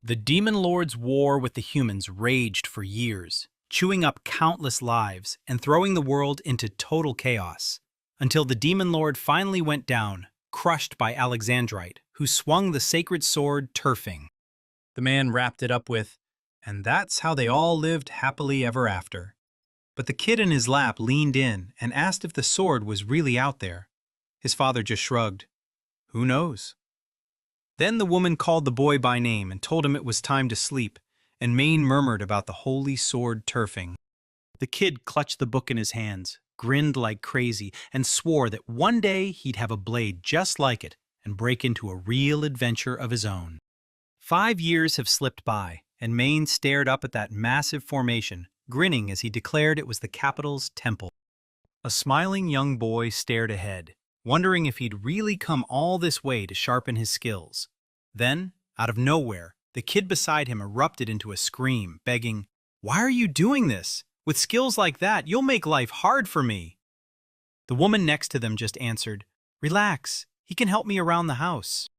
The Demon Lord's war with the humans raged for years, chewing up countless lives and throwing the world into total chaos, until the Demon Lord finally went down, crushed by Alexandrite, who swung the sacred sword Turfing. The man wrapped it up with, "And that's how they all lived happily ever after." But the kid in his lap leaned in and asked if the sword was really out there. His father just shrugged. "Who knows?" Then the woman called the boy by name and told him it was time to sleep, and Maine murmured about the holy sword Turfing. The kid clutched the book in his hands, grinned like crazy, and swore that one day he'd have a blade just like it and break into a real adventure of his own. 5 years have slipped by, and Maine stared up at that massive formation, grinning as he declared it was the capital's temple. A smiling young boy stared ahead, wondering if he'd really come all this way to sharpen his skills. Then, out of nowhere, the kid beside him erupted into a scream, begging, "Why are you doing this? With skills like that, you'll make life hard for me." The woman next to them just answered, "Relax, he can help me around the house."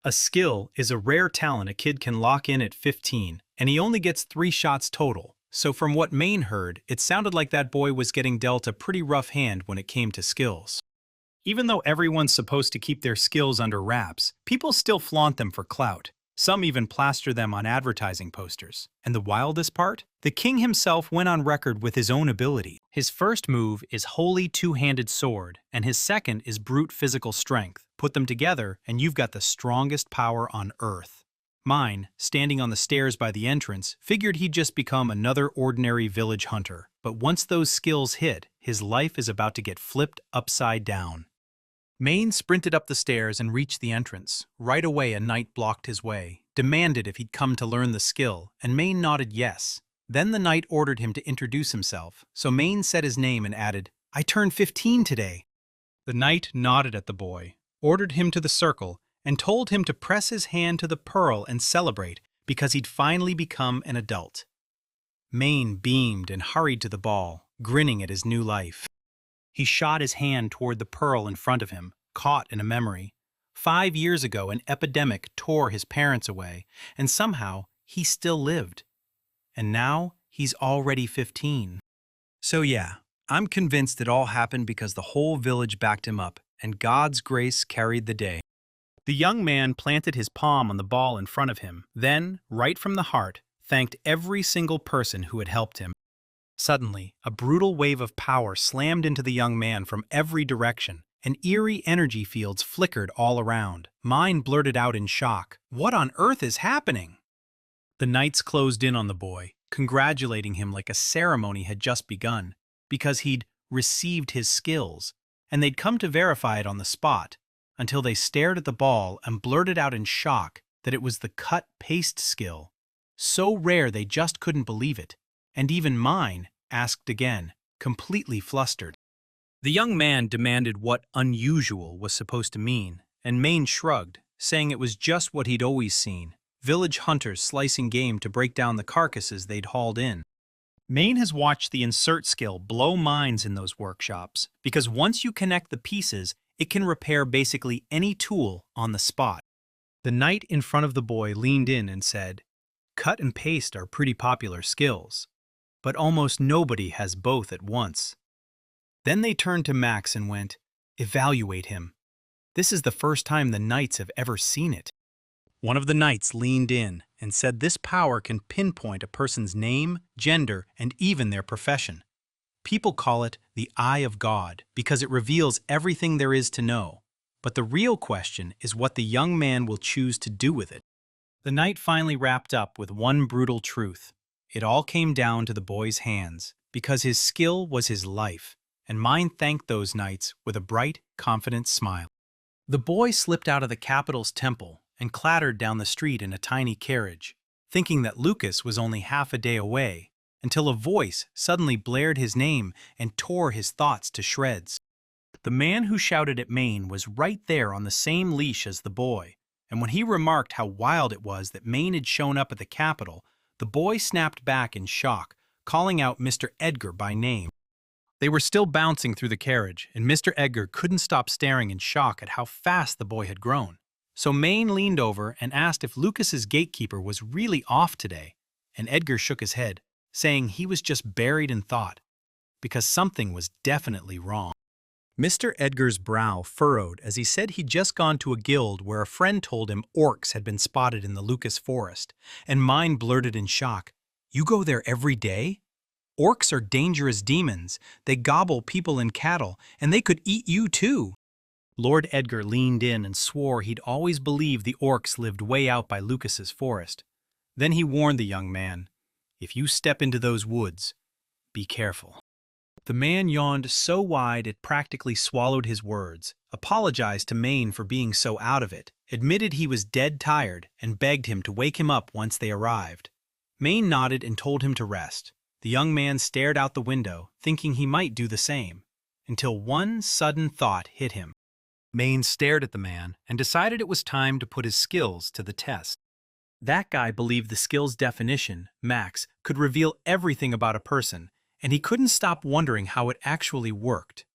A skill is a rare talent a kid can lock in at 15, and he only gets 3 shots total. So from what Maine heard, it sounded like that boy was getting dealt a pretty rough hand when it came to skills. Even though everyone's supposed to keep their skills under wraps, people still flaunt them for clout. Some even plaster them on advertising posters. And the wildest part? The king himself went on record with his own ability. His first move is Holy Two-Handed Sword, and his second is Brute Physical Strength. Put them together, and you've got the strongest power on Earth. Mine, standing on the stairs by the entrance, figured he'd just become another ordinary village hunter. But once those skills hit, his life is about to get flipped upside down. Maine sprinted up the stairs and reached the entrance. Right away a knight blocked his way, demanded if he'd come to learn the skill, and Maine nodded yes. Then the knight ordered him to introduce himself, so Maine said his name and added, "I turned 15 today." The knight nodded at the boy, ordered him to the circle, and told him to press his hand to the pearl and celebrate because he'd finally become an adult. Maine beamed and hurried to the ball, grinning at his new life. He shot his hand toward the pearl in front of him, caught in a memory. 5 years ago, an epidemic tore his parents away, and somehow he still lived. And now he's already 15. So yeah, I'm convinced it all happened because the whole village backed him up, and God's grace carried the day. The young man planted his palm on the ball in front of him, then, right from the heart, thanked every single person who had helped him. Suddenly, a brutal wave of power slammed into the young man from every direction, and eerie energy fields flickered all around. Mine blurted out in shock, "What on earth is happening?" The knights closed in on the boy, congratulating him like a ceremony had just begun, because he'd received his skills, and they'd come to verify it on the spot, until they stared at the ball and blurted out in shock that it was the cut-paste skill. So rare they just couldn't believe it. And even Mine asked again, completely flustered. The young man demanded what unusual was supposed to mean, and Maine shrugged, saying it was just what he'd always seen, village hunters slicing game to break down the carcasses they'd hauled in. Maine has watched the insert skill blow minds in those workshops, because once you connect the pieces, it can repair basically any tool on the spot. The knight in front of the boy leaned in and said, "Cut and paste are pretty popular skills, but almost nobody has both at once." Then they turned to Max and went, "Evaluate him. This is the first time the knights have ever seen it." One of the knights leaned in and said this power can pinpoint a person's name, gender, and even their profession. People call it the Eye of God because it reveals everything there is to know. But the real question is what the young man will choose to do with it. The knight finally wrapped up with one brutal truth. It all came down to the boy's hands, because his skill was his life, and Mine thanked those knights with a bright, confident smile. The boy slipped out of the capital's temple and clattered down the street in a tiny carriage, thinking that Lucas was only half a day away, until a voice suddenly blared his name and tore his thoughts to shreds. The man who shouted at Maine was right there on the same leash as the boy, and when he remarked how wild it was that Maine had shown up at the capital, the boy snapped back in shock, calling out Mr. Edgar by name. They were still bouncing through the carriage, and Mr. Edgar couldn't stop staring in shock at how fast the boy had grown. So Maine leaned over and asked if Lucas's gatekeeper was really off today, and Edgar shook his head, saying he was just buried in thought, because something was definitely wrong. Mr. Edgar's brow furrowed as he said he'd just gone to a guild where a friend told him orcs had been spotted in the Lucas forest, and Mine blurted in shock, "You go there every day? Orcs are dangerous demons. They gobble people and cattle, and they could eat you too." Lord Edgar leaned in and swore he'd always believed the orcs lived way out by Lucas's forest. Then he warned the young man, "If you step into those woods, be careful." The man yawned so wide it practically swallowed his words, apologized to Maine for being so out of it, admitted he was dead tired, and begged him to wake him up once they arrived. Maine nodded and told him to rest. The young man stared out the window, thinking he might do the same, until one sudden thought hit him. Maine stared at the man and decided it was time to put his skills to the test. That guy believed the skill's definition, max, could reveal everything about a person, and he couldn't stop wondering how it actually worked.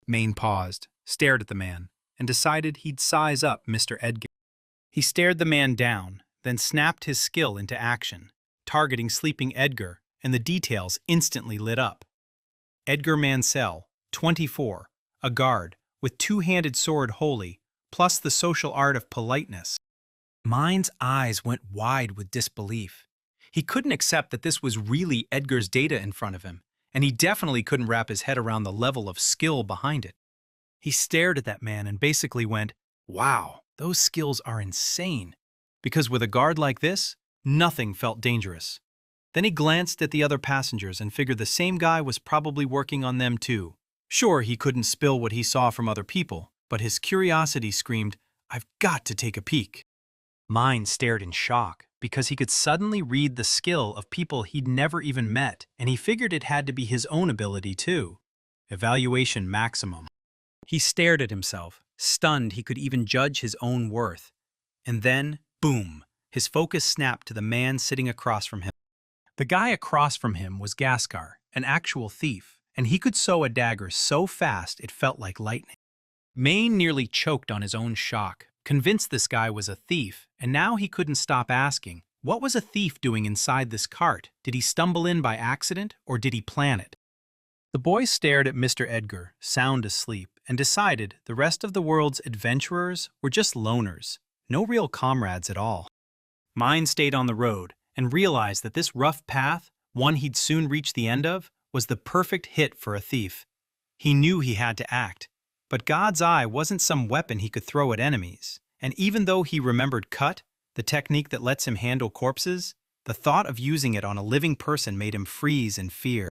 Maine paused, stared at the man, and decided he'd size up Mr. Edgar. He stared the man down, then snapped his skill into action, targeting sleeping Edgar, and the details instantly lit up. Edgar Mansell, 24, a guard, with two-handed sword holy, plus the social art of politeness. Mine's eyes went wide with disbelief. He couldn't accept that this was really Edgar's data in front of him, and he definitely couldn't wrap his head around the level of skill behind it. He stared at that man and basically went, "Wow, those skills are insane," because with a guard like this, nothing felt dangerous. Then he glanced at the other passengers and figured the same guy was probably working on them too. Sure, he couldn't spill what he saw from other people, but his curiosity screamed, "I've got to take a peek." Mine stared in shock, because he could suddenly read the skill of people he'd never even met, and he figured it had to be his own ability too. Evaluation maximum. He stared at himself, stunned he could even judge his own worth. And then, boom, his focus snapped to the man sitting across from him. The guy across from him was Gaskar, an actual thief, and he could sew a dagger so fast it felt like lightning. Maine nearly choked on his own shock, convinced this guy was a thief, and now he couldn't stop asking, what was a thief doing inside this cart? Did he stumble in by accident, or did he plan it? The boy stared at Mr. Edgar, sound asleep, and decided the rest of the world's adventurers were just loners, no real comrades at all. Mine stayed on the road, and realized that this rough path, one he'd soon reach the end of, was the perfect hit for a thief. He knew he had to act, but God's eye wasn't some weapon he could throw at enemies, and even though he remembered cut, the technique that lets him handle corpses, the thought of using it on a living person made him freeze in fear.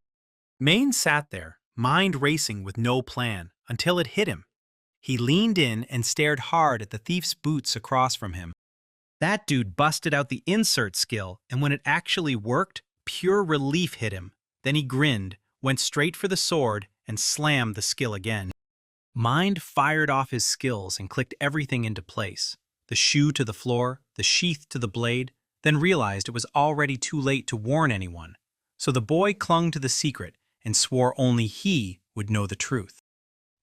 Maine sat there, mind racing with no plan, until it hit him. He leaned in and stared hard at the thief's boots across from him. That dude busted out the insert skill, and when it actually worked, pure relief hit him. Then he grinned, went straight for the sword, and slammed the skill again. Mind fired off his skills and clicked everything into place. The shoe to the floor, the sheath to the blade, then realized it was already too late to warn anyone. So the boy clung to the secret and swore only he would know the truth.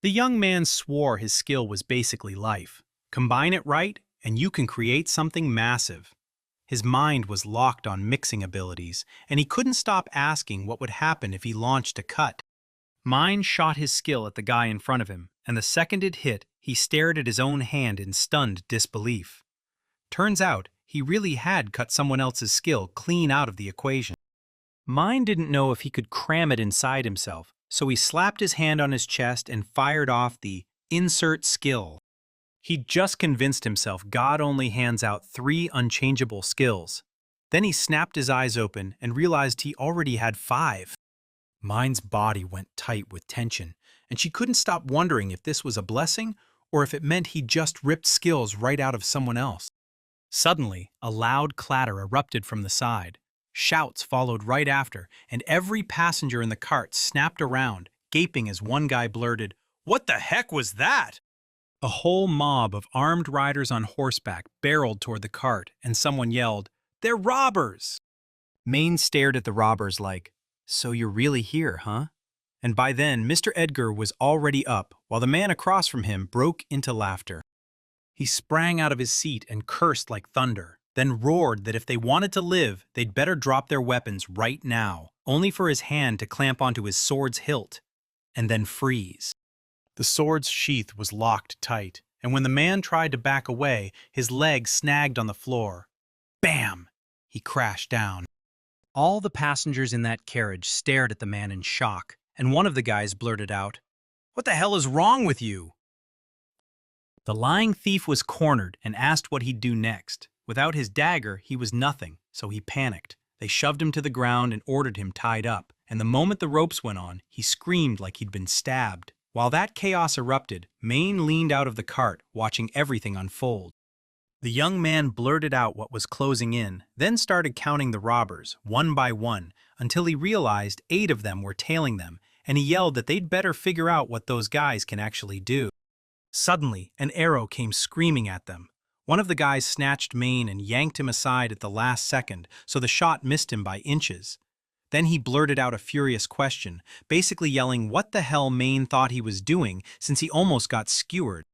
The young man swore his skill was basically life. Combine it right, and you can create something massive. His mind was locked on mixing abilities, and he couldn't stop asking what would happen if he launched a cut. Mine shot his skill at the guy in front of him, and the second it hit, he stared at his own hand in stunned disbelief. Turns out, he really had cut someone else's skill clean out of the equation. Mine didn't know if he could cram it inside himself, so he slapped his hand on his chest and fired off the insert skill. He'd just convinced himself God only hands out 3 unchangeable skills. Then he snapped his eyes open and realized he already had 5. Mine's body went tight with tension, and she couldn't stop wondering if this was a blessing or if it meant he'd just ripped skills right out of someone else. Suddenly, a loud clatter erupted from the side. Shouts followed right after, and every passenger in the cart snapped around, gaping as one guy blurted, "What the heck was that?" A whole mob of armed riders on horseback barreled toward the cart, and someone yelled, "They're robbers!" Maine stared at the robbers like, "So you're really here, huh?" And by then, Mr. Edgar was already up, while the man across from him broke into laughter. He sprang out of his seat and cursed like thunder, then roared that if they wanted to live, they'd better drop their weapons right now, only for his hand to clamp onto his sword's hilt, and then freeze. The sword's sheath was locked tight, and when the man tried to back away, his leg snagged on the floor. Bam! He crashed down. All the passengers in that carriage stared at the man in shock, and one of the guys blurted out, "What the hell is wrong with you?" The lying thief was cornered and asked what he'd do next. Without his dagger, he was nothing, so he panicked. They shoved him to the ground and ordered him tied up, and the moment the ropes went on, he screamed like he'd been stabbed. While that chaos erupted, Maine leaned out of the cart, watching everything unfold. The young man blurted out what was closing in, then started counting the robbers, one by one, until he realized 8 of them were tailing them, and he yelled that they'd better figure out what those guys can actually do. Suddenly, an arrow came screaming at them. One of the guys snatched Maine and yanked him aside at the last second, so the shot missed him by inches. Then he blurted out a furious question, basically yelling what the hell Maine thought he was doing since he almost got skewered.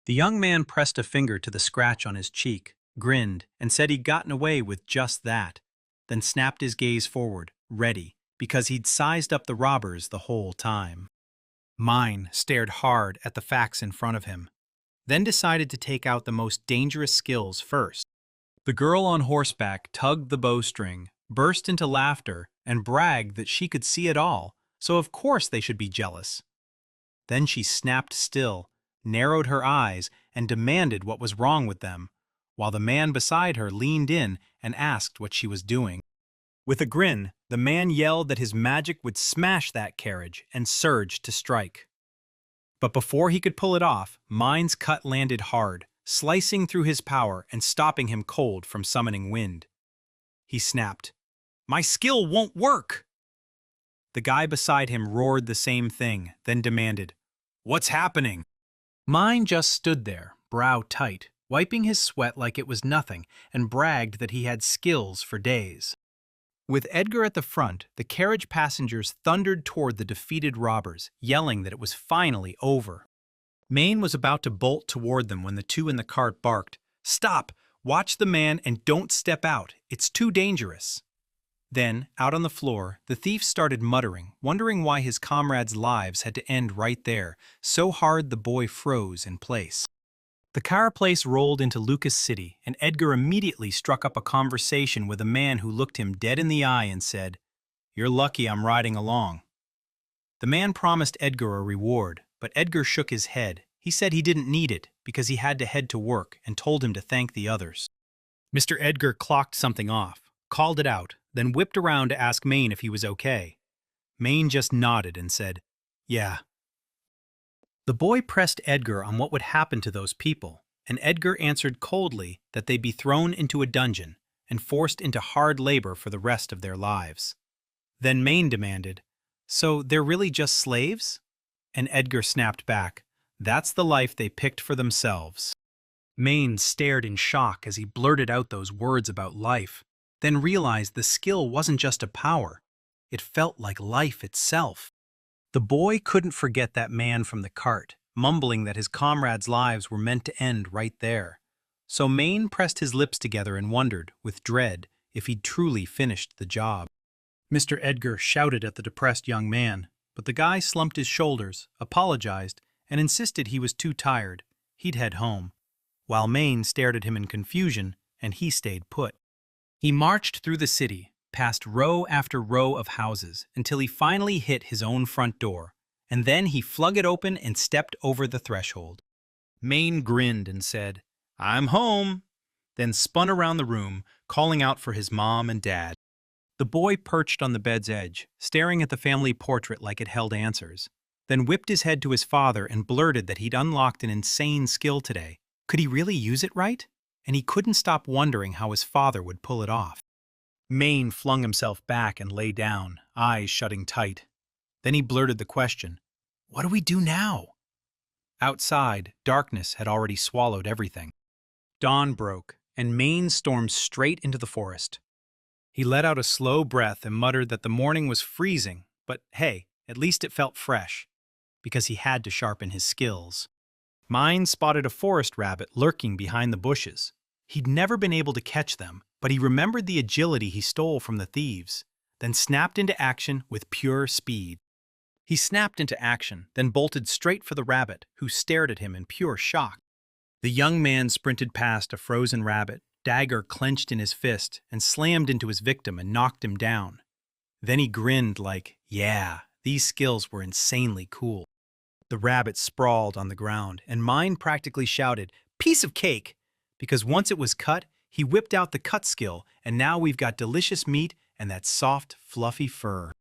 The young man pressed a finger to the scratch on his cheek, grinned, and said he'd gotten away with just that, then snapped his gaze forward, ready, because he'd sized up the robbers the whole time. Mine stared hard at the facts in front of him, then decided to take out the most dangerous skills first. The girl on horseback tugged the bowstring, burst into laughter, and bragged that she could see it all, so of course they should be jealous. Then she snapped still, narrowed her eyes, and demanded what was wrong with them, while the man beside her leaned in and asked what she was doing. With a grin, the man yelled that his magic would smash that carriage and surged to strike. But before he could pull it off, Mine's cut landed hard, slicing through his power and stopping him cold from summoning wind. He snapped, "My skill won't work!" The guy beside him roared the same thing, then demanded, "What's happening?" Mine just stood there, brow tight, wiping his sweat like it was nothing, and bragged that he had skills for days. With Edgar at the front, the carriage passengers thundered toward the defeated robbers, yelling that it was finally over. Maine was about to bolt toward them when the 2 in the cart barked, "Stop! Watch the man and don't step out. It's too dangerous." Then, out on the floor, the thief started muttering, wondering why his comrades' lives had to end right there, so hard the boy froze in place. The car place rolled into Lucas City, and Edgar immediately struck up a conversation with a man who looked him dead in the eye and said, "You're lucky I'm riding along." The man promised Edgar a reward, but Edgar shook his head. He said he didn't need it because he had to head to work and told him to thank the others. Mr. Edgar clocked something off, called it out, then whipped around to ask Maine if he was okay. Maine just nodded and said, "Yeah." The boy pressed Edgar on what would happen to those people, and Edgar answered coldly that they'd be thrown into a dungeon and forced into hard labor for the rest of their lives. Then Maine demanded, "So they're really just slaves?" And Edgar snapped back, "That's the life they picked for themselves." Maine stared in shock as he blurted out those words about life, then realized the skill wasn't just a power. It felt like life itself. The boy couldn't forget that man from the cart, mumbling that his comrades' lives were meant to end right there. So Maine pressed his lips together and wondered, with dread, if he'd truly finished the job. Mr. Edgar shouted at the depressed young man, but the guy slumped his shoulders, apologized, and insisted he was too tired. He'd head home, while Maine stared at him in confusion, and he stayed put. He marched through the city, past row after row of houses, until he finally hit his own front door, and then he flung it open and stepped over the threshold. Maine grinned and said, "I'm home," then spun around the room, calling out for his mom and dad. The boy perched on the bed's edge, staring at the family portrait like it held answers, then whipped his head to his father and blurted that he'd unlocked an insane skill today. Could he really use it right? And he couldn't stop wondering how his father would pull it off. Maine flung himself back and lay down, eyes shutting tight. Then he blurted the question, "What do we do now?" Outside, darkness had already swallowed everything. Dawn broke, and Maine stormed straight into the forest. He let out a slow breath and muttered that the morning was freezing, but hey, at least it felt fresh, because he had to sharpen his skills. Mine spotted a forest rabbit lurking behind the bushes. He'd never been able to catch them, but he remembered the agility he stole from the thieves, then snapped into action with pure speed. He snapped into action, then bolted straight for the rabbit, who stared at him in pure shock. The young man sprinted past a frozen rabbit, dagger clenched in his fist, and slammed into his victim and knocked him down. Then he grinned like, yeah, these skills were insanely cool. The rabbit sprawled on the ground, and Mine practically shouted, "Piece of cake!" Because once it was cut, he whipped out the cut skill, and now we've got delicious meat and that soft, fluffy fur.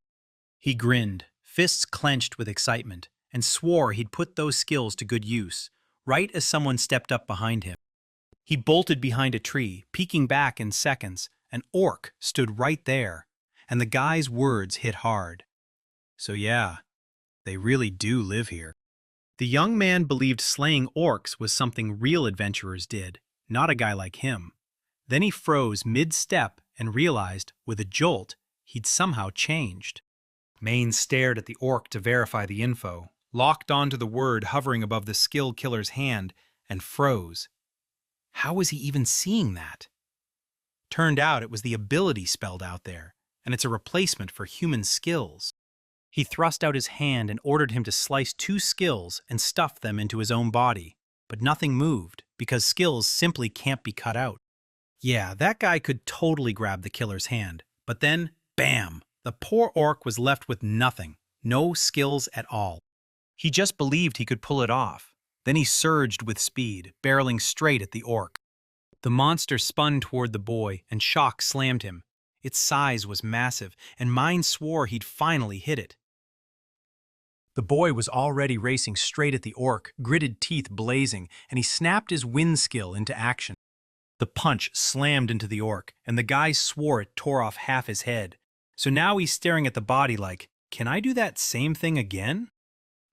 He grinned, fists clenched with excitement, and swore he'd put those skills to good use, right as someone stepped up behind him. He bolted behind a tree, peeking back in seconds. An orc stood right there, and the guy's words hit hard. So yeah, they really do live here. The young man believed slaying orcs was something real adventurers did, not a guy like him. Then he froze mid-step and realized, with a jolt, he'd somehow changed. Maine stared at the orc to verify the info, locked onto the word hovering above the skill killer's hand, and froze. How was he even seeing that? Turned out it was the ability spelled out there, and it's a replacement for human skills. He thrust out his hand and ordered him to slice 2 skills and stuff them into his own body, but nothing moved, because skills simply can't be cut out. Yeah, that guy could totally grab the killer's hand, but then, bam! The poor orc was left with nothing, no skills at all. He just believed he could pull it off. Then he surged with speed, barreling straight at the orc. The monster spun toward the boy, and shock slammed him. Its size was massive, and Mine swore he'd finally hit it. The boy was already racing straight at the orc, gritted teeth blazing, and he snapped his wind skill into action. The punch slammed into the orc, and the guy swore it tore off half his head. So now he's staring at the body like, can I do that same thing again?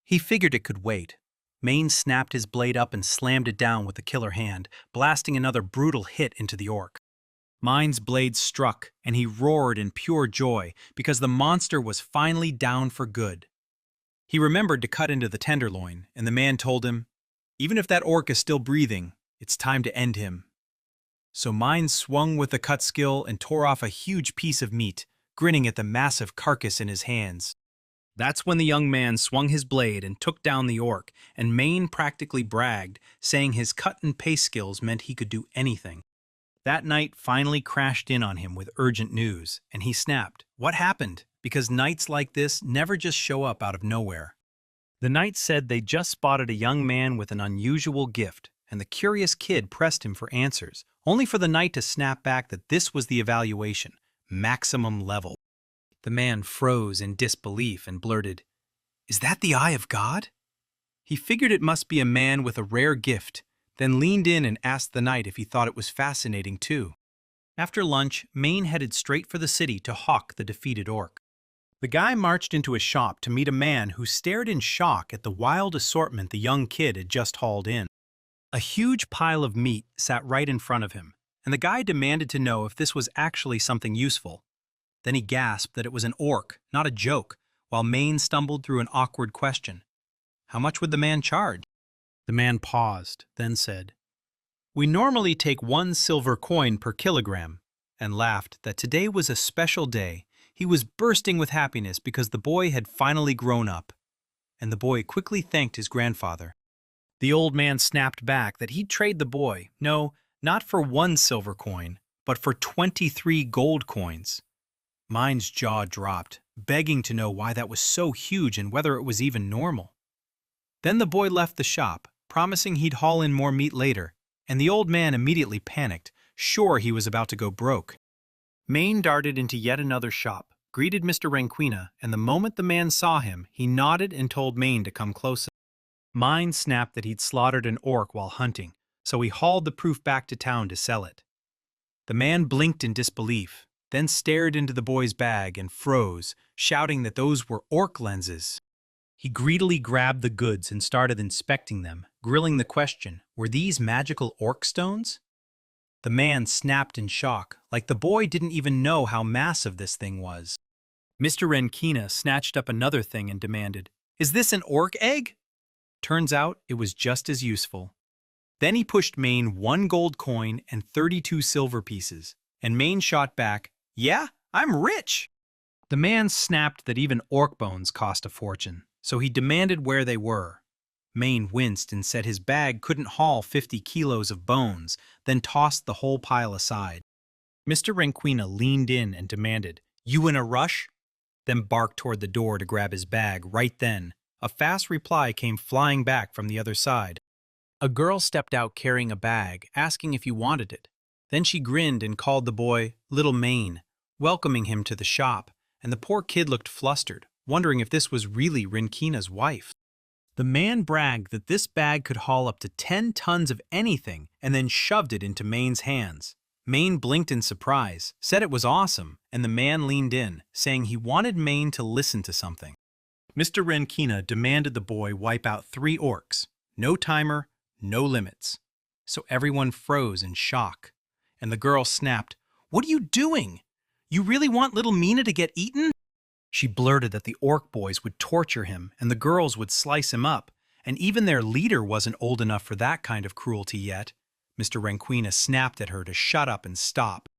He figured it could wait. Maine snapped his blade up and slammed it down with the killer hand, blasting another brutal hit into the orc. Mine's blade struck, and he roared in pure joy because the monster was finally down for good. He remembered to cut into the tenderloin, and the man told him, even if that orc is still breathing, it's time to end him. So Mine swung with the cut skill and tore off a huge piece of meat, grinning at the massive carcass in his hands. That's when the young man swung his blade and took down the orc, and Maine practically bragged, saying his cut and paste skills meant he could do anything. That night finally crashed in on him with urgent news, and he snapped, "What happened?" Because nights like this never just show up out of nowhere. The knight said they just spotted a young man with an unusual gift, and the curious kid pressed him for answers, only for the knight to snap back that this was the evaluation, maximum level. The man froze in disbelief and blurted, "Is that the eye of God?" He figured it must be a man with a rare gift, then leaned in and asked the knight if he thought it was fascinating too. After lunch, Maine headed straight for the city to hawk the defeated orc. The guy marched into a shop to meet a man who stared in shock at the wild assortment the young kid had just hauled in. A huge pile of meat sat right in front of him, and the guy demanded to know if this was actually something useful. Then he gasped that it was an orc, not a joke, while Maine stumbled through an awkward question. How much would the man charge? The man paused, then said, "We normally take 1 silver coin per kilogram," and laughed that today was a special day. He was bursting with happiness because the boy had finally grown up. And the boy quickly thanked his grandfather. The old man snapped back that he'd trade the boy, no, not for 1 silver coin, but for 23 gold coins. Mine's jaw dropped, begging to know why that was so huge and whether it was even normal. Then the boy left the shop, promising he'd haul in more meat later, and the old man immediately panicked, sure he was about to go broke. Maine darted into yet another shop, greeted Mr. Ranquina, and the moment the man saw him, he nodded and told Maine to come closer. Mine snapped that he'd slaughtered an orc while hunting, so he hauled the proof back to town to sell it. The man blinked in disbelief, then stared into the boy's bag and froze, shouting that those were orc lenses. He greedily grabbed the goods and started inspecting them, grilling the question, were these magical orc stones? The man snapped in shock, like the boy didn't even know how massive this thing was. Mr. Renkina snatched up another thing and demanded, "Is this an orc egg?" Turns out it was just as useful. Then he pushed Maine 1 gold coin and 32 silver pieces, and Maine shot back, "Yeah, I'm rich!" The man snapped that even orc bones cost a fortune, so he demanded where they were. Maine winced and said his bag couldn't haul 50 kilos of bones, then tossed the whole pile aside. Mr. Renquina leaned in and demanded, "You in a rush?" Then barked toward the door to grab his bag. Right then, a fast reply came flying back from the other side. A girl stepped out carrying a bag, asking if he wanted it. Then she grinned and called the boy Little Maine, welcoming him to the shop, and the poor kid looked flustered, wondering if this was really Renquina's wife. The man bragged that this bag could haul up to 10 tons of anything and then shoved it into Maine's hands. Maine blinked in surprise, said it was awesome, and the man leaned in, saying he wanted Maine to listen to something. Mr. Renquina demanded the boy wipe out 3 orcs. No timer, no limits. So everyone froze in shock. And the girl snapped, "What are you doing? You really want little Mina to get eaten?" She blurted that the orc boys would torture him and the girls would slice him up, and even their leader wasn't old enough for that kind of cruelty yet. Mr. Renquina snapped at her to shut up and stop.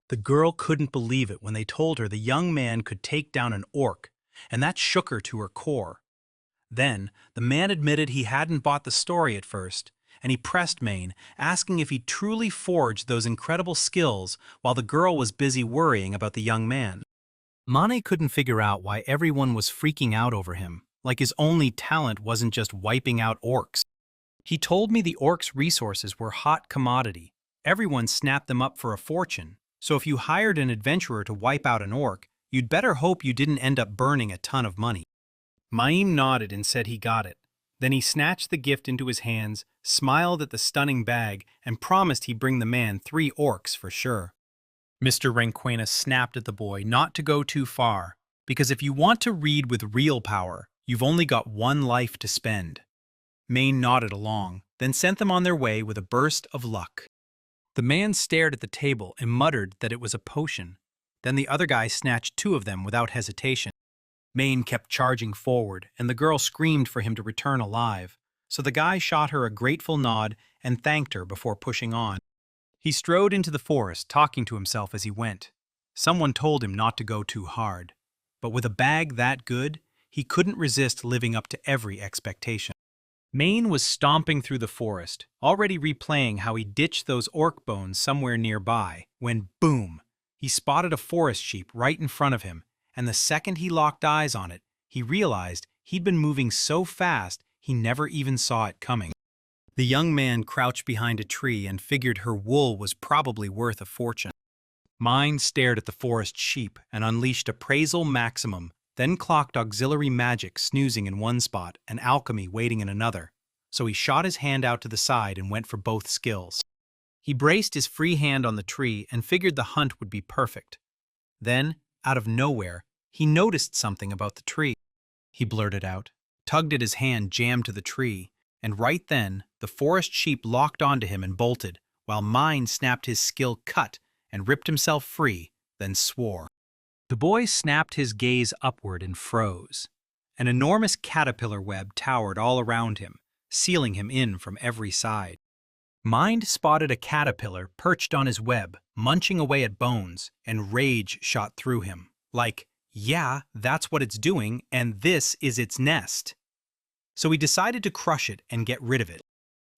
The girl couldn't believe it when they told her the young man could take down an orc, and that shook her to her core. Then, the man admitted he hadn't bought the story at first, and he pressed Maine, asking if he truly forged those incredible skills while the girl was busy worrying about the young man. Mane couldn't figure out why everyone was freaking out over him, like his only talent wasn't just wiping out orcs. He told me the orcs' resources were hot commodity. Everyone snapped them up for a fortune, so if you hired an adventurer to wipe out an orc, you'd better hope you didn't end up burning a ton of money. Maim nodded and said he got it. Then he snatched the gift into his hands, smiled at the stunning bag, and promised he'd bring the man 3 orcs for sure. Mr. Renquina snapped at the boy not to go too far, because if you want to read with real power, you've only got 1 life to spend. Maine nodded along, then sent them on their way with a burst of luck. The man stared at the table and muttered that it was a potion. Then the other guy snatched 2 of them without hesitation. Maine kept charging forward, and the girl screamed for him to return alive, so the guy shot her a grateful nod and thanked her before pushing on. He strode into the forest, talking to himself as he went. Someone told him not to go too hard, but with a bag that good, he couldn't resist living up to every expectation. Maine was stomping through the forest, already replaying how he ditched those orc bones somewhere nearby, when boom! He spotted a forest sheep right in front of him, and the second he locked eyes on it, he realized he'd been moving so fast he never even saw it coming. The young man crouched behind a tree and figured her wool was probably worth a fortune. Mine stared at the forest sheep and unleashed appraisal maximum, then clocked auxiliary magic snoozing in one spot and alchemy waiting in another, so he shot his hand out to the side and went for both skills. He braced his free hand on the tree and figured the hunt would be perfect. Then, out of nowhere, he noticed something about the tree. He blurted out, tugged at his hand jammed to the tree, and right then, the forest sheep locked onto him and bolted, while Mine snapped his skill cut and ripped himself free, then swore. The boy snapped his gaze upward and froze. An enormous caterpillar web towered all around him, sealing him in from every side. Mind spotted a caterpillar perched on his web, munching away at bones, and rage shot through him. Like, yeah, that's what it's doing, and this is its nest. So he decided to crush it and get rid of it.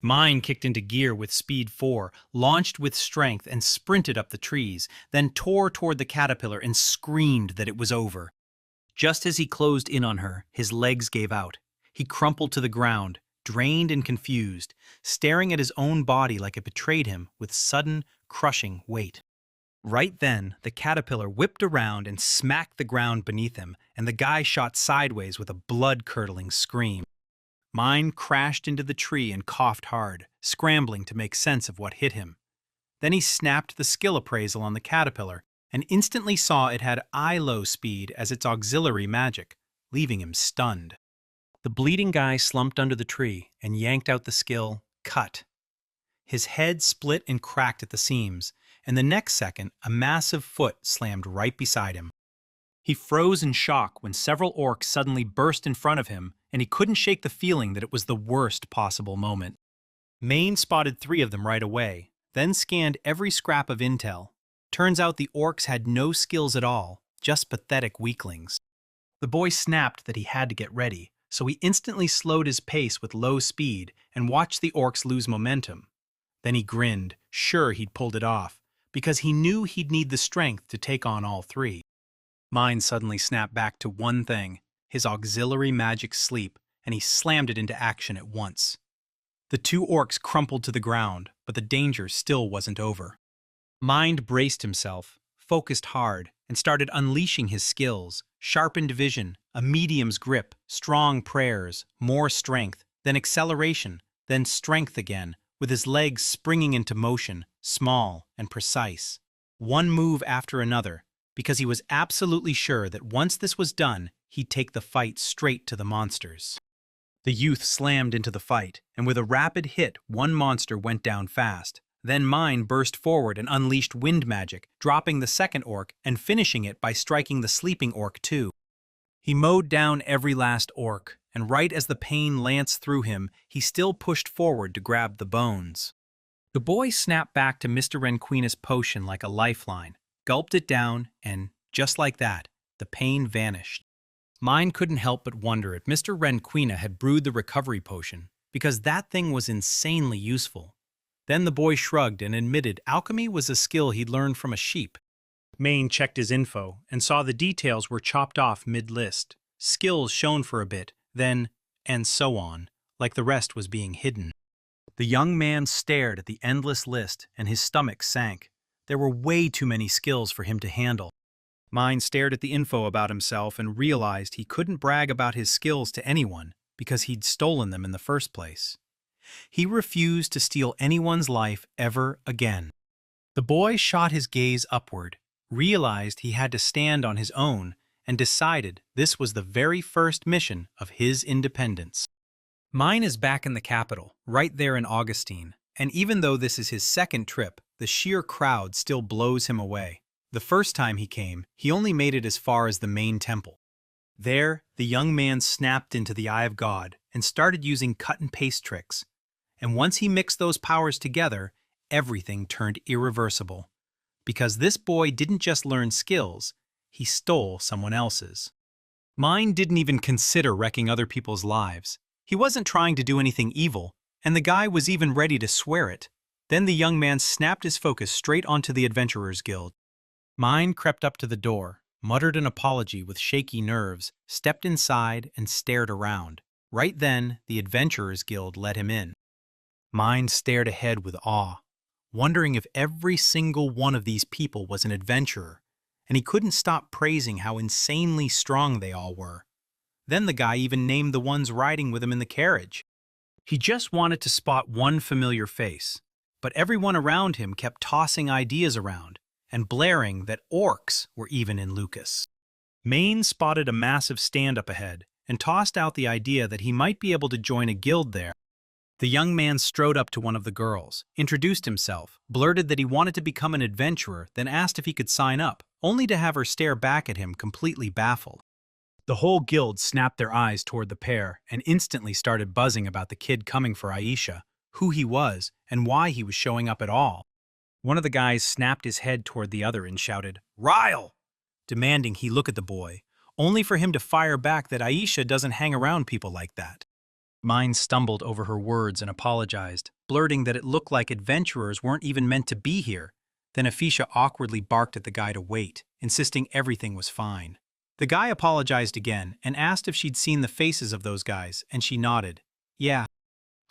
Mine kicked into gear with speed 4, launched with strength and sprinted up the trees, then tore toward the caterpillar and screamed that it was over. Just as he closed in on her, his legs gave out. He crumpled to the ground, drained and confused, staring at his own body like it betrayed him with sudden, crushing weight. Right then, the caterpillar whipped around and smacked the ground beneath him, and the guy shot sideways with a blood-curdling scream. Mine crashed into the tree and coughed hard, scrambling to make sense of what hit him. Then he snapped the skill appraisal on the caterpillar and instantly saw it had eye-low speed as its auxiliary magic, leaving him stunned. The bleeding guy slumped under the tree and yanked out the skill, cut. His head split and cracked at the seams, and the next second, a massive foot slammed right beside him. He froze in shock when several orcs suddenly burst in front of him and he couldn't shake the feeling that it was the worst possible moment. Maine spotted 3 of them right away, then scanned every scrap of intel. Turns out the orcs had no skills at all, just pathetic weaklings. The boy snapped that he had to get ready, so he instantly slowed his pace with low speed and watched the orcs lose momentum. Then he grinned, sure he'd pulled it off, because he knew he'd need the strength to take on all 3. Mind suddenly snapped back to one thing, his auxiliary magic sleep, and he slammed it into action at once. The 2 orcs crumpled to the ground, but the danger still wasn't over. Mind braced himself, focused hard, and started unleashing his skills, sharpened vision, a medium's grip, strong prayers, more strength, then acceleration, then strength again, with his legs springing into motion, small and precise. One move after another, because he was absolutely sure that once this was done, he'd take the fight straight to the monsters. The youth slammed into the fight, and with a rapid hit, one monster went down fast. Then Mine burst forward and unleashed wind magic, dropping the second orc and finishing it by striking the sleeping orc too. He mowed down every last orc, and right as the pain lanced through him, he still pushed forward to grab the bones. The boy snapped back to Mr. Renquina's potion like a lifeline, gulped it down, and, just like that, the pain vanished. Mine couldn't help but wonder if Mr. Renquina had brewed the recovery potion, because that thing was insanely useful. Then the boy shrugged and admitted alchemy was a skill he'd learned from a sheep. Maine checked his info and saw the details were chopped off mid-list. Skills shown for a bit, then, and so on, like the rest was being hidden. The young man stared at the endless list and his stomach sank. There were way too many skills for him to handle. Mine stared at the info about himself and realized he couldn't brag about his skills to anyone because he'd stolen them in the first place. He refused to steal anyone's life ever again. The boy shot his gaze upward, realized he had to stand on his own, and decided this was the very first mission of his independence. Mine is back in the capital, right there in Augustine, and even though this is his second trip, the sheer crowd still blows him away. The first time he came, he only made it as far as the main temple. There, the young man snapped into the Eye of God and started using cut-and-paste tricks. And once he mixed those powers together, everything turned irreversible. Because this boy didn't just learn skills, he stole someone else's. Mine didn't even consider wrecking other people's lives. He wasn't trying to do anything evil, and the guy was even ready to swear it. Then the young man snapped his focus straight onto the Adventurers Guild. Mine crept up to the door, muttered an apology with shaky nerves, stepped inside, and stared around. Right then, the Adventurers Guild let him in. Mine stared ahead with awe, wondering if every single one of these people was an adventurer, and he couldn't stop praising how insanely strong they all were. Then the guy even named the ones riding with him in the carriage. He just wanted to spot one familiar face, but everyone around him kept tossing ideas around and blaring that orcs were even in Lucas. Maine spotted a massive stand up ahead and tossed out the idea that he might be able to join a guild there. The young man strode up to one of the girls, introduced himself, blurted that he wanted to become an adventurer, then asked if he could sign up, only to have her stare back at him completely baffled. The whole guild snapped their eyes toward the pair and instantly started buzzing about the kid coming for Aisha, who he was, and why he was showing up at all. One of the guys snapped his head toward the other and shouted, "Ryle!" demanding he look at the boy, only for him to fire back that Aisha doesn't hang around people like that. Mine stumbled over her words and apologized, blurting that it looked like adventurers weren't even meant to be here. Then Aisha awkwardly barked at the guy to wait, insisting everything was fine. The guy apologized again and asked if she'd seen the faces of those guys, and she nodded. Yeah.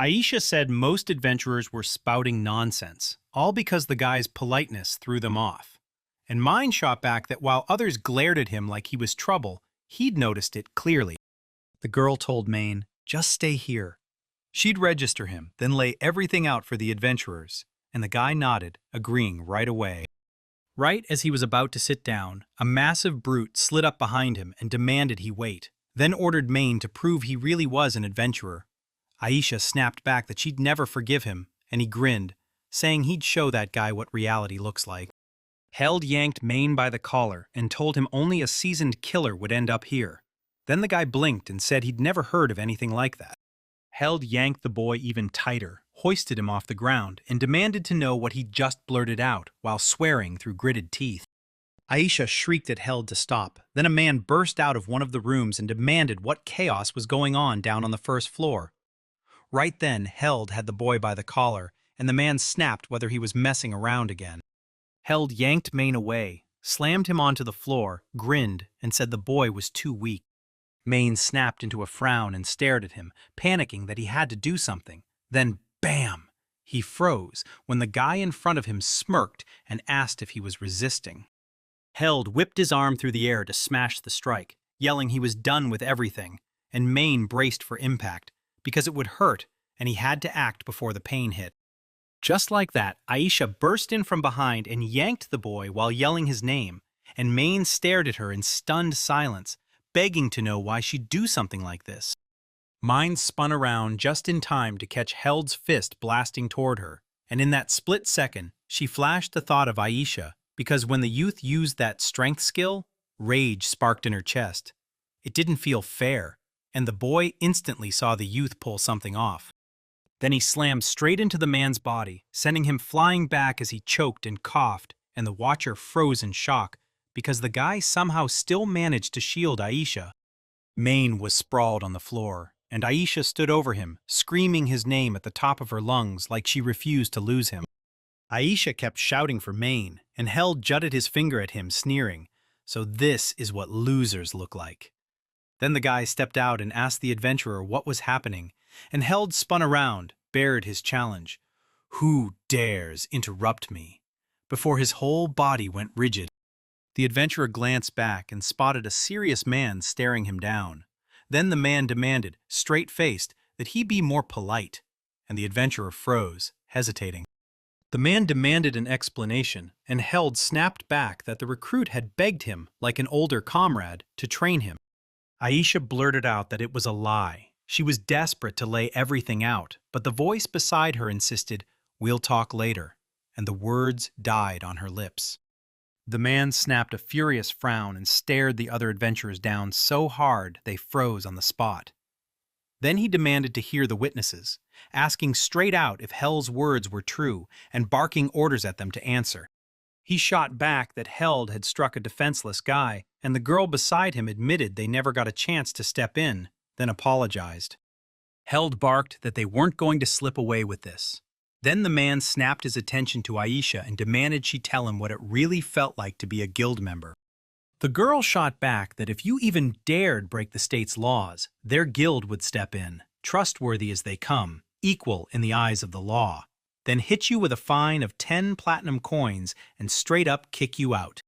Aisha said most adventurers were spouting nonsense, all because the guy's politeness threw them off. And Mine shot back that while others glared at him like he was trouble, he'd noticed it clearly. The girl told Maine, "Just stay here." She'd register him, then lay everything out for the adventurers, and the guy nodded, agreeing right away. Right as he was about to sit down, a massive brute slid up behind him and demanded he wait, then ordered Maine to prove he really was an adventurer. Aisha snapped back that she'd never forgive him, and he grinned, saying he'd show that guy what reality looks like. Held yanked Maine by the collar and told him only a seasoned killer would end up here. Then the guy blinked and said he'd never heard of anything like that. Held yanked the boy even tighter, hoisted him off the ground, and demanded to know what he'd just blurted out, while swearing through gritted teeth. Aisha shrieked at Held to stop. Then a man burst out of one of the rooms and demanded what chaos was going on down on the first floor. Right then, Held had the boy by the collar, and the man snapped whether he was messing around again. Held yanked Maine away, slammed him onto the floor, grinned, and said the boy was too weak. Maine snapped into a frown and stared at him, panicking that he had to do something. Then, bam! He froze when the guy in front of him smirked and asked if he was resisting. Held whipped his arm through the air to smash the strike, yelling he was done with everything, and Maine braced for impact, because it would hurt, and he had to act before the pain hit. Just like that, Aisha burst in from behind and yanked the boy while yelling his name, and Maine stared at her in stunned silence, begging to know why she'd do something like this. Mind spun around just in time to catch Held's fist blasting toward her, and in that split second, she flashed the thought of Aisha, because when the youth used that strength skill, rage sparked in her chest. It didn't feel fair, and the boy instantly saw the youth pull something off. Then he slammed straight into the man's body, sending him flying back as he choked and coughed, and the watcher froze in shock, because the guy somehow still managed to shield Aisha. Maine was sprawled on the floor, and Aisha stood over him, screaming his name at the top of her lungs like she refused to lose him. Aisha kept shouting for Maine, and Held jutted his finger at him, sneering, "So this is what losers look like." Then the guy stepped out and asked the adventurer what was happening, and Held spun around, bared his challenge. "Who dares interrupt me?" before his whole body went rigid. The adventurer glanced back and spotted a serious man staring him down. Then the man demanded, straight-faced, that he be more polite, and the adventurer froze, hesitating. The man demanded an explanation, and Held snapped back that the recruit had begged him, like an older comrade, to train him. Aisha blurted out that it was a lie. She was desperate to lay everything out, but the voice beside her insisted, "We'll talk later," and the words died on her lips. The man snapped a furious frown and stared the other adventurers down so hard they froze on the spot. Then he demanded to hear the witnesses, asking straight out if Hell's words were true and barking orders at them to answer. He shot back that Held had struck a defenseless guy, and the girl beside him admitted they never got a chance to step in, then apologized. Held barked that they weren't going to slip away with this. Then the man snapped his attention to Aisha and demanded she tell him what it really felt like to be a guild member. The girl shot back that if you even dared break the state's laws, their guild would step in, trustworthy as they come, equal in the eyes of the law, then hit you with a fine of 10 platinum coins and straight up kick you out.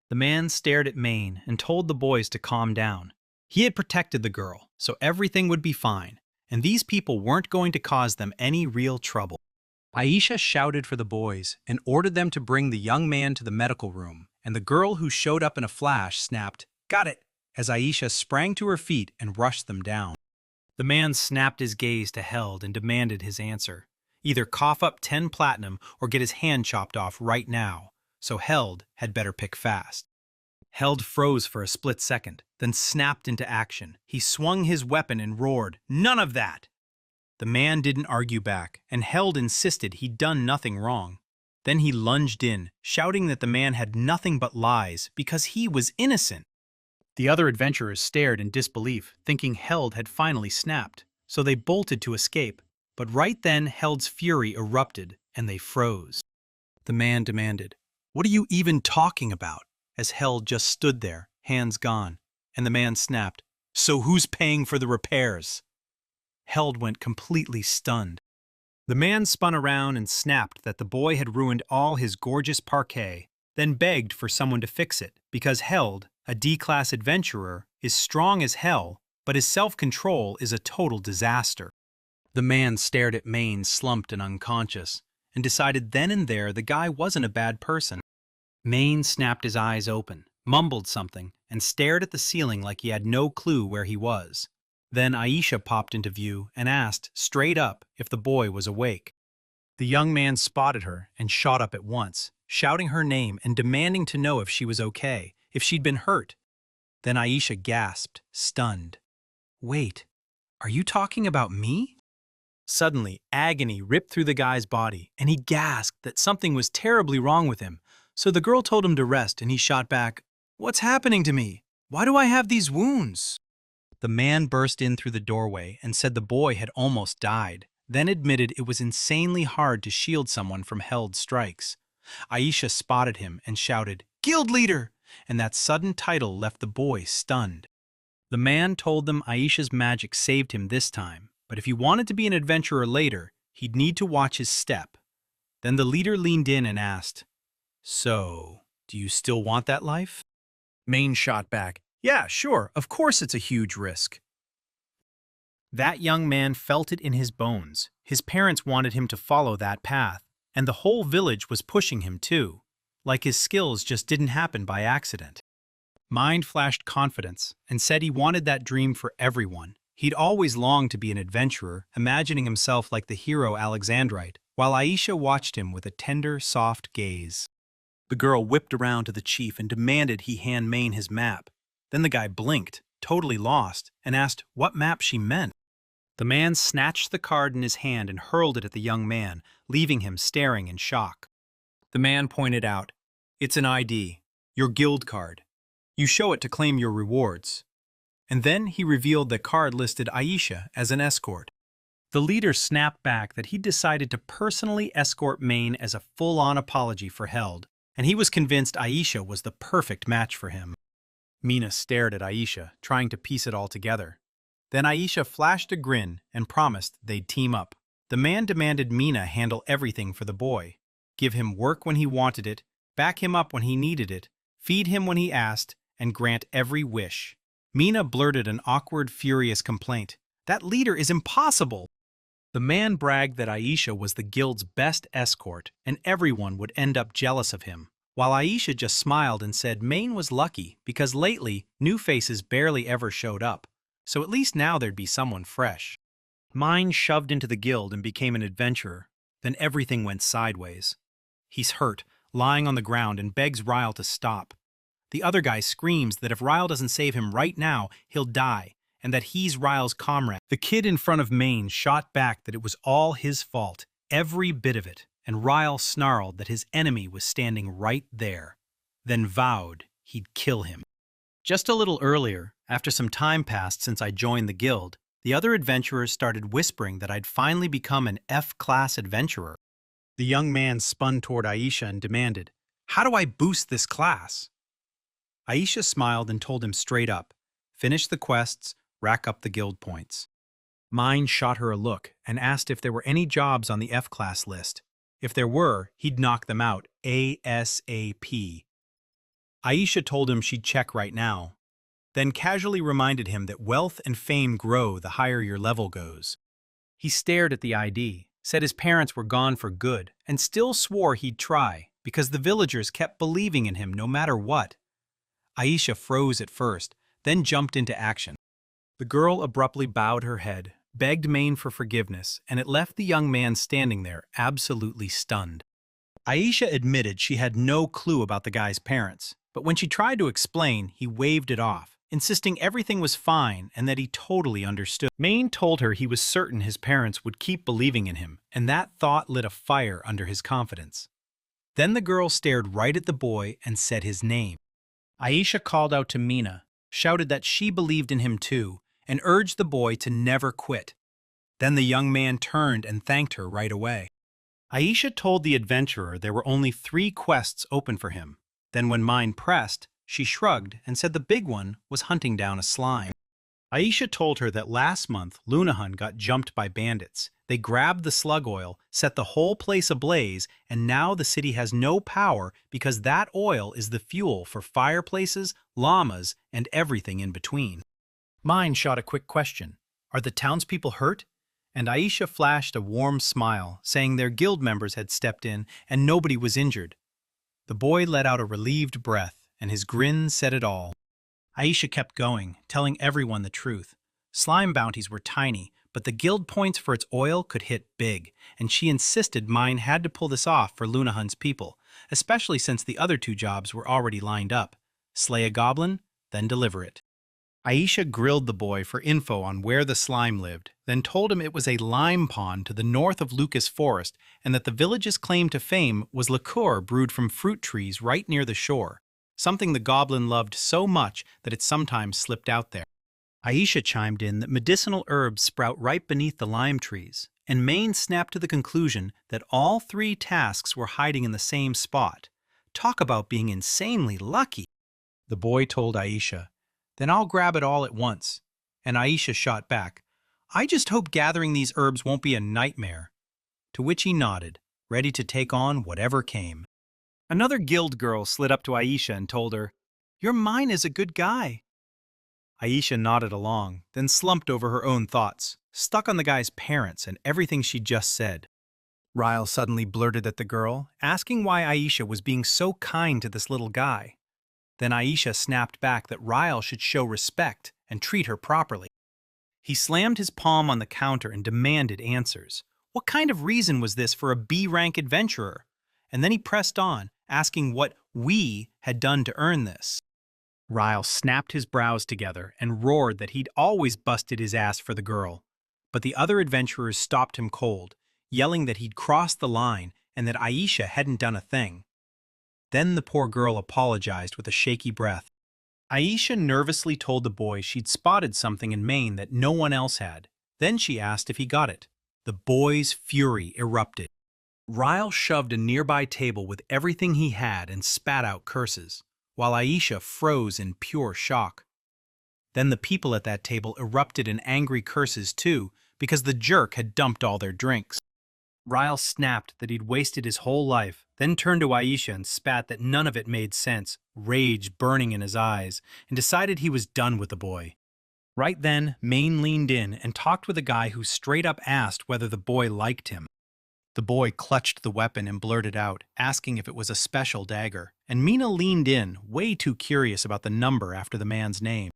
The man stared at Maine and told the boys to calm down. He had protected the girl, so everything would be fine, and these people weren't going to cause them any real trouble. Aisha shouted for the boys and ordered them to bring the young man to the medical room, and the girl who showed up in a flash snapped, "Got it!" as Aisha sprang to her feet and rushed them down. The man snapped his gaze to Held and demanded his answer. Either cough up 10 platinum or get his hand chopped off right now, so Held had better pick fast. Held froze for a split second, then snapped into action. He swung his weapon and roared, "None of that!" The man didn't argue back, and Held insisted he'd done nothing wrong. Then he lunged in, shouting that the man had nothing but lies because he was innocent. The other adventurers stared in disbelief, thinking Held had finally snapped, so they bolted to escape. But right then Held's fury erupted, and they froze. The man demanded, "What are you even talking about?" as Held just stood there, hands gone, and the man snapped, "So who's paying for the repairs?" Held went completely stunned. The man spun around and snapped that the boy had ruined all his gorgeous parquet, then begged for someone to fix it, because Held, a D-class adventurer, is strong as hell, but his self-control is a total disaster. The man stared at Maine slumped and unconscious, and decided then and there the guy wasn't a bad person. Maine snapped his eyes open, mumbled something, and stared at the ceiling like he had no clue where he was. Then Aisha popped into view and asked, straight up, if the boy was awake. The young man spotted her and shot up at once, shouting her name and demanding to know if she was okay, if she'd been hurt. Then Aisha gasped, stunned. Wait, are you talking about me? Suddenly, agony ripped through the guy's body, and he gasped that something was terribly wrong with him. So the girl told him to rest, and he shot back, What's happening to me? Why do I have these wounds? The man burst in through the doorway and said the boy had almost died, then admitted it was insanely hard to shield someone from held strikes. Aisha spotted him and shouted, Guild leader! And that sudden title left the boy stunned. The man told them Aisha's magic saved him this time, but if he wanted to be an adventurer later, he'd need to watch his step. Then the leader leaned in and asked, So, do you still want that life? Maine shot back, Yeah, sure, of course it's a huge risk. That young man felt it in his bones. His parents wanted him to follow that path, and the whole village was pushing him too. Like his skills just didn't happen by accident. Mind flashed confidence and said he wanted that dream for everyone. He'd always longed to be an adventurer, imagining himself like the hero Alexandrite, while Aisha watched him with a tender, soft gaze. The girl whipped around to the chief and demanded he hand Maine his map. Then the guy blinked, totally lost, and asked what map she meant. The man snatched the card in his hand and hurled it at the young man, leaving him staring in shock. The man pointed out, It's an ID, your guild card. You show it to claim your rewards. And then he revealed the card listed Aisha as an escort. The leader snapped back that he'd decided to personally escort Maine as a full-on apology for Held, and he was convinced Aisha was the perfect match for him. Mina stared at Aisha, trying to piece it all together. Then Aisha flashed a grin and promised they'd team up. The man demanded Mina handle everything for the boy, give him work when he wanted it, back him up when he needed it, feed him when he asked, and grant every wish. Mina blurted an awkward, furious complaint. That leader is impossible! The man bragged that Aisha was the guild's best escort, and everyone would end up jealous of him, while Aisha just smiled and said Maine was lucky because lately, new faces barely ever showed up, so at least now there'd be someone fresh. Mine shoved into the guild and became an adventurer. Then everything went sideways. He's hurt, lying on the ground, and begs Ryle to stop. The other guy screams that if Ryle doesn't save him right now, he'll die, and that he's Ryle's comrade. The kid in front of Maine shot back that it was all his fault, every bit of it, and Ryle snarled that his enemy was standing right there, then vowed he'd kill him. Just a little earlier, after some time passed since I joined the guild, the other adventurers started whispering that I'd finally become an F-class adventurer. The young man spun toward Aisha and demanded, How do I boost this class? Aisha smiled and told him straight up, finish the quests, rack up the guild points. Mine shot her a look and asked if there were any jobs on the F-class list. If there were, he'd knock them out ASAP. Aisha told him she'd check right now, then casually reminded him that wealth and fame grow the higher your level goes. He stared at the ID, said his parents were gone for good, and still swore he'd try because the villagers kept believing in him no matter what. Aisha froze at first, then jumped into action. The girl abruptly bowed her head, begged Maine for forgiveness, and it left the young man standing there absolutely stunned. Aisha admitted she had no clue about the guy's parents, but when she tried to explain, he waved it off, insisting everything was fine and that he totally understood. Maine told her he was certain his parents would keep believing in him, and that thought lit a fire under his confidence. Then the girl stared right at the boy and said his name. Aisha called out to Mina, shouted that she believed in him too, and urged the boy to never quit. Then the young man turned and thanked her right away. Aisha told the adventurer there were only 3 quests open for him. Then when mine pressed, she shrugged and said the big one was hunting down a slime. Aisha told her that last month Lunahan got jumped by bandits. They grabbed the slug oil, set the whole place ablaze, and now the city has no power because that oil is the fuel for fireplaces, llamas, and everything in between. Mine shot a quick question. Are the townspeople hurt? And Aisha flashed a warm smile, saying their guild members had stepped in and nobody was injured. The boy let out a relieved breath, and his grin said it all. Aisha kept going, telling everyone the truth. Slime bounties were tiny, but the guild points for its oil could hit big, and she insisted mine had to pull this off for Lunahan's people, especially since the other 2 jobs were already lined up. Slay a goblin, then deliver it. Aisha grilled the boy for info on where the slime lived, then told him it was a lime pond to the north of Lucas Forest and that the village's claim to fame was liqueur brewed from fruit trees right near the shore, something the goblin loved so much that it sometimes slipped out there. Aisha chimed in that medicinal herbs sprout right beneath the lime trees, and Maine snapped to the conclusion that all three tasks were hiding in the same spot. Talk about being insanely lucky. The boy told Aisha, "Then I'll grab it all at once." And Aisha shot back, "I just hope gathering these herbs won't be a nightmare." To which he nodded, ready to take on whatever came. Another guild girl slid up to Aisha and told her, "Your mine is a good guy." Aisha nodded along, then slumped over her own thoughts, stuck on the guy's parents and everything she'd just said. Ryle suddenly blurted at the girl, asking why Aisha was being so kind to this little guy. Then Aisha snapped back that Ryle should show respect and treat her properly. He slammed his palm on the counter and demanded answers. What kind of reason was this for a B-rank adventurer? And then he pressed on, asking what we had done to earn this. Ryle snapped his brows together and roared that he'd always busted his ass for the girl. But the other adventurers stopped him cold, yelling that he'd crossed the line and that Aisha hadn't done a thing. Then the poor girl apologized with a shaky breath. Aisha nervously told the boy she'd spotted something in Maine that no one else had. Then she asked if he got it. The boy's fury erupted. Ryle shoved a nearby table with everything he had and spat out curses, while Aisha froze in pure shock. Then the people at that table erupted in angry curses too, because the jerk had dumped all their drinks. Ryle snapped that he'd wasted his whole life, then turned to Aisha and spat that none of it made sense, rage burning in his eyes, and decided he was done with the boy. Right then, Maine leaned in and talked with a guy who straight up asked whether the boy liked him. The boy clutched the weapon and blurted out, asking if it was a special dagger, and Mina leaned in, way too curious about the number after the man's name.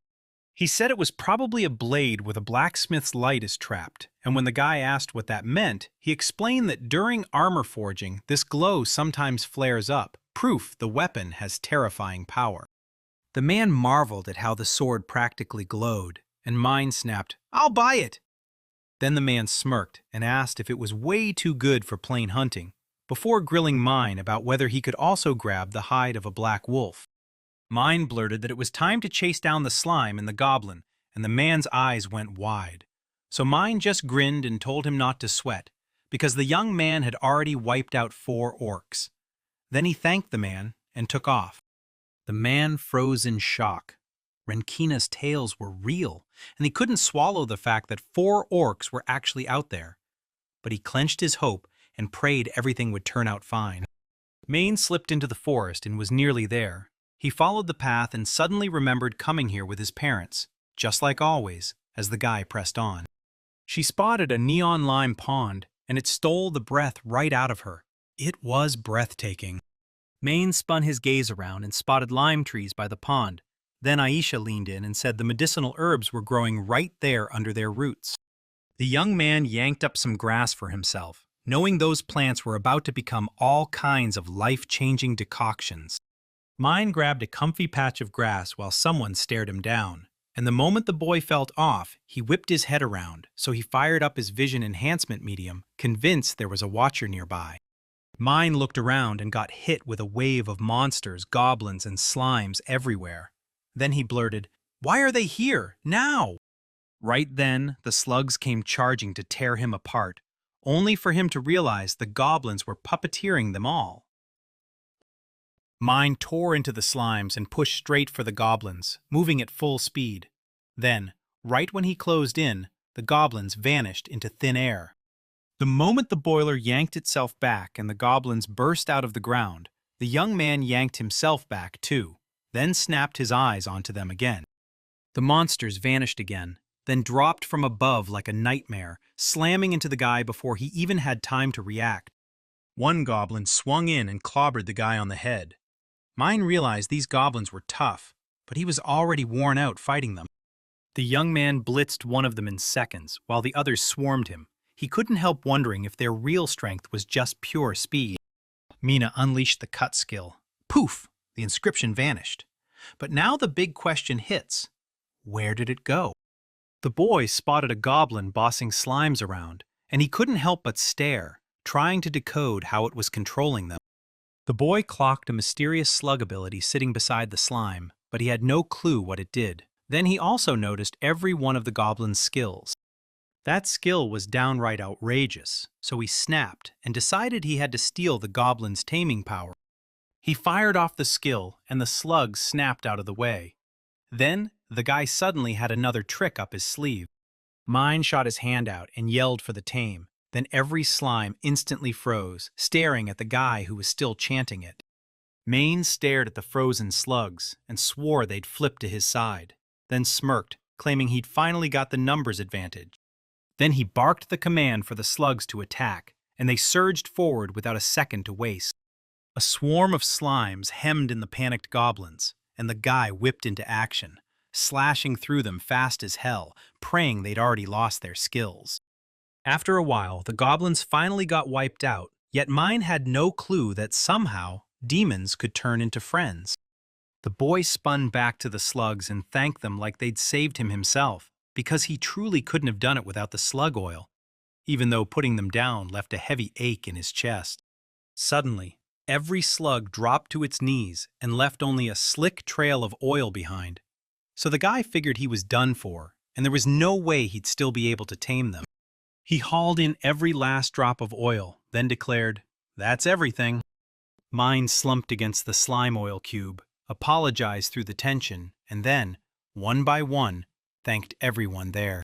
He said it was probably a blade with a blacksmith's light is trapped, and when the guy asked what that meant, he explained that during armor forging, this glow sometimes flares up, proof the weapon has terrifying power. The man marveled at how the sword practically glowed, and Mine snapped, "I'll buy it!" Then the man smirked and asked if it was way too good for plain hunting, before grilling Mine about whether he could also grab the hide of a black wolf. Mine blurted that it was time to chase down the slime and the goblin, and the man's eyes went wide. So Mine just grinned and told him not to sweat, because the young man had already wiped out 4 orcs. Then he thanked the man and took off. The man froze in shock. Renkina's tales were real, and he couldn't swallow the fact that 4 orcs were actually out there. But he clenched his hope and prayed everything would turn out fine. Maine slipped into the forest and was nearly there. He followed the path and suddenly remembered coming here with his parents, just like always, as the guy pressed on. She spotted a neon lime pond, and it stole the breath right out of her. It was breathtaking. Maine spun his gaze around and spotted lime trees by the pond. Then Aisha leaned in and said the medicinal herbs were growing right there under their roots. The young man yanked up some grass for himself, knowing those plants were about to become all kinds of life-changing decoctions. Mine grabbed a comfy patch of grass while someone stared him down, and the moment the boy felt off, he whipped his head around, so he fired up his vision enhancement medium, convinced there was a watcher nearby. Mine looked around and got hit with a wave of monsters, goblins, and slimes everywhere. Then he blurted, "Why are they here, now?" Right then, the slugs came charging to tear him apart, only for him to realize the goblins were puppeteering them all. Mine tore into the slimes and pushed straight for the goblins, moving at full speed. Then, right when he closed in, the goblins vanished into thin air. The moment the boiler yanked itself back and the goblins burst out of the ground, the young man yanked himself back too, then snapped his eyes onto them again. The monsters vanished again, then dropped from above like a nightmare, slamming into the guy before he even had time to react. One goblin swung in and clobbered the guy on the head. Mine realized these goblins were tough, but he was already worn out fighting them. The young man blitzed one of them in seconds, while the others swarmed him. He couldn't help wondering if their real strength was just pure speed. Mina unleashed the cut skill. Poof! The inscription vanished. But now the big question hits. Where did it go? The boy spotted a goblin bossing slimes around, and he couldn't help but stare, trying to decode how it was controlling them. The boy clocked a mysterious slug ability sitting beside the slime, but he had no clue what it did. Then he also noticed every one of the goblin's skills. That skill was downright outrageous, so he snapped and decided he had to steal the goblin's taming power. He fired off the skill, and the slugs snapped out of the way. Then, the guy suddenly had another trick up his sleeve. Mine shot his hand out and yelled for the tame. Then every slime instantly froze, staring at the guy who was still chanting it. Maine stared at the frozen slugs and swore they'd flip to his side, then smirked, claiming he'd finally got the numbers advantage. Then he barked the command for the slugs to attack, and they surged forward without a second to waste. A swarm of slimes hemmed in the panicked goblins, and the guy whipped into action, slashing through them fast as hell, praying they'd already lost their skills. After a while, the goblins finally got wiped out, yet Mine had no clue that somehow demons could turn into friends. The boy spun back to the slugs and thanked them like they'd saved him himself, because he truly couldn't have done it without the slug oil, even though putting them down left a heavy ache in his chest. Suddenly, every slug dropped to its knees and left only a slick trail of oil behind. So the guy figured he was done for, and there was no way he'd still be able to tame them. He hauled in every last drop of oil, then declared, "That's everything." Mine slumped against the slime oil cube, apologized through the tension, and then, one by one, thanked everyone there.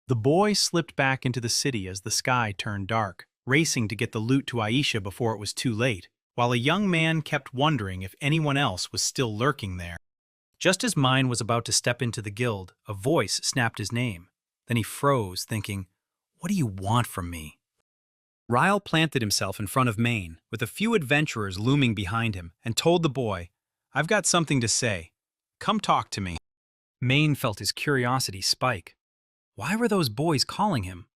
The boy slipped back into the city as the sky turned dark, racing to get the loot to Aisha before it was too late, while a young man kept wondering if anyone else was still lurking there. Just as Mine was about to step into the guild, a voice snapped his name. Then he froze, thinking, "What do you want from me?" Ryle planted himself in front of Maine, with a few adventurers looming behind him, and told the boy, "I've got something to say. Come talk to me." Maine felt his curiosity spike. Why were those boys calling him?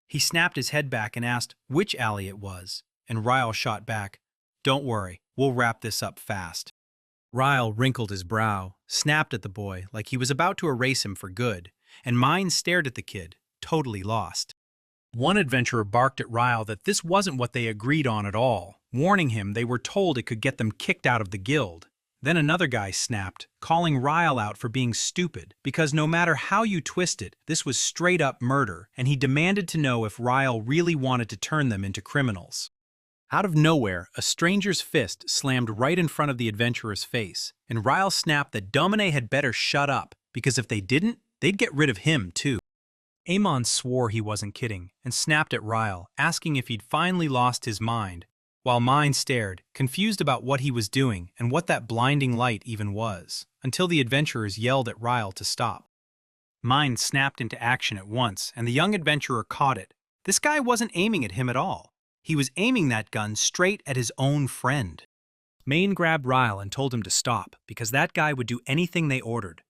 He snapped his head back and asked which alley it was, and Ryle shot back, "Don't worry, we'll wrap this up fast." Ryle wrinkled his brow, snapped at the boy like he was about to erase him for good, and Mine stared at the kid, totally lost. One adventurer barked at Ryle that this wasn't what they agreed on at all, warning him they were told it could get them kicked out of the guild. Then another guy snapped, calling Ryle out for being stupid, because no matter how you twist it, this was straight-up murder, and he demanded to know if Ryle really wanted to turn them into criminals. Out of nowhere, a stranger's fist slammed right in front of the adventurer's face, and Ryle snapped that Domine had better shut up, because if they didn't, they'd get rid of him too. Amon swore he wasn't kidding, and snapped at Ryle, asking if he'd finally lost his mind, while Mine stared, confused about what he was doing and what that blinding light even was, until the adventurers yelled at Ryle to stop. Mine snapped into action at once, and the young adventurer caught it. This guy wasn't aiming at him at all. He was aiming that gun straight at his own friend. Maine grabbed Ryle and told him to stop, because that guy would do anything they ordered.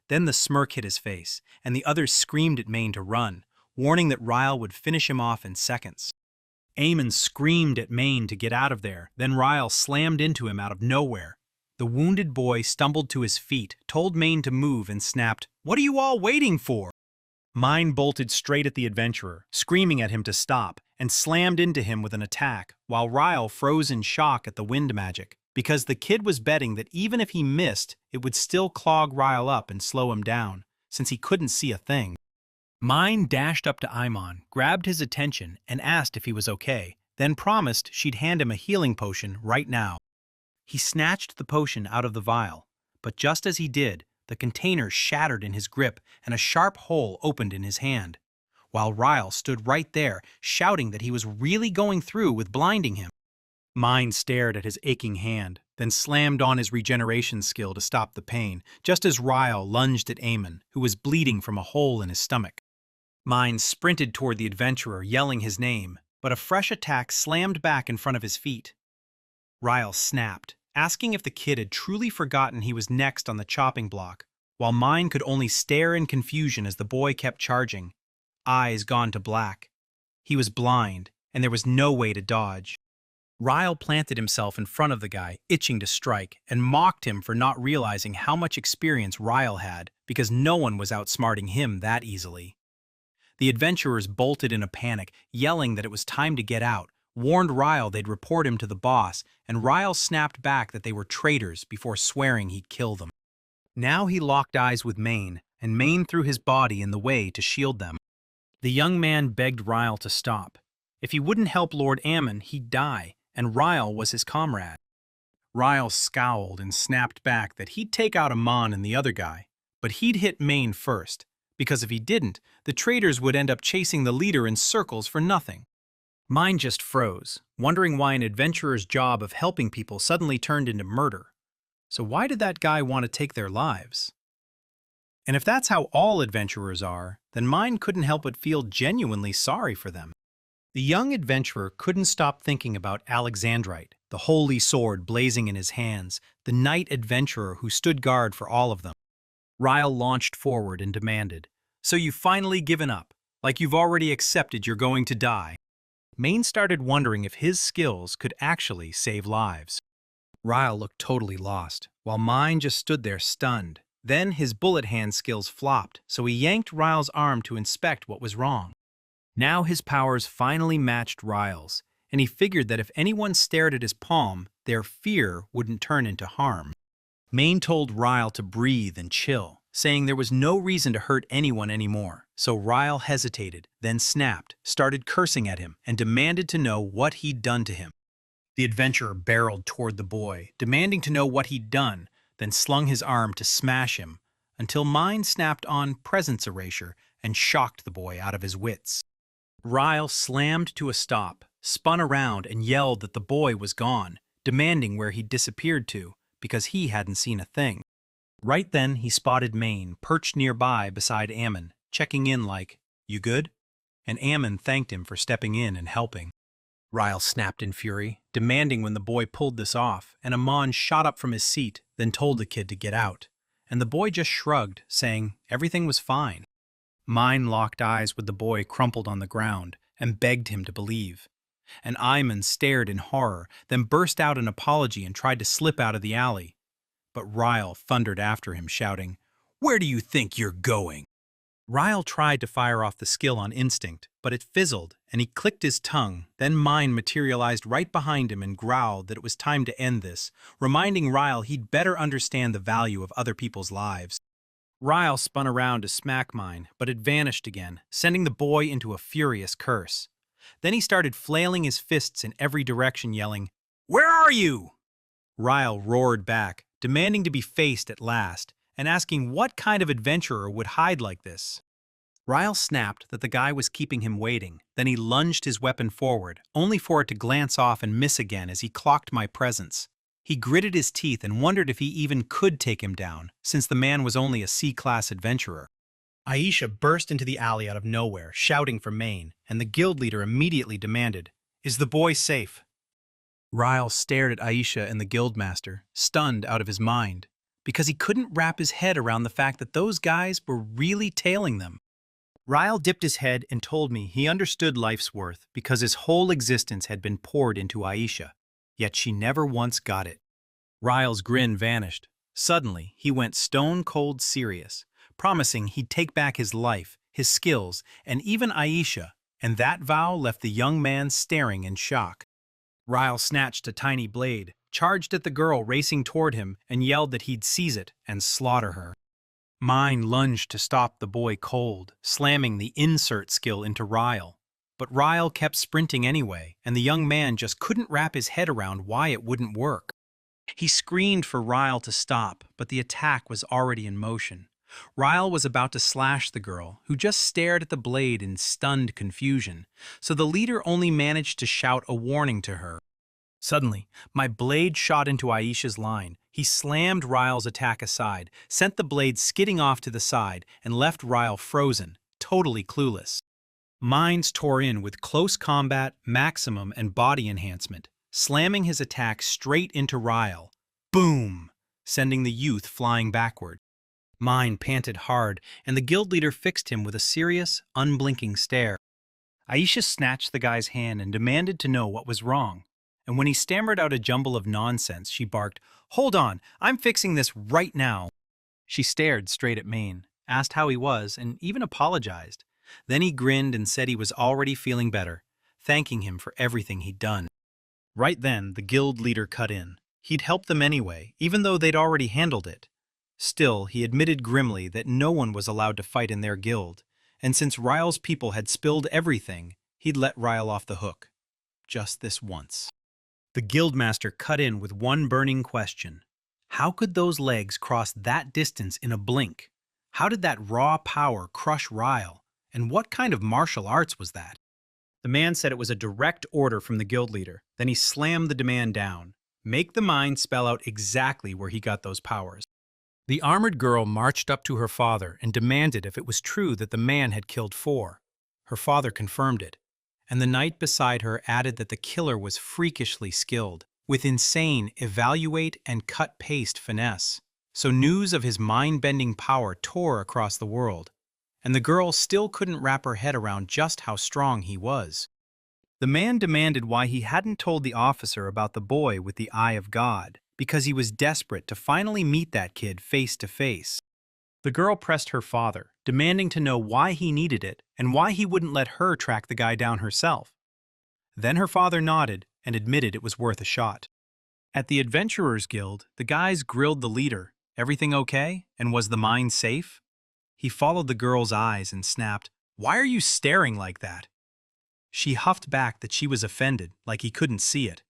Then the smirk hit his face, and the others screamed at Maine to run, warning that Ryle would finish him off in seconds. Eamon screamed at Maine to get out of there, then Ryle slammed into him out of nowhere. The wounded boy stumbled to his feet, told Maine to move, and snapped, "What are you all waiting for?" Mine bolted straight at the adventurer, screaming at him to stop, and slammed into him with an attack, while Ryle froze in shock at the wind magic, because the kid was betting that even if he missed, it would still clog Ryle up and slow him down, since he couldn't see a thing. Mine dashed up to Aimon, grabbed his attention, and asked if he was okay, then promised she'd hand him a healing potion right now. He snatched the potion out of the vial, but just as he did, the container shattered in his grip and a sharp hole opened in his hand, while Ryle stood right there, shouting that he was really going through with blinding him. Mine stared at his aching hand, then slammed on his regeneration skill to stop the pain, just as Ryle lunged at Eamon, who was bleeding from a hole in his stomach. Mine sprinted toward the adventurer, yelling his name, but a fresh attack slammed back in front of his feet. Ryle snapped, asking if the kid had truly forgotten he was next on the chopping block, while Mine could only stare in confusion as the boy kept charging, eyes gone to black. He was blind, and there was no way to dodge. Ryle planted himself in front of the guy, itching to strike, and mocked him for not realizing how much experience Ryle had because no one was outsmarting him that easily. The adventurers bolted in a panic, yelling that it was time to get out, warned Ryle they'd report him to the boss, and Ryle snapped back that they were traitors before swearing he'd kill them. Now he locked eyes with Maine, and Maine threw his body in the way to shield them. The young man begged Ryle to stop. If he wouldn't help Lord Ammon, he'd die, and Ryle was his comrade. Ryle scowled and snapped back that he'd take out Amon and the other guy, but he'd hit Maine first, because if he didn't, the traitors would end up chasing the leader in circles for nothing. Mine just froze, wondering why an adventurer's job of helping people suddenly turned into murder. So why did that guy want to take their lives? And if that's how all adventurers are, then mine couldn't help but feel genuinely sorry for them. The young adventurer couldn't stop thinking about Alexandrite, the holy sword blazing in his hands, the knight adventurer who stood guard for all of them. Ryle launched forward and demanded, "So you've finally given up, like you've already accepted you're going to die." Maine started wondering if his skills could actually save lives. Ryle looked totally lost, while mine just stood there stunned. Then his bullet hand skills flopped, so he yanked Ryle's arm to inspect what was wrong. Now his powers finally matched Ryle's, and he figured that if anyone stared at his palm, their fear wouldn't turn into harm. Maine told Ryle to breathe and chill, saying there was no reason to hurt anyone anymore. So Ryle hesitated, then snapped, started cursing at him, and demanded to know what he'd done to him. The adventurer barreled toward the boy, demanding to know what he'd done, then slung his arm to smash him, until mine snapped on presence erasure and shocked the boy out of his wits. Ryle slammed to a stop, spun around, and yelled that the boy was gone, demanding where he'd disappeared to, because he hadn't seen a thing. Right then, he spotted Maine, perched nearby beside Ammon, checking in like, "You good?" And Ammon thanked him for stepping in and helping. Ryle snapped in fury, demanding when the boy pulled this off, and Amon shot up from his seat, then told the kid to get out. And the boy just shrugged, saying everything was fine. Mine locked eyes with the boy crumpled on the ground and begged him to believe. And Ayman stared in horror, then burst out an apology and tried to slip out of the alley. But Ryle thundered after him, shouting, "Where do you think you're going?" Ryle tried to fire off the skill on instinct, but it fizzled, and he clicked his tongue. Then Mine materialized right behind him and growled that it was time to end this, reminding Ryle he'd better understand the value of other people's lives. Ryle spun around to smack Mine, but it vanished again, sending the boy into a furious curse. Then he started flailing his fists in every direction, yelling, "Where are you?" Ryle roared back, demanding to be faced at last, and asking what kind of adventurer would hide like this. Ryle snapped that the guy was keeping him waiting, then he lunged his weapon forward, only for it to glance off and miss again as he clocked my presence. He gritted his teeth and wondered if he even could take him down, since the man was only a C-class adventurer. Aisha burst into the alley out of nowhere, shouting for Maine, and the guild leader immediately demanded, "Is the boy safe?" Ryle stared at Aisha and the guildmaster, stunned out of his mind, because he couldn't wrap his head around the fact that those guys were really tailing them. Ryle dipped his head and told me he understood life's worth because his whole existence had been poured into Aisha, yet she never once got it. Ryle's grin vanished. Suddenly, he went stone-cold serious, promising he'd take back his life, his skills, and even Aisha, and that vow left the young man staring in shock. Ryle snatched a tiny blade, charged at the girl racing toward him, and yelled that he'd seize it and slaughter her. Mine lunged to stop the boy cold, slamming the insert skill into Ryle. But Ryle kept sprinting anyway, and the young man just couldn't wrap his head around why it wouldn't work. He screamed for Ryle to stop, but the attack was already in motion. Ryle was about to slash the girl, who just stared at the blade in stunned confusion, so the leader only managed to shout a warning to her. Suddenly, my blade shot into Aisha's line. He slammed Ryle's attack aside, sent the blade skidding off to the side, and left Ryle frozen, totally clueless. Mines tore in with close combat, maximum, and body enhancement, slamming his attack straight into Ryle. Boom! Sending the youth flying backward. Mine panted hard, and the guild leader fixed him with a serious, unblinking stare. Aisha snatched the guy's hand and demanded to know what was wrong. and when he stammered out a jumble of nonsense, she barked, "Hold on, I'm fixing this right now." She stared straight at Maine, asked how he was, and even apologized. Then he grinned and said he was already feeling better, thanking him for everything he'd done. Right then, the guild leader cut in. He'd helped them anyway, even though they'd already handled it. Still, he admitted grimly that no one was allowed to fight in their guild, and since Ryle's people had spilled everything, he'd let Ryle off the hook. Just this once. The guildmaster cut in with one burning question. How could those legs cross that distance in a blink? How did that raw power crush Ryle? And what kind of martial arts was that? The man said it was a direct order from the guild leader. Then he slammed the demand down. Make the mind spell out exactly where he got those powers. The armored girl marched up to her father and demanded if it was true that the man had killed 4. Her father confirmed it, and the knight beside her added that the killer was freakishly skilled, with insane evaluate and cut paste finesse. So news of his mind-bending power tore across the world, and the girl still couldn't wrap her head around just how strong he was. The man demanded why he hadn't told the officer about the boy with the eye of God, because he was desperate to finally meet that kid face to face. The girl pressed her father, demanding to know why he needed it and why he wouldn't let her track the guy down herself. Then her father nodded and admitted it was worth a shot. At the Adventurers Guild, the guys grilled the leader, "Everything okay? And was the mine safe?" He followed the girl's eyes and snapped, "Why are you staring like that?" She huffed back that she was offended, like he couldn't see it.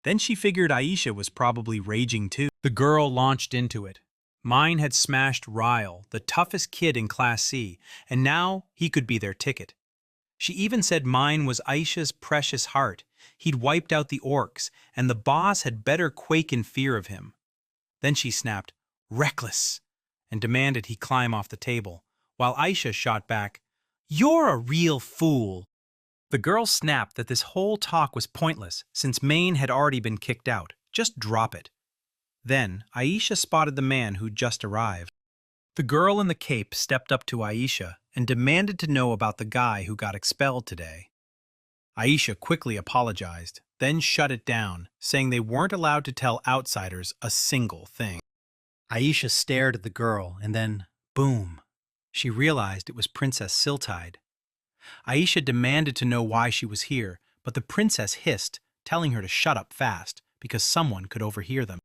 Then she figured Aisha was probably raging too. The girl launched into it. Mine had smashed Ryle, the toughest kid in Class C, and now he could be their ticket. She even said Mine was Aisha's precious heart. He'd wiped out the orcs, and the boss had better quake in fear of him. Then she snapped, "Reckless," and demanded he climb off the table, while Aisha shot back, "You're a real fool." The girl snapped that this whole talk was pointless since Maine had already been kicked out. Just drop it. Then Aisha spotted the man who'd just arrived. The girl in the cape stepped up to Aisha and demanded to know about the guy who got expelled today. Aisha quickly apologized, then shut it down, saying they weren't allowed to tell outsiders a single thing. Aisha stared at the girl and then, boom, she realized it was Princess Siltide. Aisha demanded to know why she was here, but the princess hissed, telling her to shut up fast because someone could overhear them.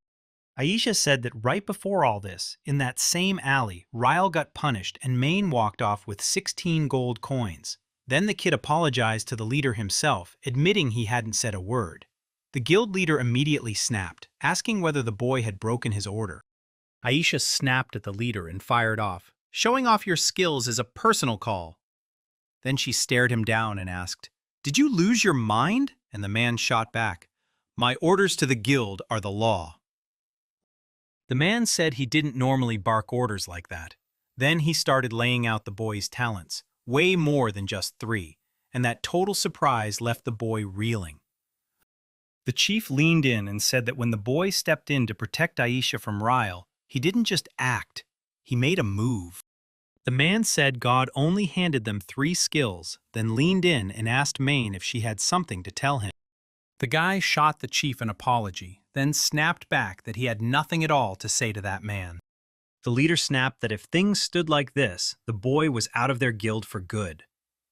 Aisha said that right before all this, in that same alley, Ryle got punished and Maine walked off with 16 gold coins. Then the kid apologized to the leader himself, admitting he hadn't said a word. The guild leader immediately snapped, asking whether the boy had broken his order. Aisha snapped at the leader and fired off. "Showing off your skills is a personal call." Then she stared him down and asked, "Did you lose your mind?" And the man shot back, "My orders to the guild are the law." The man said he didn't normally bark orders like that. Then he started laying out the boy's talents, way more than just 3, and that total surprise left the boy reeling. The chief leaned in and said that when the boy stepped in to protect Aisha from Ryle, he didn't just act, he made a move. The man said God only handed them 3 skills, then leaned in and asked Maine if she had something to tell him. The guy shot the chief an apology, then snapped back that he had nothing at all to say to that man. The leader snapped that if things stood like this, the boy was out of their guild for good.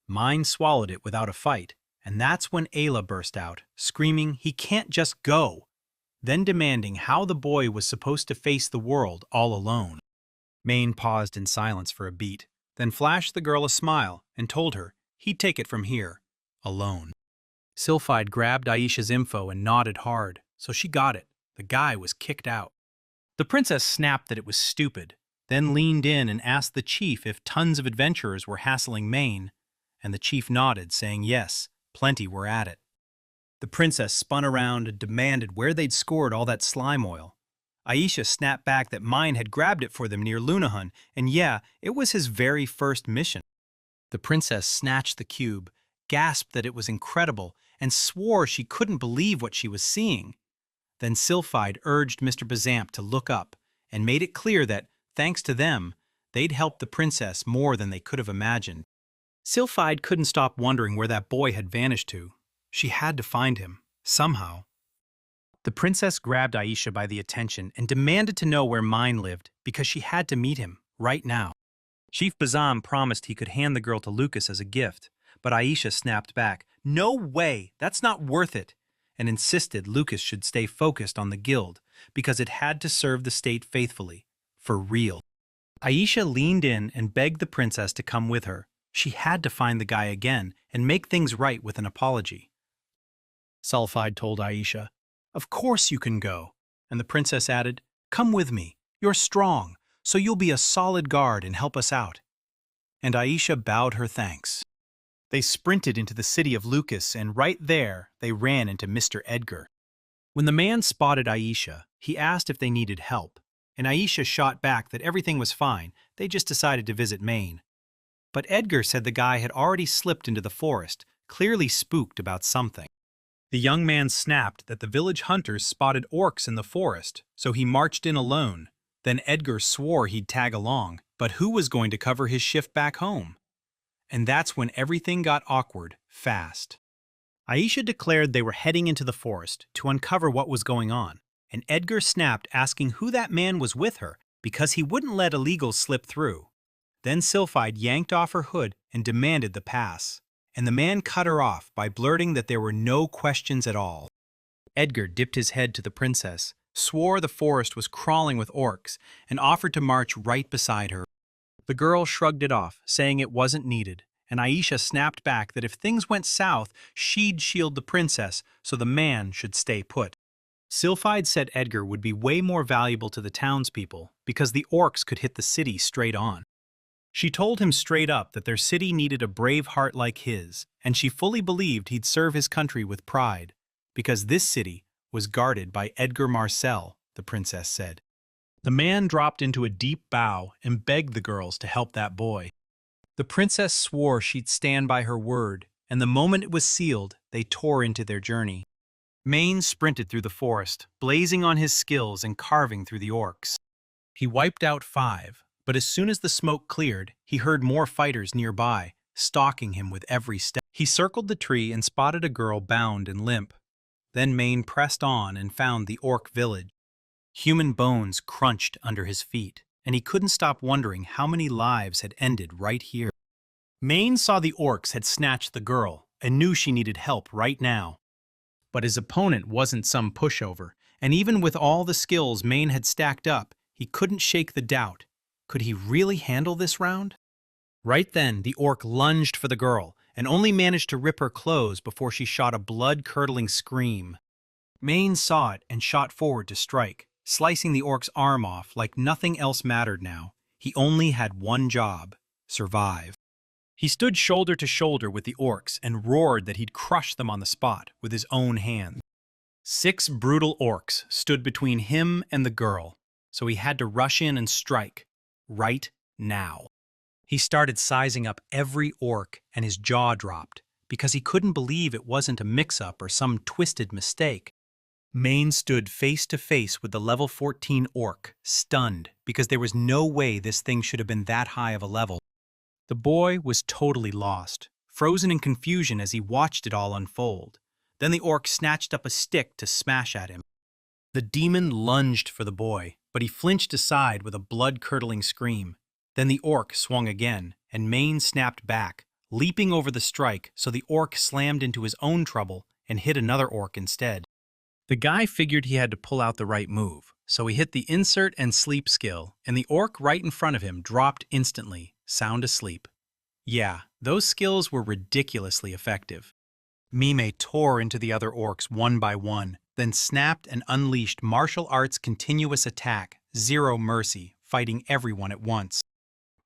Mine swallowed it without a fight, and that's when Ayla burst out, screaming he can't just go, then demanding how the boy was supposed to face the world all alone. Maine paused in silence for a beat, then flashed the girl a smile and told her he'd take it from here, alone. Sylphide grabbed Aisha's info and nodded hard, so she got it. The guy was kicked out. The princess snapped that it was stupid, then leaned in and asked the chief if tons of adventurers were hassling Maine, and the chief nodded, saying yes, plenty were at it. The princess spun around and demanded where they'd scored all that slime oil. Aisha snapped back that Mine had grabbed it for them near Lunahun, and yeah, it was his very first mission. The princess snatched the cube, gasped that it was incredible, and swore she couldn't believe what she was seeing. Then Sylphide urged Mr. Bazamp to look up and made it clear that, thanks to them, they'd helped the princess more than they could have imagined. Sylphide couldn't stop wondering where that boy had vanished to. She had to find him, somehow. The princess grabbed Aisha by the attention and demanded to know where Mine lived because she had to meet him right now. Chief Bazam promised he could hand the girl to Lucas as a gift, but Aisha snapped back, "No way, that's not worth it," and insisted Lucas should stay focused on the guild because it had to serve the state faithfully, for real. Aisha leaned in and begged the princess to come with her. She had to find the guy again and make things right with an apology. Sulfide told Aisha, "Of course you can go," and the princess added, "Come with me. You're strong, so you'll be a solid guard and help us out." And Aisha bowed her thanks. They sprinted into the city of Lucas, and right there they ran into Mr. Edgar. When the man spotted Aisha, he asked if they needed help, and Aisha shot back that everything was fine, they just decided to visit Maine. But Edgar said the guy had already slipped into the forest, clearly spooked about something. The young man snapped that the village hunters spotted orcs in the forest, so he marched in alone. Then Edgar swore he'd tag along, but who was going to cover his shift back home? And that's when everything got awkward, fast. Aisha declared they were heading into the forest to uncover what was going on, and Edgar snapped asking who that man was with her because he wouldn't let illegals slip through. Then Sylphide yanked off her hood and demanded the pass, and the man cut her off by blurting that there were no questions at all. Edgar dipped his head to the princess, swore the forest was crawling with orcs, and offered to march right beside her. The girl shrugged it off, saying it wasn't needed, and Aisha snapped back that if things went south, she'd shield the princess, so the man should stay put. Sylphide said Edgar would be way more valuable to the townspeople because the orcs could hit the city straight on. She told him straight up that their city needed a brave heart like his, and she fully believed he'd serve his country with pride, because this city was guarded by Edgar Marcel, the princess said. The man dropped into a deep bow and begged the girls to help that boy. The princess swore she'd stand by her word, and the moment it was sealed, they tore into their journey. Maine sprinted through the forest, blazing on his skills and carving through the orcs. He wiped out 5. But as soon as the smoke cleared, he heard more fighters nearby, stalking him with every step. He circled the tree and spotted a girl bound and limp. Then Maine pressed on and found the orc village. Human bones crunched under his feet, and he couldn't stop wondering how many lives had ended right here. Maine saw the orcs had snatched the girl and knew she needed help right now. But his opponent wasn't some pushover, and even with all the skills Maine had stacked up, he couldn't shake the doubt. Could he really handle this round? Right then, the orc lunged for the girl and only managed to rip her clothes before she shot a blood-curdling scream. Maine saw it and shot forward to strike, slicing the orc's arm off like nothing else mattered now. He only had one job: survive. He stood shoulder to shoulder with the orcs and roared that he'd crush them on the spot with his own hands. 6 brutal orcs stood between him and the girl, so he had to rush in and strike. Right now. He started sizing up every orc, and his jaw dropped, because he couldn't believe it wasn't a mix-up or some twisted mistake. Maine stood face to face with the level 14 orc, stunned, because there was no way this thing should have been that high of a level. The boy was totally lost, frozen in confusion as he watched it all unfold. Then the orc snatched up a stick to smash at him. The demon lunged for the boy, but he flinched aside with a blood-curdling scream. Then the orc swung again, and Maine snapped back, leaping over the strike so the orc slammed into his own trouble and hit another orc instead. The guy figured he had to pull out the right move, so he hit the insert and sleep skill, and the orc right in front of him dropped instantly, sound asleep. Yeah, those skills were ridiculously effective. Mime tore into the other orcs one by one, then snapped and unleashed martial arts continuous attack, zero mercy, fighting everyone at once.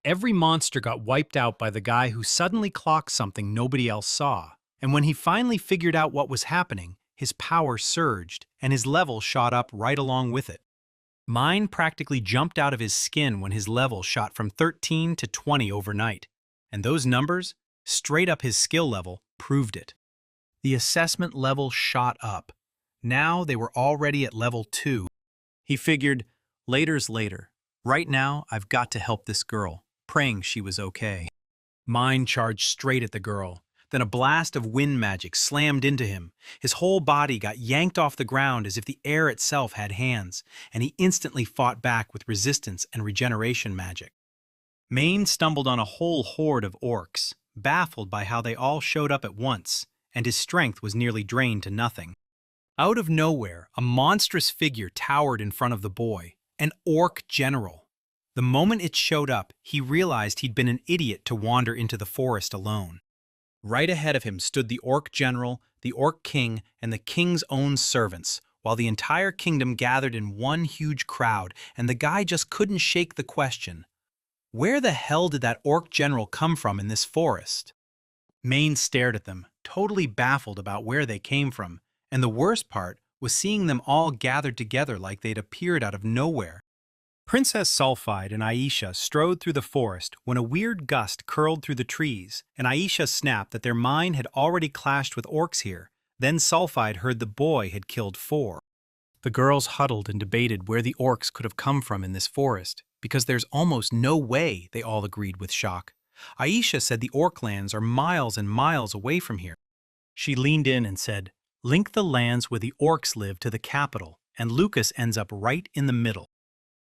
Every monster got wiped out by the guy who suddenly clocked something nobody else saw, and when he finally figured out what was happening, his power surged, and his level shot up right along with it. Mine practically jumped out of his skin when his level shot from 13 to 20 overnight, and those numbers, straight up his skill level, proved it. The assessment level shot up. Now they were already at level 2. He figured, later's later. Right now, I've got to help this girl, praying she was okay. Mine charged straight at the girl. Then a blast of wind magic slammed into him. His whole body got yanked off the ground as if the air itself had hands, and he instantly fought back with resistance and regeneration magic. Maine stumbled on a whole horde of orcs, baffled by how they all showed up at once, and his strength was nearly drained to nothing. Out of nowhere, a monstrous figure towered in front of the boy, an orc general. The moment it showed up, he realized he'd been an idiot to wander into the forest alone. Right ahead of him stood the orc general, the orc king, and the king's own servants, while the entire kingdom gathered in one huge crowd, and the guy just couldn't shake the question. Where the hell did that orc general come from in this forest? Maine stared at them, totally baffled about where they came from, and the worst part was seeing them all gathered together like they'd appeared out of nowhere. Princess Sulphide and Aisha strode through the forest when a weird gust curled through the trees, and Aisha snapped that their mine had already clashed with orcs here. Then Sulphide heard the boy had killed 4. The girls huddled and debated where the orcs could have come from in this forest, because there's almost no way, they all agreed with shock. Aisha said the orc lands are miles and miles away from here. She leaned in and said, "Link the lands where the orcs live to the capital, and Lucas ends up right in the middle."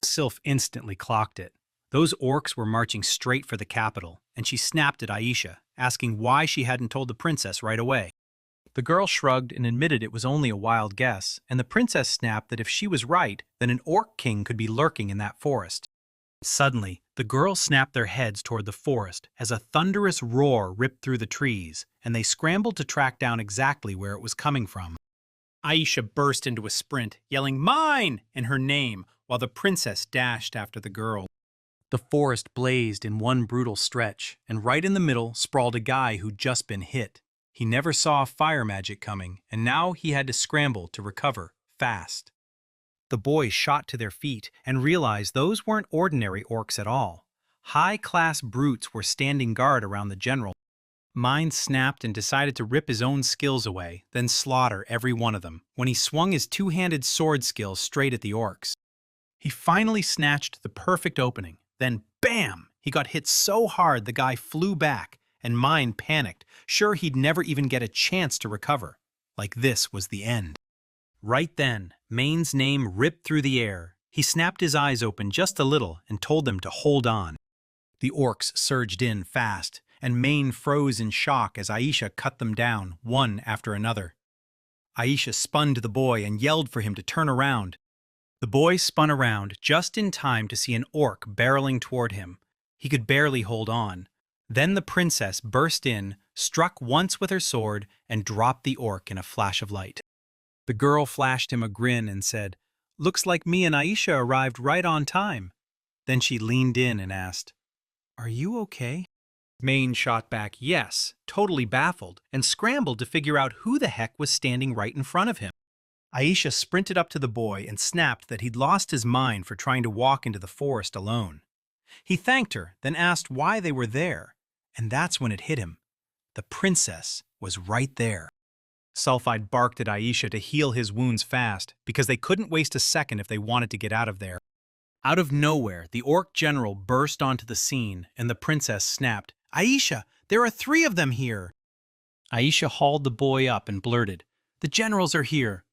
Sylph instantly clocked it. Those orcs were marching straight for the capital, and she snapped at Aisha, asking why she hadn't told the princess right away. The girl shrugged and admitted it was only a wild guess, and the princess snapped that if she was right, then an orc king could be lurking in that forest. Suddenly, the girls snapped their heads toward the forest as a thunderous roar ripped through the trees, and they scrambled to track down exactly where it was coming from. Aisha burst into a sprint, yelling "Mine!" and her name, while the princess dashed after the girl. The forest blazed in one brutal stretch, and right in the middle sprawled a guy who'd just been hit. He never saw fire magic coming, and now he had to scramble to recover, fast. The boys shot to their feet and realized those weren't ordinary orcs at all. High-class brutes were standing guard around the general. Mine snapped and decided to rip his own skills away, then slaughter every one of them, when he swung his two-handed sword skill straight at the orcs. He finally snatched the perfect opening, then BAM! He got hit so hard the guy flew back, and Mine panicked, sure he'd never even get a chance to recover. Like this was the end. Right then, Maine's name ripped through the air. He snapped his eyes open just a little and told them to hold on. The orcs surged in fast, and Maine froze in shock as Aisha cut them down, one after another. Aisha spun to the boy and yelled for him to turn around. The boy spun around just in time to see an orc barreling toward him. He could barely hold on. Then the princess burst in, struck once with her sword, and dropped the orc in a flash of light. The girl flashed him a grin and said, "Looks like me and Aisha arrived right on time." Then she leaned in and asked, "Are you okay?" Maine shot back yes, totally baffled, and scrambled to figure out who the heck was standing right in front of him. Aisha sprinted up to the boy and snapped that he'd lost his mind for trying to walk into the forest alone. He thanked her, then asked why they were there, and that's when it hit him. The princess was right there. Sulphide barked at Aisha to heal his wounds fast, because they couldn't waste a second if they wanted to get out of there. Out of nowhere, the orc general burst onto the scene, and the princess snapped, "Aisha, there are 3 of them here!" Aisha hauled the boy up and blurted, "The generals are here,"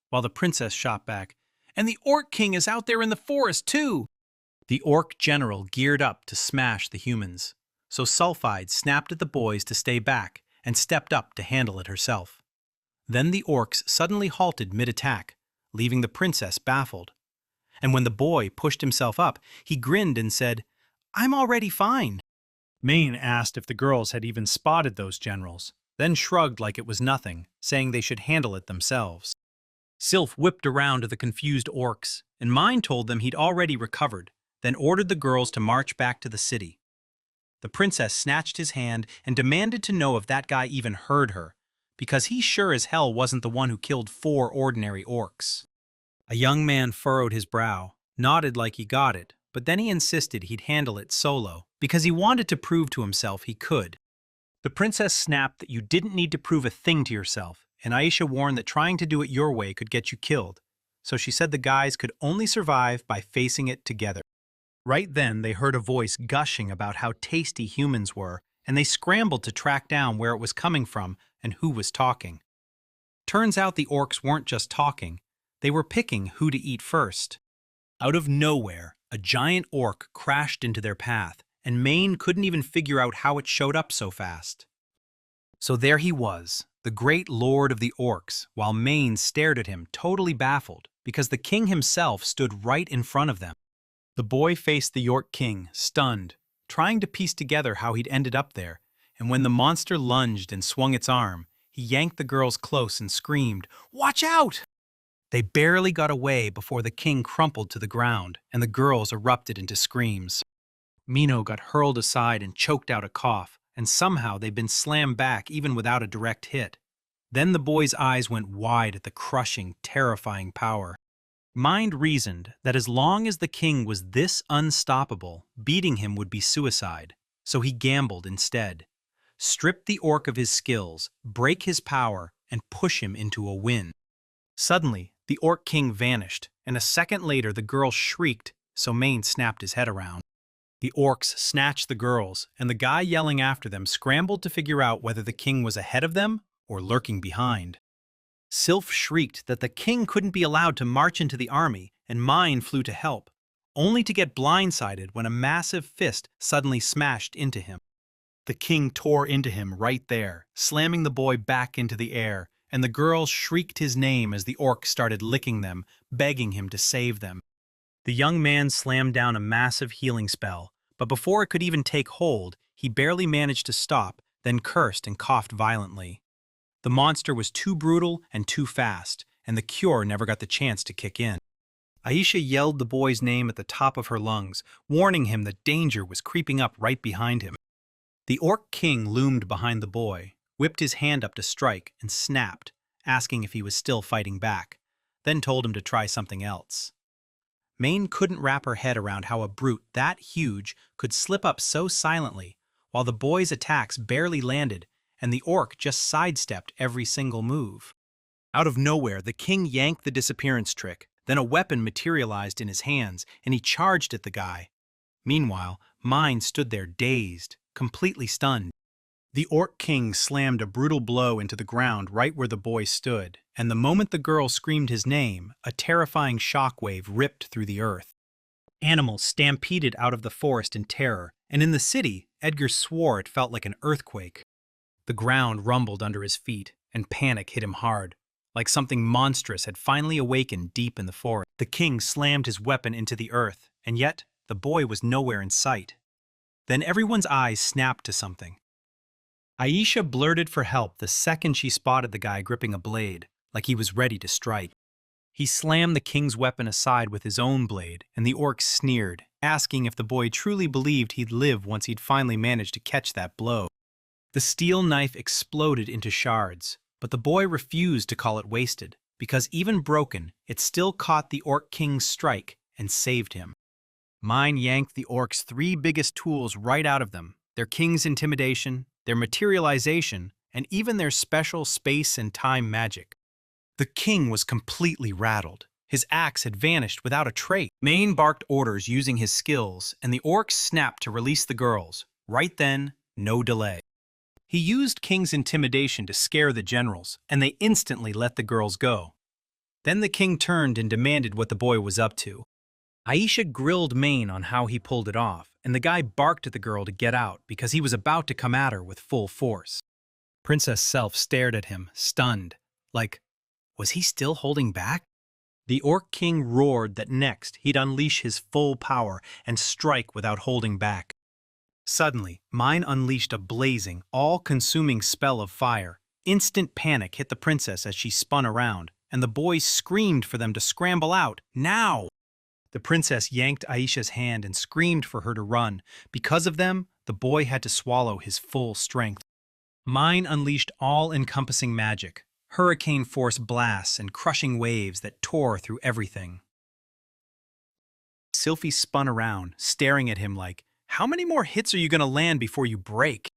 while the princess shot back, "And the orc king is out there in the forest too!" The orc general geared up to smash the humans, so Sulphide snapped at the boys to stay back and stepped up to handle it herself. Then the orcs suddenly halted mid-attack, leaving the princess baffled. And when the boy pushed himself up, he grinned and said, "I'm already fine." Maine asked if the girls had even spotted those generals, then shrugged like it was nothing, saying they should handle it themselves. Sylph whipped around to the confused orcs, and Mine told them he'd already recovered, then ordered the girls to march back to the city. The princess snatched his hand and demanded to know if that guy even heard her, because he sure as hell wasn't the one who killed 4 ordinary orcs. A young man furrowed his brow, nodded like he got it, but then he insisted he'd handle it solo, because he wanted to prove to himself he could. The princess snapped that you didn't need to prove a thing to yourself, and Aisha warned that trying to do it your way could get you killed, so she said the guys could only survive by facing it together. Right then, they heard a voice gushing about how tasty humans were, and they scrambled to track down where it was coming from and who was talking. Turns out the orcs weren't just talking, they were picking who to eat first. Out of nowhere, a giant orc crashed into their path, and Maine couldn't even figure out how it showed up so fast. So there he was, the great lord of the orcs, while Maine stared at him, totally baffled, because the king himself stood right in front of them. The boy faced the Orc King, stunned, trying to piece together how he'd ended up there, and when the monster lunged and swung its arm, he yanked the girls close and screamed, "Watch out!" They barely got away before the king crumpled to the ground, and the girls erupted into screams. Mino got hurled aside and choked out a cough, and somehow they'd been slammed back even without a direct hit. Then the boy's eyes went wide at the crushing, terrifying power. Mind reasoned that as long as the king was this unstoppable, beating him would be suicide, so he gambled instead. Strip the orc of his skills, break his power, and push him into a win. Suddenly, the Orc King vanished, and a second later the girl shrieked, so Maine snapped his head around. The orcs snatched the girls, and the guy yelling after them scrambled to figure out whether the king was ahead of them or lurking behind. Sylph shrieked that the king couldn't be allowed to march into the army, and Mine flew to help, only to get blindsided when a massive fist suddenly smashed into him. The king tore into him right there, slamming the boy back into the air, and the girls shrieked his name as the orc started licking them, begging him to save them. The young man slammed down a massive healing spell, but before it could even take hold, he barely managed to stop, then cursed and coughed violently. The monster was too brutal and too fast, and the cure never got the chance to kick in. Aisha yelled the boy's name at the top of her lungs, warning him that danger was creeping up right behind him. The Orc King loomed behind the boy, whipped his hand up to strike, and snapped, asking if he was still fighting back, then told him to try something else. Maine couldn't wrap her head around how a brute that huge could slip up so silently, while the boy's attacks barely landed and the orc just sidestepped every single move. Out of nowhere, the king yanked the disappearance trick, then a weapon materialized in his hands, and he charged at the guy. Meanwhile, Mine stood there dazed, completely stunned. The Orc King slammed a brutal blow into the ground right where the boy stood, and the moment the girl screamed his name, a terrifying shockwave ripped through the earth. Animals stampeded out of the forest in terror, and in the city, Edgar swore it felt like an earthquake. The ground rumbled under his feet, and panic hit him hard, like something monstrous had finally awakened deep in the forest. The king slammed his weapon into the earth, and yet the boy was nowhere in sight. Then everyone's eyes snapped to something. Aisha blurted for help the second she spotted the guy gripping a blade, like he was ready to strike. He slammed the king's weapon aside with his own blade, and the orc sneered, asking if the boy truly believed he'd live once he'd finally managed to catch that blow. The steel knife exploded into shards, but the boy refused to call it wasted, because even broken, it still caught the Orc King's strike and saved him. Mine yanked the orc's three biggest tools right out of them, their king's intimidation, their materialization, and even their special space and time magic. The king was completely rattled. His axe had vanished without a trace. Maine barked orders using his skills, and the orcs snapped to release the girls. Right then, no delay. He used King's intimidation to scare the generals, and they instantly let the girls go. Then the king turned and demanded what the boy was up to. Aisha grilled Maine on how he pulled it off, and the guy barked at the girl to get out because he was about to come at her with full force. Princess Self stared at him, stunned, like, was he still holding back? The Orc King roared that next he'd unleash his full power and strike without holding back. Suddenly, Mine unleashed a blazing, all-consuming spell of fire. Instant panic hit the princess as she spun around, and the boys screamed for them to scramble out, now! The princess yanked Aisha's hand and screamed for her to run. Because of them, the boy had to swallow his full strength. Mine unleashed all-encompassing magic, hurricane-force blasts and crushing waves that tore through everything. Sylphie spun around, staring at him like, how many more hits are you going to land before you break?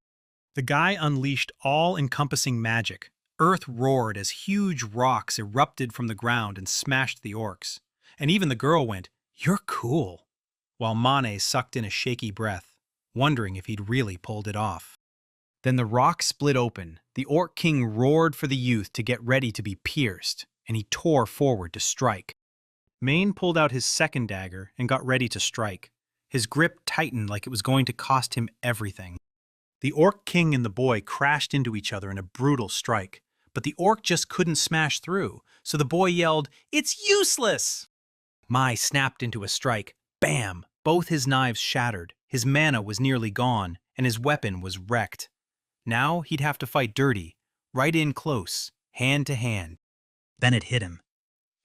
The guy unleashed all-encompassing magic. Earth roared as huge rocks erupted from the ground and smashed the orcs. And even the girl went, "You're cool," while Mane sucked in a shaky breath, wondering if he'd really pulled it off. Then the rock split open. The Orc King roared for the youth to get ready to be pierced, and he tore forward to strike. Mane pulled out his second dagger and got ready to strike. His grip tightened like it was going to cost him everything. The Orc King and the boy crashed into each other in a brutal strike, but the orc just couldn't smash through, so the boy yelled, "It's useless!" Mai snapped into a strike. Bam! Both his knives shattered, his mana was nearly gone, and his weapon was wrecked. Now he'd have to fight dirty, right in close, hand to hand. Then it hit him.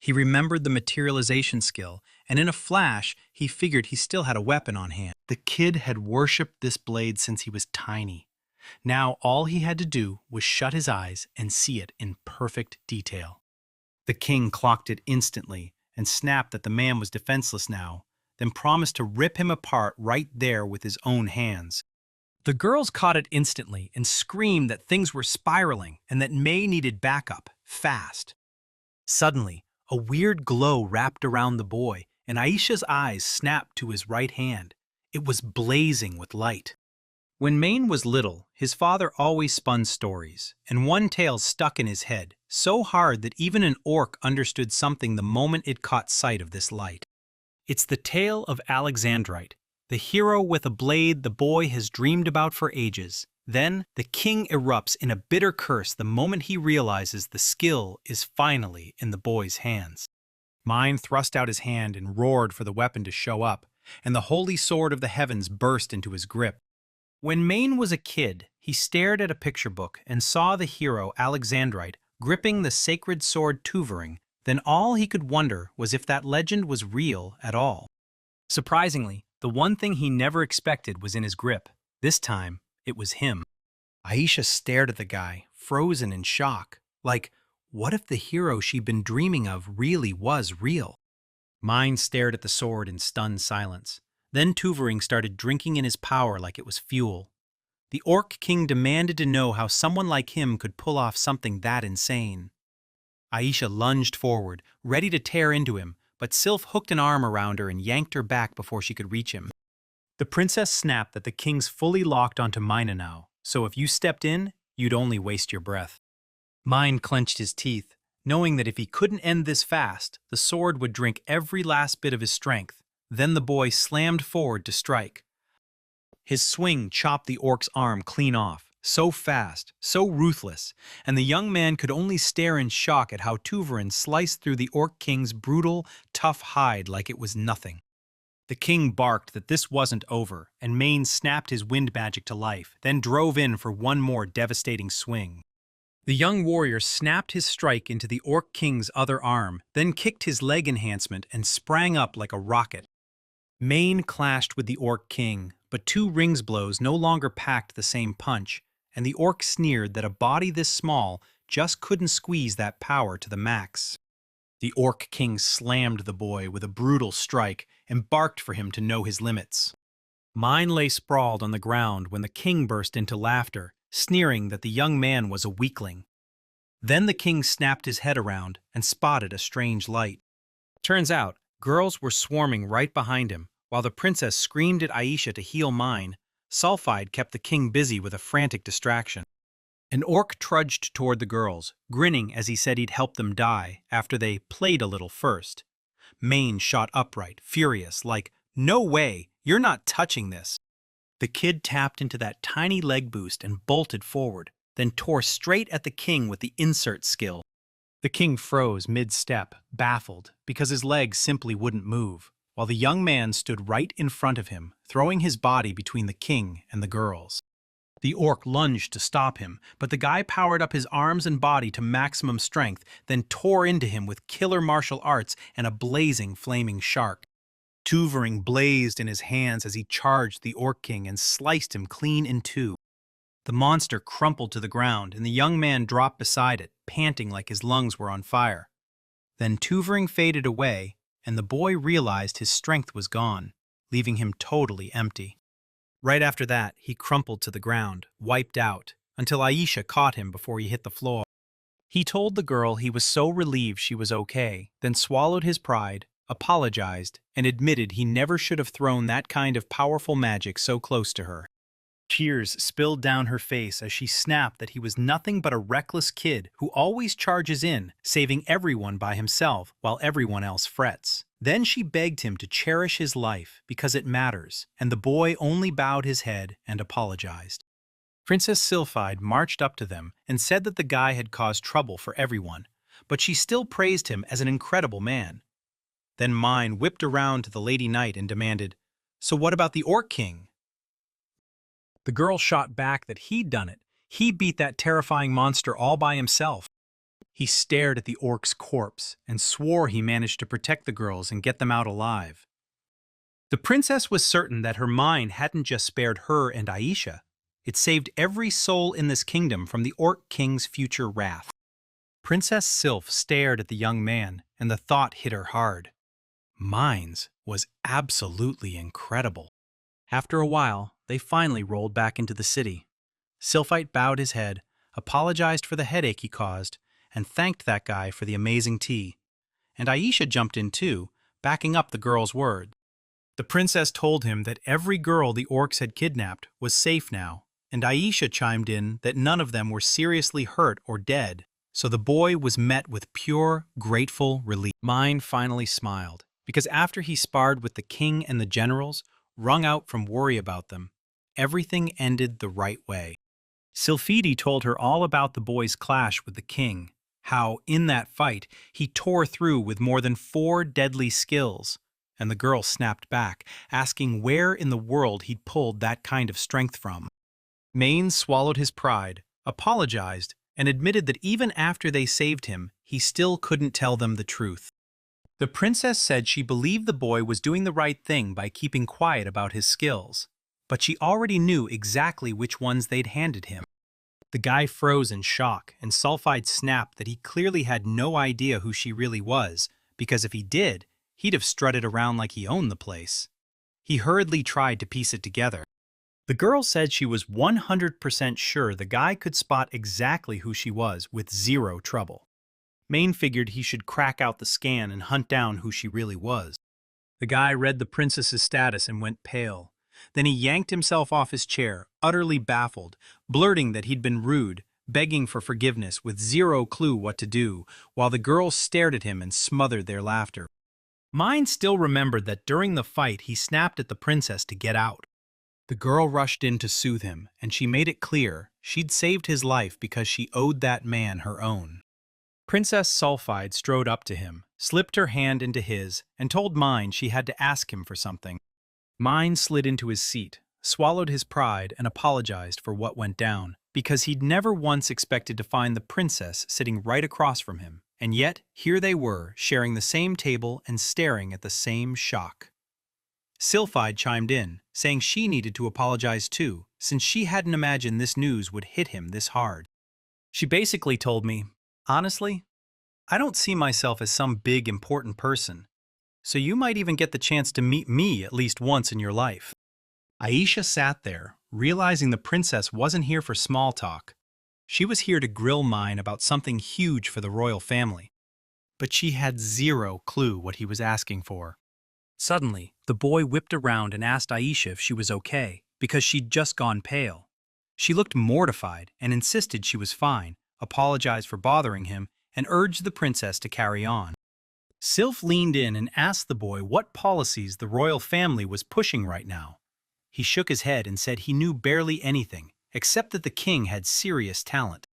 He remembered the materialization skill, and in a flash, he figured he still had a weapon on hand. The kid had worshipped this blade since he was tiny. Now all he had to do was shut his eyes and see it in perfect detail. The king clocked it instantly and snapped that the man was defenseless now, then promised to rip him apart right there with his own hands. The girls caught it instantly and screamed that things were spiraling and that May needed backup, fast. Suddenly, a weird glow wrapped around the boy, and Aisha's eyes snapped to his right hand. It was blazing with light. When Mane was little, his father always spun stories, and one tale stuck in his head, so hard that even an orc understood something the moment it caught sight of this light. It's the tale of Alexandrite, the hero with a blade the boy has dreamed about for ages. Then, the king erupts in a bitter curse the moment he realizes the skill is finally in the boy's hands. Mine thrust out his hand and roared for the weapon to show up, and the holy sword of the heavens burst into his grip. When Mane was a kid, he stared at a picture book and saw the hero Alexandrite gripping the sacred sword Tuvering. Then all he could wonder was if that legend was real at all. Surprisingly, the one thing he never expected was in his grip. This time, it was him. Aisha stared at the guy, frozen in shock. Like, what if the hero she'd been dreaming of really was real? Mine stared at the sword in stunned silence. Then Tuvering started drinking in his power like it was fuel. The Orc King demanded to know how someone like him could pull off something that insane. Aisha lunged forward, ready to tear into him, but Sylph hooked an arm around her and yanked her back before she could reach him. The princess snapped that the king's fully locked onto Mina now, so if you stepped in, you'd only waste your breath. Mine clenched his teeth, knowing that if he couldn't end this fast, the sword would drink every last bit of his strength. Then the boy slammed forward to strike. His swing chopped the orc's arm clean off, so fast, so ruthless, and the young man could only stare in shock at how Tuveren sliced through the Orc King's brutal, tough hide like it was nothing. The king barked that this wasn't over, and Mane snapped his wind magic to life, then drove in for one more devastating swing. The young warrior snapped his strike into the Orc King's other arm, then kicked his leg enhancement and sprang up like a rocket. Mane clashed with the Orc King, but two rings blows no longer packed the same punch, and the orc sneered that a body this small just couldn't squeeze that power to the max. The Orc King slammed the boy with a brutal strike and barked for him to know his limits. Mine lay sprawled on the ground when the king burst into laughter, sneering that the young man was a weakling. Then the king snapped his head around and spotted a strange light. Turns out, girls were swarming right behind him. While the princess screamed at Aisha to heal Mine, Sulfide kept the king busy with a frantic distraction. An orc trudged toward the girls, grinning as he said he'd help them die after they played a little first. Mane shot upright, furious, like, "No way, you're not touching this." The kid tapped into that tiny leg boost and bolted forward, then tore straight at the king with the insert skill. The king froze mid-step, baffled, because his legs simply wouldn't move, while the young man stood right in front of him, throwing his body between the king and the girls. The orc lunged to stop him, but the guy powered up his arms and body to maximum strength, then tore into him with killer martial arts and a blazing flaming shark. Tuvering blazed in his hands as he charged the Orc King and sliced him clean in two. The monster crumpled to the ground, and the young man dropped beside it, panting like his lungs were on fire. Then Tuvering faded away, and the boy realized his strength was gone, leaving him totally empty. Right after that, he crumpled to the ground, wiped out, until Aisha caught him before he hit the floor. He told the girl he was so relieved she was okay, then swallowed his pride, apologized, and admitted he never should have thrown that kind of powerful magic so close to her. Tears spilled down her face as she snapped that he was nothing but a reckless kid who always charges in, saving everyone by himself while everyone else frets. Then she begged him to cherish his life because it matters, and the boy only bowed his head and apologized. Princess Sylphide marched up to them and said that the guy had caused trouble for everyone, but she still praised him as an incredible man. Then Mine whipped around to the Lady Knight and demanded, "So what about the Orc King?" The girl shot back that he'd done it. He beat that terrifying monster all by himself. He stared at the orc's corpse and swore he managed to protect the girls and get them out alive. The princess was certain that her mind hadn't just spared her and Aisha. It saved every soul in this kingdom from the Orc King's future wrath. Princess Sylph stared at the young man, and the thought hit her hard. Mine's was absolutely incredible. After a while, they finally rolled back into the city. Sylphite bowed his head, apologized for the headache he caused, and thanked that guy for the amazing tea. And Aisha jumped in too, backing up the girl's word. The princess told him that every girl the orcs had kidnapped was safe now, and Aisha chimed in that none of them were seriously hurt or dead, so the boy was met with pure, grateful relief. Mine finally smiled, because after he sparred with the king and the generals, wrung out from worry about them, everything ended the right way. Sylphide told her all about the boy's clash with the king, how, in that fight, he tore through with more than 4 deadly skills, and the girl snapped back, asking where in the world he'd pulled that kind of strength from. Maine swallowed his pride, apologized, and admitted that even after they saved him, he still couldn't tell them the truth. The princess said she believed the boy was doing the right thing by keeping quiet about his skills, but she already knew exactly which ones they'd handed him. The guy froze in shock, and Sulphide snapped that he clearly had no idea who she really was, because if he did, he'd have strutted around like he owned the place. He hurriedly tried to piece it together. The girl said she was 100% sure the guy could spot exactly who she was with 0 trouble. Maine figured he should crack out the scan and hunt down who she really was. The guy read the princess's status and went pale. Then he yanked himself off his chair, utterly baffled, blurting that he'd been rude, begging for forgiveness with 0 clue what to do, while the girls stared at him and smothered their laughter. Mine still remembered that during the fight he snapped at the princess to get out. The girl rushed in to soothe him, and she made it clear she'd saved his life because she owed that man her own. Princess Sulphide strode up to him, slipped her hand into his, and told Mine she had to ask him for something. Mine slid into his seat, swallowed his pride, and apologized for what went down, because he'd never once expected to find the princess sitting right across from him, and yet here they were, sharing the same table and staring at the same shock. Sylphide chimed in, saying she needed to apologize too, since she hadn't imagined this news would hit him this hard. She basically told me, "Honestly, I don't see myself as some big important person, so you might even get the chance to meet me at least once in your life." Aisha sat there, realizing the princess wasn't here for small talk. She was here to grill Mine about something huge for the royal family. But she had 0 clue what he was asking for. Suddenly, the boy whipped around and asked Aisha if she was okay, because she'd just gone pale. She looked mortified and insisted she was fine, apologized for bothering him, and urged the princess to carry on. Sylph leaned in and asked the boy what policies the royal family was pushing right now. He shook his head and said he knew barely anything, except that the king had serious talent.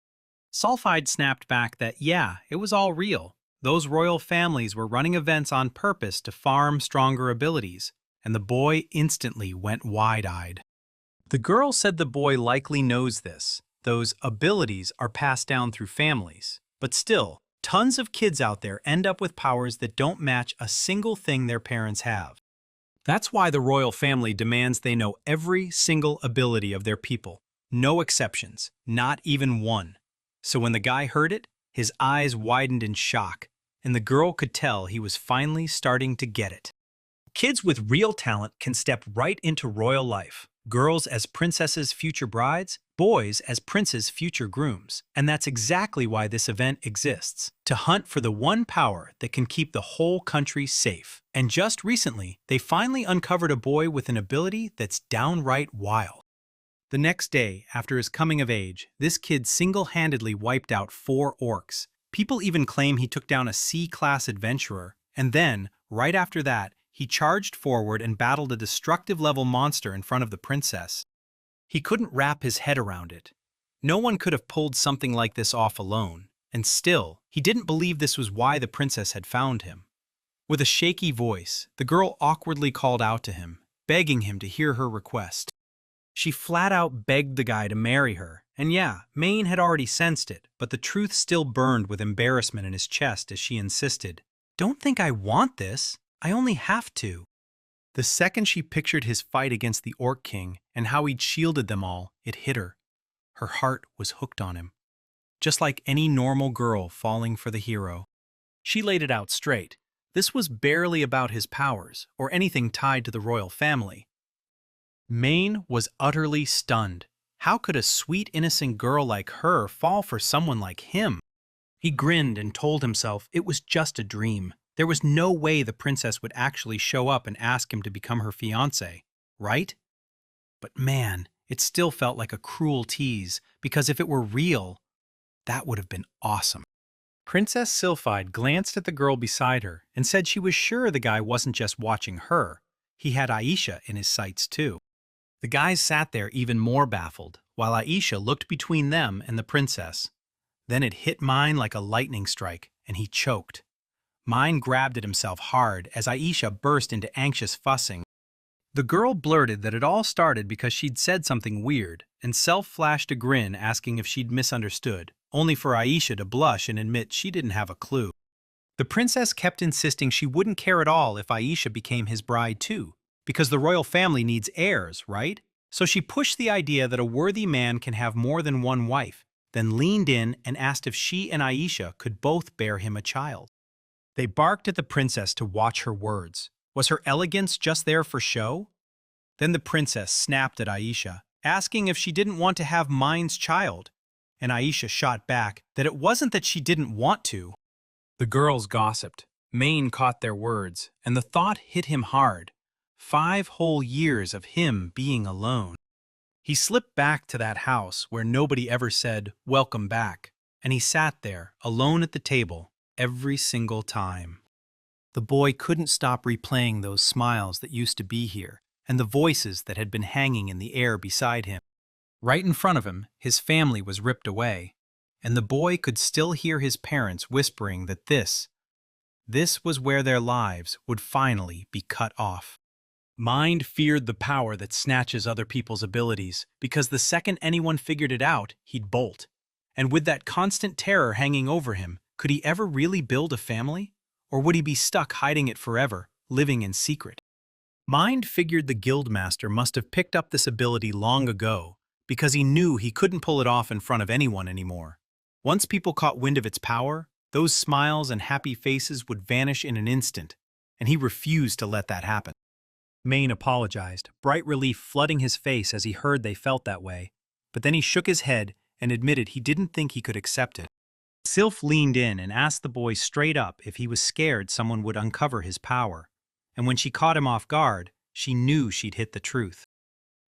Sulphide snapped back that, yeah, it was all real. Those royal families were running events on purpose to farm stronger abilities, and the boy instantly went wide-eyed. The girl said the boy likely knows this. Those abilities are passed down through families. But still, tons of kids out there end up with powers that don't match a single thing their parents have. That's why the royal family demands they know every single ability of their people. No exceptions, not even one. So when the guy heard it, his eyes widened in shock, and the girl could tell he was finally starting to get it. Kids with real talent can step right into royal life. Girls as princesses' future brides, boys as princes' future grooms. And that's exactly why this event exists, to hunt for the one power that can keep the whole country safe. And just recently, they finally uncovered a boy with an ability that's downright wild. The next day, after his coming of age, this kid single-handedly wiped out 4 orcs. People even claim he took down a C-class adventurer, and then, right after that, he charged forward and battled a destructive-level monster in front of the princess. He couldn't wrap his head around it. No one could have pulled something like this off alone, and still, he didn't believe this was why the princess had found him. With a shaky voice, the girl awkwardly called out to him, begging him to hear her request. She flat out begged the guy to marry her, and yeah, Maine had already sensed it, but the truth still burned with embarrassment in his chest as she insisted, "Don't think I want this, I only have to." The second she pictured his fight against the Orc King and how he'd shielded them all, it hit her. Her heart was hooked on him. Just like any normal girl falling for the hero. She laid it out straight. This was barely about his powers or anything tied to the royal family. Maine was utterly stunned. How could a sweet, innocent girl like her fall for someone like him? He grinned and told himself it was just a dream. There was no way the princess would actually show up and ask him to become her fiancé, right? But man, it still felt like a cruel tease, because if it were real, that would have been awesome. Princess Sylphide glanced at the girl beside her and said she was sure the guy wasn't just watching her. He had Aisha in his sights too. The guys sat there even more baffled, while Aisha looked between them and the princess. Then it hit Mine like a lightning strike, and he choked. Mine grabbed at himself hard as Aisha burst into anxious fussing. The girl blurted that it all started because she'd said something weird, and Self flashed a grin asking if she'd misunderstood, only for Aisha to blush and admit she didn't have a clue. The princess kept insisting she wouldn't care at all if Aisha became his bride too, because the royal family needs heirs, right? So she pushed the idea that a worthy man can have more than one wife, then leaned in and asked if she and Aisha could both bear him a child. They barked at the princess to watch her words. Was her elegance just there for show? Then the princess snapped at Aisha, asking if she didn't want to have Mine's child, and Aisha shot back that it wasn't that she didn't want to. The girls gossiped. Maine caught their words, and the thought hit him hard. 5 whole years of him being alone. He slipped back to that house where nobody ever said, "Welcome back," and he sat there, alone at the table, every single time. The boy couldn't stop replaying those smiles that used to be here, and the voices that had been hanging in the air beside him. Right in front of him, his family was ripped away, and the boy could still hear his parents whispering that this was where their lives would finally be cut off. Mind feared the power that snatches other people's abilities, because the second anyone figured it out, he'd bolt. And with that constant terror hanging over him, could he ever really build a family? Or would he be stuck hiding it forever, living in secret? Mind figured the guildmaster must have picked up this ability long ago, because he knew he couldn't pull it off in front of anyone anymore. Once people caught wind of its power, those smiles and happy faces would vanish in an instant, and he refused to let that happen. Maine apologized, bright relief flooding his face as he heard they felt that way, but then he shook his head and admitted he didn't think he could accept it. Sylph leaned in and asked the boy straight up if he was scared someone would uncover his power, and when she caught him off guard, she knew she'd hit the truth.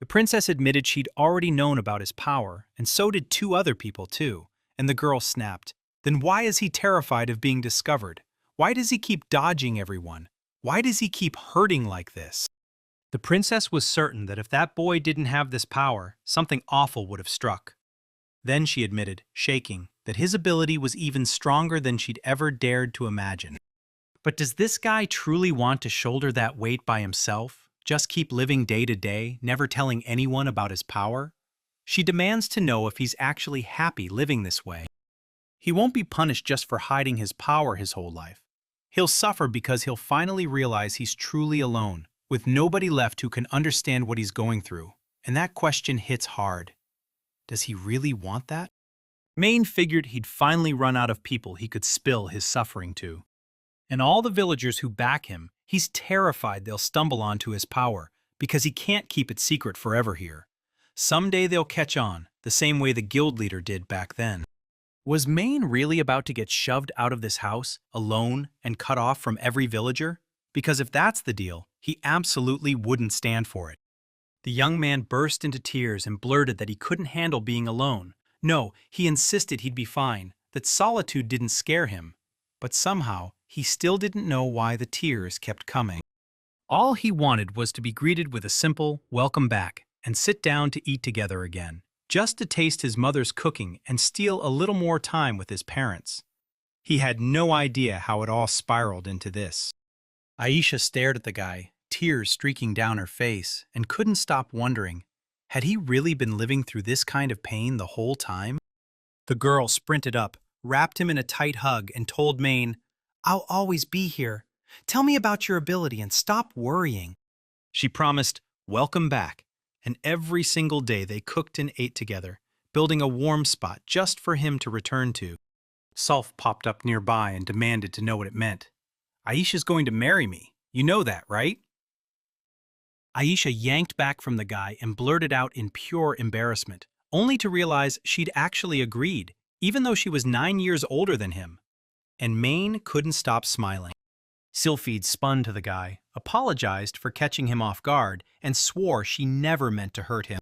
The princess admitted she'd already known about his power, and so did 2 other people too, and the girl snapped, "Then why is he terrified of being discovered? Why does he keep dodging everyone? Why does he keep hurting like this?" The princess was certain that if that boy didn't have this power, something awful would have struck. Then she admitted, shaking, that his ability was even stronger than she'd ever dared to imagine. But does this guy truly want to shoulder that weight by himself? Just keep living day to day, never telling anyone about his power? She demands to know if he's actually happy living this way. He won't be punished just for hiding his power his whole life. He'll suffer because he'll finally realize he's truly alone, with nobody left who can understand what he's going through. And that question hits hard. Does he really want that? Maine figured he'd finally run out of people he could spill his suffering to. And all the villagers who back him, he's terrified they'll stumble onto his power, because he can't keep it secret forever here. Someday they'll catch on, the same way the guild leader did back then. Was Maine really about to get shoved out of this house, alone, and cut off from every villager? Because if that's the deal, he absolutely wouldn't stand for it. The young man burst into tears and blurted that he couldn't handle being alone. No, he insisted he'd be fine, that solitude didn't scare him. But somehow, he still didn't know why the tears kept coming. All he wanted was to be greeted with a simple, welcome back, and sit down to eat together again, just to taste his mother's cooking and steal a little more time with his parents. He had no idea how it all spiraled into this. Aisha stared at the guy, tears streaking down her face, and couldn't stop wondering, had he really been living through this kind of pain the whole time? The girl sprinted up, wrapped him in a tight hug, and told Maine, "I'll always be here. Tell me about your ability and stop worrying." She promised, welcome back, and every single day they cooked and ate together, building a warm spot just for him to return to. Sulf popped up nearby and demanded to know what it meant. "Aisha's going to marry me. You know that, right?" Aisha yanked back from the guy and blurted out in pure embarrassment, only to realize she'd actually agreed, even though she was 9 years older than him. And Maine couldn't stop smiling. Sylphide spun to the guy, apologized for catching him off guard, and swore she never meant to hurt him.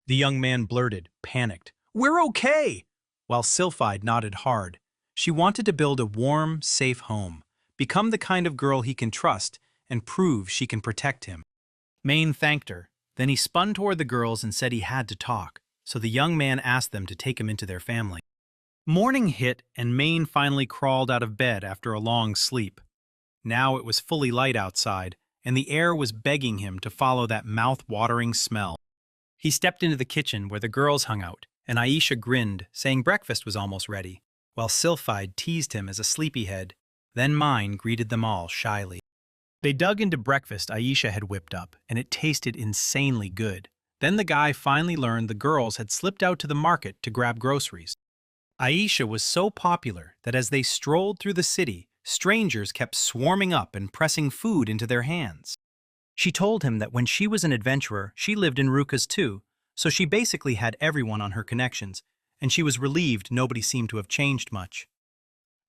The young man blurted, panicked, "We're okay!" While Sylphide nodded hard. She wanted to build a warm, safe home, become the kind of girl he can trust, and prove she can protect him. Maine thanked her. Then he spun toward the girls and said he had to talk, so the young man asked them to take him into their family. Morning hit, and Maine finally crawled out of bed after a long sleep. Now it was fully light outside, and the air was begging him to follow that mouth-watering smell. He stepped into the kitchen where the girls hung out, and Aisha grinned, saying breakfast was almost ready, while Sylphide teased him as a sleepyhead. Then Mine greeted them all shyly. They dug into breakfast Aisha had whipped up, and it tasted insanely good. Then the guy finally learned the girls had slipped out to the market to grab groceries. Aisha was so popular that as they strolled through the city, strangers kept swarming up and pressing food into their hands. She told him that when she was an adventurer, she lived in Rukas too, so she basically had everyone on her connections, and she was relieved nobody seemed to have changed much.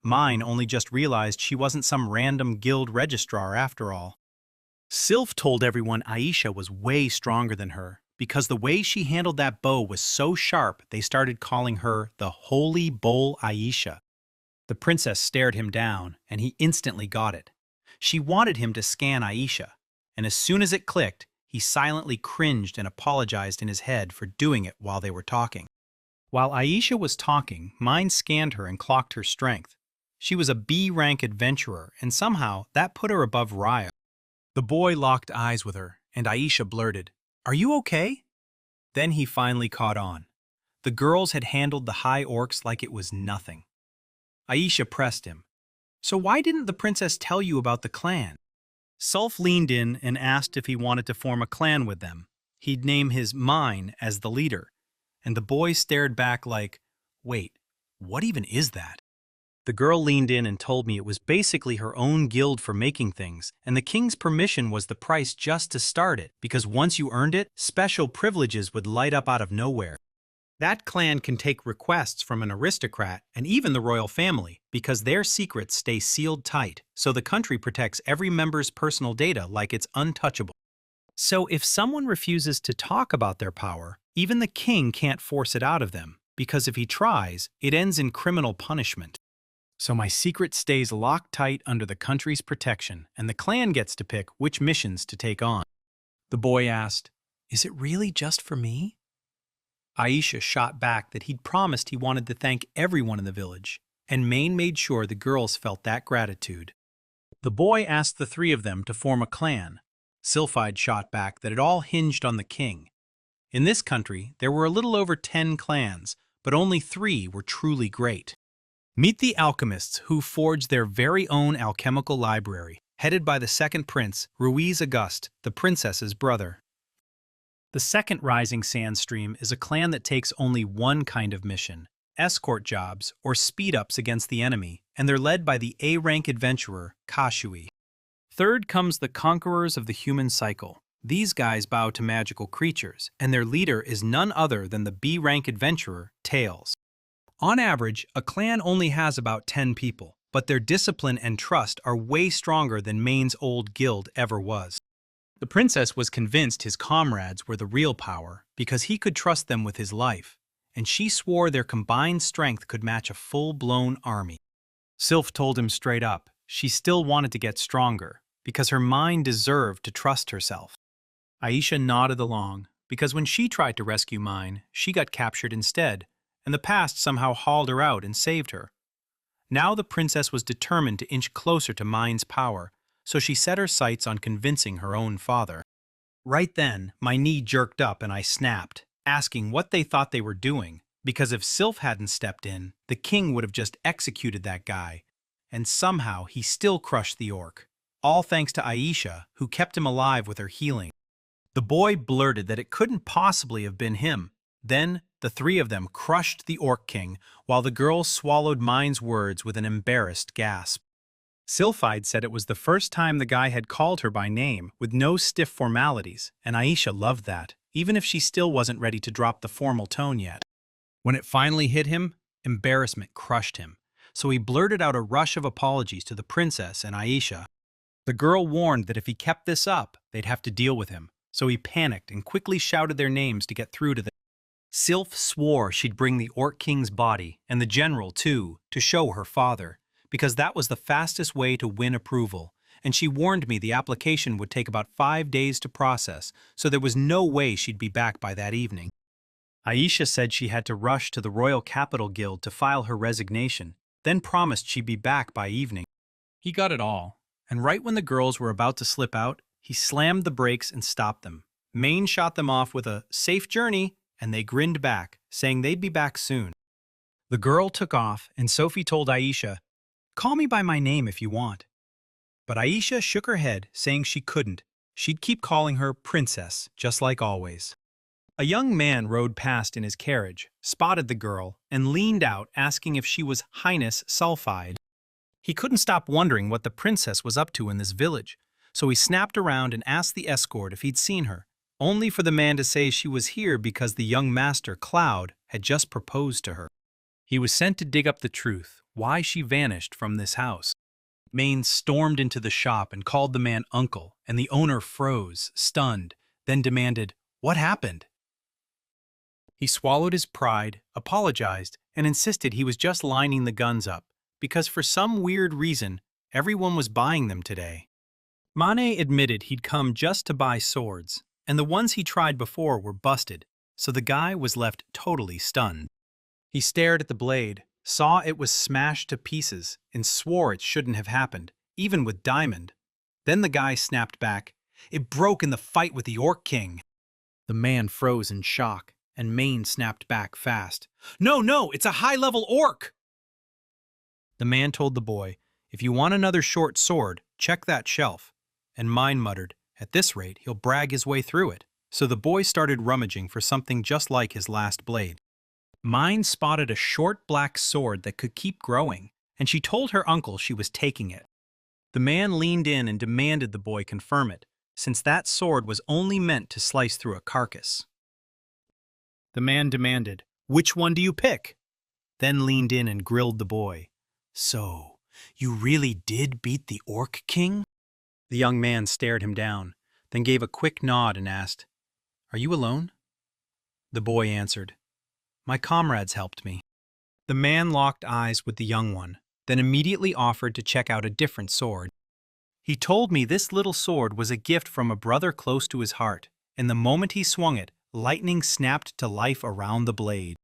Mine only just realized she wasn't some random guild registrar after all. Sylph told everyone Aisha was way stronger than her, because the way she handled that bow was so sharp they started calling her the Holy Bowl Aisha. The princess stared him down, and he instantly got it. She wanted him to scan Aisha, and as soon as it clicked, he silently cringed and apologized in his head for doing it while they were talking. While Aisha was talking, Mine scanned her and clocked her strength. She was a B-rank adventurer, and somehow that put her above Raya. The boy locked eyes with her, and Aisha blurted, "Are you okay?" Then he finally caught on. The girls had handled the high orcs like it was nothing. Aisha pressed him. "So why didn't the princess tell you about the clan?" Sulf leaned in and asked if he wanted to form a clan with them. He'd name his Mine as the leader. And the boy stared back like, "Wait, what even is that?" The girl leaned in and told me it was basically her own guild for making things, and the king's permission was the price just to start it, because once you earned it, special privileges would light up out of nowhere. That clan can take requests from an aristocrat and even the royal family, because their secrets stay sealed tight, so the country protects every member's personal data like it's untouchable. So if someone refuses to talk about their power, even the king can't force it out of them, because if he tries, it ends in criminal punishment. So my secret stays locked tight under the country's protection, and the clan gets to pick which missions to take on. The boy asked, "Is it really just for me?" Aisha shot back that he'd promised he wanted to thank everyone in the village, and Maine made sure the girls felt that gratitude. The boy asked the three of them to form a clan. Sylphide shot back that it all hinged on the king. In this country, there were a little over 10 clans, but only 3 were truly great. Meet the alchemists who forged their very own alchemical library, headed by the second prince, Ruiz Auguste, the princess's brother. The second Rising Sandstream is a clan that takes only one kind of mission, escort jobs or speed-ups against the enemy, and they're led by the A-rank adventurer, Kashui. Third comes the Conquerors of the Human Cycle. These guys bow to magical creatures, and their leader is none other than the B-rank adventurer, Tails. On average, a clan only has about 10 people, but their discipline and trust are way stronger than Maine's old guild ever was. The princess was convinced his comrades were the real power because he could trust them with his life, and she swore their combined strength could match a full-blown army. Sylph told him straight up she still wanted to get stronger because her mind deserved to trust herself. Aisha nodded along because when she tried to rescue Mine, she got captured instead, and the past somehow hauled her out and saved her. Now the princess was determined to inch closer to Mine's power, so she set her sights on convincing her own father. Right then, my knee jerked up and I snapped, asking what they thought they were doing, because if Sylph hadn't stepped in, the king would have just executed that guy, and somehow he still crushed the orc, all thanks to Aisha, who kept him alive with her healing. The boy blurted that it couldn't possibly have been him. Then, the three of them crushed the orc king, while the girl swallowed Mine's words with an embarrassed gasp. Sylphide said it was the first time the guy had called her by name, with no stiff formalities, and Aisha loved that, even if she still wasn't ready to drop the formal tone yet. When it finally hit him, embarrassment crushed him, so he blurted out a rush of apologies to the princess and Aisha. The girl warned that if he kept this up, they'd have to deal with him, so he panicked and quickly shouted their names to get through to them. Sylph swore she'd bring the Orc King's body, and the general too, to show her father, because that was the fastest way to win approval, and she warned me the application would take about 5 days to process, so there was no way she'd be back by that evening. Aisha said she had to rush to the Royal Capital Guild to file her resignation, then promised she'd be back by evening. He got it all, and right when the girls were about to slip out, he slammed the brakes and stopped them. Maine shot them off with a "safe journey," and they grinned back, saying they'd be back soon. The girl took off, and Sophie told Aisha, "Call me by my name if you want." But Aisha shook her head, saying she couldn't. She'd keep calling her Princess, just like always. A young man rode past in his carriage, spotted the girl, and leaned out asking if she was Highness Sulphide. He couldn't stop wondering what the princess was up to in this village, so he snapped around and asked the escort if he'd seen her, only for the man to say she was here because the young master, Cloud, had just proposed to her. He was sent to dig up the truth, why she vanished from this house. Maine stormed into the shop and called the man uncle, and the owner froze, stunned, then demanded, "What happened?" He swallowed his pride, apologized, and insisted he was just lining the guns up, because for some weird reason, everyone was buying them today. Mane admitted he'd come just to buy swords, and the ones he tried before were busted, so the guy was left totally stunned. He stared at the blade, saw it was smashed to pieces, and swore it shouldn't have happened, even with Diamond. Then the guy snapped back, "It broke in the fight with the Orc King." The man froze in shock, and Maine snapped back fast. No, it's a high-level orc!" The man told the boy, "If you want another short sword, check that shelf." And Mine muttered, "At this rate, he'll brag his way through it." So the boy started rummaging for something just like his last blade. Mine spotted a short black sword that could keep growing, and she told her uncle she was taking it. The man leaned in and demanded the boy confirm it, since that sword was only meant to slice through a carcass. The man demanded, "Which one do you pick?" Then leaned in and grilled the boy. "So, you really did beat the Orc King?" The young man stared him down, then gave a quick nod and asked, "Are you alone?" The boy answered, "My comrades helped me." The man locked eyes with the young one, then immediately offered to check out a different sword. "He told me this little sword was a gift from a brother close to his heart, and the moment he swung it, lightning snapped to life around the blade.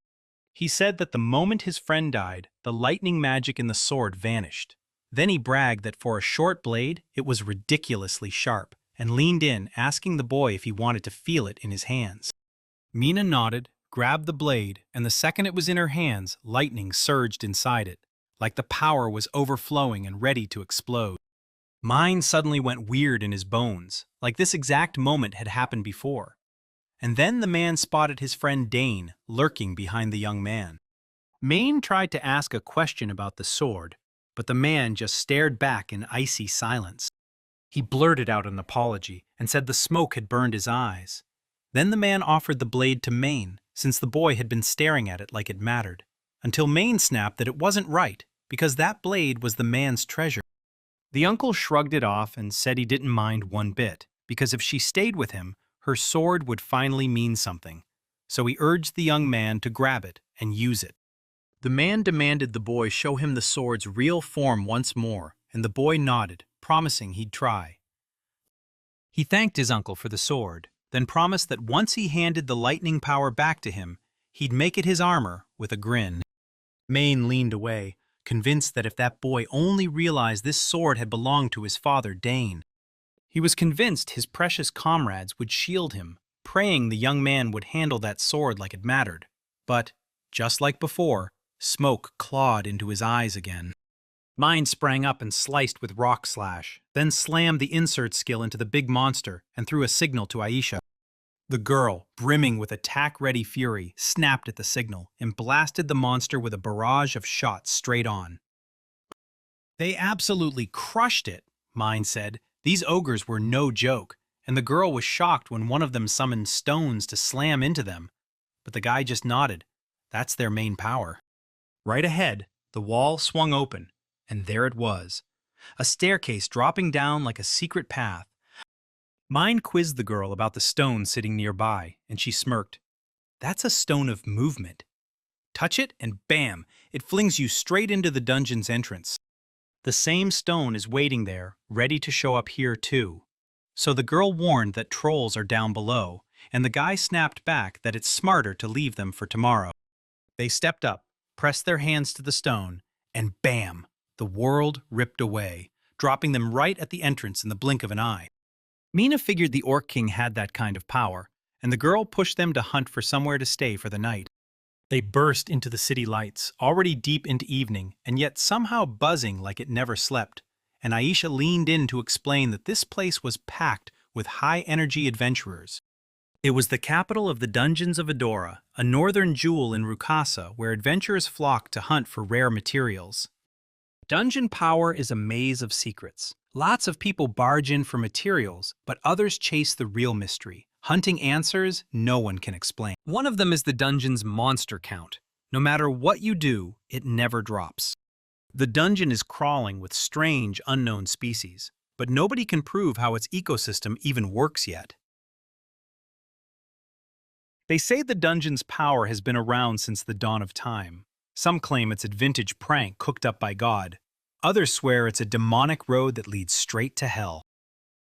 He said that the moment his friend died, the lightning magic in the sword vanished. Then he bragged that for a short blade, it was ridiculously sharp, and leaned in, asking the boy if he wanted to feel it in his hands. Mina nodded, grabbed the blade, and the second it was in her hands, lightning surged inside it, like the power was overflowing and ready to explode. Mine suddenly went weird in his bones, like this exact moment had happened before. And then the man spotted his friend Dane lurking behind the young man. Maine tried to ask a question about the sword, but the man just stared back in icy silence. He blurted out an apology and said the smoke had burned his eyes. Then the man offered the blade to Maine, since the boy had been staring at it like it mattered, until Maine snapped that it wasn't right, because that blade was the man's treasure. The uncle shrugged it off and said he didn't mind one bit, because if she stayed with him, her sword would finally mean something. So he urged the young man to grab it and use it. The man demanded the boy show him the sword's real form once more, and the boy nodded, promising he'd try. He thanked his uncle for the sword, then promised that once he handed the lightning power back to him, he'd make it his armor with a grin. Maine leaned away, convinced that if that boy only realized this sword had belonged to his father, Dane. He was convinced his precious comrades would shield him, praying the young man would handle that sword like it mattered. But, just like before, smoke clawed into his eyes again. Mine sprang up and sliced with Rock Slash, then slammed the insert skill into the big monster and threw a signal to Aisha. The girl, brimming with attack-ready fury, snapped at the signal and blasted the monster with a barrage of shots straight on. They absolutely crushed it, Mine said. These ogres were no joke, and the girl was shocked when one of them summoned stones to slam into them. But the guy just nodded. That's their main power. Right ahead, the wall swung open, and there it was. A staircase dropping down like a secret path. Mine quizzed the girl about the stone sitting nearby, and she smirked. That's a stone of movement. Touch it, and bam, it flings you straight into the dungeon's entrance. The same stone is waiting there, ready to show up here too. So the girl warned that trolls are down below, and the guy snapped back that it's smarter to leave them for tomorrow. They stepped up, pressed their hands to the stone, and bam! The world ripped away, dropping them right at the entrance in the blink of an eye. Mina figured the Orc King had that kind of power, and the girl pushed them to hunt for somewhere to stay for the night. They burst into the city lights, already deep into evening, and yet somehow buzzing like it never slept, and Aisha leaned in to explain that this place was packed with high-energy adventurers. It was the capital of the Dungeons of Adora, a northern jewel in Rukasa where adventurers flocked to hunt for rare materials. Dungeon power is a maze of secrets. Lots of people barge in for materials, but others chase the real mystery, hunting answers no one can explain. One of them is the dungeon's monster count. No matter what you do, it never drops. The dungeon is crawling with strange, unknown species, but nobody can prove how its ecosystem even works yet. They say the dungeon's power has been around since the dawn of time. Some claim it's a vintage prank cooked up by God. Others swear it's a demonic road that leads straight to hell.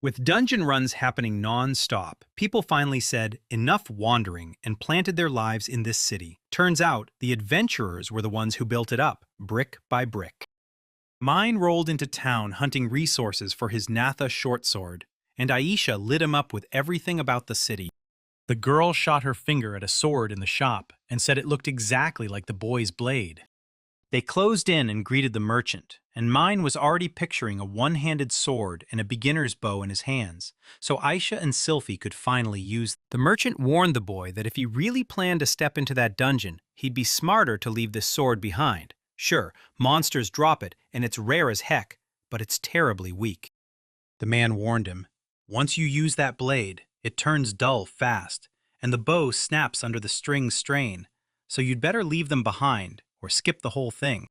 With dungeon runs happening non-stop, people finally said, enough wandering, and planted their lives in this city. Turns out, the adventurers were the ones who built it up, brick by brick. Mine rolled into town hunting resources for his Natha short sword, and Aisha lit him up with everything about the city. The girl shot her finger at a sword in the shop and said it looked exactly like the boy's blade. They closed in and greeted the merchant, and Mine was already picturing a one-handed sword and a beginner's bow in his hands, so Aisha and Sylphie could finally use them. The merchant warned the boy that if he really planned to step into that dungeon, he'd be smarter to leave this sword behind. Sure, monsters drop it, and it's rare as heck, but it's terribly weak. The man warned him, once you use that blade, it turns dull fast, and the bow snaps under the string's strain, so you'd better leave them behind, or skip the whole thing.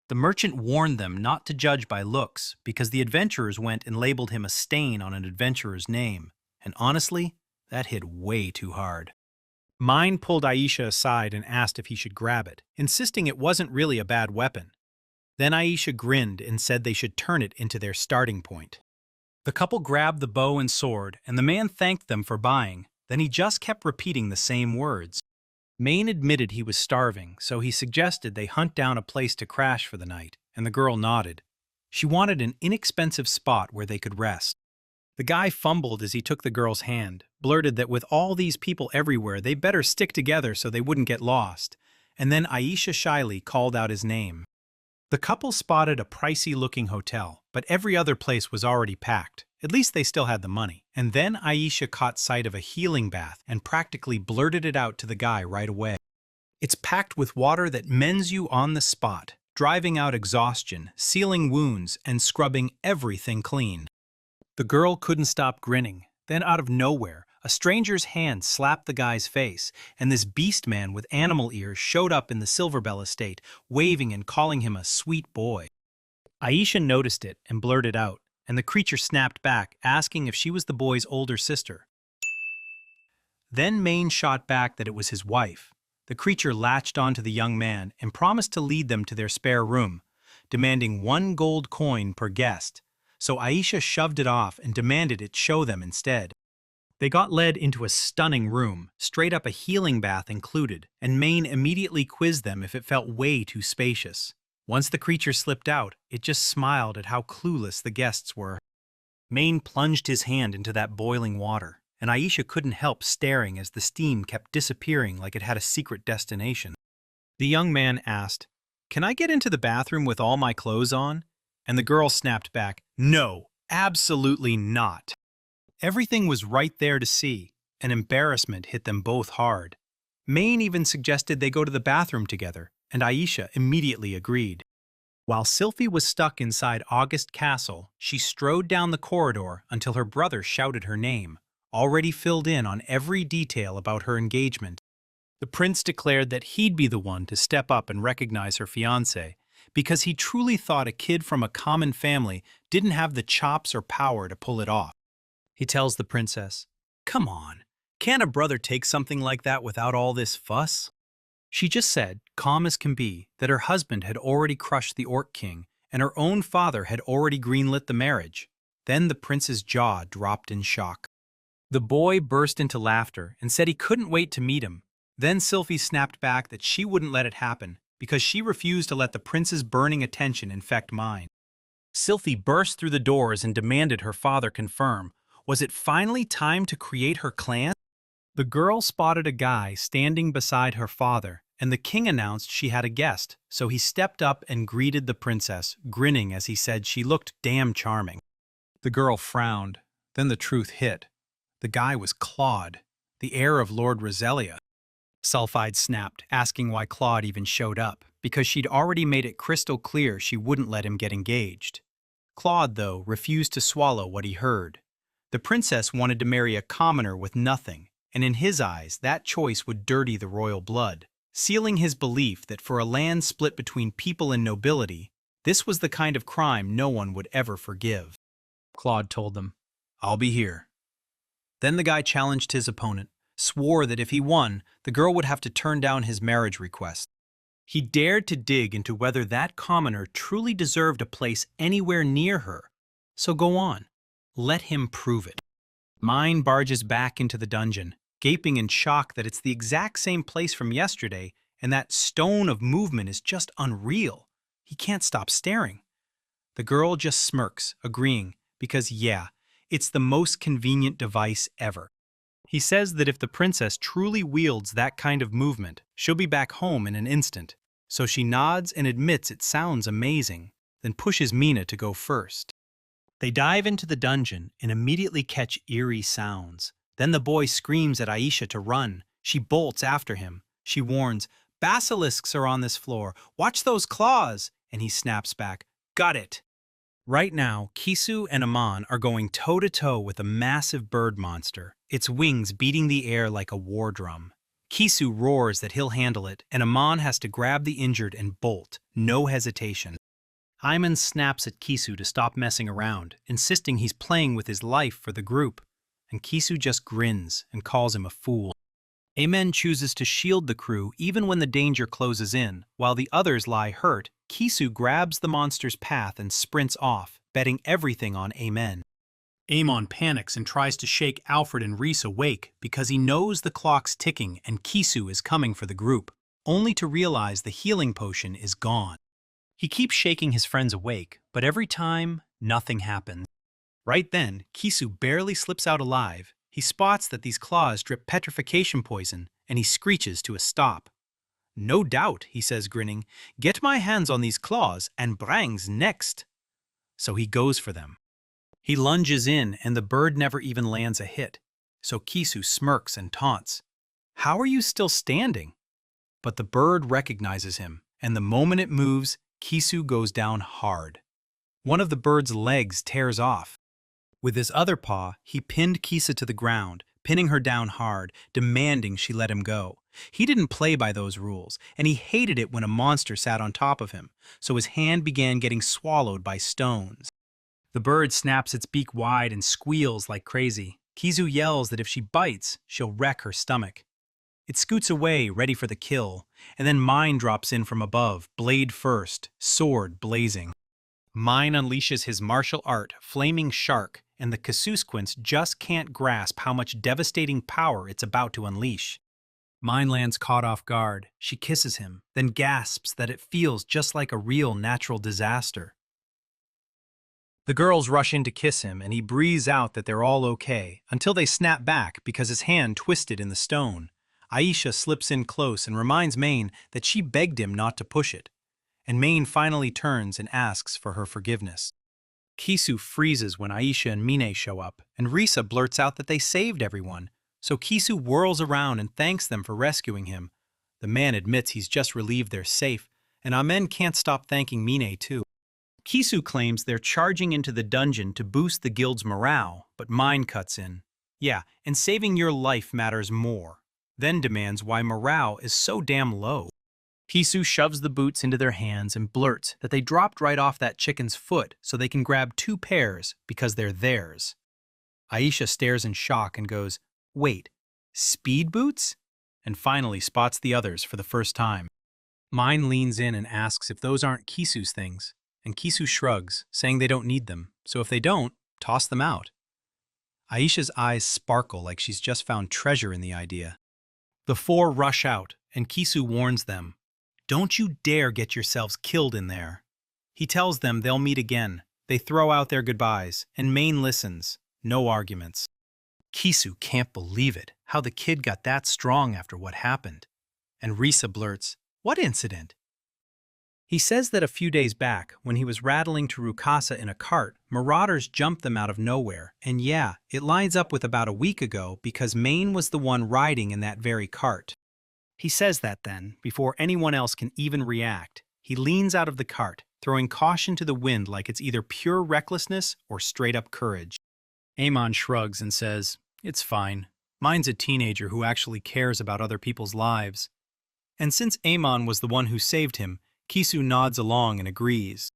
The merchant warned them not to judge by looks, because the adventurers went and labeled him a stain on an adventurer's name, and honestly, that hit way too hard. Mine pulled Aisha aside and asked if he should grab it, insisting it wasn't really a bad weapon. Then Aisha grinned and said they should turn it into their starting point. The couple grabbed the bow and sword, and the man thanked them for buying. Then he just kept repeating the same words. Maine admitted he was starving, so he suggested they hunt down a place to crash for the night, and the girl nodded. She wanted an inexpensive spot where they could rest. The guy fumbled as he took the girl's hand, blurted that with all these people everywhere, they better stick together so they wouldn't get lost, and then Aisha shyly called out his name. The couple spotted a pricey-looking hotel, but every other place was already packed. At least they still had the money. And then Aisha caught sight of a healing bath and practically blurted it out to the guy right away. It's packed with water that mends you on the spot, driving out exhaustion, sealing wounds, and scrubbing everything clean. The girl couldn't stop grinning. Then out of nowhere, a stranger's hand slapped the guy's face, and this beast man with animal ears showed up in the Silverbell estate, waving and calling him a sweet boy. Aisha noticed it and blurted out, and the creature snapped back, asking if she was the boy's older sister. Then Maine shot back that it was his wife. The creature latched onto the young man and promised to lead them to their spare room, demanding 1 gold coin per guest, so Aisha shoved it off and demanded it show them instead. They got led into a stunning room, straight up a healing bath included, and Maine immediately quizzed them if it felt way too spacious. Once the creature slipped out, it just smiled at how clueless the guests were. Maine plunged his hand into that boiling water, and Aisha couldn't help staring as the steam kept disappearing like it had a secret destination. The young man asked, "Can I get into the bathroom with all my clothes on?" And the girl snapped back, "No, absolutely not." Everything was right there to see, and embarrassment hit them both hard. Maine even suggested they go to the bathroom together, and Aisha immediately agreed. While Sylphie was stuck inside August Castle, she strode down the corridor until her brother shouted her name, already filled in on every detail about her engagement. The prince declared that he'd be the one to step up and recognize her fiancé, because he truly thought a kid from a common family didn't have the chops or power to pull it off. He tells the princess, "Come on, can't a brother take something like that without all this fuss?" She just said, calm as can be, that her husband had already crushed the Orc King and her own father had already greenlit the marriage. Then the prince's jaw dropped in shock. The boy burst into laughter and said he couldn't wait to meet him. Then Sylphie snapped back that she wouldn't let it happen because she refused to let the prince's burning attention infect mine. Sylphie burst through the doors and demanded her father confirm. Was it finally time to create her clan? The girl spotted a guy standing beside her father, and the king announced she had a guest, so he stepped up and greeted the princess, grinning as he said she looked damn charming. The girl frowned. Then the truth hit. The guy was Claude, the heir of Lord Roselia. Sulphide snapped, asking why Claude even showed up, because she'd already made it crystal clear she wouldn't let him get engaged. Claude, though, refused to swallow what he heard. The princess wanted to marry a commoner with nothing, and in his eyes that choice would dirty the royal blood, sealing his belief that for a land split between people and nobility, this was the kind of crime no one would ever forgive. Claude told them, "I'll be here." Then the guy challenged his opponent, swore that if he won, the girl would have to turn down his marriage request. He dared to dig into whether that commoner truly deserved a place anywhere near her. So go on, let him prove it. Mine barges back into the dungeon, gaping in shock that it's the exact same place from yesterday, and that stone of movement is just unreal. He can't stop staring. The girl just smirks, agreeing, because yeah, it's the most convenient device ever. He says that if the princess truly wields that kind of movement, she'll be back home in an instant. So she nods and admits it sounds amazing, then pushes Mina to go first. They dive into the dungeon and immediately catch eerie sounds. Then the boy screams at Aisha to run. She bolts after him. She warns, "Basilisks are on this floor. Watch those claws!" And he snaps back, "Got it!" Right now, Kisu and Aman are going toe-to-toe with a massive bird monster, its wings beating the air like a war drum. Kisu roars that he'll handle it, and Aman has to grab the injured and bolt, no hesitation. Hyman snaps at Kisu to stop messing around, insisting he's playing with his life for the group, and Kisu just grins and calls him a fool. Amen chooses to shield the crew even when the danger closes in. While the others lie hurt, Kisu grabs the monster's path and sprints off, betting everything on Amen. Amon panics and tries to shake Alfred and Reese awake because he knows the clock's ticking and Kisu is coming for the group, only to realize the healing potion is gone. He keeps shaking his friends awake, but every time, nothing happens. Right then, Kisu barely slips out alive. He spots that these claws drip petrification poison, and he screeches to a stop. "No doubt," he says grinning, "get my hands on these claws and Brang's next." So he goes for them. He lunges in, and the bird never even lands a hit. So Kisu smirks and taunts, "How are you still standing?" But the bird recognizes him, and the moment it moves, Kisu goes down hard. One of the bird's legs tears off. With his other paw, he pinned Kisa to the ground, pinning her down hard, demanding she let him go. He didn't play by those rules, and he hated it when a monster sat on top of him, so his hand began getting swallowed by stones. The bird snaps its beak wide and squeals like crazy. Kizu yells that if she bites, she'll wreck her stomach. It scoots away, ready for the kill, and then Mine drops in from above, blade first, sword blazing. Mine unleashes his martial art, Flaming Shark, and the Kasuskins just can't grasp how much devastating power it's about to unleash. Mine lands caught off guard. She kisses him, then gasps that it feels just like a real natural disaster. The girls rush in to kiss him, and he breathes out that they're all okay, until they snap back because his hand twisted in the stone. Aisha slips in close and reminds Maine that she begged him not to push it, and Maine finally turns and asks for her forgiveness. Kisu freezes when Aisha and Mine show up, and Risa blurts out that they saved everyone, so Kisu whirls around and thanks them for rescuing him. The man admits he's just relieved they're safe, and Amen can't stop thanking Mine too. Kisu claims they're charging into the dungeon to boost the guild's morale, but Mine cuts in. Yeah, and saving your life matters more. Then demands why morale is so damn low. Kisu shoves the boots into their hands and blurts that they dropped right off that chicken's foot so they can grab 2 pairs because they're theirs. Aisha stares in shock and goes, "Wait, speed boots?" and finally spots the others for the first time. Mine leans in and asks if those aren't Kisu's things, and Kisu shrugs, saying they don't need them, so if they don't, toss them out. Aisha's eyes sparkle like she's just found treasure in the idea. The 4 rush out, and Kisu warns them, "Don't you dare get yourselves killed in there." He tells them they'll meet again. They throw out their goodbyes, and Maine listens. No arguments. Kisu can't believe it, how the kid got that strong after what happened. And Risa blurts, "What incident?" He says that a few days back, when he was rattling to Rukasa in a cart, marauders jumped them out of nowhere, and yeah, it lines up with about a week ago because Maine was the one riding in that very cart. He says that then, before anyone else can even react, he leans out of the cart, throwing caution to the wind like it's either pure recklessness or straight-up courage. Amon shrugs and says, "It's fine. Mine's a teenager who actually cares about other people's lives." And since Amon was the one who saved him, Kisu nods along and agrees.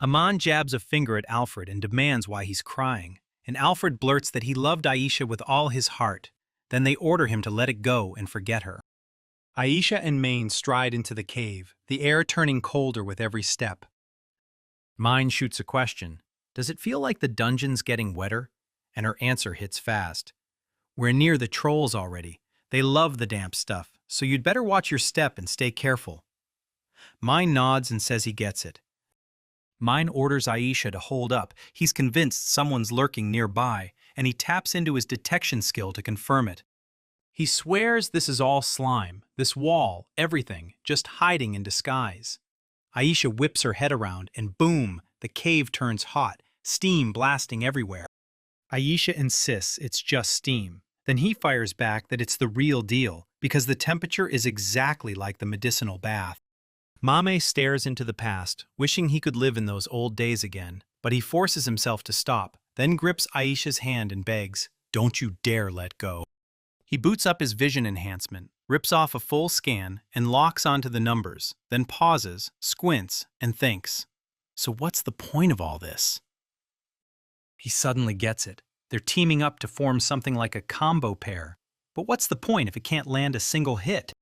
Amon jabs a finger at Alfred and demands why he's crying, and Alfred blurts that he loved Aisha with all his heart. Then they order him to let it go and forget her. Aisha and Maine stride into the cave, the air turning colder with every step. Mine shoots a question. Does it feel like the dungeon's getting wetter? And her answer hits fast. We're near the trolls already. They love the damp stuff, so you'd better watch your step and stay careful. Mine nods and says he gets it. Mine orders Aisha to hold up. He's convinced someone's lurking nearby, and he taps into his detection skill to confirm it. He swears this is all slime, this wall, everything, just hiding in disguise. Aisha whips her head around, and boom, the cave turns hot, steam blasting everywhere. Aisha insists it's just steam. Then he fires back that it's the real deal, because the temperature is exactly like the medicinal bath. Mame stares into the past, wishing he could live in those old days again, but he forces himself to stop, then grips Aisha's hand and begs, "Don't you dare let go." He boots up his vision enhancement, rips off a full scan, and locks onto the numbers, then pauses, squints, and thinks, "So what's the point of all this?" He suddenly gets it. They're teaming up to form something like a combo pair. But what's the point if it can't land a single hit?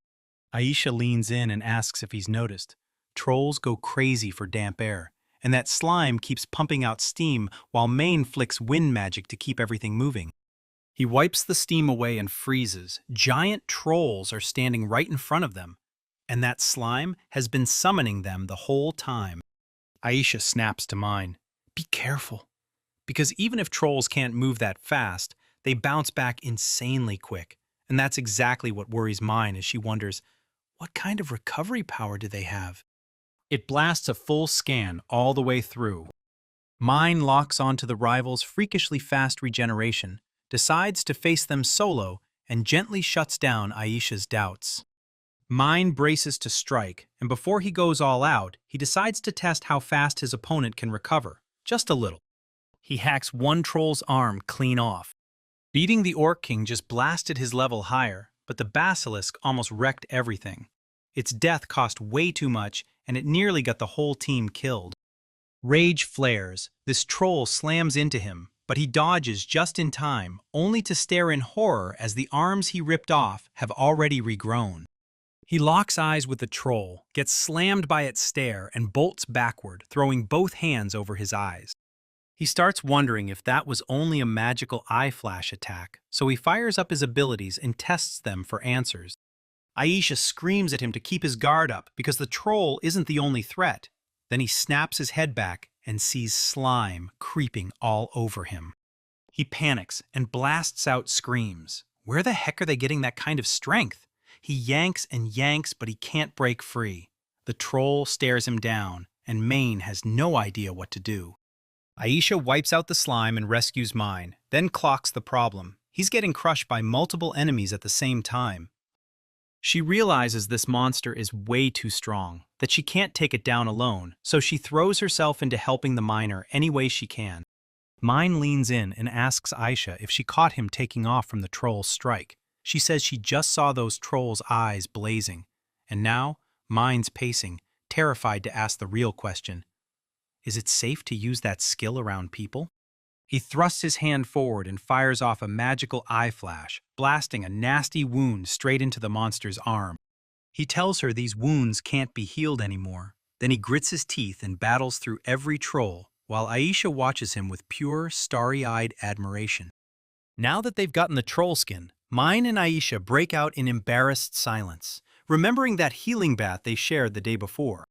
Aisha leans in and asks if he's noticed. Trolls go crazy for damp air, and that slime keeps pumping out steam while Maine flicks wind magic to keep everything moving. He wipes the steam away and freezes. Giant trolls are standing right in front of them, and that slime has been summoning them the whole time. Aisha snaps to Mine, "Be careful." Because even if trolls can't move that fast, they bounce back insanely quick, and that's exactly what worries Mine as she wonders, what kind of recovery power do they have? It blasts a full scan all the way through. Mine locks onto the rival's freakishly fast regeneration, decides to face them solo, and gently shuts down Aisha's doubts. Mine braces to strike, and before he goes all out, he decides to test how fast his opponent can recover, just a little. He hacks one troll's arm clean off. Beating the Orc King just blasted his level higher, but the Basilisk almost wrecked everything. Its death cost way too much, and it nearly got the whole team killed. Rage flares. This troll slams into him, but he dodges just in time, only to stare in horror as the arms he ripped off have already regrown. He locks eyes with the troll, gets slammed by its stare, and bolts backward, throwing both hands over his eyes. He starts wondering if that was only a magical eye flash attack, so he fires up his abilities and tests them for answers. Aisha screams at him to keep his guard up because the troll isn't the only threat. Then he snaps his head back and sees slime creeping all over him. He panics and blasts out screams. Where the heck are they getting that kind of strength? He yanks and yanks, but he can't break free. The troll stares him down, and Maine has no idea what to do. Aisha wipes out the slime and rescues Mine, then clocks the problem. He's getting crushed by multiple enemies at the same time. She realizes this monster is way too strong, that she can't take it down alone, so she throws herself into helping the miner any way she can. Mine leans in and asks Aisha if she caught him taking off from the troll's strike. She says she just saw those trolls' eyes blazing, and now Mine's pacing, terrified to ask the real question. Is it safe to use that skill around people? He thrusts his hand forward and fires off a magical eye flash, blasting a nasty wound straight into the monster's arm. He tells her these wounds can't be healed anymore. Then he grits his teeth and battles through every troll, while Aisha watches him with pure, starry-eyed admiration. Now that they've gotten the troll skin, Mine and Aisha break out in embarrassed silence, remembering that healing bath they shared the day before.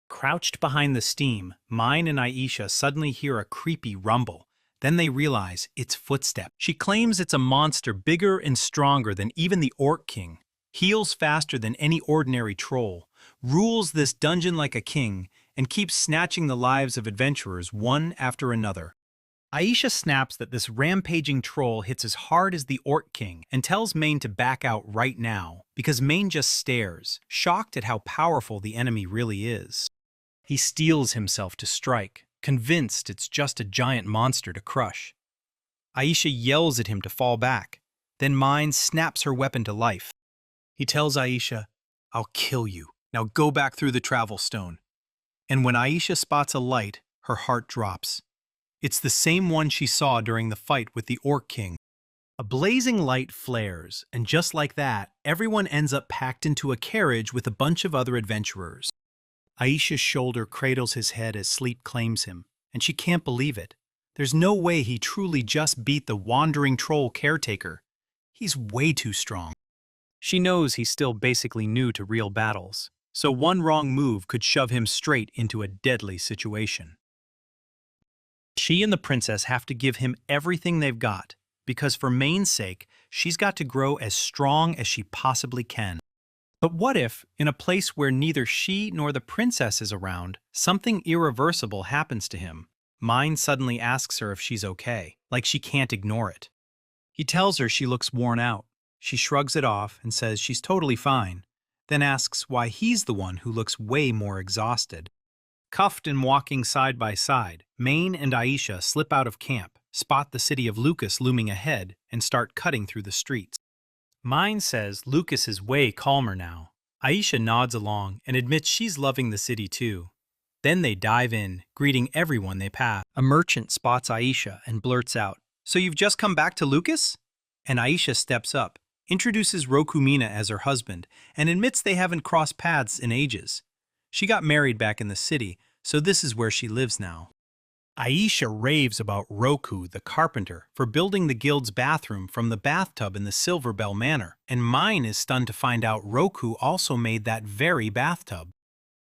Crouched behind the steam, Mine and Aisha suddenly hear a creepy rumble. Then they realize it's footsteps. She claims it's a monster bigger and stronger than even the Orc King, heals faster than any ordinary troll, rules this dungeon like a king, and keeps snatching the lives of adventurers one after another. Aisha snaps that this rampaging troll hits as hard as the Orc King and tells Maine to back out right now, because Maine just stares, shocked at how powerful the enemy really is. He steels himself to strike, convinced it's just a giant monster to crush. Aisha yells at him to fall back. Then Mine snaps her weapon to life. He tells Aisha, "I'll kill you. Now go back through the travel stone." And when Aisha spots a light, her heart drops. It's the same one she saw during the fight with the Orc King. A blazing light flares, and just like that, everyone ends up packed into a carriage with a bunch of other adventurers. Aisha's shoulder cradles his head as sleep claims him, and she can't believe it. There's no way he truly just beat the wandering troll caretaker. He's way too strong. She knows he's still basically new to real battles, so one wrong move could shove him straight into a deadly situation. She and the princess have to give him everything they've got, because for Maine's sake, she's got to grow as strong as she possibly can. But what if, in a place where neither she nor the princess is around, something irreversible happens to him? Mine suddenly asks her if she's okay, like she can't ignore it. He tells her she looks worn out. She shrugs it off and says she's totally fine, then asks why he's the one who looks way more exhausted. Cuffed and walking side by side, Maine and Aisha slip out of camp, spot the city of Lucas looming ahead, and start cutting through the streets. Mine says Lucas is way calmer now. Aisha nods along and admits she's loving the city too. Then they dive in, greeting everyone they pass. A merchant spots Aisha and blurts out, "So you've just come back to Lucas?" And Aisha steps up, introduces Rokumina as her husband, and admits they haven't crossed paths in ages. She got married back in the city, so this is where she lives now. Aisha raves about Roku, the carpenter, for building the guild's bathroom from the bathtub in the Silver Bell Manor, and Mine is stunned to find out Roku also made that very bathtub.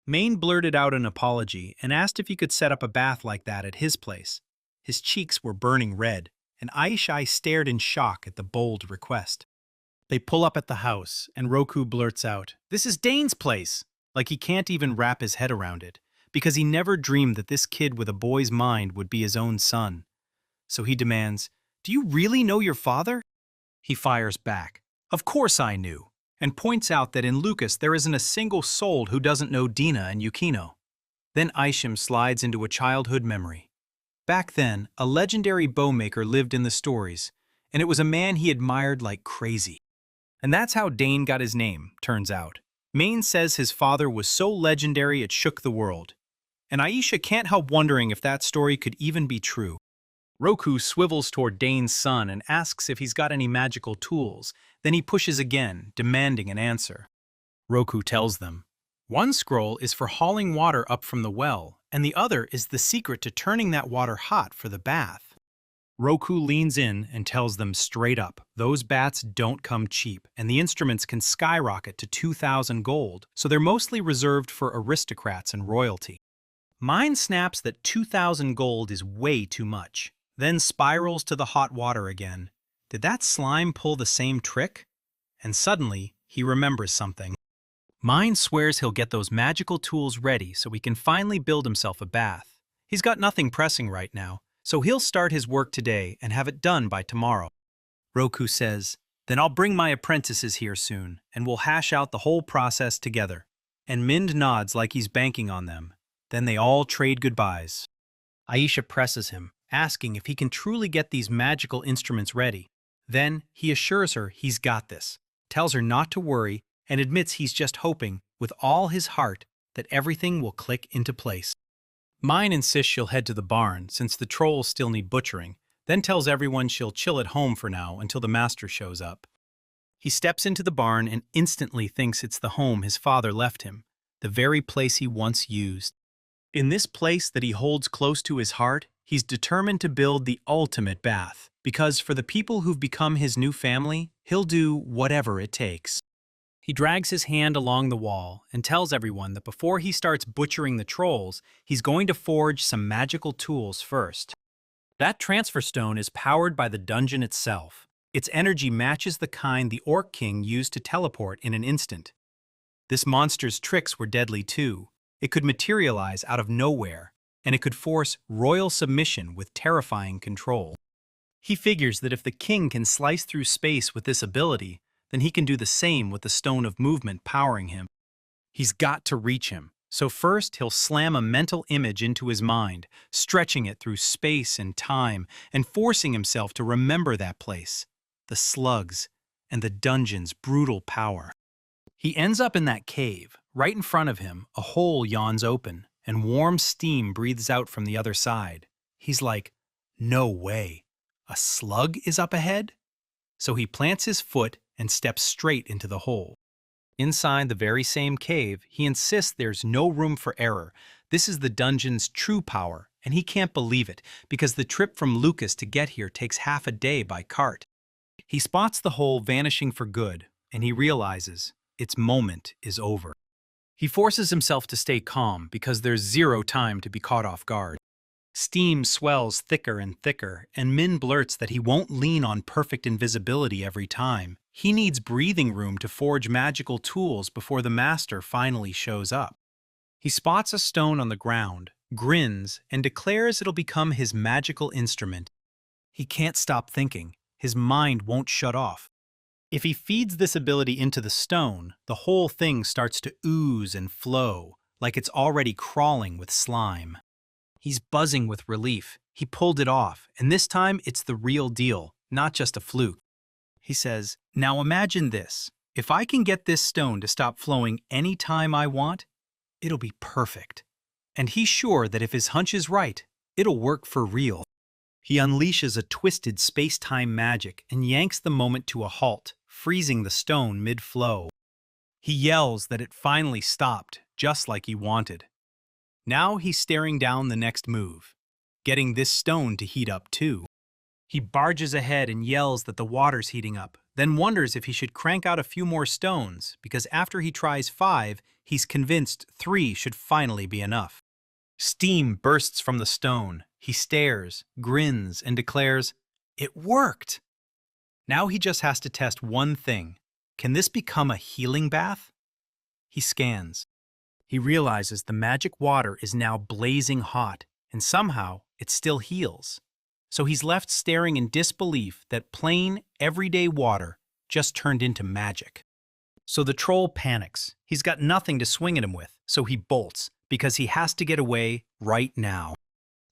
Maine blurted out an apology and asked if he could set up a bath like that at his place. His cheeks were burning red, and Aisha stared in shock at the bold request. They pull up at the house, and Roku blurts out, "This is Dane's place!" Like he can't even wrap his head around it, because he never dreamed that this kid with a boy's mind would be his own son. So he demands, "Do you really know your father?" He fires back, "Of course I knew," and points out that in Lucas there isn't a single soul who doesn't know Dina and Yukino. Then Isham slides into a childhood memory. Back then, a legendary bowmaker lived in the stories, and it was a man he admired like crazy. And that's how Dane got his name, turns out. Maine says his father was so legendary it shook the world. and Aisha can't help wondering if that story could even be true. Roku swivels toward Dane's son and asks if he's got any magical tools. Then he pushes again, demanding an answer. Roku tells them, one scroll is for hauling water up from the well, and the other is the secret to turning that water hot for the bath. Roku leans in and tells them straight up, those bats don't come cheap, and the instruments can skyrocket to 2,000 gold, so they're mostly reserved for aristocrats and royalty. Mine snaps that 2,000 gold is way too much, then spirals to the hot water again. Did that slime pull the same trick? And suddenly, he remembers something. Mine swears he'll get those magical tools ready so he can finally build himself a bath. He's got nothing pressing right now, so he'll start his work today and have it done by tomorrow. Roku says, then I'll bring my apprentices here soon, and we'll hash out the whole process together. And Mind nods like he's banking on them. Then they all trade goodbyes. Aisha presses him, asking if he can truly get these magical instruments ready. Then he assures her he's got this, tells her not to worry, and admits he's just hoping, with all his heart, that everything will click into place. Mine insists she'll head to the barn, since the trolls still need butchering, then tells everyone she'll chill at home for now until the master shows up. He steps into the barn and instantly thinks it's the home his father left him, the very place he once used. In this place that he holds close to his heart, he's determined to build the ultimate bath, because for the people who've become his new family, he'll do whatever it takes. He drags his hand along the wall and tells everyone that before he starts butchering the trolls, he's going to forge some magical tools first. That transfer stone is powered by the dungeon itself. Its energy matches the kind the Orc King used to teleport in an instant. This monster's tricks were deadly too. It could materialize out of nowhere, and it could force royal submission with terrifying control. He figures that if the king can slice through space with this ability, then he can do the same with the stone of movement powering him. He's got to reach him, so first he'll slam a mental image into his mind, stretching it through space and time, and forcing himself to remember that place, the slugs, and the dungeon's brutal power. He ends up in that cave. Right in front of him, a hole yawns open, and warm steam breathes out from the other side. He's like, no way, a slug is up ahead? So he plants his foot and steps straight into the hole. Inside the very same cave, he insists there's no room for error. This is the dungeon's true power, and he can't believe it, because the trip from Lucas to get here takes half a day by cart. He spots the hole vanishing for good, and he realizes its moment is over. He forces himself to stay calm because there's zero time to be caught off guard. Steam swells thicker and thicker, and Min blurts that he won't lean on perfect invisibility every time. He needs breathing room to forge magical tools before the master finally shows up. He spots a stone on the ground, grins, and declares it'll become his magical instrument. He can't stop thinking. His mind won't shut off. If he feeds this ability into the stone, the whole thing starts to ooze and flow, like it's already crawling with slime. He's buzzing with relief. He pulled it off, and this time it's the real deal, not just a fluke. He says, now imagine this. If I can get this stone to stop flowing any time I want, it'll be perfect. And he's sure that if his hunch is right, it'll work for real. He unleashes a twisted space-time magic and yanks the moment to a halt, freezing the stone mid-flow. He yells that it finally stopped, just like he wanted. Now he's staring down the next move, getting this stone to heat up too. He barges ahead and yells that the water's heating up, then wonders if he should crank out a few more stones, because after he tries 5, he's convinced 3 should finally be enough. Steam bursts from the stone. He stares, grins, and declares, "It worked!" Now he just has to test one thing. Can this become a healing bath? He scans. He realizes the magic water is now blazing hot, and somehow it still heals. So he's left staring in disbelief that plain, everyday water just turned into magic. So the troll panics. He's got nothing to swing at him with, so he bolts, because he has to get away right now.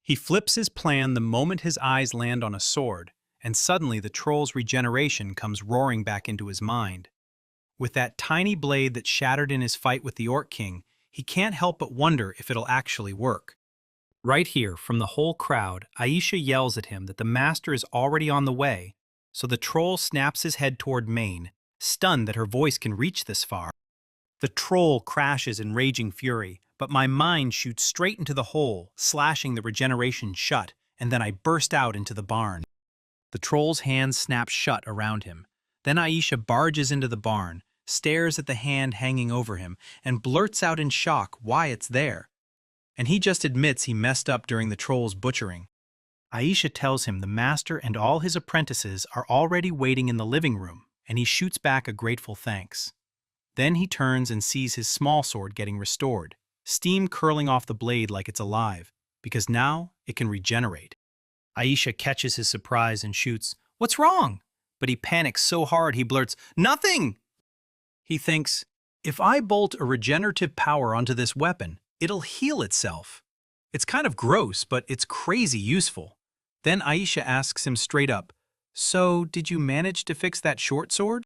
He flips his plan the moment his eyes land on a sword, and suddenly the troll's regeneration comes roaring back into his mind. With that tiny blade that shattered in his fight with the Orc King, he can't help but wonder if it'll actually work. Right here, from the whole crowd, Aisha yells at him that the master is already on the way, so the troll snaps his head toward Maine, stunned that her voice can reach this far. The troll crashes in raging fury, but my mind shoots straight into the hole, slashing the regeneration shut, and then I burst out into the barn. The troll's hands snap shut around him. Then Aisha barges into the barn, stares at the hand hanging over him, and blurts out in shock why it's there. And he just admits he messed up during the troll's butchering. Aisha tells him the master and all his apprentices are already waiting in the living room, and he shoots back a grateful thanks. Then he turns and sees his small sword getting restored, steam curling off the blade like it's alive, because now it can regenerate. Aisha catches his surprise and shoots, "What's wrong?" But he panics so hard he blurts, "Nothing!" He thinks, if I bolt a regenerative power onto this weapon, it'll heal itself. It's kind of gross, but it's crazy useful. Then Aisha asks him straight up, "So, did you manage to fix that short sword?"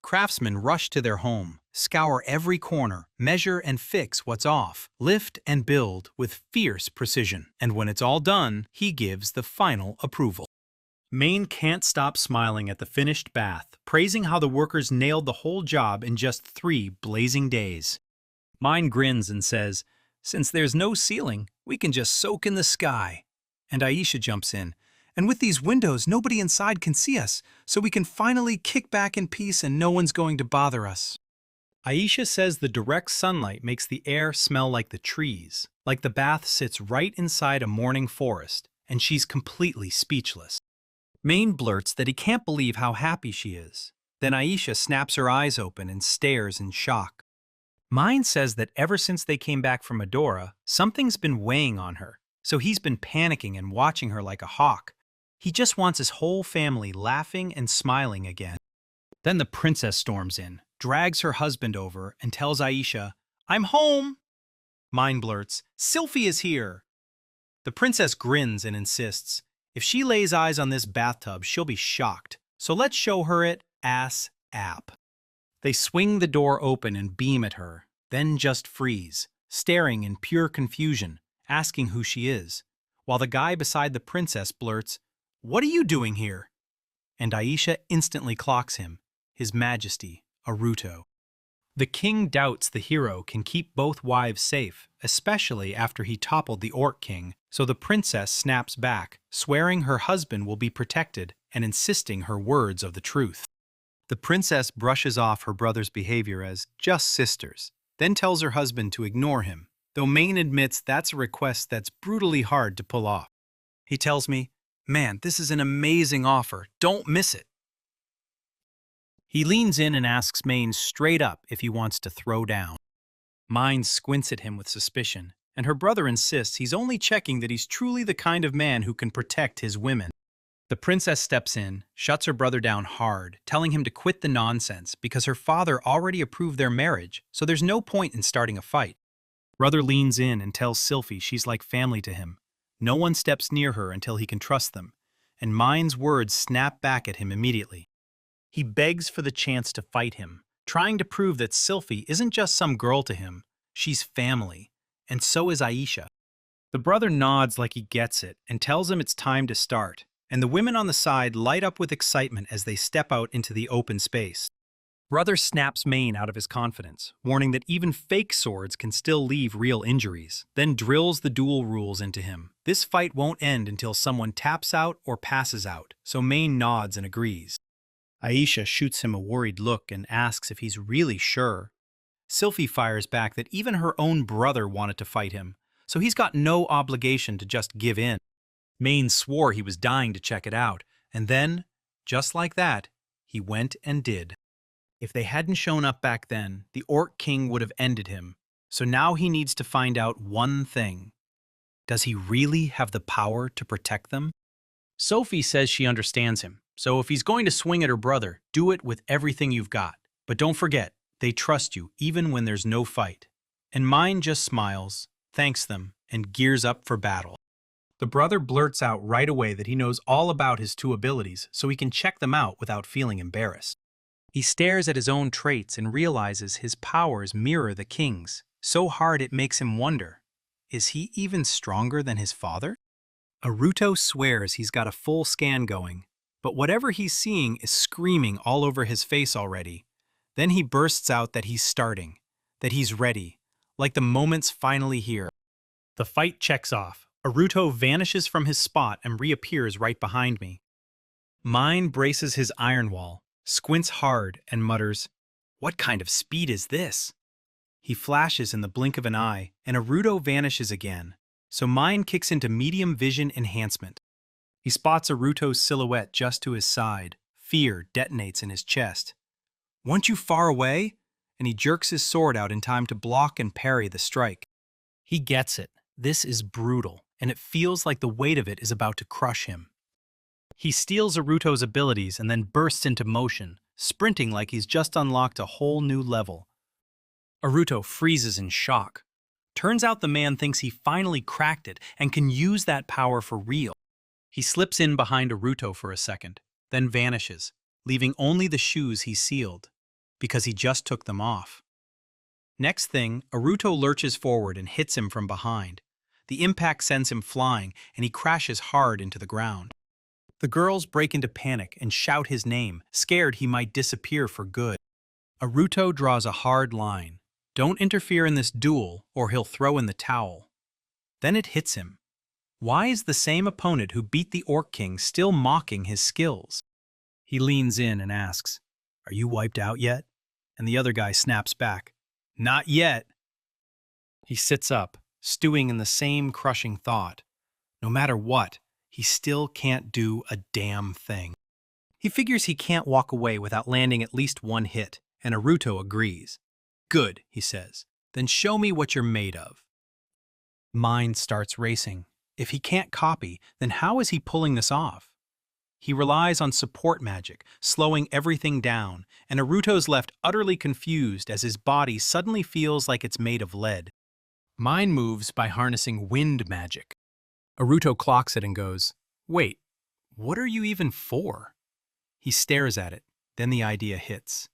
Craftsmen rush to their home, scour every corner, measure and fix what's off, lift and build with fierce precision. And when it's all done, he gives the final approval. Maine can't stop smiling at the finished bath, praising how the workers nailed the whole job in just 3 blazing days. Mine grins and says, "Since there's no ceiling, we can just soak in the sky." And Aisha jumps in, "And with these windows, nobody inside can see us, so we can finally kick back in peace and no one's going to bother us." Aisha says the direct sunlight makes the air smell like the trees, like the bath sits right inside a morning forest, and she's completely speechless. Maine blurts that he can't believe how happy she is. Then Aisha snaps her eyes open and stares in shock. Mine says that ever since they came back from Medora, something's been weighing on her, so he's been panicking and watching her like a hawk. He just wants his whole family laughing and smiling again. Then the princess storms in, drags her husband over, and tells Aisha, "I'm home!" Mine blurts, "Sylphie is here!" The princess grins and insists, if she lays eyes on this bathtub, she'll be shocked, so let's show her it ASAP. They swing the door open and beam at her, then just freeze, staring in pure confusion, asking who she is, while the guy beside the princess blurts, "What are you doing here?" And Aisha instantly clocks him, His Majesty, Aruto. The king doubts the hero can keep both wives safe, especially after he toppled the Orc King, so the princess snaps back, swearing her husband will be protected and insisting her words of the truth. The princess brushes off her brother's behavior as just sisters, then tells her husband to ignore him, though Maine admits that's a request that's brutally hard to pull off. He tells me, "Man, this is an amazing offer. Don't miss it." He leans in and asks Maine straight up if he wants to throw down. Mine squints at him with suspicion, and her brother insists he's only checking that he's truly the kind of man who can protect his women. The princess steps in, shuts her brother down hard, telling him to quit the nonsense because her father already approved their marriage, so there's no point in starting a fight. Brother leans in and tells Sylphie she's like family to him. No one steps near her until he can trust them, and Mine's words snap back at him immediately. He begs for the chance to fight him, trying to prove that Sylphie isn't just some girl to him, she's family, and so is Aisha. The brother nods like he gets it and tells him it's time to start, and the women on the side light up with excitement as they step out into the open space. Brother snaps Maine out of his confidence, warning that even fake swords can still leave real injuries, then drills the duel rules into him. This fight won't end until someone taps out or passes out, so Maine nods and agrees. Aisha shoots him a worried look and asks if he's really sure. Sylphie fires back that even her own brother wanted to fight him, so he's got no obligation to just give in. Maine swore he was dying to check it out, and then, just like that, he went and did. If they hadn't shown up back then, the Orc King would have ended him, so now he needs to find out one thing. Does he really have the power to protect them? Sophie says she understands him. So if he's going to swing at her brother, do it with everything you've got. But don't forget, they trust you even when there's no fight. And Mine just smiles, thanks them, and gears up for battle. The brother blurts out right away that he knows all about his 2 abilities so he can check them out without feeling embarrassed. He stares at his own traits and realizes his powers mirror the king's, so hard it makes him wonder, is he even stronger than his father? Aruto swears he's got a full scan going, but whatever he's seeing is screaming all over his face already. Then he bursts out that he's starting, that he's ready, like the moment's finally here. The fight checks off. Aruto vanishes from his spot and reappears right behind me. Mine braces his iron wall, squints hard, and mutters, "What kind of speed is this?" He flashes in the blink of an eye, and Aruto vanishes again, so mine kicks into medium vision enhancement. He spots Aruto's silhouette just to his side. Fear detonates in his chest. "Weren't you far away?" And he jerks his sword out in time to block and parry the strike. He gets it. This is brutal, and it feels like the weight of it is about to crush him. He steals Aruto's abilities and then bursts into motion, sprinting like he's just unlocked a whole new level. Aruto freezes in shock. Turns out the man thinks he finally cracked it and can use that power for real. He slips in behind Aruto for a second, then vanishes, leaving only the shoes he sealed, because he just took them off. Next thing, Aruto lurches forward and hits him from behind. The impact sends him flying, and he crashes hard into the ground. The girls break into panic and shout his name, scared he might disappear for good. Aruto draws a hard line. Don't interfere in this duel, or he'll throw in the towel. Then it hits him. Why is the same opponent who beat the Orc King still mocking his skills? He leans in and asks, "Are you wiped out yet?" And the other guy snaps back, "Not yet." He sits up, stewing in the same crushing thought. No matter what, he still can't do a damn thing. He figures he can't walk away without landing at least one hit, and Aruto agrees. "Good," he says. "Then show me what you're made of." Mind starts racing. If he can't copy, then how is he pulling this off? He relies on support magic, slowing everything down, and Aruto's left utterly confused as his body suddenly feels like it's made of lead. Mine moves by harnessing wind magic. Aruto clocks it and goes, "Wait, what are you even for?" He stares at it, then the idea hits.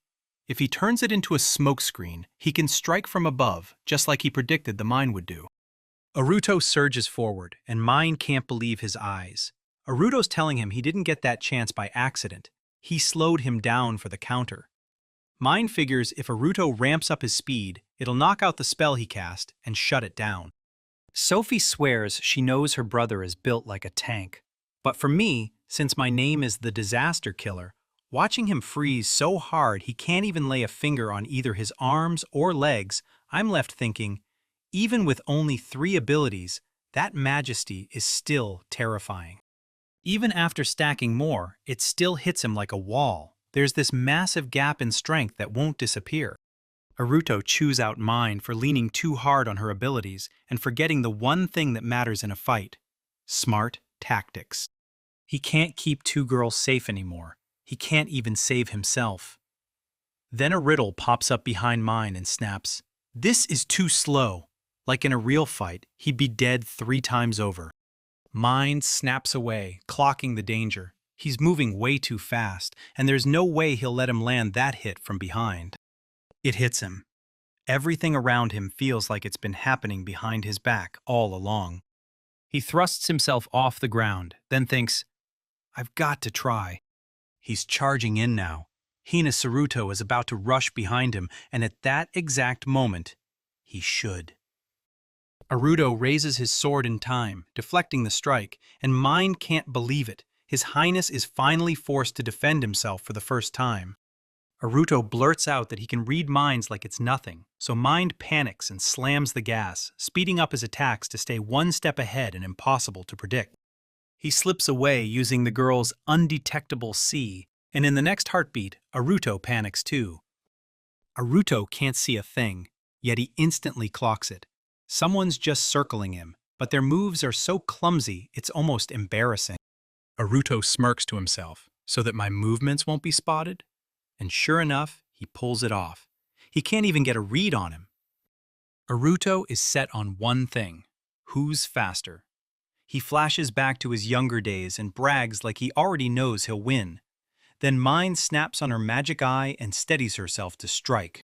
If he turns it into a smokescreen, he can strike from above, just like he predicted the mine would do. Aruto surges forward, and Mine can't believe his eyes. Aruto's telling him he didn't get that chance by accident. He slowed him down for the counter. Mine figures if Aruto ramps up his speed, it'll knock out the spell he cast and shut it down. Sophie swears she knows her brother is built like a tank. But for me, since my name is the Disaster Killer, watching him freeze so hard he can't even lay a finger on either his arms or legs, I'm left thinking, even with only 3 abilities, that majesty is still terrifying. Even after stacking more, it still hits him like a wall. There's this massive gap in strength that won't disappear. Aruto chews out Mine for leaning too hard on her abilities and forgetting the one thing that matters in a fight: smart tactics. He can't keep 2 girls safe anymore. He can't even save himself. Then a riddle pops up behind Mine and snaps, "This is too slow." Like in a real fight, he'd be dead 3 times over. Mine snaps away, clocking the danger. He's moving way too fast, and there's no way he'll let him land that hit from behind. It hits him. Everything around him feels like it's been happening behind his back all along. He thrusts himself off the ground, then thinks, "I've got to try." He's charging in now. Hina Saruto is about to rush behind him, and at that exact moment, he should. Aruto raises his sword in time, deflecting the strike, and Mine can't believe it. His Highness is finally forced to defend himself for the first time. Aruto blurts out that he can read minds like it's nothing, so Mind panics and slams the gas, speeding up his attacks to stay 1 step ahead and impossible to predict. He slips away using the girl's undetectable C, and in the next heartbeat, Aruto panics too. Aruto can't see a thing, yet he instantly clocks it. Someone's just circling him, but their moves are so clumsy it's almost embarrassing. Aruto smirks to himself, "So that my movements won't be spotted?" And sure enough, he pulls it off. He can't even get a read on him. Aruto is set on one thing: who's faster? He flashes back to his younger days and brags like he already knows he'll win. Then Mine snaps on her magic eye and steadies herself to strike.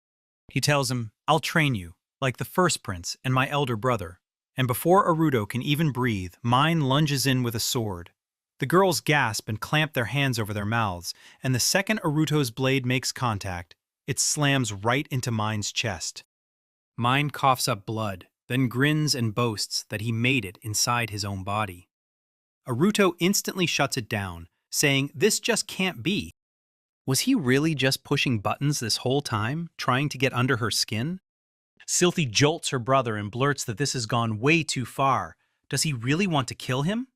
He tells him, "I'll train you. like the first prince and my elder brother. And before Aruto can even breathe, mine lunges in with a sword. The girls gasp and clamp their hands over their mouths, and the second Aruto's blade makes contact, it slams right into mine's chest. Mine coughs up blood, then grins and boasts that he made it inside his own body. Aruto instantly shuts it down, saying this just can't be. Was he really just pushing buttons this whole time, trying to get under her skin? Sylphie jolts her brother and blurts that this has gone way too far. Does he really want to kill him?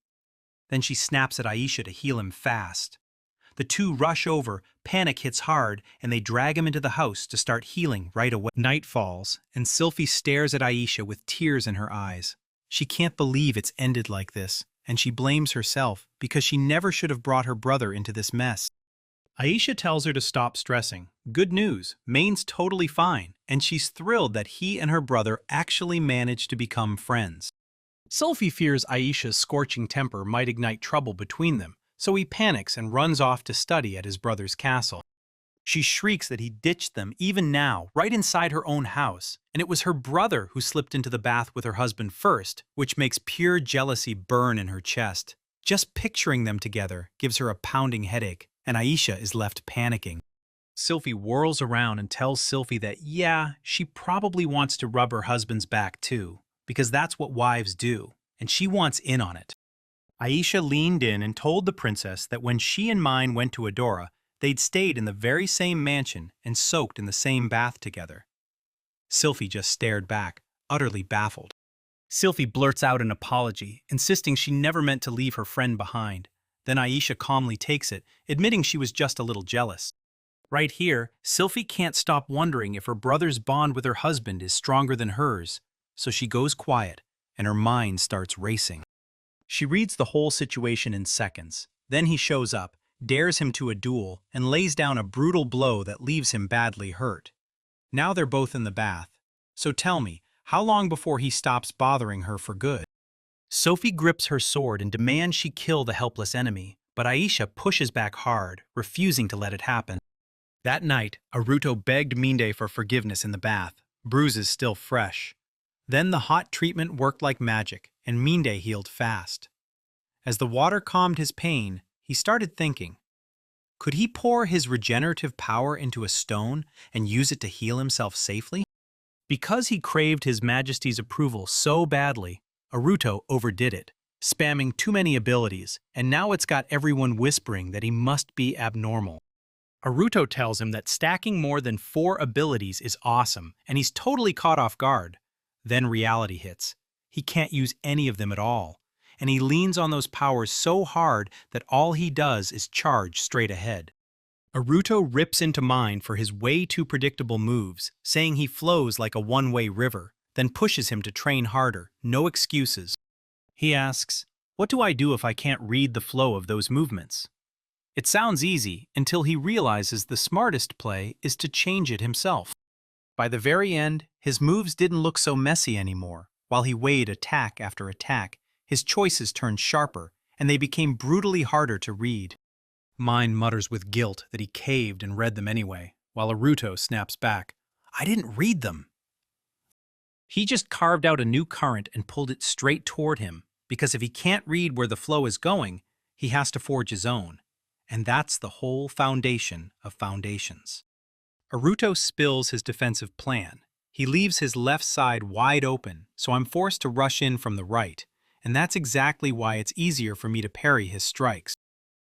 Then she snaps at Aisha to heal him fast. The two rush over, panic hits hard, and they drag him into the house to start healing right away. Night falls, and Sylphie stares at Aisha with tears in her eyes. She can't believe it's ended like this, and she blames herself because she never should have brought her brother into this mess. Aisha tells her to stop stressing. Good news, Main's totally fine, and she's thrilled that he and her brother actually managed to become friends. Sylphie fears Aisha's scorching temper might ignite trouble between them, so he panics and runs off to study at his brother's castle. She shrieks that he ditched them even now, right inside her own house, and it was her brother who slipped into the bath with her husband first, which makes pure jealousy burn in her chest. Just picturing them together gives her a pounding headache, and Aisha is left panicking. Sylphie whirls around and tells Sylphie that, yeah, she probably wants to rub her husband's back too, because that's what wives do, and she wants in on it. Aisha leaned in and told the princess that when she and Mine went to Adora, they'd stayed in the very same mansion and soaked in the same bath together. Sylphie just stared back, utterly baffled. Sylphie blurts out an apology, insisting she never meant to leave her friend behind. Then Aisha calmly takes it, admitting she was just a little jealous. Right here, Sylphie can't stop wondering if her brother's bond with her husband is stronger than hers, so she goes quiet, and her mind starts racing. She reads the whole situation in seconds. Then he shows up, dares him to a duel, and lays down a brutal blow that leaves him badly hurt. Now they're both in the bath. So tell me, how long before he stops bothering her for good? Sophie grips her sword and demands she kill the helpless enemy, but Aisha pushes back hard, refusing to let it happen. That night, Aruto begged Minde for forgiveness in the bath, bruises still fresh. Then the hot treatment worked like magic, and Minde healed fast. As the water calmed his pain, he started thinking. Could he pour his regenerative power into a stone and use it to heal himself safely? Because he craved His Majesty's approval so badly, Aruto overdid it, spamming too many abilities, and now it's got everyone whispering that he must be abnormal. Aruto tells him that stacking more than 4 abilities is awesome, and he's totally caught off guard. Then reality hits. He can't use any of them at all, and he leans on those powers so hard that all he does is charge straight ahead. Aruto rips into Mine for his way too predictable moves, saying he flows like a one-way river, then pushes him to train harder, no excuses. He asks, "What do I do if I can't read the flow of those movements?" It sounds easy until he realizes the smartest play is to change it himself. By the very end, his moves didn't look so messy anymore. While he weighed attack after attack, his choices turned sharper, and they became brutally harder to read. Mine mutters with guilt that he caved and read them anyway, while Aruto snaps back, "I didn't read them." He just carved out a new current and pulled it straight toward him, because if he can't read where the flow is going, he has to forge his own. And that's the whole foundation of foundations. Aruto spills his defensive plan. He leaves his left side wide open, so I'm forced to rush in from the right, and that's exactly why it's easier for me to parry his strikes.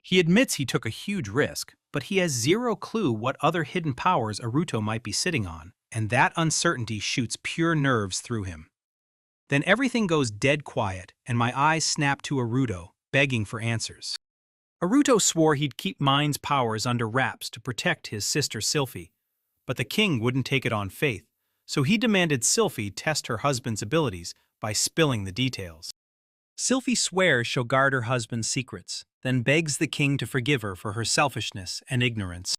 He admits he took a huge risk, but he has zero clue what other hidden powers Aruto might be sitting on, and that uncertainty shoots pure nerves through him. Then everything goes dead quiet, and my eyes snap to Aruto, begging for answers. Aruto swore he'd keep Mine's powers under wraps to protect his sister Sylphie, but the king wouldn't take it on faith, so he demanded Sylphie test her husband's abilities by spilling the details. Sylphie swears she'll guard her husband's secrets, then begs the king to forgive her for her selfishness and ignorance.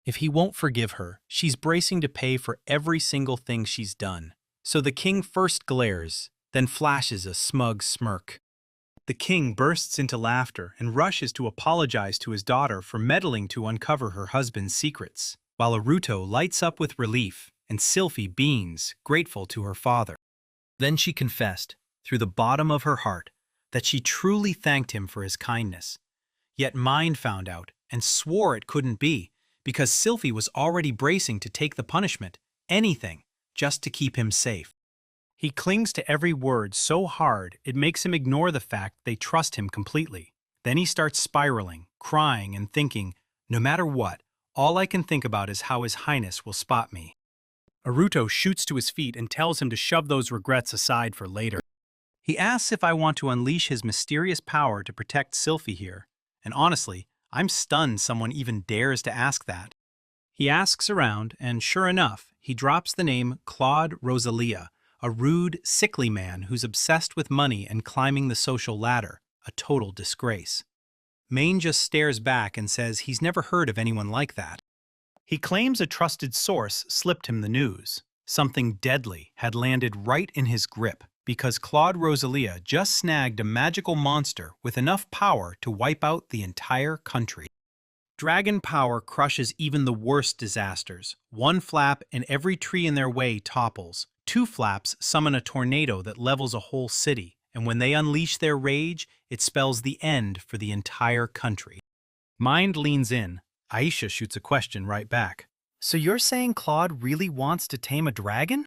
If he won't forgive her, she's bracing to pay for every single thing she's done. So the king first glares, then flashes a smug smirk. The king bursts into laughter and rushes to apologize to his daughter for meddling to uncover her husband's secrets, while Aruto lights up with relief and Sylphie beams, grateful to her father. Then she confessed, through the bottom of her heart, that she truly thanked him for his kindness. Yet Mind found out and swore it couldn't be, because Sylphie was already bracing to take the punishment, anything, just to keep him safe. He clings to every word so hard it makes him ignore the fact they trust him completely. Then he starts spiraling, crying and thinking, no matter what, all I can think about is how His Highness will spot me. Aruto shoots to his feet and tells him to shove those regrets aside for later. He asks if I want to unleash his mysterious power to protect Sylphie here, and honestly, I'm stunned someone even dares to ask that. He asks around, and sure enough, he drops the name Claude Rosalia, a rude, sickly man who's obsessed with money and climbing the social ladder, a total disgrace. Maine just stares back and says he's never heard of anyone like that. He claims a trusted source slipped him the news. Something deadly had landed right in his grip because Claude Rosalia just snagged a magical monster with enough power to wipe out the entire country. Dragon power crushes even the worst disasters. One flap and every tree in their way topples. Two flaps summon a tornado that levels a whole city, and when they unleash their rage, it spells the end for the entire country. Mind leans in. Aisha shoots a question right back. So you're saying Claude really wants to tame a dragon?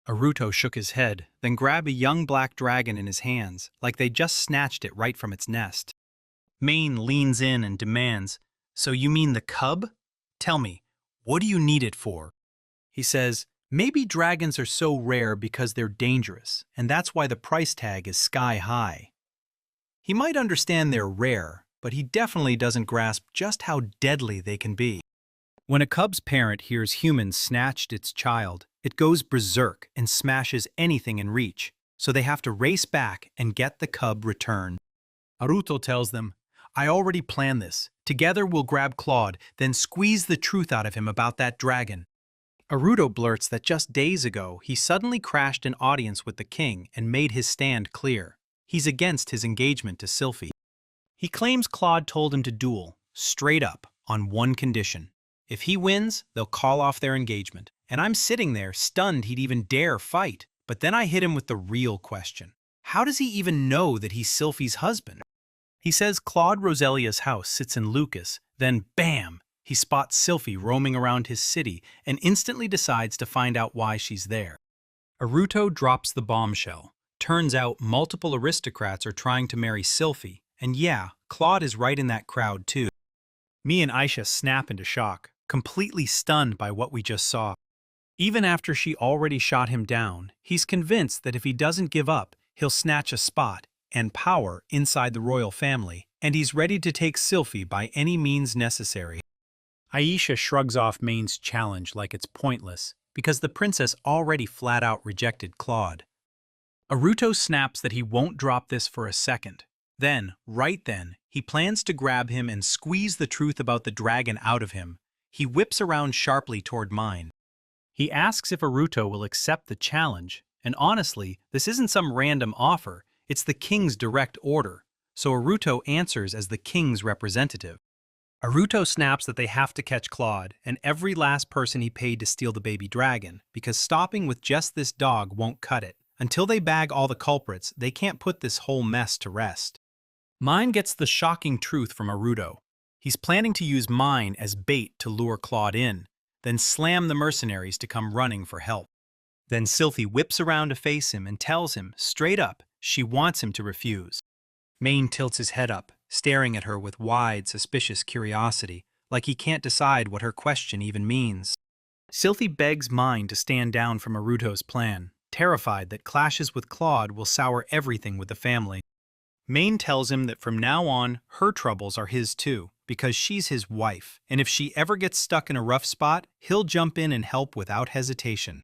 Aruto shook his head, then grabbed a young black dragon in his hands, like they just snatched it right from its nest. Maine leans in and demands, so you mean the cub? Tell me, what do you need it for? He says, maybe dragons are so rare because they're dangerous, and that's why the price tag is sky high. He might understand they're rare, but he definitely doesn't grasp just how deadly they can be. When a cub's parent hears humans snatched its child, it goes berserk and smashes anything in reach, so they have to race back and get the cub returned. Aruto tells them, I already planned this. Together we'll grab Claude, then squeeze the truth out of him about that dragon. Aruto blurts that just days ago he suddenly crashed an audience with the king and made his stand clear. He's against his engagement to Sylphie. He claims Claude told him to duel, straight up, on one condition. If he wins, they'll call off their engagement. And I'm sitting there, stunned he'd even dare fight. But then I hit him with the real question. How does he even know that he's Sylphie's husband? He says Claude Rosalia's house sits in Lucas, then bam! He spots Sylphie roaming around his city and instantly decides to find out why she's there. Aruto drops the bombshell. Turns out multiple aristocrats are trying to marry Sylphie, and yeah, Claude is right in that crowd too. Me and Aisha snap into shock, completely stunned by what we just saw. Even after she already shot him down, he's convinced that if he doesn't give up, he'll snatch a spot and power inside the royal family, and he's ready to take Sylphie by any means necessary. Aisha shrugs off Maine's challenge like it's pointless, because the princess already flat-out rejected Claude. Aruto snaps that he won't drop this for a second. Then, right then, he plans to grab him and squeeze the truth about the dragon out of him. He whips around sharply toward Mind. He asks if Aruto will accept the challenge, and honestly, this isn't some random offer, it's the king's direct order, so Aruto answers as the king's representative. Aruto snaps that they have to catch Claude, and every last person he paid to steal the baby dragon, because stopping with just this dog won't cut it. Until they bag all the culprits, they can't put this whole mess to rest. Mine gets the shocking truth from Aruto. He's planning to use Mine as bait to lure Claude in, then slam the mercenaries to come running for help. Then Sylphie whips around to face him and tells him, straight up, she wants him to refuse. Maine tilts his head up, staring at her with wide, suspicious curiosity, like he can't decide what her question even means. Sylphie begs Mine to stand down from Aruto's plan, terrified that clashes with Claude will sour everything with the family. Maine tells him that from now on, her troubles are his too, because she's his wife, and if she ever gets stuck in a rough spot, he'll jump in and help without hesitation.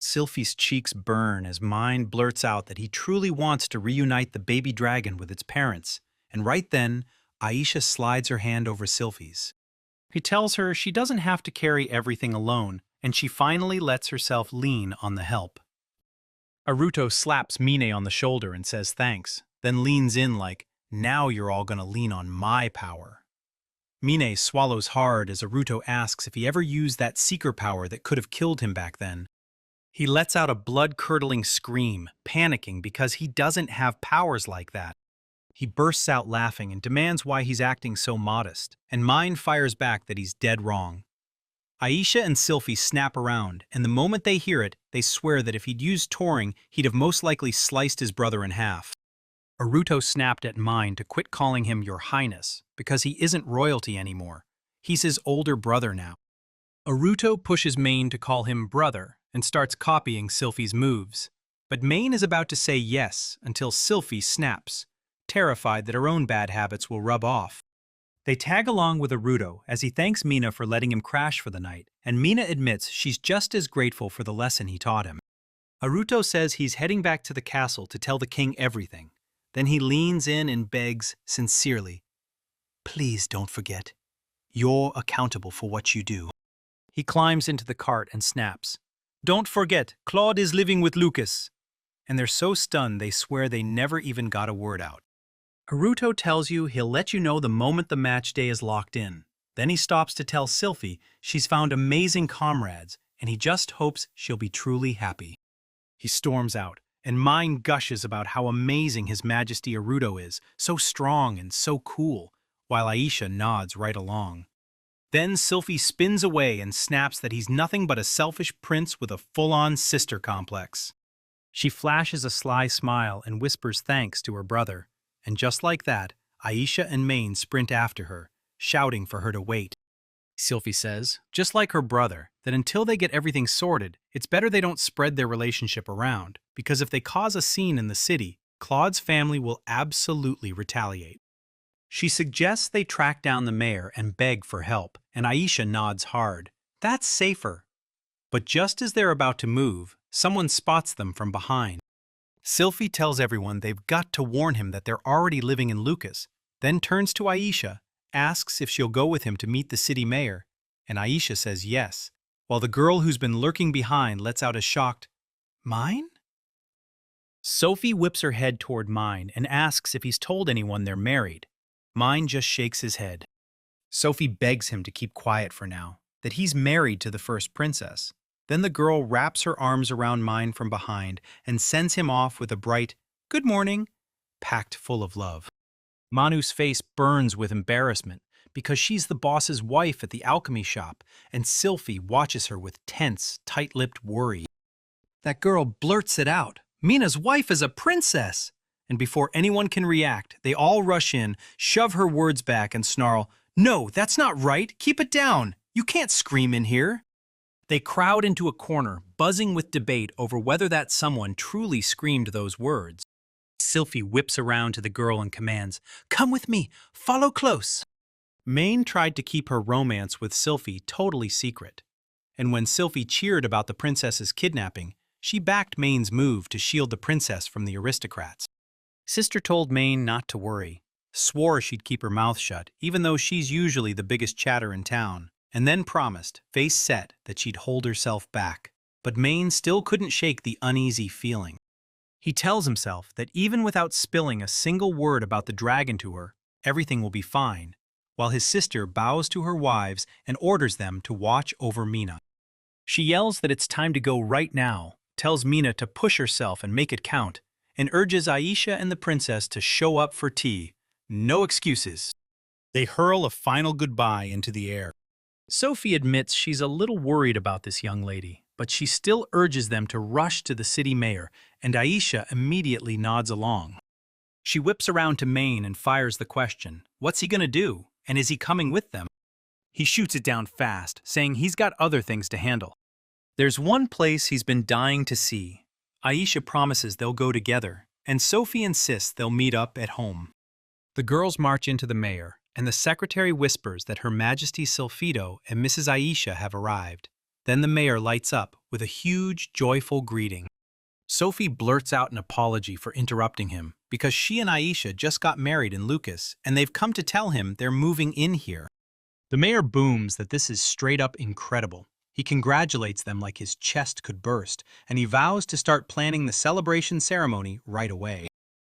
Sylphie's cheeks burn as Mine blurts out that he truly wants to reunite the baby dragon with its parents, and right then, Aisha slides her hand over Sylphie's. He tells her she doesn't have to carry everything alone, and she finally lets herself lean on the help. Aruto slaps Mine on the shoulder and says thanks, then leans in like, now you're all gonna lean on my power. Mine swallows hard as Aruto asks if he ever used that seeker power that could have killed him back then. He lets out a blood-curdling scream, panicking because he doesn't have powers like that. He bursts out laughing and demands why he's acting so modest, and Mine fires back that he's dead wrong. Aisha and Sylphie snap around, and the moment they hear it, they swear that if he'd used Touring, he'd have most likely sliced his brother in half. Aruto snapped at Mine to quit calling him Your Highness, because he isn't royalty anymore. He's his older brother now. Aruto pushes Mane to call him brother and starts copying Sylphie's moves. But Mane is about to say yes until Sylphie snaps, terrified that her own bad habits will rub off. They tag along with Aruto as he thanks Mina for letting him crash for the night, and Mina admits she's just as grateful for the lesson he taught him. Aruto says he's heading back to the castle to tell the king everything. Then he leans in and begs, sincerely, "Please don't forget. You're accountable for what you do." He climbs into the cart and snaps, "Don't forget, Claude is living with Lucas." And they're so stunned they swear they never even got a word out. Aruto tells you he'll let you know the moment the match day is locked in. Then he stops to tell Sylphie she's found amazing comrades, and he just hopes she'll be truly happy. He storms out, and Mine gushes about how amazing His Majesty Aruto is, so strong and so cool, while Aisha nods right along. Then Sylphie spins away and snaps that he's nothing but a selfish prince with a full-on sister complex. She flashes a sly smile and whispers thanks to her brother, and just like that, Aisha and Mane sprint after her, shouting for her to wait. Sylphie says, just like her brother, that until they get everything sorted, it's better they don't spread their relationship around, because if they cause a scene in the city, Claude's family will absolutely retaliate. She suggests they track down the mayor and beg for help, and Aisha nods hard. That's safer. But just as they're about to move, someone spots them from behind. Sylphie tells everyone they've got to warn him that they're already living in Lucas, then turns to Aisha, asks if she'll go with him to meet the city mayor, and Aisha says yes, while the girl who's been lurking behind lets out a shocked, "Mine?" Sophie whips her head toward Mine and asks if he's told anyone they're married. Mine just shakes his head. Sophie begs him to keep quiet for now, that he's married to the first princess. Then the girl wraps her arms around Mine from behind and sends him off with a bright, "Good morning," packed full of love. Manu's face burns with embarrassment because she's the boss's wife at the alchemy shop, and Sylphie watches her with tense, tight-lipped worry. That girl blurts it out. Mina's wife is a princess! And before anyone can react, they all rush in, shove her words back, and snarl, "No, that's not right! Keep it down! You can't scream in here!" They crowd into a corner, buzzing with debate over whether that someone truly screamed those words. Sylphie whips around to the girl and commands, "Come with me! Follow close!" Mane tried to keep her romance with Sylphie totally secret. And when Sylphie cheered about the princess's kidnapping, she backed Mane's move to shield the princess from the aristocrats. Sister told Mane not to worry, swore she'd keep her mouth shut, even though she's usually the biggest chatter in town, and then promised, face set, that she'd hold herself back. But Mane still couldn't shake the uneasy feeling. He tells himself that even without spilling a single word about the dragon to her, everything will be fine, while his sister bows to her wives and orders them to watch over Mina. She yells that it's time to go right now, tells Mina to push herself and make it count, and urges Aisha and the princess to show up for tea. No excuses. They hurl a final goodbye into the air. Sophie admits she's a little worried about this young lady, but she still urges them to rush to the city mayor, and Aisha immediately nods along. She whips around to Mane and fires the question, what's he gonna do, and is he coming with them? He shoots it down fast, saying he's got other things to handle. There's one place he's been dying to see. Aisha promises they'll go together, and Sophie insists they'll meet up at home. The girls march into the mayor, and the secretary whispers that Her Majesty Sylphido and Mrs. Aisha have arrived. Then the mayor lights up with a huge, joyful greeting. Sophie blurts out an apology for interrupting him, because she and Aisha just got married in Lucas, and they've come to tell him they're moving in here. The mayor booms that this is straight up incredible. He congratulates them like his chest could burst, and he vows to start planning the celebration ceremony right away.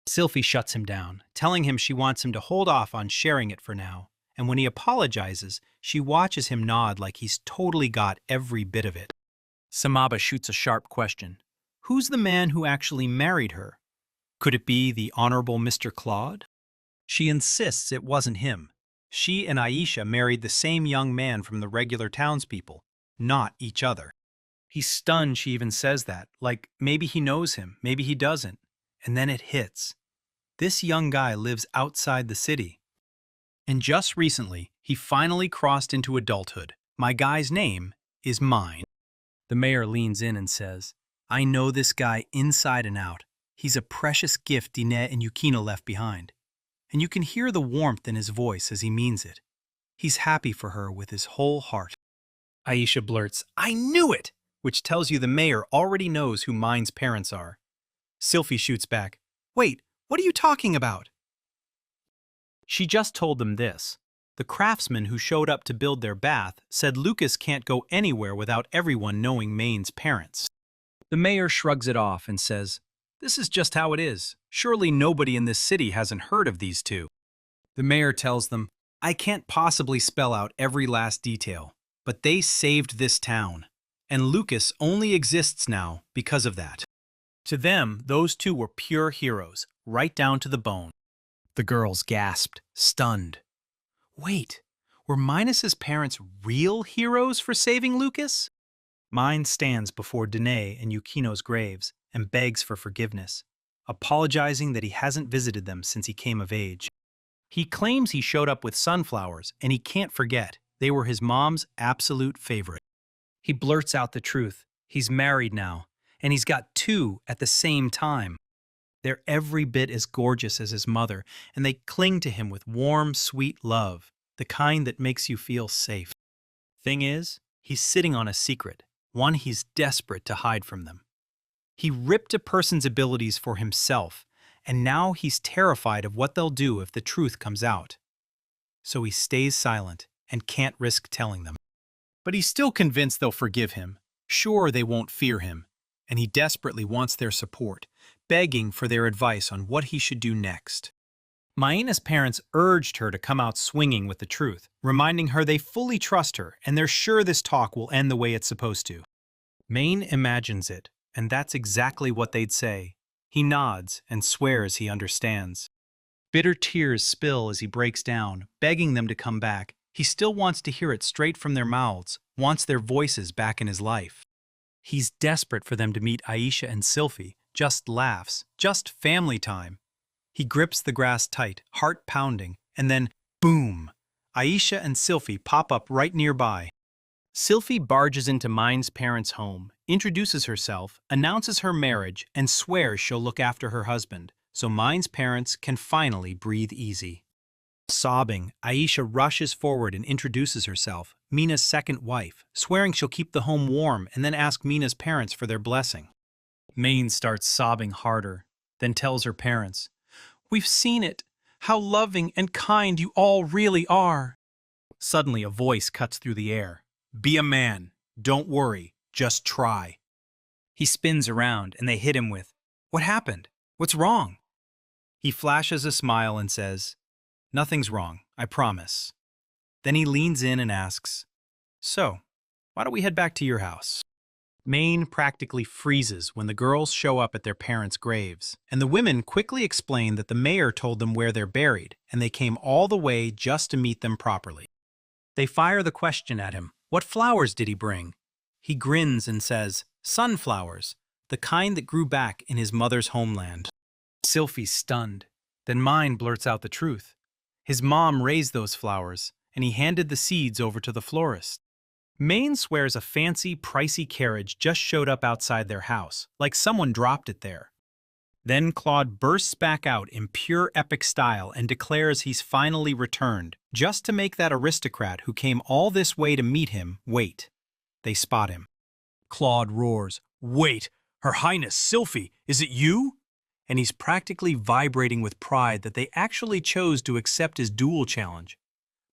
Sylphie shuts him down, telling him she wants him to hold off on sharing it for now, and when he apologizes, she watches him nod like he's totally got every bit of it. Samaba shoots a sharp question. Who's the man who actually married her? Could it be the Honorable Mr. Claude? She insists it wasn't him. She and Aisha married the same young man from the regular townspeople, not each other. He's stunned she even says that, like maybe he knows him, maybe he doesn't. And then it hits. This young guy lives outside the city. And just recently, he finally crossed into adulthood. My guy's name is mine. The mayor leans in and says, I know this guy inside and out. He's a precious gift Dine and Yukino left behind. And you can hear the warmth in his voice as he means it. He's happy for her with his whole heart. Aisha blurts, I knew it! Which tells you the mayor already knows who Mine's parents are. Sylphie shoots back, Wait, what are you talking about? She just told them this. The craftsman who showed up to build their bath said Lucas can't go anywhere without everyone knowing Maine's parents. The mayor shrugs it off and says, This is just how it is. Surely nobody in this city hasn't heard of these two. The mayor tells them, I can't possibly spell out every last detail, but they saved this town, and Lucas only exists now because of that. To them, those two were pure heroes, right down to the bone. The girls gasped, stunned. Wait, were Minus's parents real heroes for saving Lucas? Mine stands before Danae and Yukino's graves and begs for forgiveness, apologizing that he hasn't visited them since he came of age. He claims he showed up with sunflowers, and he can't forget they were his mom's absolute favorite. He blurts out the truth. He's married now, and he's got two at the same time. They're every bit as gorgeous as his mother, and they cling to him with warm, sweet love, the kind that makes you feel safe. Thing is, he's sitting on a secret, one he's desperate to hide from them. He ripped a person's abilities for himself, and now he's terrified of what they'll do if the truth comes out. So he stays silent and can't risk telling them. But he's still convinced they'll forgive him. Sure, they won't fear him, and he desperately wants their support, begging for their advice on what he should do next. Maena's parents urged her to come out swinging with the truth, reminding her they fully trust her and they're sure this talk will end the way it's supposed to. Maine imagines it, and that's exactly what they'd say. He nods and swears he understands. Bitter tears spill as he breaks down, begging them to come back. He still wants to hear it straight from their mouths, wants their voices back in his life. He's desperate for them to meet Aisha and Sylphie, just laughs, just family time. He grips the grass tight, heart pounding, and then, boom! Aisha and Sylphie pop up right nearby. Sylphie barges into Mine's parents' home, introduces herself, announces her marriage, and swears she'll look after her husband, so Mine's parents can finally breathe easy. Sobbing, Aisha rushes forward and introduces herself, Mina's second wife, swearing she'll keep the home warm and then ask Mina's parents for their blessing. Maine starts sobbing harder, then tells her parents, We've seen it, how loving and kind you all really are. Suddenly a voice cuts through the air. Be a man. Don't worry. Just try. He spins around and they hit him with, What happened? What's wrong? He flashes a smile and says, Nothing's wrong, I promise. Then he leans in and asks, So, why don't we head back to your house? Maine practically freezes when the girls show up at their parents' graves, and the women quickly explain that the mayor told them where they're buried, and they came all the way just to meet them properly. They fire the question at him, What flowers did he bring? He grins and says, Sunflowers, the kind that grew back in his mother's homeland. Sylphie's stunned. Then Mine blurts out the truth. His mom raised those flowers, and he handed the seeds over to the florist. Maine swears a fancy, pricey carriage just showed up outside their house, like someone dropped it there. Then Claude bursts back out in pure epic style and declares he's finally returned, just to make that aristocrat who came all this way to meet him wait. They spot him. Claude roars, Wait, Her Highness Sylphie, is it you? And he's practically vibrating with pride that they actually chose to accept his duel challenge.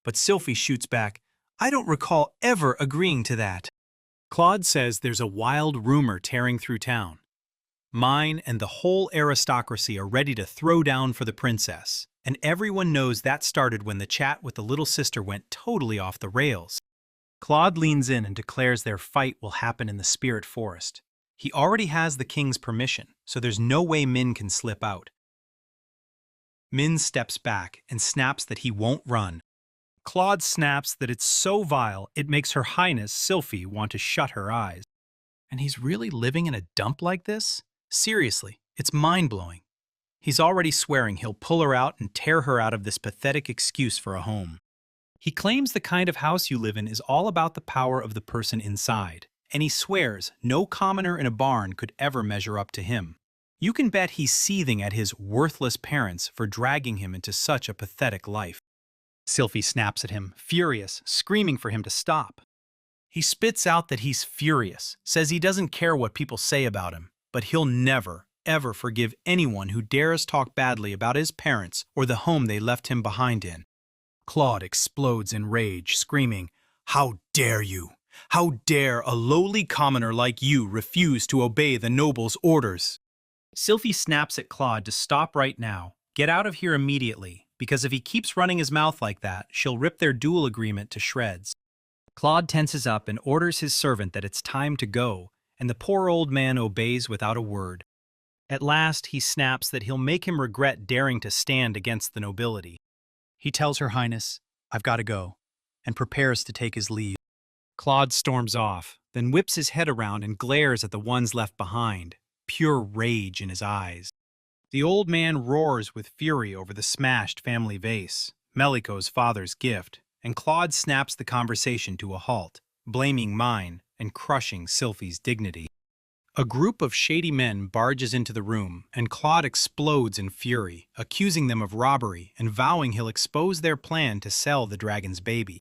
But Sylphie shoots back, I don't recall ever agreeing to that. Claude says there's a wild rumor tearing through town. Mine and the whole aristocracy are ready to throw down for the princess, and everyone knows that started when the chat with the little sister went totally off the rails. Claude leans in and declares their fight will happen in the spirit forest. He already has the king's permission, so there's no way Min can slip out. Min steps back and snaps that he won't run. Claude snaps that it's so vile it makes Her Highness Sylphie want to shut her eyes. And he's really living in a dump like this? Seriously, it's mind-blowing. He's already swearing he'll pull her out and tear her out of this pathetic excuse for a home. He claims the kind of house you live in is all about the power of the person inside, and he swears no commoner in a barn could ever measure up to him. You can bet he's seething at his worthless parents for dragging him into such a pathetic life. Sylphie snaps at him, furious, screaming for him to stop. He spits out that he's furious, says he doesn't care what people say about him, but he'll never, ever forgive anyone who dares talk badly about his parents or the home they left him behind in. Claude explodes in rage, screaming, "How dare you? How dare a lowly commoner like you refuse to obey the noble's orders?" Sylphie snaps at Claude to stop right now, get out of here immediately, because if he keeps running his mouth like that, she'll rip their duel agreement to shreds. Claude tenses up and orders his servant that it's time to go, and the poor old man obeys without a word. At last, he snaps that he'll make him regret daring to stand against the nobility. He tells Her Highness, "I've got to go," and prepares to take his leave. Claude storms off, then whips his head around and glares at the ones left behind, pure rage in his eyes. The old man roars with fury over the smashed family vase, Meliko's father's gift, and Claude snaps the conversation to a halt, blaming mine and crushing Sylphie's dignity. A group of shady men barges into the room, and Claude explodes in fury, accusing them of robbery and vowing he'll expose their plan to sell the dragon's baby.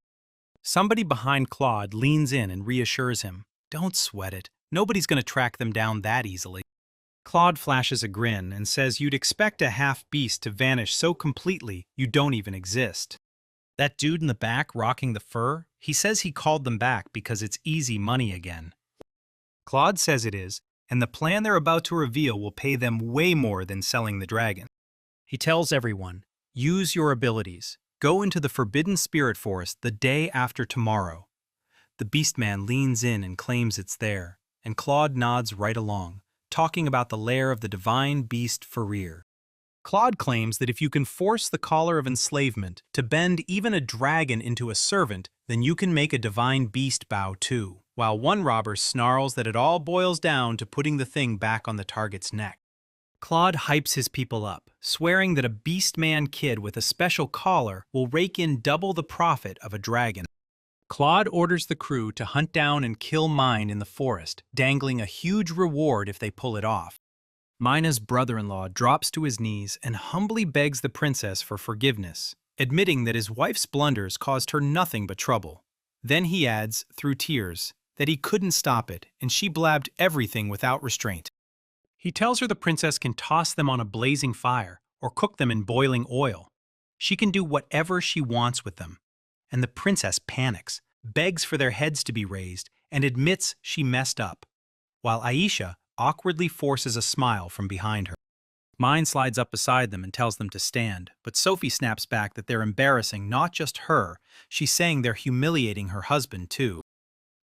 Somebody behind Claude leans in and reassures him, "Don't sweat it. Nobody's going to track them down that easily." Claude flashes a grin and says you'd expect a half-beast to vanish so completely you don't even exist. That dude in the back rocking the fur, he says he called them back because it's easy money again. Claude says it is, and the plan they're about to reveal will pay them way more than selling the dragon. He tells everyone, use your abilities. Go into the Forbidden Spirit Forest the day after tomorrow. The Beastman leans in and claims it's there, and Claude nods right along, talking about the lair of the divine beast Farir. Claude claims that if you can force the collar of enslavement to bend even a dragon into a servant, then you can make a divine beast bow too, while one robber snarls that it all boils down to putting the thing back on the target's neck. Claude hypes his people up, swearing that a Beastman kid with a special collar will rake in double the profit of a dragon. Claude orders the crew to hunt down and kill Mine in the forest, dangling a huge reward if they pull it off. Mina's brother-in-law drops to his knees and humbly begs the princess for forgiveness, admitting that his wife's blunders caused her nothing but trouble. Then he adds, through tears, that he couldn't stop it, and she blabbed everything without restraint. He tells her the princess can toss them on a blazing fire or cook them in boiling oil. She can do whatever she wants with them. And the princess panics, begs for their heads to be raised, and admits she messed up, while Aisha awkwardly forces a smile from behind her. Mine slides up beside them and tells them to stand, but Sophie snaps back that they're embarrassing not just her, she's saying they're humiliating her husband too.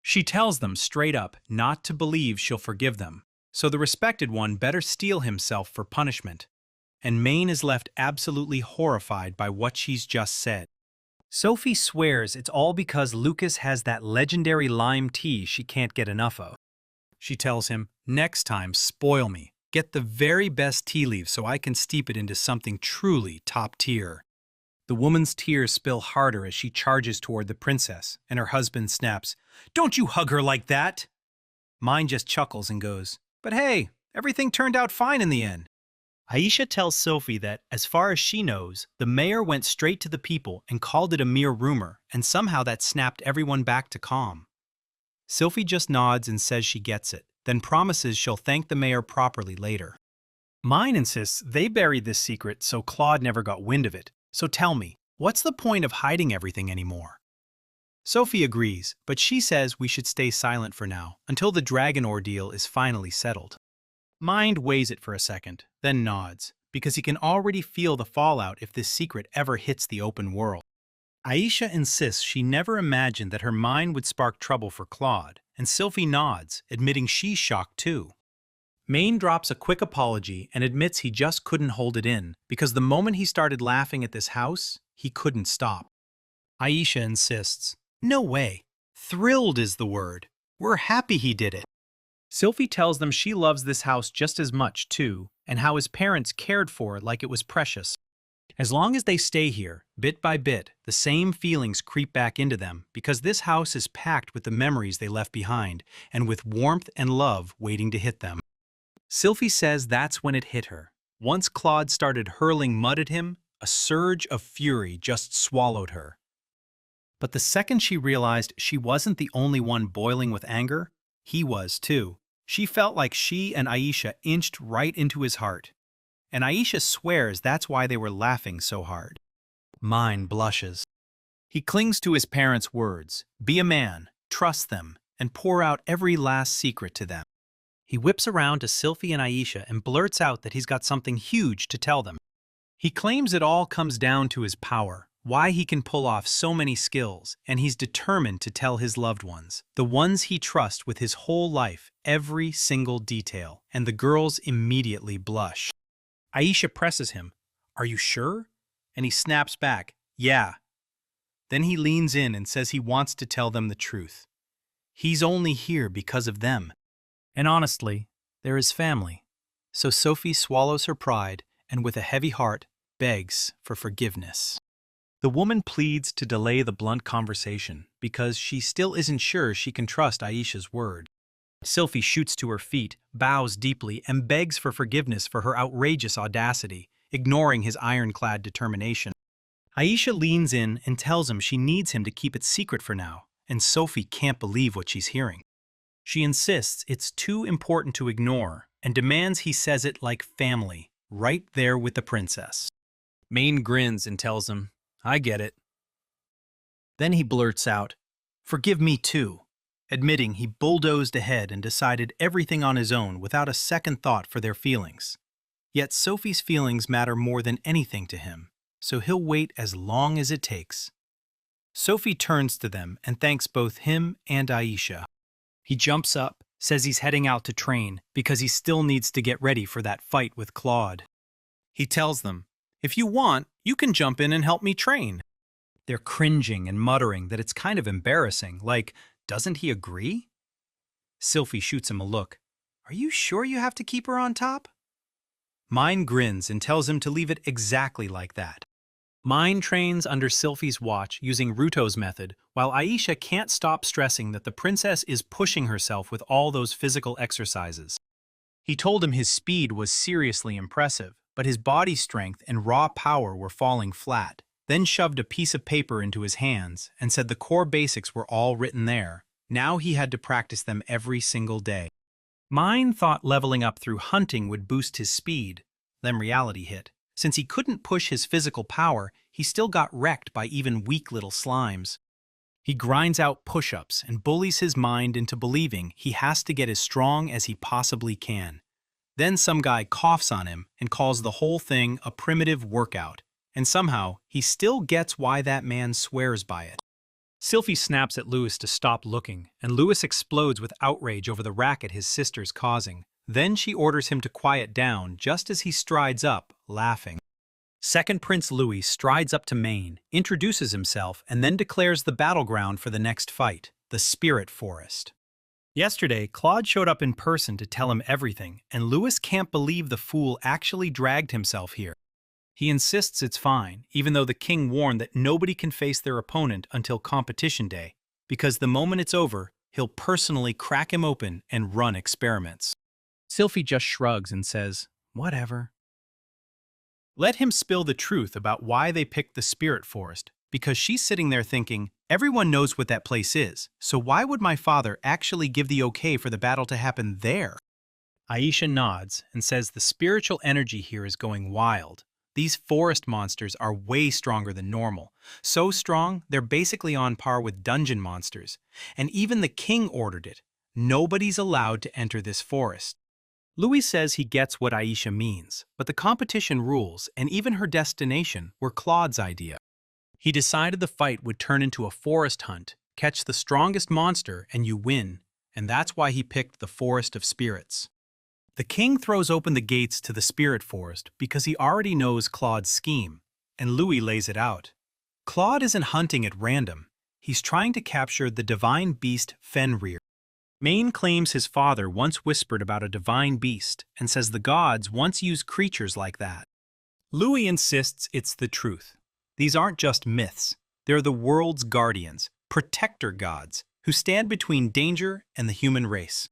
She tells them straight up not to believe she'll forgive them, so the respected one better steel himself for punishment. And Maine is left absolutely horrified by what she's just said. Sophie swears it's all because Lucas has that legendary lime tea she can't get enough of. She tells him, next time, spoil me. Get the very best tea leaves so I can steep it into something truly top tier. The woman's tears spill harder as she charges toward the princess, and her husband snaps, "Don't you hug her like that!" Mine just chuckles and goes, "But hey, everything turned out fine in the end." Aisha tells Sophie that, as far as she knows, the mayor went straight to the people and called it a mere rumor, and somehow that snapped everyone back to calm. Sophie just nods and says she gets it, then promises she'll thank the mayor properly later. Mine insists they buried this secret so Claude never got wind of it, so tell me, what's the point of hiding everything anymore? Sophie agrees, but she says we should stay silent for now, until the dragon ordeal is finally settled. Mind weighs it for a second, then nods, because he can already feel the fallout if this secret ever hits the open world. Aisha insists she never imagined that her mind would spark trouble for Claude, and Sylphie nods, admitting she's shocked too. Maine drops a quick apology and admits he just couldn't hold it in, because the moment he started laughing at this house, he couldn't stop. Aisha insists, "No way. Thrilled is the word. We're happy he did it." Sylphie tells them she loves this house just as much, too, and how his parents cared for it like it was precious. As long as they stay here, bit by bit, the same feelings creep back into them because this house is packed with the memories they left behind and with warmth and love waiting to hit them. Sylphie says that's when it hit her. Once Claude started hurling mud at him, a surge of fury just swallowed her. But the second she realized she wasn't the only one boiling with anger, he was too. She felt like she and Aisha inched right into his heart. And Aisha swears that's why they were laughing so hard. Mine blushes. He clings to his parents' words, be a man, trust them, and pour out every last secret to them. He whips around to Sylphie and Aisha and blurts out that he's got something huge to tell them. He claims it all comes down to his power, why he can pull off so many skills, and he's determined to tell his loved ones, the ones he trusts with his whole life, every single detail, and the girls immediately blush. Aisha presses him, "Are you sure?" And he snaps back, "Yeah." Then he leans in and says he wants to tell them the truth. He's only here because of them. And honestly, they're his family. So Sophie swallows her pride and with a heavy heart begs for forgiveness. The woman pleads to delay the blunt conversation because she still isn't sure she can trust Aisha's word. Sylphie shoots to her feet, bows deeply, and begs for forgiveness for her outrageous audacity, ignoring his ironclad determination. Aisha leans in and tells him she needs him to keep it secret for now, and Sophie can't believe what she's hearing. She insists it's too important to ignore and demands he says it like family, right there with the princess. Maine grins and tells him, "I get it." Then he blurts out, "Forgive me too," admitting he bulldozed ahead and decided everything on his own without a second thought for their feelings. Yet Sophie's feelings matter more than anything to him, so he'll wait as long as it takes. Sophie turns to them and thanks both him and Aisha. He jumps up, says he's heading out to train because he still needs to get ready for that fight with Claude. He tells them, "If you want, you can jump in and help me train." They're cringing and muttering that it's kind of embarrassing, like, doesn't he agree? Sylphie shoots him a look. "Are you sure you have to keep her on top?" Mine grins and tells him to leave it exactly like that. Mine trains under Sylphie's watch using Ruto's method, while Aisha can't stop stressing that the princess is pushing herself with all those physical exercises. He told him his speed was seriously impressive, but his body strength and raw power were falling flat, then shoved a piece of paper into his hands and said the core basics were all written there. Now he had to practice them every single day. Mine thought leveling up through hunting would boost his speed. Then reality hit. Since he couldn't push his physical power, he still got wrecked by even weak little slimes. He grinds out push-ups and bullies his mind into believing he has to get as strong as he possibly can. Then some guy coughs on him and calls the whole thing a primitive workout. And somehow, he still gets why that man swears by it. Sylphie snaps at Louis to stop looking, and Louis explodes with outrage over the racket his sister's causing. Then she orders him to quiet down just as he strides up, laughing. Second Prince Louis strides up to Maine, introduces himself, and then declares the battleground for the next fight, the Spirit Forest. Yesterday, Claude showed up in person to tell him everything, and Louis can't believe the fool actually dragged himself here. He insists it's fine, even though the king warned that nobody can face their opponent until competition day, because the moment it's over, he'll personally crack him open and run experiments. Sylphie just shrugs and says, "Whatever." Let him spill the truth about why they picked the Spirit Forest, because she's sitting there thinking, everyone knows what that place is, so why would my father actually give the okay for the battle to happen there? Aisha nods and says the spiritual energy here is going wild. These forest monsters are way stronger than normal. So strong, they're basically on par with dungeon monsters. And even the king ordered it. Nobody's allowed to enter this forest. Louis says he gets what Aisha means, but the competition rules and even her destination were Claude's idea. He decided the fight would turn into a forest hunt, catch the strongest monster and you win, and that's why he picked the Forest of Spirits. The king throws open the gates to the spirit forest because he already knows Claude's scheme, and Louis lays it out. Claude isn't hunting at random. He's trying to capture the divine beast Fenrir. Maine claims his father once whispered about a divine beast and says the gods once used creatures like that. Louis insists it's the truth. These aren't just myths. They're the world's guardians, protector gods, who stand between danger and the human race.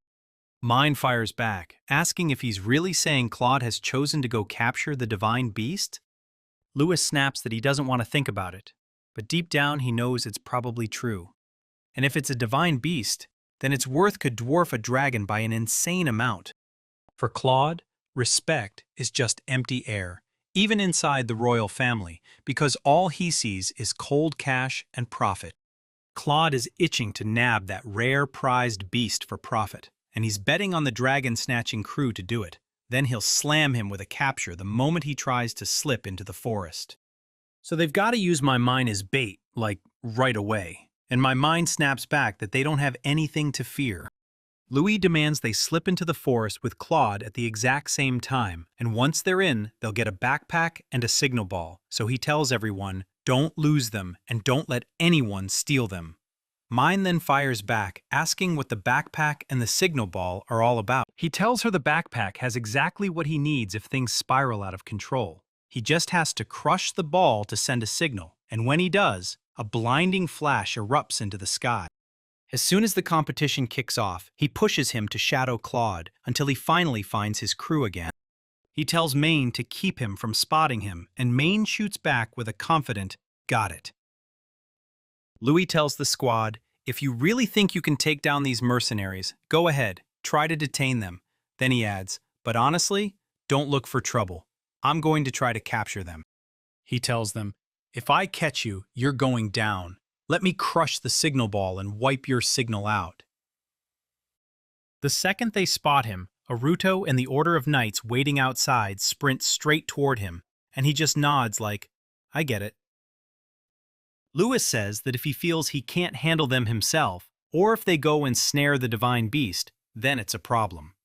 Mine fires back, asking if he's really saying Claude has chosen to go capture the divine beast. Louis snaps that he doesn't want to think about it, but deep down he knows it's probably true. And if it's a divine beast, then its worth could dwarf a dragon by an insane amount. For Claude, respect is just empty air, even inside the royal family, because all he sees is cold cash and profit. Claude is itching to nab that rare prized beast for profit, and he's betting on the dragon-snatching crew to do it. Then he'll slam him with a capture the moment he tries to slip into the forest. So they've got to use my mind as bait, like right away. And my mind snaps back that they don't have anything to fear. Louis demands they slip into the forest with Claude at the exact same time, and once they're in, they'll get a backpack and a signal ball, so he tells everyone, don't lose them and don't let anyone steal them. Mine then fires back, asking what the backpack and the signal ball are all about. He tells her the backpack has exactly what he needs if things spiral out of control. He just has to crush the ball to send a signal, and when he does, a blinding flash erupts into the sky. As soon as the competition kicks off, he pushes him to shadow Claude until he finally finds his crew again. He tells Maine to keep him from spotting him, and Maine shoots back with a confident, "Got it." Louis tells the squad, if you really think you can take down these mercenaries, go ahead, try to detain them. Then he adds, but honestly, don't look for trouble. I'm going to try to capture them. He tells them, if I catch you, you're going down. Let me crush the signal ball and wipe your signal out. The second they spot him, Aruto and the Order of Knights waiting outside sprint straight toward him, and he just nods like, I get it. Louis says that if he feels he can't handle them himself, or if they go and snare the divine beast, then it's a problem.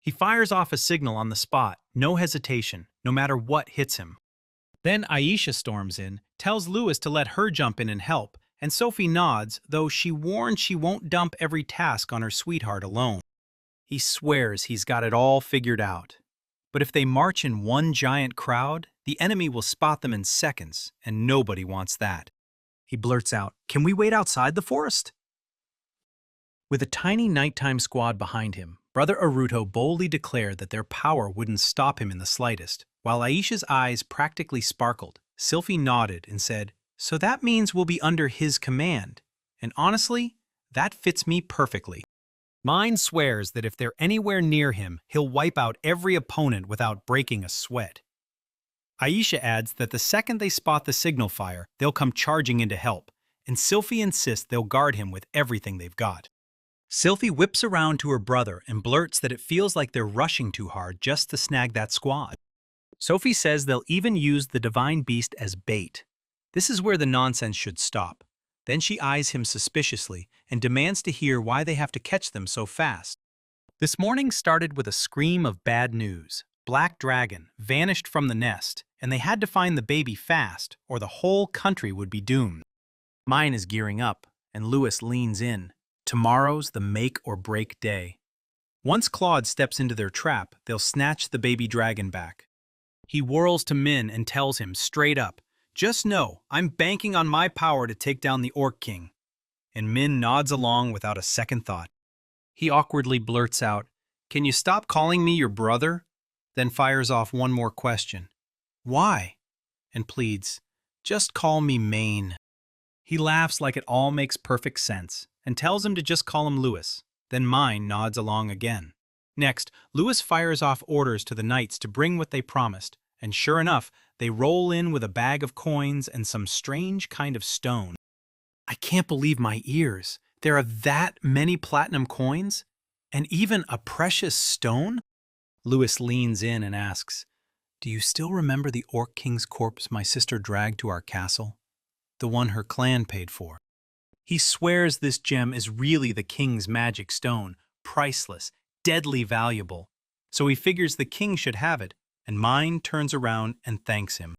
He fires off a signal on the spot, no hesitation, no matter what hits him. Then Aisha storms in, tells Louis to let her jump in and help, and Sophie nods, though she warns she won't dump every task on her sweetheart alone. He swears he's got it all figured out. But if they march in one giant crowd, the enemy will spot them in seconds, and nobody wants that. He blurts out, can we wait outside the forest? With a tiny nighttime squad behind him, Brother Aruto boldly declared that their power wouldn't stop him in the slightest. While Aisha's eyes practically sparkled, Sylphie nodded and said, so that means we'll be under his command. And honestly, that fits me perfectly. Mine swears that if they're anywhere near him, he'll wipe out every opponent without breaking a sweat. Aisha adds that the second they spot the signal fire, they'll come charging in to help, and Sylphie insists they'll guard him with everything they've got. Sylphie whips around to her brother and blurts that it feels like they're rushing too hard just to snag that squad. Sophie says they'll even use the divine beast as bait. This is where the nonsense should stop. Then she eyes him suspiciously and demands to hear why they have to catch them so fast. This morning started with a scream of bad news. Black Dragon vanished from the nest, and they had to find the baby fast, or the whole country would be doomed. Mine is gearing up, and Louis leans in. Tomorrow's the make-or-break day. Once Claude steps into their trap, they'll snatch the baby dragon back. He whirls to Min and tells him straight up, just know, I'm banking on my power to take down the Orc King. And Min nods along without a second thought. He awkwardly blurts out, can you stop calling me your brother? Then fires off one more question. Why? And pleads, just call me Maine. He laughs like it all makes perfect sense and tells him to just call him Louis. Then Mine nods along again. Next, Louis fires off orders to the knights to bring what they promised, and sure enough, they roll in with a bag of coins and some strange kind of stone. I can't believe my ears. There are that many platinum coins? And even a precious stone? Lewis leans in and asks, "Do you still remember the Orc King's corpse my sister dragged to our castle? The one her clan paid for." He swears this gem is really the king's magic stone, priceless, deadly valuable. So he figures the king should have it, and Mine turns around and thanks him.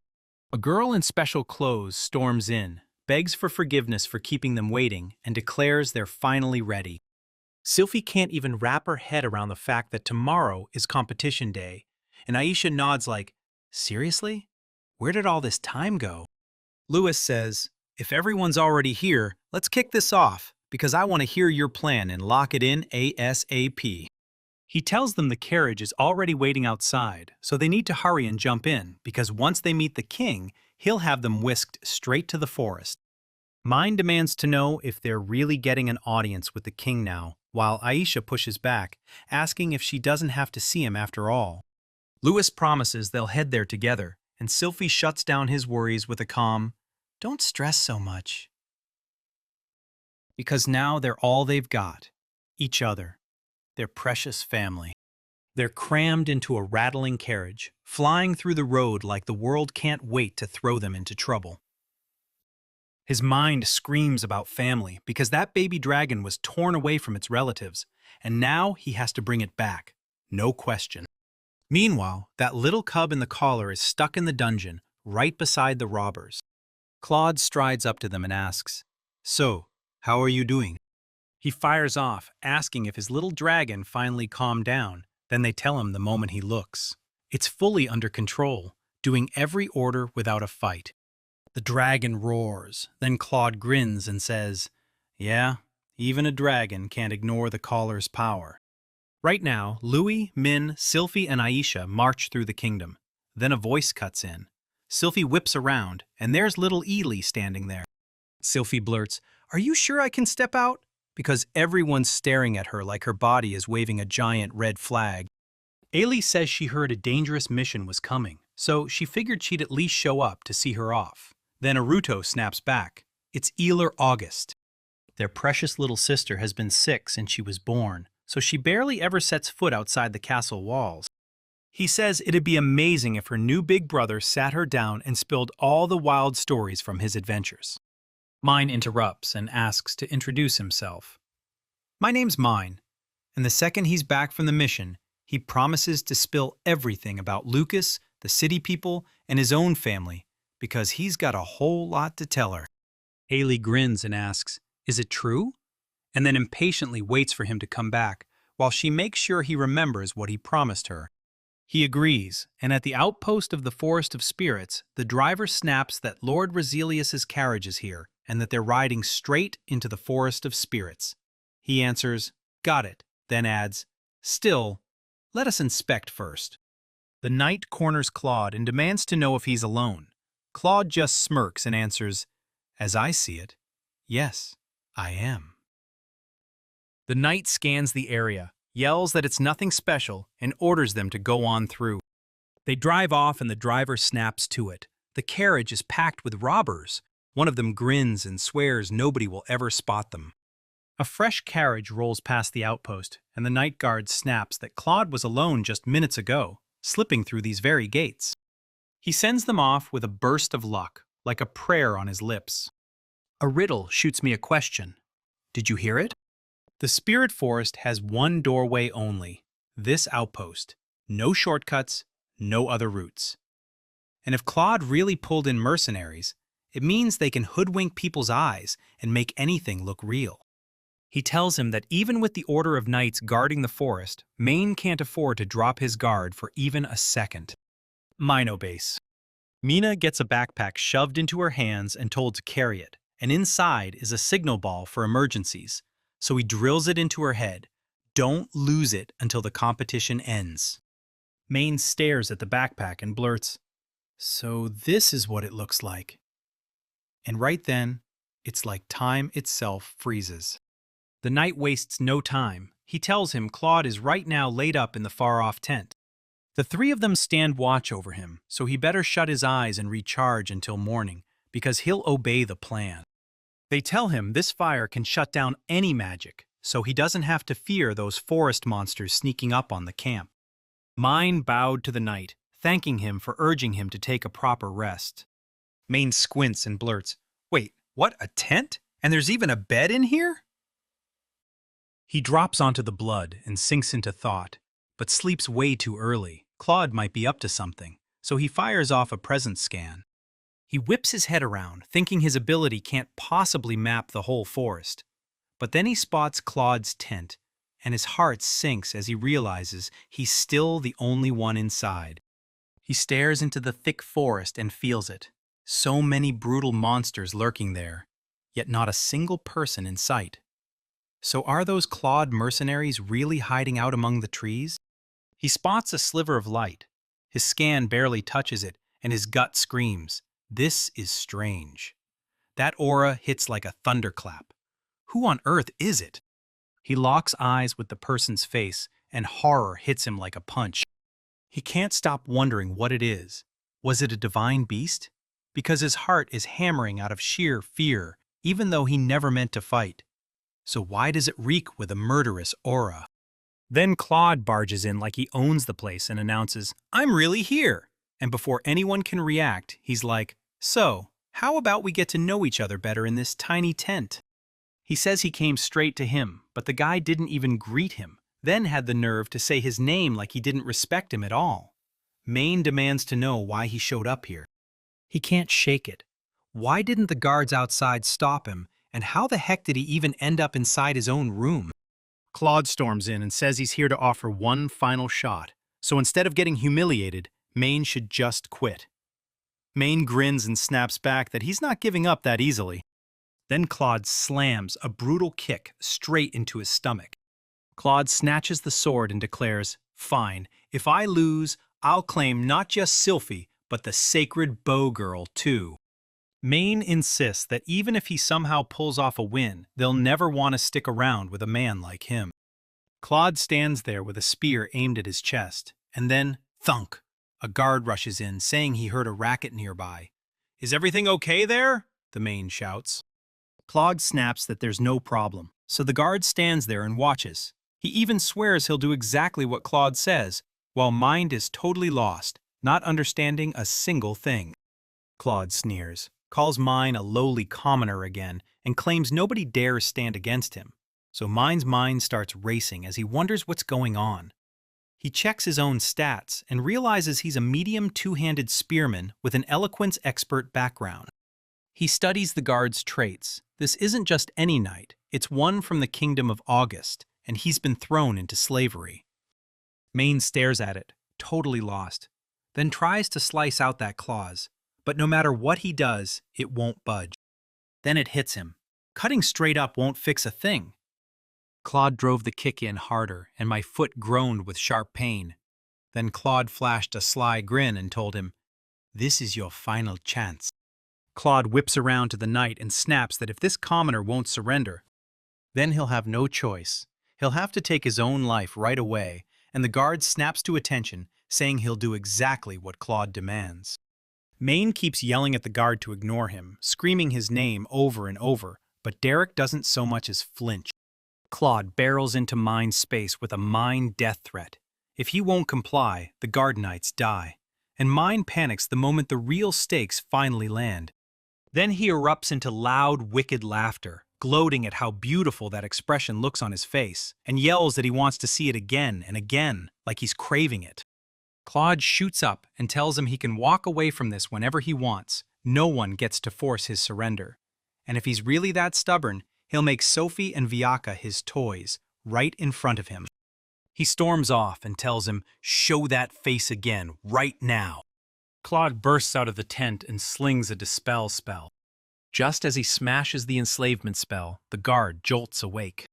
A girl in special clothes storms in, begs for forgiveness for keeping them waiting, and declares they're finally ready. Sylphie can't even wrap her head around the fact that tomorrow is competition day, and Aisha nods like, "Seriously? Where did all this time go?" Lewis says, "If everyone's already here, let's kick this off, because I want to hear your plan and lock it in ASAP." He tells them the carriage is already waiting outside, so they need to hurry and jump in, because once they meet the king, he'll have them whisked straight to the forest. Mine demands to know if they're really getting an audience with the king now, while Aisha pushes back, asking if she doesn't have to see him after all. Lewis promises they'll head there together, and Sylphie shuts down his worries with a calm, "Don't stress so much." Because now they're all they've got, each other, their precious family. They're crammed into a rattling carriage, flying through the road like the world can't wait to throw them into trouble. His mind screams about family because that baby dragon was torn away from its relatives, and now he has to bring it back, no question. Meanwhile, that little cub in the collar is stuck in the dungeon, right beside the robbers. Claude strides up to them and asks, "So, how are you doing?" He fires off, asking if his little dragon finally calmed down. Then they tell him the moment he looks. It's fully under control, doing every order without a fight. The dragon roars, then Claude grins and says, "Yeah, even a dragon can't ignore the collar's power." Right now, Louis, Min, Sylphie, and Aisha march through the kingdom. Then a voice cuts in. Sylphie whips around, and there's little Ely standing there. Sylphie blurts, "Are you sure I can step out?" Because everyone's staring at her like her body is waving a giant red flag. Ailey says she heard a dangerous mission was coming, so she figured she'd at least show up to see her off. Then Aruto snaps back. It's Eeler August. Their precious little sister has been sick since she was born, so she barely ever sets foot outside the castle walls. He says it'd be amazing if her new big brother sat her down and spilled all the wild stories from his adventures. Mine interrupts and asks to introduce himself. "My name's Mine, and the second he's back from the mission, he promises to spill everything about Lucas, the city people, and his own family, because he's got a whole lot to tell her." Haley grins and asks, "Is it true?" And then impatiently waits for him to come back, while she makes sure he remembers what he promised her. He agrees, and at the outpost of the Forest of Spirits, the driver snaps that Lord Roselius's carriage is here, and that they're riding straight into the Forest of Spirits. He answers, "Got it," then adds, "Still, let us inspect first." The knight corners Claude and demands to know if he's alone. Claude just smirks and answers, "As I see it, yes, I am." The knight scans the area, yells that it's nothing special, and orders them to go on through. They drive off and the driver snaps to it. The carriage is packed with robbers. One of them grins and swears nobody will ever spot them. A fresh carriage rolls past the outpost, and the night guard snaps that Claude was alone just minutes ago, slipping through these very gates. He sends them off with a burst of luck, like a prayer on his lips. A riddle shoots me a question. Did you hear it? The Spirit Forest has one doorway only, this outpost. No shortcuts, no other routes. And if Claude really pulled in mercenaries, it means they can hoodwink people's eyes and make anything look real. He tells him that even with the Order of Knights guarding the forest, Maine can't afford to drop his guard for even a second. Mine obeys. Mina gets a backpack shoved into her hands and told to carry it, and inside is a signal ball for emergencies. So he drills it into her head. Don't lose it until the competition ends. Maine stares at the backpack and blurts, "So this is what it looks like." And right then, it's like time itself freezes. The knight wastes no time. He tells him Claude is right now laid up in the far-off tent. The three of them stand watch over him, so he better shut his eyes and recharge until morning, because he'll obey the plan. They tell him this fire can shut down any magic, so he doesn't have to fear those forest monsters sneaking up on the camp. Mine bowed to the knight, thanking him for urging him to take a proper rest. Maine squints and blurts, "Wait, what, a tent? And there's even a bed in here?" He drops onto the blood and sinks into thought, but sleeps way too early. Claude might be up to something, so he fires off a presence scan. He whips his head around, thinking his ability can't possibly map the whole forest. But then he spots Claude's tent, and his heart sinks as he realizes he's still the only one inside. He stares into the thick forest and feels it. So many brutal monsters lurking there, yet not a single person in sight. So are those Claude mercenaries really hiding out among the trees? He spots a sliver of light. His scan barely touches it, and his gut screams, "This is strange." That aura hits like a thunderclap. Who on earth is it? He locks eyes with the person's face, and horror hits him like a punch. He can't stop wondering what it is. Was it a divine beast? Because his heart is hammering out of sheer fear, even though he never meant to fight. So why does it reek with a murderous aura? Then Claude barges in like he owns the place and announces, "I'm really here!" And before anyone can react, he's like, "So, how about we get to know each other better in this tiny tent?" He says he came straight to him, but the guy didn't even greet him, then had the nerve to say his name like he didn't respect him at all. Maine demands to know why he showed up here. He can't shake it. Why didn't the guards outside stop him, and how the heck did he even end up inside his own room? Claude storms in and says he's here to offer one final shot, so instead of getting humiliated, Maine should just quit. Maine grins and snaps back that he's not giving up that easily. Then Claude slams a brutal kick straight into his stomach. Claude snatches the sword and declares, "Fine, if I lose, I'll claim not just Sylphie, but the sacred bow girl too." Maine insists that even if he somehow pulls off a win, they'll never want to stick around with a man like him. Claude stands there with a spear aimed at his chest, and then, thunk, a guard rushes in, saying he heard a racket nearby. "Is everything okay there?" the Maine shouts. Claude snaps that there's no problem, so the guard stands there and watches. He even swears he'll do exactly what Claude says, while Mind is totally lost, not understanding a single thing. Claude sneers, calls Mine a lowly commoner again, and claims nobody dares stand against him. So Mine's mind starts racing as he wonders what's going on. He checks his own stats and realizes he's a medium two-handed spearman with an eloquence expert background. He studies the guard's traits. This isn't just any knight, it's one from the Kingdom of August, and he's been thrown into slavery. Maine stares at it, totally lost, then tries to slice out that claws, but no matter what he does, it won't budge. Then it hits him. Cutting straight up won't fix a thing. Claude drove the kick in harder, and my foot groaned with sharp pain. Then Claude flashed a sly grin and told him, "This is your final chance." Claude whips around to the knight and snaps that if this commoner won't surrender, then he'll have no choice. He'll have to take his own life right away, and the guard snaps to attention, saying he'll do exactly what Claude demands. Maine keeps yelling at the guard to ignore him, screaming his name over and over, but Derek doesn't so much as flinch. Claude barrels into Mine's space with a Mine death threat. If he won't comply, the guard knights die, and Mine panics the moment the real stakes finally land. Then he erupts into loud, wicked laughter, gloating at how beautiful that expression looks on his face, and yells that he wants to see it again and again, like he's craving it. Claude shoots up and tells him he can walk away from this whenever he wants. No one gets to force his surrender. And if he's really that stubborn, he'll make Sophie and Viaka his toys, right in front of him. He storms off and tells him, "Show that face again, right now." Claude bursts out of the tent and slings a dispel spell. Just as he smashes the enslavement spell, the guard jolts awake.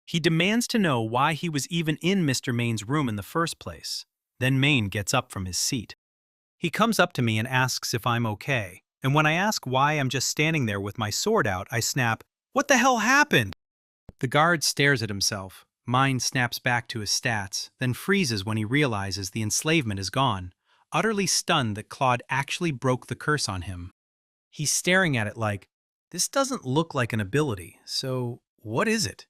He demands to know why he was even in Mr. Maine's room in the first place. Then Maine gets up from his seat. He comes up to me and asks if I'm okay, and when I ask why I'm just standing there with my sword out, I snap, "What the hell happened?" The guard stares at himself. Mine snaps back to his stats, then freezes when he realizes the enslavement is gone, utterly stunned that Claude actually broke the curse on him. He's staring at it like, "This doesn't look like an ability, so what is it?"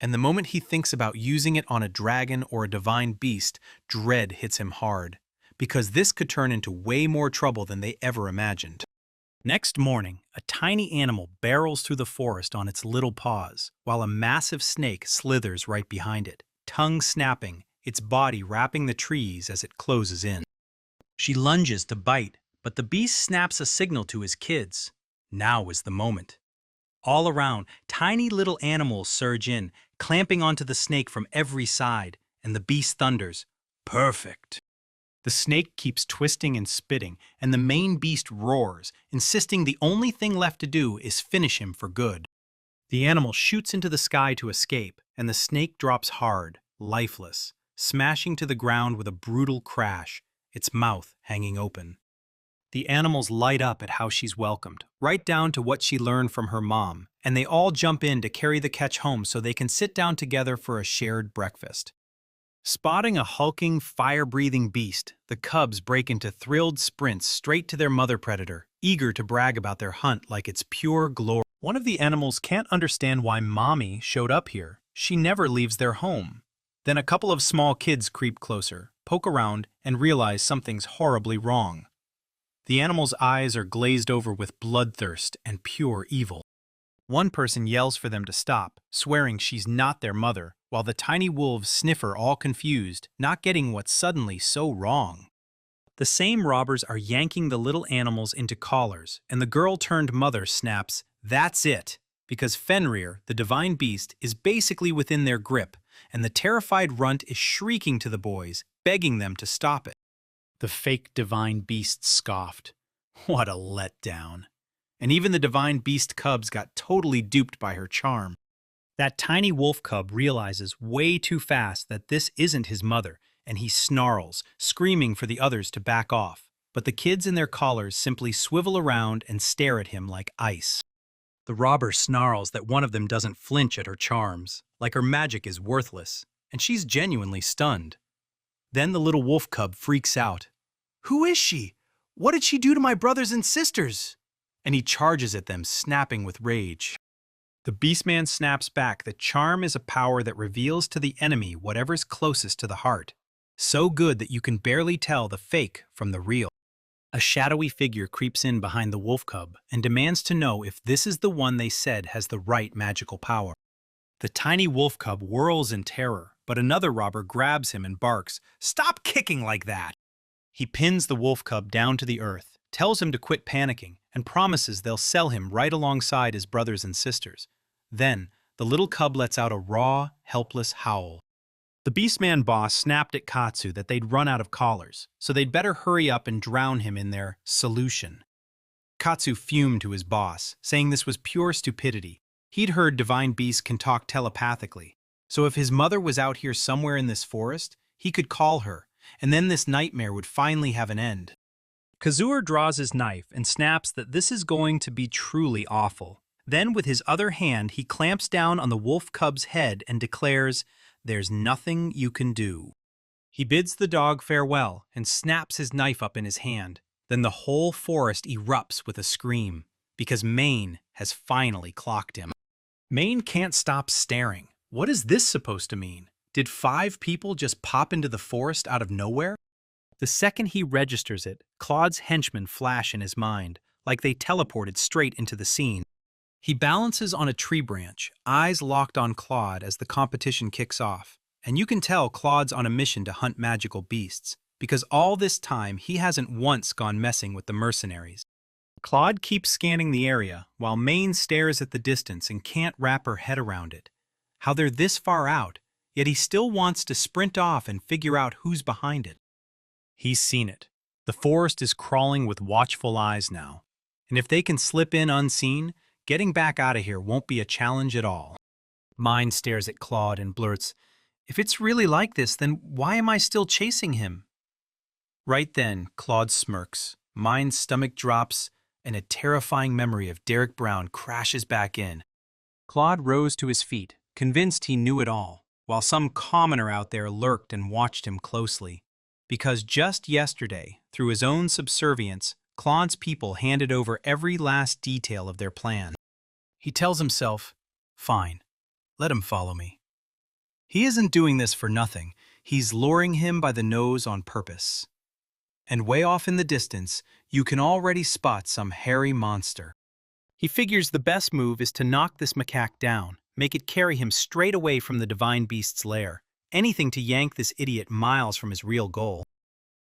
And the moment he thinks about using it on a dragon or a divine beast, dread hits him hard, because this could turn into way more trouble than they ever imagined. Next morning, a tiny animal barrels through the forest on its little paws, while a massive snake slithers right behind it, tongue snapping, its body wrapping the trees as it closes in. She lunges to bite, but the beast snaps a signal to his kids. Now is the moment. All around, tiny little animals surge in, clamping onto the snake from every side, and the beast thunders, "Perfect!" The snake keeps twisting and spitting, and the main beast roars, insisting the only thing left to do is finish him for good. The animal shoots into the sky to escape, and the snake drops hard, lifeless, smashing to the ground with a brutal crash, its mouth hanging open. The animals light up at how she's welcomed, right down to what she learned from her mom, and they all jump in to carry the catch home so they can sit down together for a shared breakfast. Spotting a hulking, fire-breathing beast, the cubs break into thrilled sprints straight to their mother predator, eager to brag about their hunt like it's pure glory. One of the animals can't understand why Mommy showed up here. She never leaves their home. Then a couple of small kids creep closer, poke around, and realize something's horribly wrong. The animal's eyes are glazed over with bloodthirst and pure evil. One person yells for them to stop, swearing she's not their mother, while the tiny wolves sniff her all confused, not getting what's suddenly so wrong. The same robbers are yanking the little animals into collars, and the girl-turned-mother snaps, "That's it!" because Fenrir, the divine beast, is basically within their grip, and the terrified runt is shrieking to the boys, begging them to stop it. The fake divine beast scoffed. What a letdown. And even the divine beast cubs got totally duped by her charm. That tiny wolf cub realizes way too fast that this isn't his mother, and he snarls, screaming for the others to back off. But the kids in their collars simply swivel around and stare at him like ice. The robber snarls that one of them doesn't flinch at her charms, like her magic is worthless, and she's genuinely stunned. Then the little wolf cub freaks out. "Who is she? What did she do to my brothers and sisters?" And he charges at them, snapping with rage. The beastman snaps back that charm is a power that reveals to the enemy whatever's closest to the heart, so good that you can barely tell the fake from the real. A shadowy figure creeps in behind the wolf cub and demands to know if this is the one they said has the right magical power. The tiny wolf cub whirls in terror, but another robber grabs him and barks, "Stop kicking like that!" He pins the wolf cub down to the earth, tells him to quit panicking, and promises they'll sell him right alongside his brothers and sisters. Then, the little cub lets out a raw, helpless howl. The Beastman boss snapped at Katsu that they'd run out of collars, so they'd better hurry up and drown him in their solution. Katsu fumed to his boss, saying this was pure stupidity. He'd heard divine beasts can talk telepathically, so if his mother was out here somewhere in this forest, he could call her, and then this nightmare would finally have an end. Kazur draws his knife and snaps that this is going to be truly awful. Then with his other hand, he clamps down on the wolf cub's head and declares, "There's nothing you can do." He bids the dog farewell and snaps his knife up in his hand. Then the whole forest erupts with a scream, because Maine has finally clocked him. Maine can't stop staring. What is this supposed to mean? Did 5 people just pop into the forest out of nowhere? The second he registers it, Claude's henchmen flash in his mind, like they teleported straight into the scene. He balances on a tree branch, eyes locked on Claude as the competition kicks off, and you can tell Claude's on a mission to hunt magical beasts, because all this time he hasn't once gone messing with the mercenaries. Claude keeps scanning the area, while Maine stares at the distance and can't wrap her head around it. How they're this far out, yet he still wants to sprint off and figure out who's behind it. He's seen it. The forest is crawling with watchful eyes now, and if they can slip in unseen, getting back out of here won't be a challenge at all. Mind stares at Claude and blurts, "If it's really like this, then why am I still chasing him?" Right then, Claude smirks, Mind's stomach drops, and a terrifying memory of Derek Brown crashes back in. Claude rose to his feet, convinced he knew it all, while some commoner out there lurked and watched him closely. Because just yesterday, through his own subservience, Claude's people handed over every last detail of their plan. He tells himself, "Fine, let him follow me. He isn't doing this for nothing. He's luring him by the nose on purpose. And way off in the distance, you can already spot some hairy monster. He figures the best move is to knock this macaque down, make it carry him straight away from the divine beast's lair, anything to yank this idiot miles from his real goal.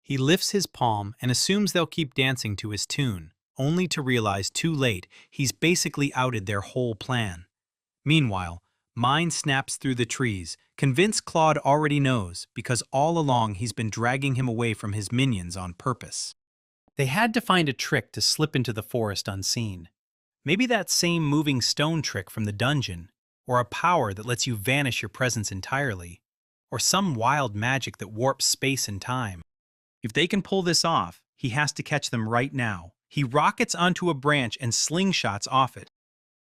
He lifts his palm and assumes they'll keep dancing to his tune, only to realize too late he's basically outed their whole plan. Meanwhile, Mine snaps through the trees, convinced Claude already knows because all along he's been dragging him away from his minions on purpose. They had to find a trick to slip into the forest unseen. Maybe that same moving stone trick from the dungeon, or a power that lets you vanish your presence entirely, or some wild magic that warps space and time. If they can pull this off, he has to catch them right now. He rockets onto a branch and slingshots off it.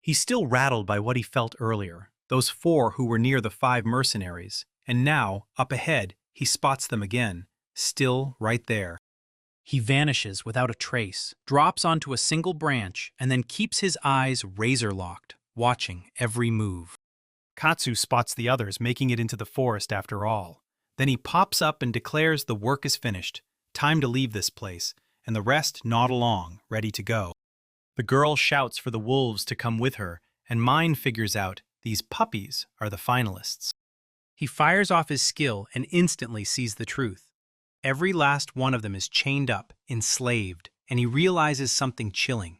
He's still rattled by what he felt earlier, those 4 who were near the 5 mercenaries, and now, up ahead, he spots them again, still right there. He vanishes without a trace, drops onto a single branch, and then keeps his eyes razor-locked, watching every move. Katsu spots the others making it into the forest after all. Then he pops up and declares the work is finished, time to leave this place, and the rest nod along, ready to go. The girl shouts for the wolves to come with her, and Mine figures out these puppies are the finalists. He fires off his skill and instantly sees the truth. Every last one of them is chained up, enslaved, and he realizes something chilling.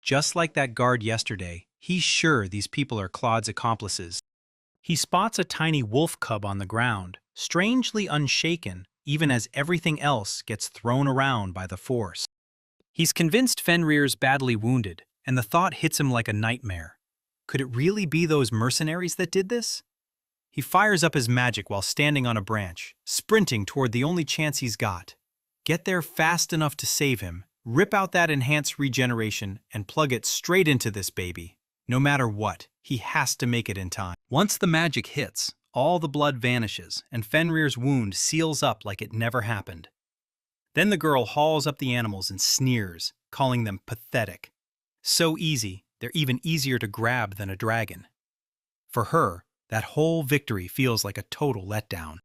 Just like that guard yesterday, he's sure these people are Claude's accomplices. He spots a tiny wolf cub on the ground, strangely unshaken, even as everything else gets thrown around by the force. He's convinced Fenrir's badly wounded, and the thought hits him like a nightmare. Could it really be those mercenaries that did this? He fires up his magic while standing on a branch, sprinting toward the only chance he's got. Get there fast enough to save him, rip out that enhanced regeneration, and plug it straight into this baby. No matter what, he has to make it in time. Once the magic hits, all the blood vanishes, and Fenrir's wound seals up like it never happened. Then the girl hauls up the animals and sneers, calling them pathetic. So easy, they're even easier to grab than a dragon. For her, that whole victory feels like a total letdown.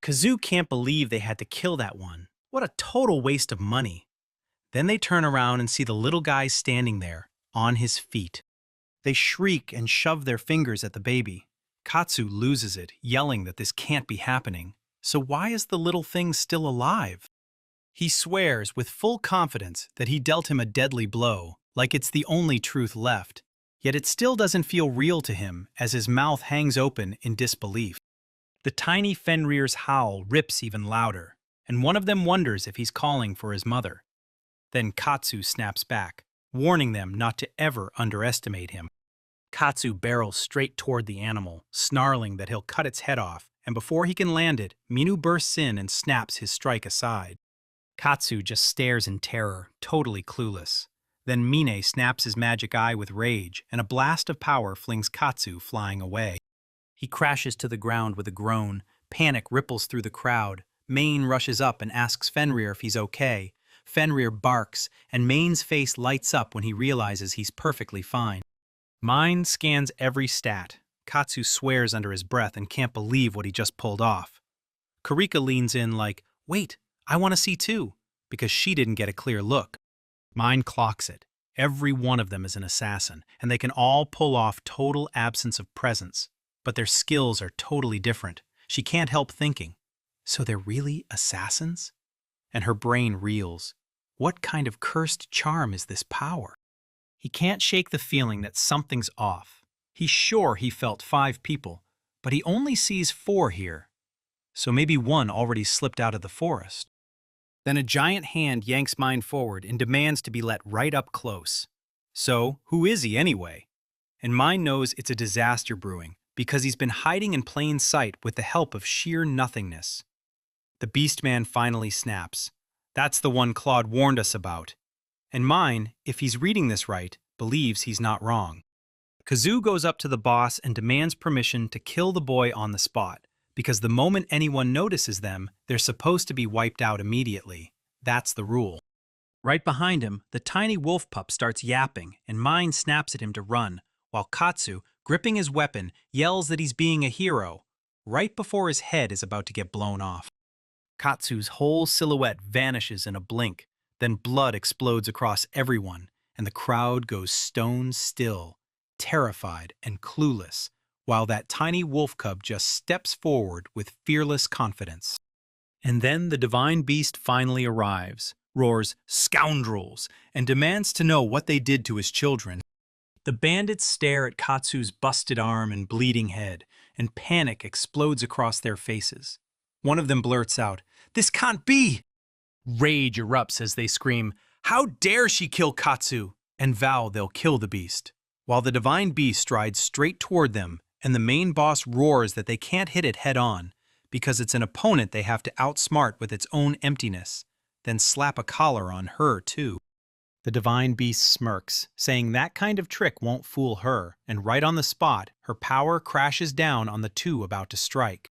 Kazoo can't believe they had to kill that one. What a total waste of money. Then they turn around and see the little guy standing there, on his feet. They shriek and shove their fingers at the baby. Katsu loses it, yelling that this can't be happening. So why is the little thing still alive? He swears with full confidence that he dealt him a deadly blow, like it's the only truth left. Yet it still doesn't feel real to him as his mouth hangs open in disbelief. The tiny Fenrir's howl rips even louder, and one of them wonders if he's calling for his mother. Then Katsu snaps back, warning them not to ever underestimate him. Katsu barrels straight toward the animal, snarling that he'll cut its head off, and before he can land it, Minu bursts in and snaps his strike aside. Katsu just stares in terror, totally clueless. Then Mine snaps his magic eye with rage, and a blast of power flings Katsu flying away. He crashes to the ground with a groan. Panic ripples through the crowd. Mane rushes up and asks Fenrir if he's okay. Fenrir barks, and Mane's face lights up when he realizes he's perfectly fine. Mine scans every stat. Katsu swears under his breath and can't believe what he just pulled off. Karika leans in like, "Wait, I want to see too," because she didn't get a clear look. Mine clocks it. Every one of them is an assassin, and they can all pull off total absence of presence. But their skills are totally different. She can't help thinking, so they're really assassins? And her brain reels. What kind of cursed charm is this power? He can't shake the feeling that something's off. He's sure he felt 5 people, but he only sees 4 here. So maybe one already slipped out of the forest. Then a giant hand yanks Mine forward and demands to be let right up close. So, who is he anyway? And Mine knows it's a disaster brewing, because he's been hiding in plain sight with the help of sheer nothingness. The Beastman finally snaps. That's the one Claude warned us about. And Mine, if he's reading this right, believes he's not wrong. Kazoo goes up to the boss and demands permission to kill the boy on the spot, because the moment anyone notices them, they're supposed to be wiped out immediately. That's the rule. Right behind him, the tiny wolf pup starts yapping, and Mine snaps at him to run, while Katsu, gripping his weapon, yells that he's being a hero. right before his head is about to get blown off. Katsu's whole silhouette vanishes in a blink, then blood explodes across everyone, and the crowd goes stone still, terrified and clueless, while that tiny wolf cub just steps forward with fearless confidence. And then the divine beast finally arrives, roars, "Scoundrels!" and demands to know what they did to his children. The bandits stare at Katsu's busted arm and bleeding head, and panic explodes across their faces. One of them blurts out, "This can't be!" Rage erupts as they scream, "How dare she kill Katsu!" and vow they'll kill the beast. While the divine beast strides straight toward them, and the main boss roars that they can't hit it head-on, because it's an opponent they have to outsmart with its own emptiness, then slap a collar on her too. The divine beast smirks, saying that kind of trick won't fool her, and right on the spot, her power crashes down on the two about to strike.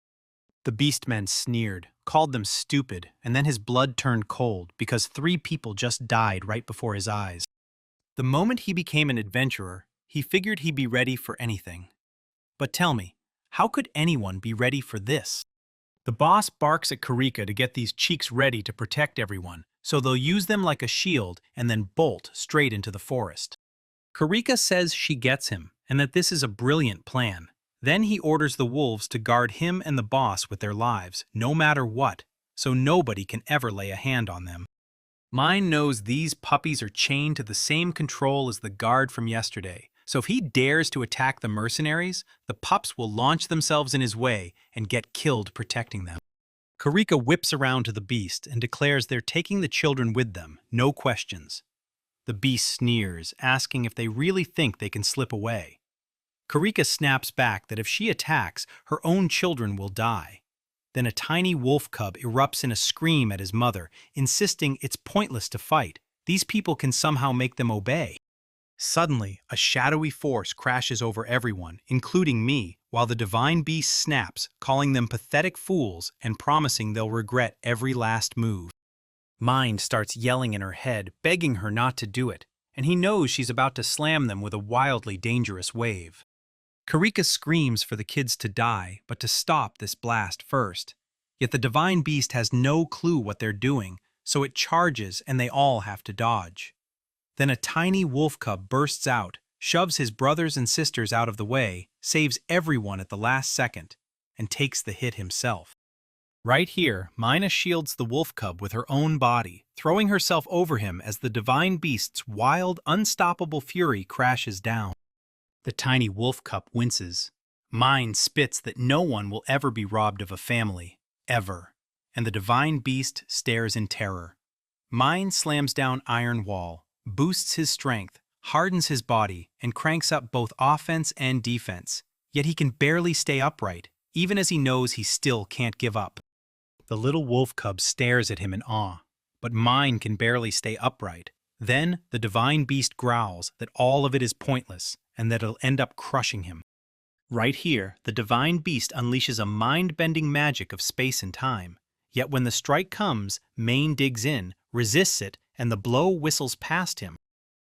The beastmen sneered, called them stupid, and then his blood turned cold because 3 people just died right before his eyes. The moment he became an adventurer, he figured he'd be ready for anything. But tell me, how could anyone be ready for this? The boss barks at Karika to get these cheeks ready to protect everyone, so they'll use them like a shield and then bolt straight into the forest. Karika says she gets him, and that this is a brilliant plan. Then he orders the wolves to guard him and the boss with their lives, no matter what, so nobody can ever lay a hand on them. Mine knows these puppies are chained to the same control as the guard from yesterday, so if he dares to attack the mercenaries, the pups will launch themselves in his way and get killed protecting them. Karika whips around to the beast and declares they're taking the children with them, no questions. The beast sneers, asking if they really think they can slip away. Karika snaps back that if she attacks, her own children will die. Then a tiny wolf cub erupts in a scream at his mother, insisting it's pointless to fight. These people can somehow make them obey. Suddenly, a shadowy force crashes over everyone, including me, while the divine beast snaps, calling them pathetic fools and promising they'll regret every last move. Mind starts yelling in her head, begging her not to do it, and he knows she's about to slam them with a wildly dangerous wave. Karika screams for the kids to die, but to stop this blast first. Yet the divine beast has no clue what they're doing, so it charges and they all have to dodge. Then a tiny wolf cub bursts out, shoves his brothers and sisters out of the way, saves everyone at the last second, and takes the hit himself. Right here, Mina shields the wolf cub with her own body, throwing herself over him as the divine beast's wild, unstoppable fury crashes down. The tiny wolf cub winces. Mine spits that no one will ever be robbed of a family, ever, and the divine beast stares in terror. Mine slams down iron wall, boosts his strength, hardens his body, and cranks up both offense and defense, yet he can barely stay upright, even as he knows he still can't give up. The little wolf cub stares at him in awe, but Mine can barely stay upright. Then the divine beast growls that all of it is pointless and that it'll end up crushing him. Right here, the divine beast unleashes a mind-bending magic of space and time. Yet when the strike comes, Mane digs in, resists it, and the blow whistles past him.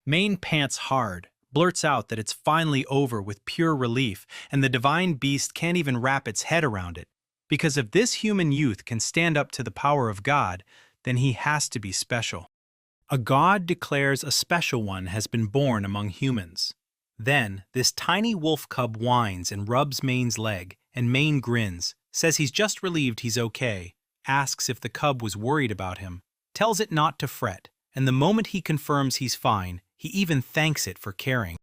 Mane pants hard, blurts out that it's finally over with pure relief, and the divine beast can't even wrap its head around it. Because if this human youth can stand up to the power of God, then he has to be special. A god declares a special one has been born among humans. Then, this tiny wolf cub whines and rubs Mane's leg, and Mane grins, says he's just relieved he's okay, asks if the cub was worried about him, tells it not to fret, and the moment he confirms he's fine, he even thanks it for caring.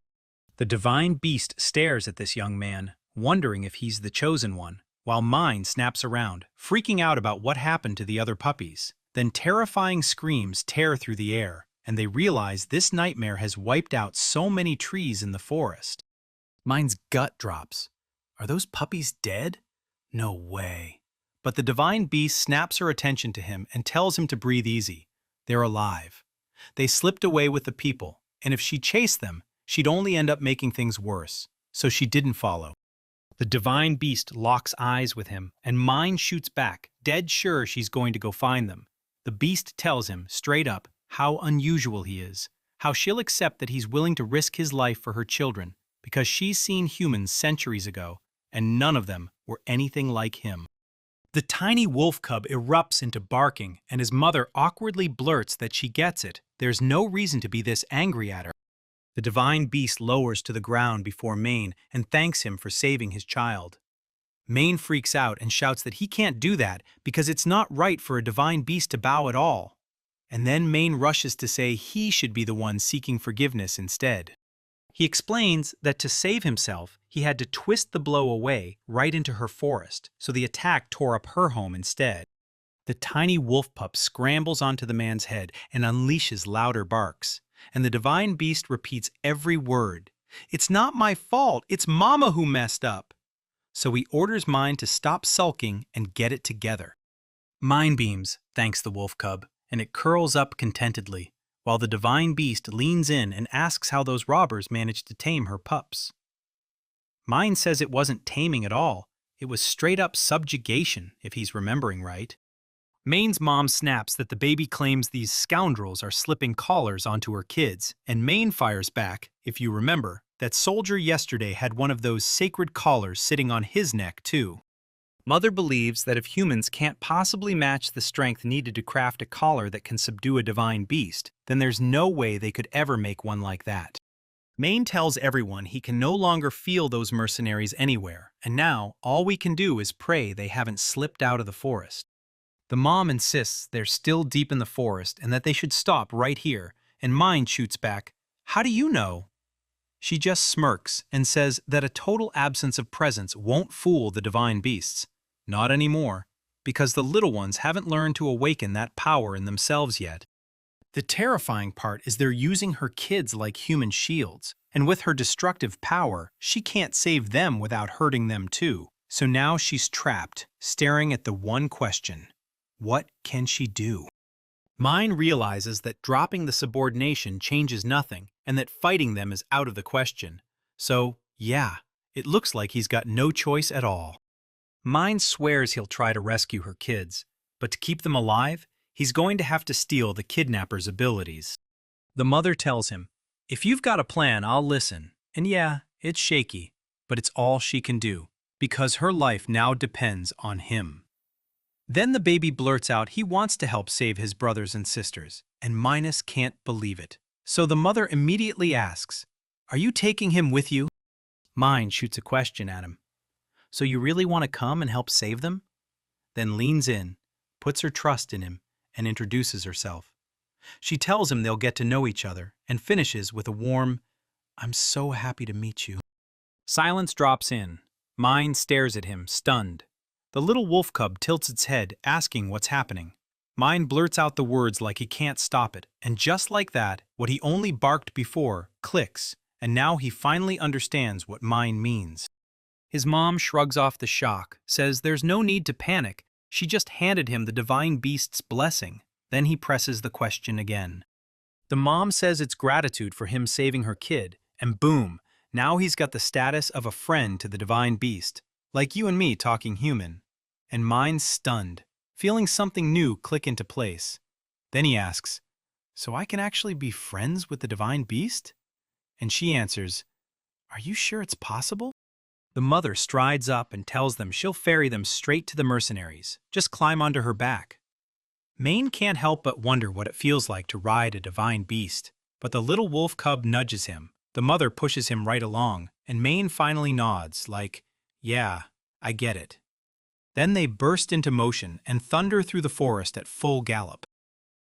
The divine beast stares at this young man, wondering if he's the chosen one, while Mine snaps around, freaking out about what happened to the other puppies. Then terrifying screams tear through the air, and they realize this nightmare has wiped out so many trees in the forest. Mine's gut drops. Are those puppies dead? No way. But the divine beast snaps her attention to him and tells him to breathe easy. They're alive. They slipped away with the people, and if she chased them, she'd only end up making things worse, so she didn't follow. The divine beast locks eyes with him, and Mine shoots back, dead sure she's going to go find them. The beast tells him, straight up, how unusual he is, how she'll accept that he's willing to risk his life for her children, because she's seen humans centuries ago, and none of them were anything like him. The tiny wolf cub erupts into barking, and his mother awkwardly blurts that she gets it. There's no reason to be this angry at her. The divine beast lowers to the ground before Mane and thanks him for saving his child. Mane freaks out and shouts that he can't do that because it's not right for a divine beast to bow at all. And then Mane rushes to say he should be the one seeking forgiveness instead. He explains that to save himself, he had to twist the blow away right into her forest, so the attack tore up her home instead. The tiny wolf pup scrambles onto the man's head and unleashes louder barks, and the divine beast repeats every word. "It's not my fault, it's Mama who messed up." So he orders Mine to stop sulking and get it together. Mine beams, thanks the wolf cub, and it curls up contentedly, while the divine beast leans in and asks how those robbers managed to tame her pups. Mine says it wasn't taming at all, it was straight-up subjugation, if he's remembering right. Mane's mom snaps that the baby claims these scoundrels are slipping collars onto her kids, and Mane fires back, if you remember, that Soldier yesterday had one of those sacred collars sitting on his neck too. Mother believes that if humans can't possibly match the strength needed to craft a collar that can subdue a divine beast, then there's no way they could ever make one like that. Mane tells everyone he can no longer feel those mercenaries anywhere, and now all we can do is pray they haven't slipped out of the forest. The mom insists they're still deep in the forest and that they should stop right here, and Mine shoots back, "How do you know?" She just smirks and says that a total absence of presence won't fool the divine beasts. Not anymore, because the little ones haven't learned to awaken that power in themselves yet. The terrifying part is they're using her kids like human shields, and with her destructive power, she can't save them without hurting them too. So now she's trapped, staring at the one question: what can she do? Mine realizes that dropping the subordination changes nothing, and that fighting them is out of the question. So, yeah, it looks like he's got no choice at all. Mine swears he'll try to rescue her kids, but to keep them alive, he's going to have to steal the kidnapper's abilities. The mother tells him, "If you've got a plan, I'll listen." And yeah, it's shaky, but it's all she can do, because her life now depends on him. Then the baby blurts out he wants to help save his brothers and sisters, and Minus can't believe it. So the mother immediately asks, "Are you taking him with you?" Mine shoots a question at him. "So you really want to come and help save them?" Then leans in, puts her trust in him, and introduces herself. She tells him they'll get to know each other, and finishes with a warm, "I'm so happy to meet you." Silence drops in. Mine stares at him, stunned. The little wolf cub tilts its head, asking what's happening. Mine blurts out the words like he can't stop it, and just like that, what he only barked before clicks, and now he finally understands what Mine means. His mom shrugs off the shock, says there's no need to panic, she just handed him the divine beast's blessing. Then he presses the question again. The mom says it's gratitude for him saving her kid, and boom, now he's got the status of a friend to the divine beast, like you and me talking human. And Mine's stunned, feeling something new click into place. Then he asks, "So I can actually be friends with the divine beast?" And she answers, "Are you sure it's possible?" The mother strides up and tells them she'll ferry them straight to the mercenaries. Just climb onto her back. Mane can't help but wonder what it feels like to ride a divine beast, but the little wolf cub nudges him. The mother pushes him right along, and Mane finally nods, like, "Yeah, I get it." Then they burst into motion and thunder through the forest at full gallop.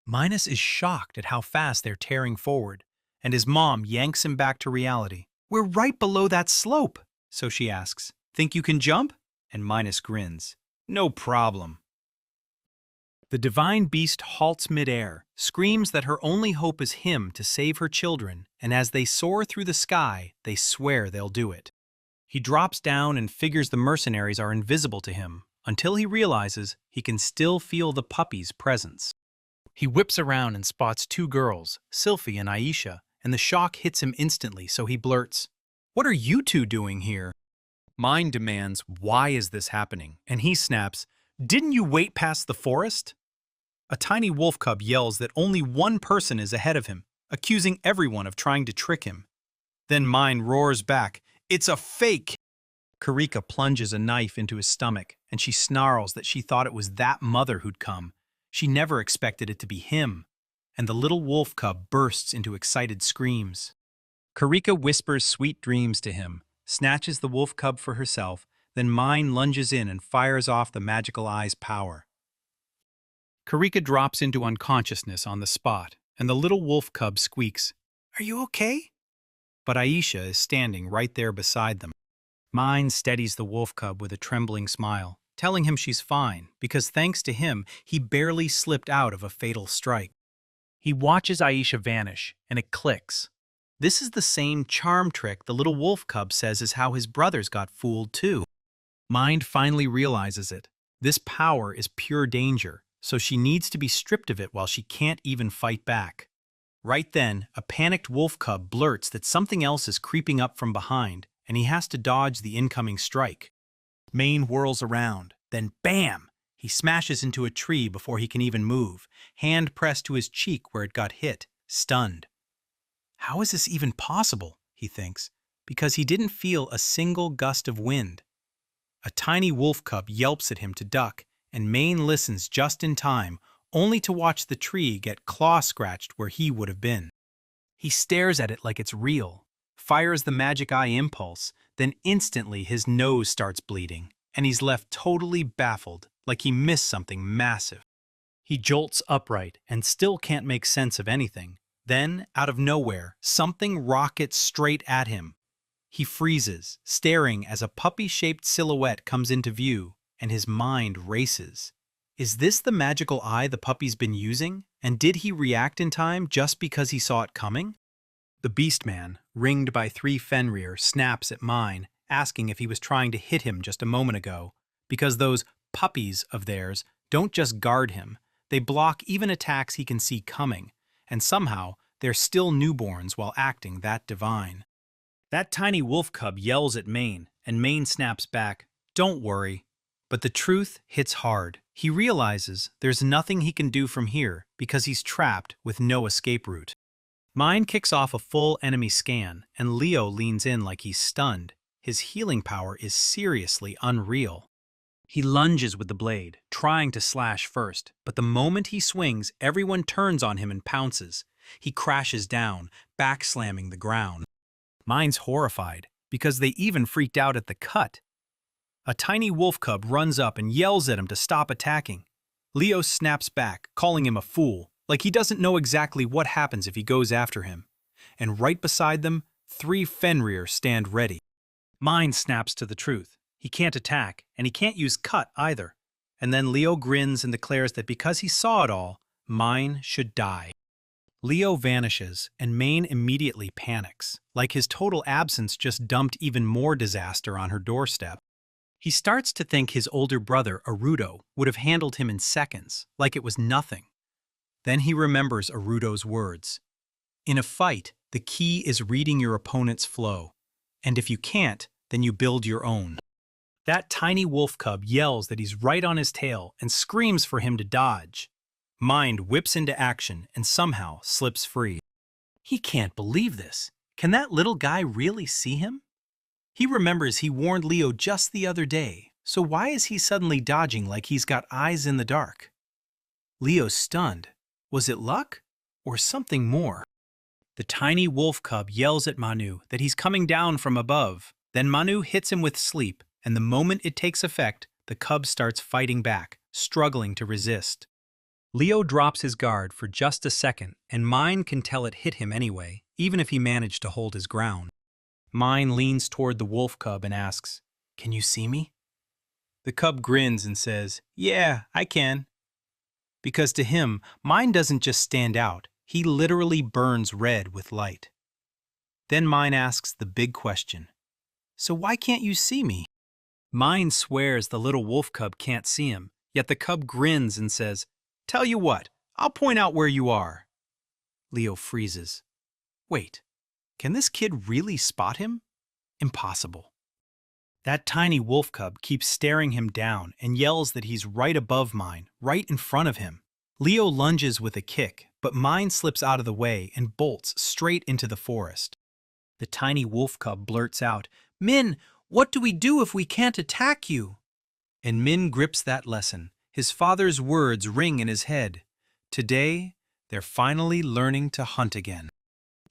Minus is shocked at how fast they're tearing forward, and his mom yanks him back to reality. "We're right below that slope." So she asks, "Think you can jump?" And Minus grins. "No problem." The divine beast halts midair, screams that her only hope is him to save her children, and as they soar through the sky, they swear they'll do it. He drops down and figures the mercenaries are invisible to him, until he realizes he can still feel the puppy's presence. He whips around and spots two girls, Sylphie and Aisha, and the shock hits him instantly, so he blurts, "What are you two doing here?" Mine demands, "Why is this happening?" And he snaps, "Didn't you wait past the forest?" A tiny wolf cub yells that only one person is ahead of him, accusing everyone of trying to trick him. Then Mine roars back, "It's a fake!" Karika plunges a knife into his stomach, and she snarls that she thought it was that mother who'd come. She never expected it to be him. And the little wolf cub bursts into excited screams. Karika whispers sweet dreams to him, snatches the wolf cub for herself, then Mine lunges in and fires off the magical eye's power. Karika drops into unconsciousness on the spot, and the little wolf cub squeaks, "Are you okay?" But Aisha is standing right there beside them. Mine steadies the wolf cub with a trembling smile, telling him she's fine because thanks to him, he barely slipped out of a fatal strike. He watches Aisha vanish, and it clicks. This is the same charm trick the little wolf cub says is how his brothers got fooled too. Mind finally realizes it. This power is pure danger, so she needs to be stripped of it while she can't even fight back. Right then, a panicked wolf cub blurts that something else is creeping up from behind, and he has to dodge the incoming strike. Mane whirls around, then bam! He smashes into a tree before he can even move, hand pressed to his cheek where it got hit, stunned. How is this even possible, he thinks, because he didn't feel a single gust of wind. A tiny wolf cub yelps at him to duck, and Mane listens just in time, only to watch the tree get claw-scratched where he would have been. He stares at it like it's real, fires the magic eye impulse, then instantly his nose starts bleeding, and he's left totally baffled, like he missed something massive. He jolts upright and still can't make sense of anything. Then, out of nowhere, something rockets straight at him. He freezes, staring as a puppy-shaped silhouette comes into view, and his mind races. Is this the magical eye the puppy's been using? And did he react in time just because he saw it coming? The Beastman, ringed by 3 Fenrir, snaps at Mine, asking if he was trying to hit him just a moment ago, because those puppies of theirs don't just guard him, they block even attacks he can see coming, and somehow they're still newborns while acting that divine. That tiny wolf cub yells at Mane, and Mane snaps back, "Don't worry." But the truth hits hard. He realizes there's nothing he can do from here because he's trapped with no escape route. Mine kicks off a full enemy scan, and Leo leans in like he's stunned. His healing power is seriously unreal. He lunges with the blade, trying to slash first, but the moment he swings, everyone turns on him and pounces. He crashes down, backslamming the ground. Mine's horrified, because they even freaked out at the cut. A tiny wolf cub runs up and yells at him to stop attacking. Leo snaps back, calling him a fool, like he doesn't know exactly what happens if he goes after him. And right beside them, 3 Fenrir stand ready. Mine snaps to the truth. He can't attack, and he can't use cut either. And then Leo grins and declares that because he saw it all, Mine should die. Leo vanishes, and Mane immediately panics, like his total absence just dumped even more disaster on her doorstep. He starts to think his older brother, Arudo, would have handled him in seconds, like it was nothing. Then he remembers Arudo's words. In a fight, the key is reading your opponent's flow, and if you can't, then you build your own. That tiny wolf cub yells that he's right on his tail and screams for him to dodge. Mind whips into action and somehow slips free. He can't believe this. Can that little guy really see him? He remembers he warned Leo just the other day, so why is he suddenly dodging like he's got eyes in the dark? Leo's stunned. Was it luck? Or something more? The tiny wolf cub yells at Manu that he's coming down from above. Then Manu hits him with sleep, and the moment it takes effect, the cub starts fighting back, struggling to resist. Leo drops his guard for just a second, and Mine can tell it hit him anyway, even if he managed to hold his ground. Mine leans toward the wolf cub and asks, "Can you see me?" The cub grins and says, "Yeah, I can." Because to him, Mine doesn't just stand out, he literally burns red with light. Then Mine asks the big question, "So why can't you see me?" Mine swears the little wolf cub can't see him, yet the cub grins and says, "Tell you what, I'll point out where you are." Leo freezes. Wait, can this kid really spot him? Impossible. That tiny wolf cub keeps staring him down and yells that he's right above Mine, right in front of him. Leo lunges with a kick, but Mine slips out of the way and bolts straight into the forest. The tiny wolf cub blurts out, "Min, What do we do if we can't attack you? And Min grips that lesson. His father's words ring in his head. Today, they're finally learning to hunt again.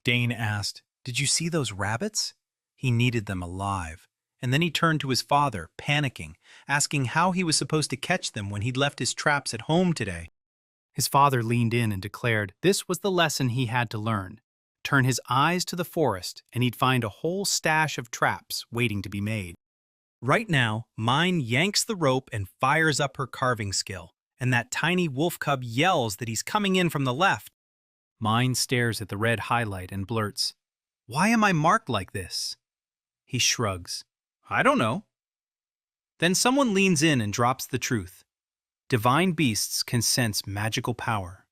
Dane asked, "Did you see those rabbits?" He needed them alive. And then he turned to his father, panicking, asking how he was supposed to catch them when he'd left his traps at home today. His father leaned in and declared this was the lesson he had to learn. Turn his eyes to the forest, and he'd find a whole stash of traps waiting to be made. Right now, Mine yanks the rope and fires up her carving skill, and that tiny wolf cub yells that he's coming in from the left. Mine stares at the red highlight and blurts, "Why am I marked like this?" He shrugs, "I don't know." Then someone leans in and drops the truth. Divine beasts can sense magical power.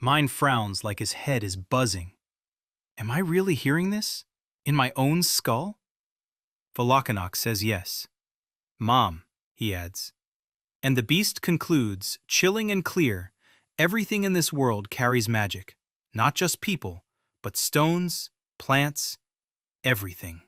Mine frowns like his head is buzzing. Am I really hearing this? In my own skull? Volokhanok says yes. "Mom," he adds. And the beast concludes, chilling and clear, everything in this world carries magic. Not just people, but stones, plants, everything.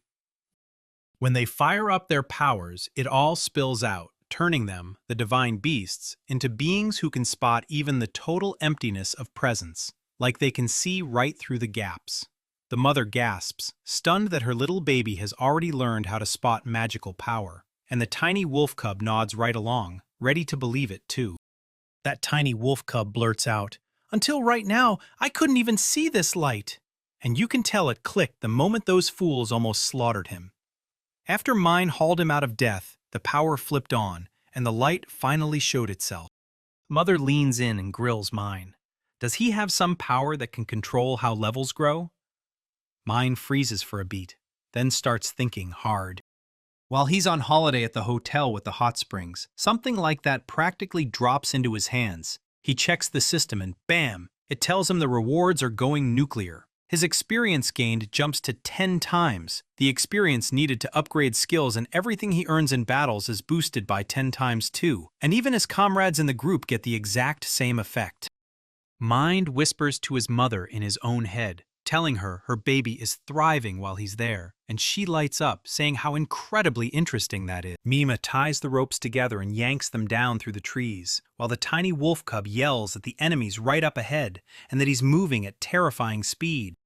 When they fire up their powers, it all spills out, turning them, the divine beasts, into beings who can spot even the total emptiness of presence, like they can see right through the gaps. The mother gasps, stunned that her little baby has already learned how to spot magical power, and the tiny wolf cub nods right along, ready to believe it too. That tiny wolf cub blurts out, "Until right now, I couldn't even see this light." And you can tell it clicked the moment those fools almost slaughtered him. After Mine hauled him out of death, the power flipped on, and the light finally showed itself. Mother leans in and grills Mine. Does he have some power that can control how levels grow? Mine freezes for a beat, then starts thinking hard. While he's on holiday at the hotel with the hot springs, something like that practically drops into his hands. He checks the system and bam, it tells him the rewards are going nuclear. His experience gained jumps to 10 times. The experience needed to upgrade skills, and everything he earns in battles is boosted by 10 times too. And even his comrades in the group get the exact same effect. Mind whispers to his mother in his own head, telling her her baby is thriving while he's there, and she lights up, saying how incredibly interesting that is. Mima ties the ropes together and yanks them down through the trees, while the tiny wolf cub yells at the enemies right up ahead, and that he's moving at terrifying speed.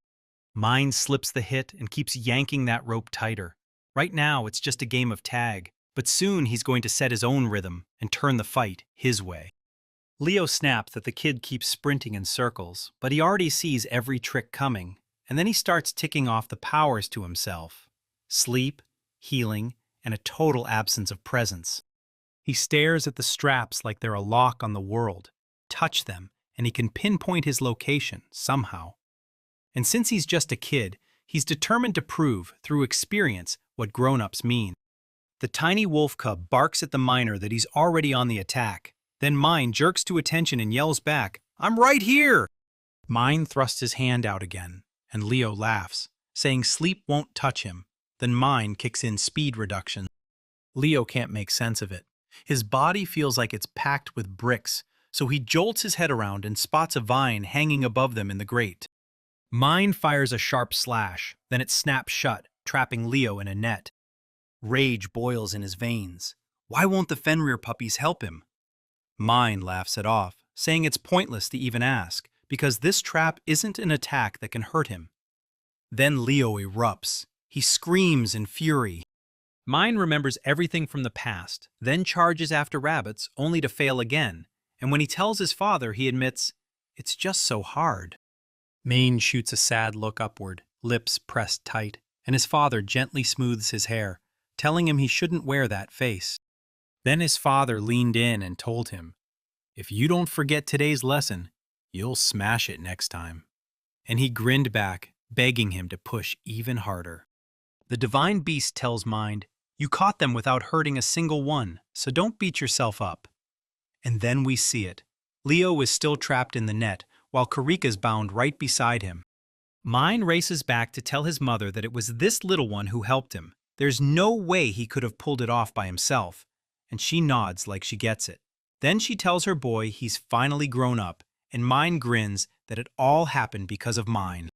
Mine slips the hit and keeps yanking that rope tighter. Right now, it's just a game of tag, but soon he's going to set his own rhythm and turn the fight his way. Leo snaps that the kid keeps sprinting in circles, but he already sees every trick coming, and then he starts ticking off the powers to himself. Sleep, healing, and a total absence of presence. He stares at the straps like they're a lock on the world. Touch them, and he can pinpoint his location, somehow. And since he's just a kid, he's determined to prove, through experience, what grown-ups mean. The tiny wolf cub barks at the miner that he's already on the attack. Then Mine jerks to attention and yells back, "I'm right here!" Mine thrusts his hand out again, and Leo laughs, saying sleep won't touch him. Then Mine kicks in speed reduction. Leo can't make sense of it. His body feels like it's packed with bricks, so he jolts his head around and spots a vine hanging above them in the grate. Mine fires a sharp slash, then it snaps shut, trapping Leo in a net. Rage boils in his veins. Why won't the Fenrir puppies help him? Mine laughs it off, saying it's pointless to even ask, because this trap isn't an attack that can hurt him. Then Leo erupts. He screams in fury. Mine remembers everything from the past, then charges after rabbits, only to fail again, and when he tells his father, he admits, "It's just so hard." Mane shoots a sad look upward, lips pressed tight, and his father gently smooths his hair, telling him he shouldn't wear that face. Then his father leaned in and told him, "If you don't forget today's lesson, you'll smash it next time." And he grinned back, begging him to push even harder. The divine beast tells Mind, "You caught them without hurting a single one, so don't beat yourself up." And then we see it. Leo is still trapped in the net, while Karika's bound right beside him. Mine races back to tell his mother that it was this little one who helped him. There's no way he could have pulled it off by himself, and she nods like she gets it. Then she tells her boy he's finally grown up, and Mine grins that it all happened because of Mine.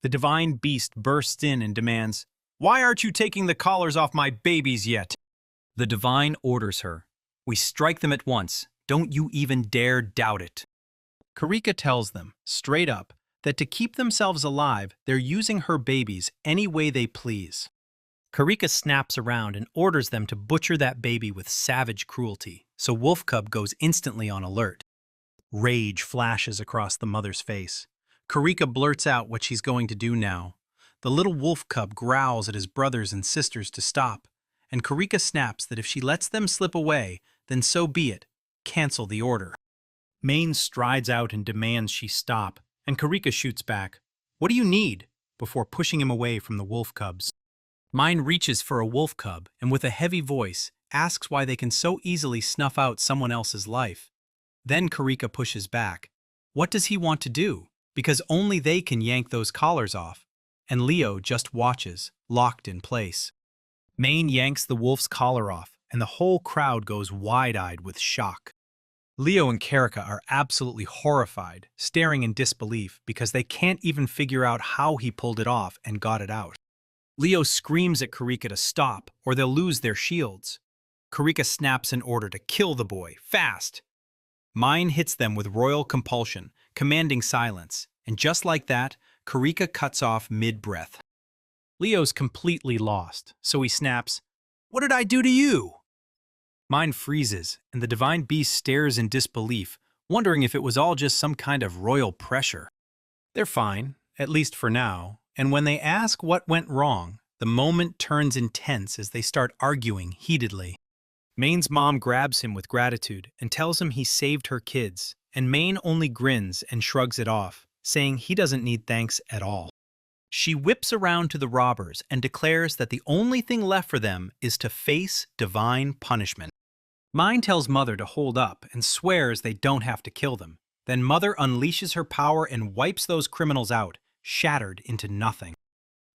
The divine beast bursts in and demands, Why aren't you taking the collars off my babies yet? The divine orders her. We strike them at once. Don't you even dare doubt it. Karika tells them, straight up, that to keep themselves alive, they're using her babies any way they please. Karika snaps around and orders them to butcher that baby with savage cruelty, so Wolf Cub goes instantly on alert. Rage flashes across the mother's face. Karika blurts out what she's going to do now. The little wolf cub growls at his brothers and sisters to stop, and Karika snaps that if she lets them slip away, then so be it. Cancel the order. Maine strides out and demands she stop, and Karika shoots back, "What do you need?" before pushing him away from the wolf cubs. Mine reaches for a wolf cub and with a heavy voice asks why they can so easily snuff out someone else's life. Then Karika pushes back. What does he want to do? Because only they can yank those collars off. And Leo just watches, locked in place. Maine yanks the wolf's collar off, and the whole crowd goes wide-eyed with shock. Leo and Karika are absolutely horrified, staring in disbelief because they can't even figure out how he pulled it off and got it out. Leo screams at Karika to stop, or they'll lose their shields. Karika snaps an order to kill the boy, fast. Mine hits them with royal compulsion, commanding silence, and just like that, Karika cuts off mid-breath. Leo's completely lost, so he snaps, "What did I do to you?" Mine freezes, and the divine beast stares in disbelief, wondering if it was all just some kind of royal pressure. They're fine, at least for now, and when they ask what went wrong, the moment turns intense as they start arguing heatedly. Maine's mom grabs him with gratitude and tells him he saved her kids, and Maine only grins and shrugs it off, saying he doesn't need thanks at all. She whips around to the robbers and declares that the only thing left for them is to face divine punishment. Mine tells Mother to hold up and swears they don't have to kill them. Then Mother unleashes her power and wipes those criminals out, shattered into nothing.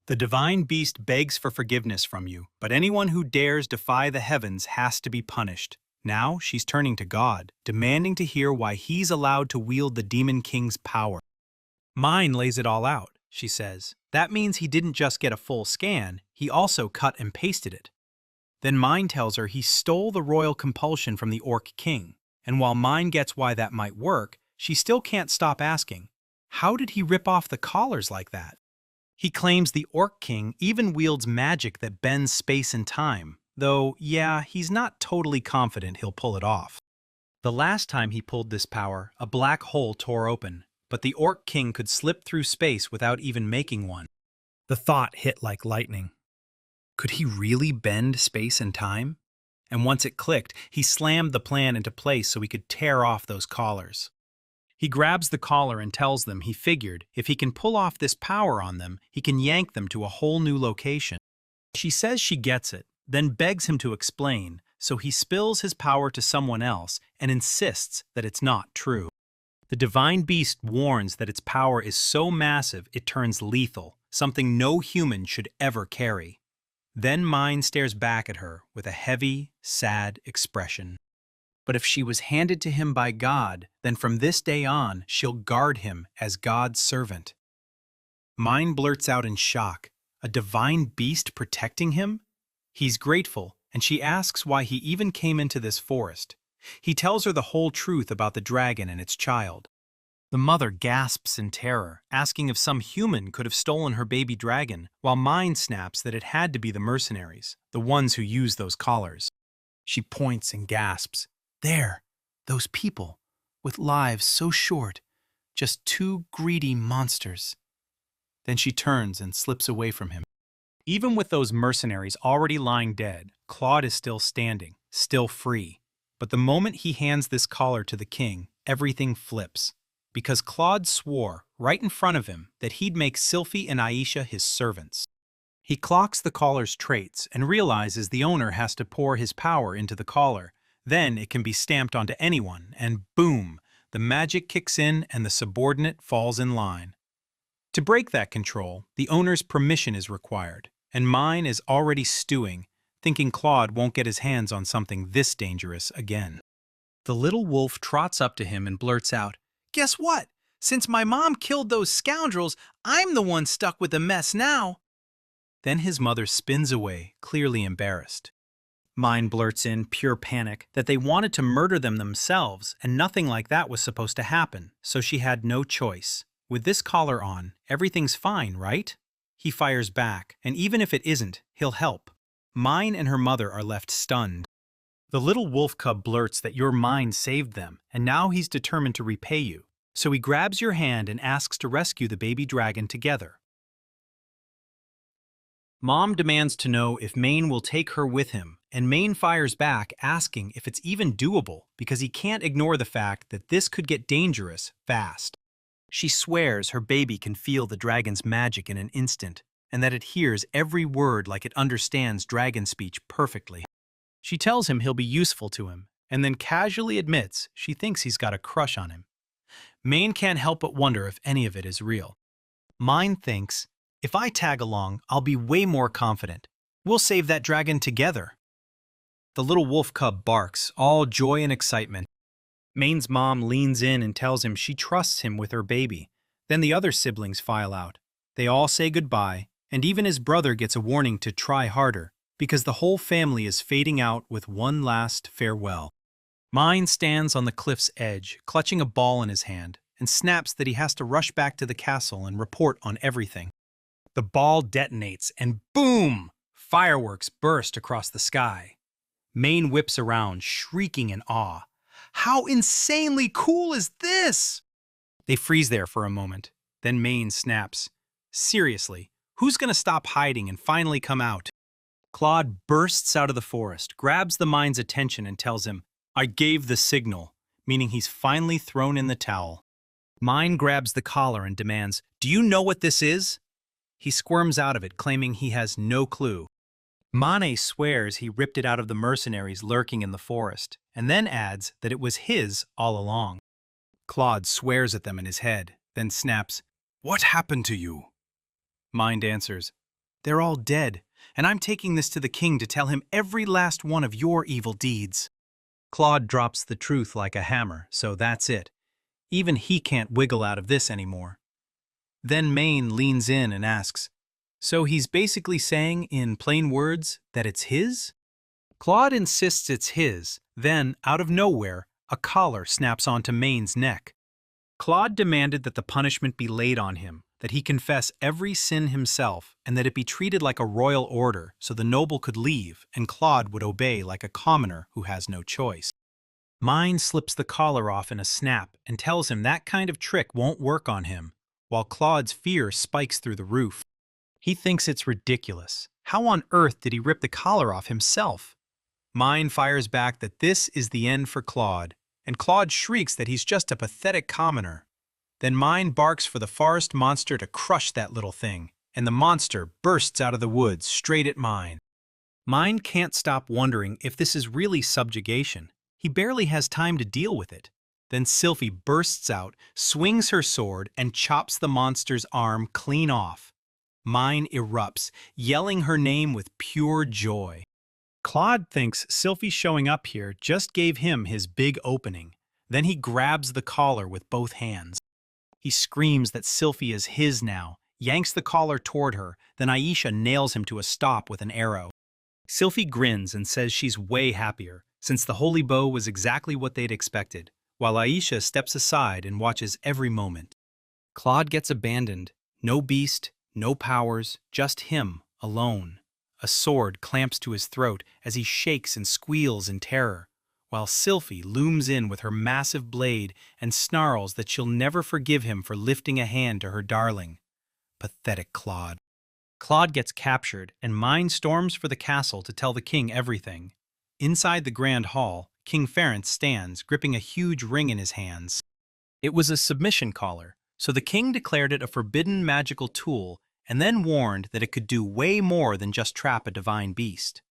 The divine beast begs for forgiveness from you, but anyone who dares defy the heavens has to be punished. Now she's turning to God, demanding to hear why he's allowed to wield the Demon King's power. Mine lays it all out, she says. That means he didn't just get a full scan, he also cut and pasted it. Then Mine tells her he stole the royal compulsion from the Orc King, and while Mine gets why that might work, she still can't stop asking, how did he rip off the collars like that? He claims the Orc King even wields magic that bends space and time, though, yeah, he's not totally confident he'll pull it off. The last time he pulled this power, a black hole tore open, but the Orc King could slip through space without even making one. The thought hit like lightning. Could he really bend space and time? And once it clicked, he slammed the plan into place so he could tear off those collars. He grabs the collar and tells them he figured if he can pull off this power on them, he can yank them to a whole new location. She says she gets it, then begs him to explain, so he spills his power to someone else and insists that it's not true. The divine beast warns that its power is so massive it turns lethal, something no human should ever carry. Then Mine stares back at her with a heavy, sad expression. But if she was handed to him by God, then from this day on, she'll guard him as God's servant. Mine blurts out in shock, a divine beast protecting him? He's grateful, and she asks why he even came into this forest. He tells her the whole truth about the dragon and its child. The mother gasps in terror, asking if some human could have stolen her baby dragon, while Mine snaps that it had to be the mercenaries, the ones who used those collars. She points and gasps. There, those people, with lives so short, just two greedy monsters. Then she turns and slips away from him. Even with those mercenaries already lying dead, Claude is still standing, still free. But the moment he hands this collar to the king, everything flips. Because Claude swore, right in front of him, that he'd make Sylphie and Aisha his servants. He clocks the collar's traits and realizes the owner has to pour his power into the collar. Then it can be stamped onto anyone, and boom, the magic kicks in and the subordinate falls in line. To break that control, the owner's permission is required, and Mine is already stewing, thinking Claude won't get his hands on something this dangerous again. The little wolf trots up to him and blurts out, "Guess what? Since my mom killed those scoundrels, I'm the one stuck with the mess now." Then his mother spins away, clearly embarrassed. Mine blurts in, pure panic, that they wanted to murder them themselves and nothing like that was supposed to happen, so she had no choice. With this collar on, everything's fine, right? He fires back, and even if it isn't, he'll help. Mine and her mother are left stunned. The little wolf cub blurts that your mind saved them, and now he's determined to repay you. So he grabs your hand and asks to rescue the baby dragon together. Mom demands to know if Maine will take her with him, and Maine fires back asking if it's even doable because he can't ignore the fact that this could get dangerous fast. She swears her baby can feel the dragon's magic in an instant, and that it hears every word like it understands dragon speech perfectly. She tells him he'll be useful to him, and then casually admits she thinks he's got a crush on him. Maine can't help but wonder if any of it is real. Mine thinks, if I tag along, I'll be way more confident. We'll save that dragon together. The little wolf cub barks, all joy and excitement. Maine's mom leans in and tells him she trusts him with her baby. Then the other siblings file out. They all say goodbye, and even his brother gets a warning to try harder, because the whole family is fading out with one last farewell. Mine stands on the cliff's edge, clutching a ball in his hand, and snaps that he has to rush back to the castle and report on everything. The ball detonates, and boom! Fireworks burst across the sky. Maine whips around, shrieking in awe. How insanely cool is this? They freeze there for a moment. Then Maine snaps. Seriously, who's going to stop hiding and finally come out? Claude bursts out of the forest, grabs the mine's attention and tells him, I gave the signal, meaning he's finally thrown in the towel. Mine grabs the collar and demands, do you know what this is? He squirms out of it, claiming he has no clue. Mane swears he ripped it out of the mercenaries lurking in the forest, and then adds that it was his all along. Claude swears at them in his head, then snaps, What happened to you? Mind answers, They're all dead, and I'm taking this to the king to tell him every last one of your evil deeds. Claude drops the truth like a hammer, so that's it. Even he can't wiggle out of this anymore. Then Maine leans in and asks, So he's basically saying, in plain words, that it's his? Claude insists it's his. Then, out of nowhere, a collar snaps onto Maine's neck. Claude demanded that the punishment be laid on him, that he confess every sin himself, and that it be treated like a royal order so the noble could leave and Claude would obey like a commoner who has no choice. Mine slips the collar off in a snap and tells him that kind of trick won't work on him, while Claude's fear spikes through the roof. He thinks it's ridiculous. How on earth did he rip the collar off himself? Mine fires back that this is the end for Claude, and Claude shrieks that he's just a pathetic commoner. Then Mine barks for the forest monster to crush that little thing, and the monster bursts out of the woods straight at Mine. Mine can't stop wondering if this is really subjugation. He barely has time to deal with it. Then Sylphie bursts out, swings her sword, and chops the monster's arm clean off. Mine erupts, yelling her name with pure joy. Claude thinks Sylphie showing up here just gave him his big opening. Then he grabs the collar with both hands. He screams that Sylphie is his now, yanks the collar toward her, then Aisha nails him to a stop with an arrow. Sylphie grins and says she's way happier, since the holy bow was exactly what they'd expected, while Aisha steps aside and watches every moment. Claude gets abandoned. No beast, no powers, just him, alone. A sword clamps to his throat as he shakes and squeals in terror, while Sylphie looms in with her massive blade and snarls that she'll never forgive him for lifting a hand to her darling. Pathetic Claude. Claude gets captured, and Mine storms for the castle to tell the king everything. Inside the grand hall, King Ference stands, gripping a huge ring in his hands. It was a submission collar, so the king declared it a forbidden magical tool and then warned that it could do way more than just trap a divine beast.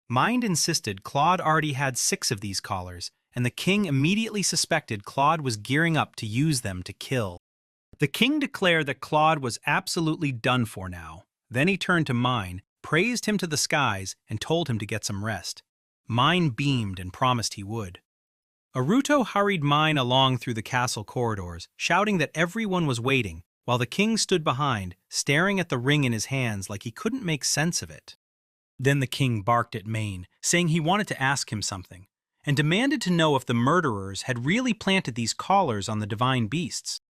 Mind insisted Claude already had 6 of these collars, and the king immediately suspected Claude was gearing up to use them to kill. The king declared that Claude was absolutely done for now. Then he turned to Mine, praised him to the skies, and told him to get some rest. Mine beamed and promised he would. Aruto hurried Mine along through the castle corridors, shouting that everyone was waiting, while the king stood behind, staring at the ring in his hands like he couldn't make sense of it. Then the king barked at Mane, saying he wanted to ask him something, and demanded to know if the murderers had really planted these collars on the divine beasts.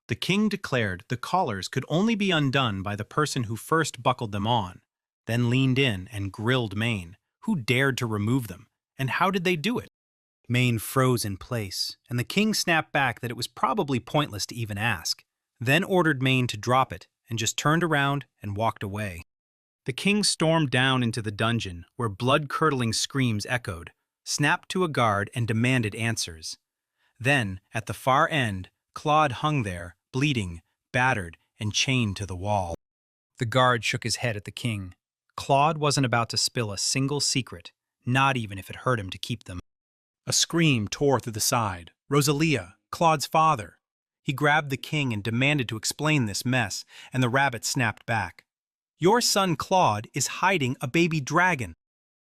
The king declared the collars could only be undone by the person who first buckled them on, then leaned in and grilled Mane, who dared to remove them, and how did they do it? Mane froze in place, and the king snapped back that it was probably pointless to even ask, then ordered Mane to drop it and just turned around and walked away. The king stormed down into the dungeon, where blood-curdling screams echoed, snapped to a guard and demanded answers. Then, at the far end, Claude hung there, bleeding, battered, and chained to the wall. The guard shook his head at the king. Claude wasn't about to spill a single secret, not even if it hurt him to keep them. A scream tore through the side. Rosalia, Claude's father. He grabbed the king and demanded to explain this mess, and the rabbit snapped back. Your son Claude is hiding a baby dragon.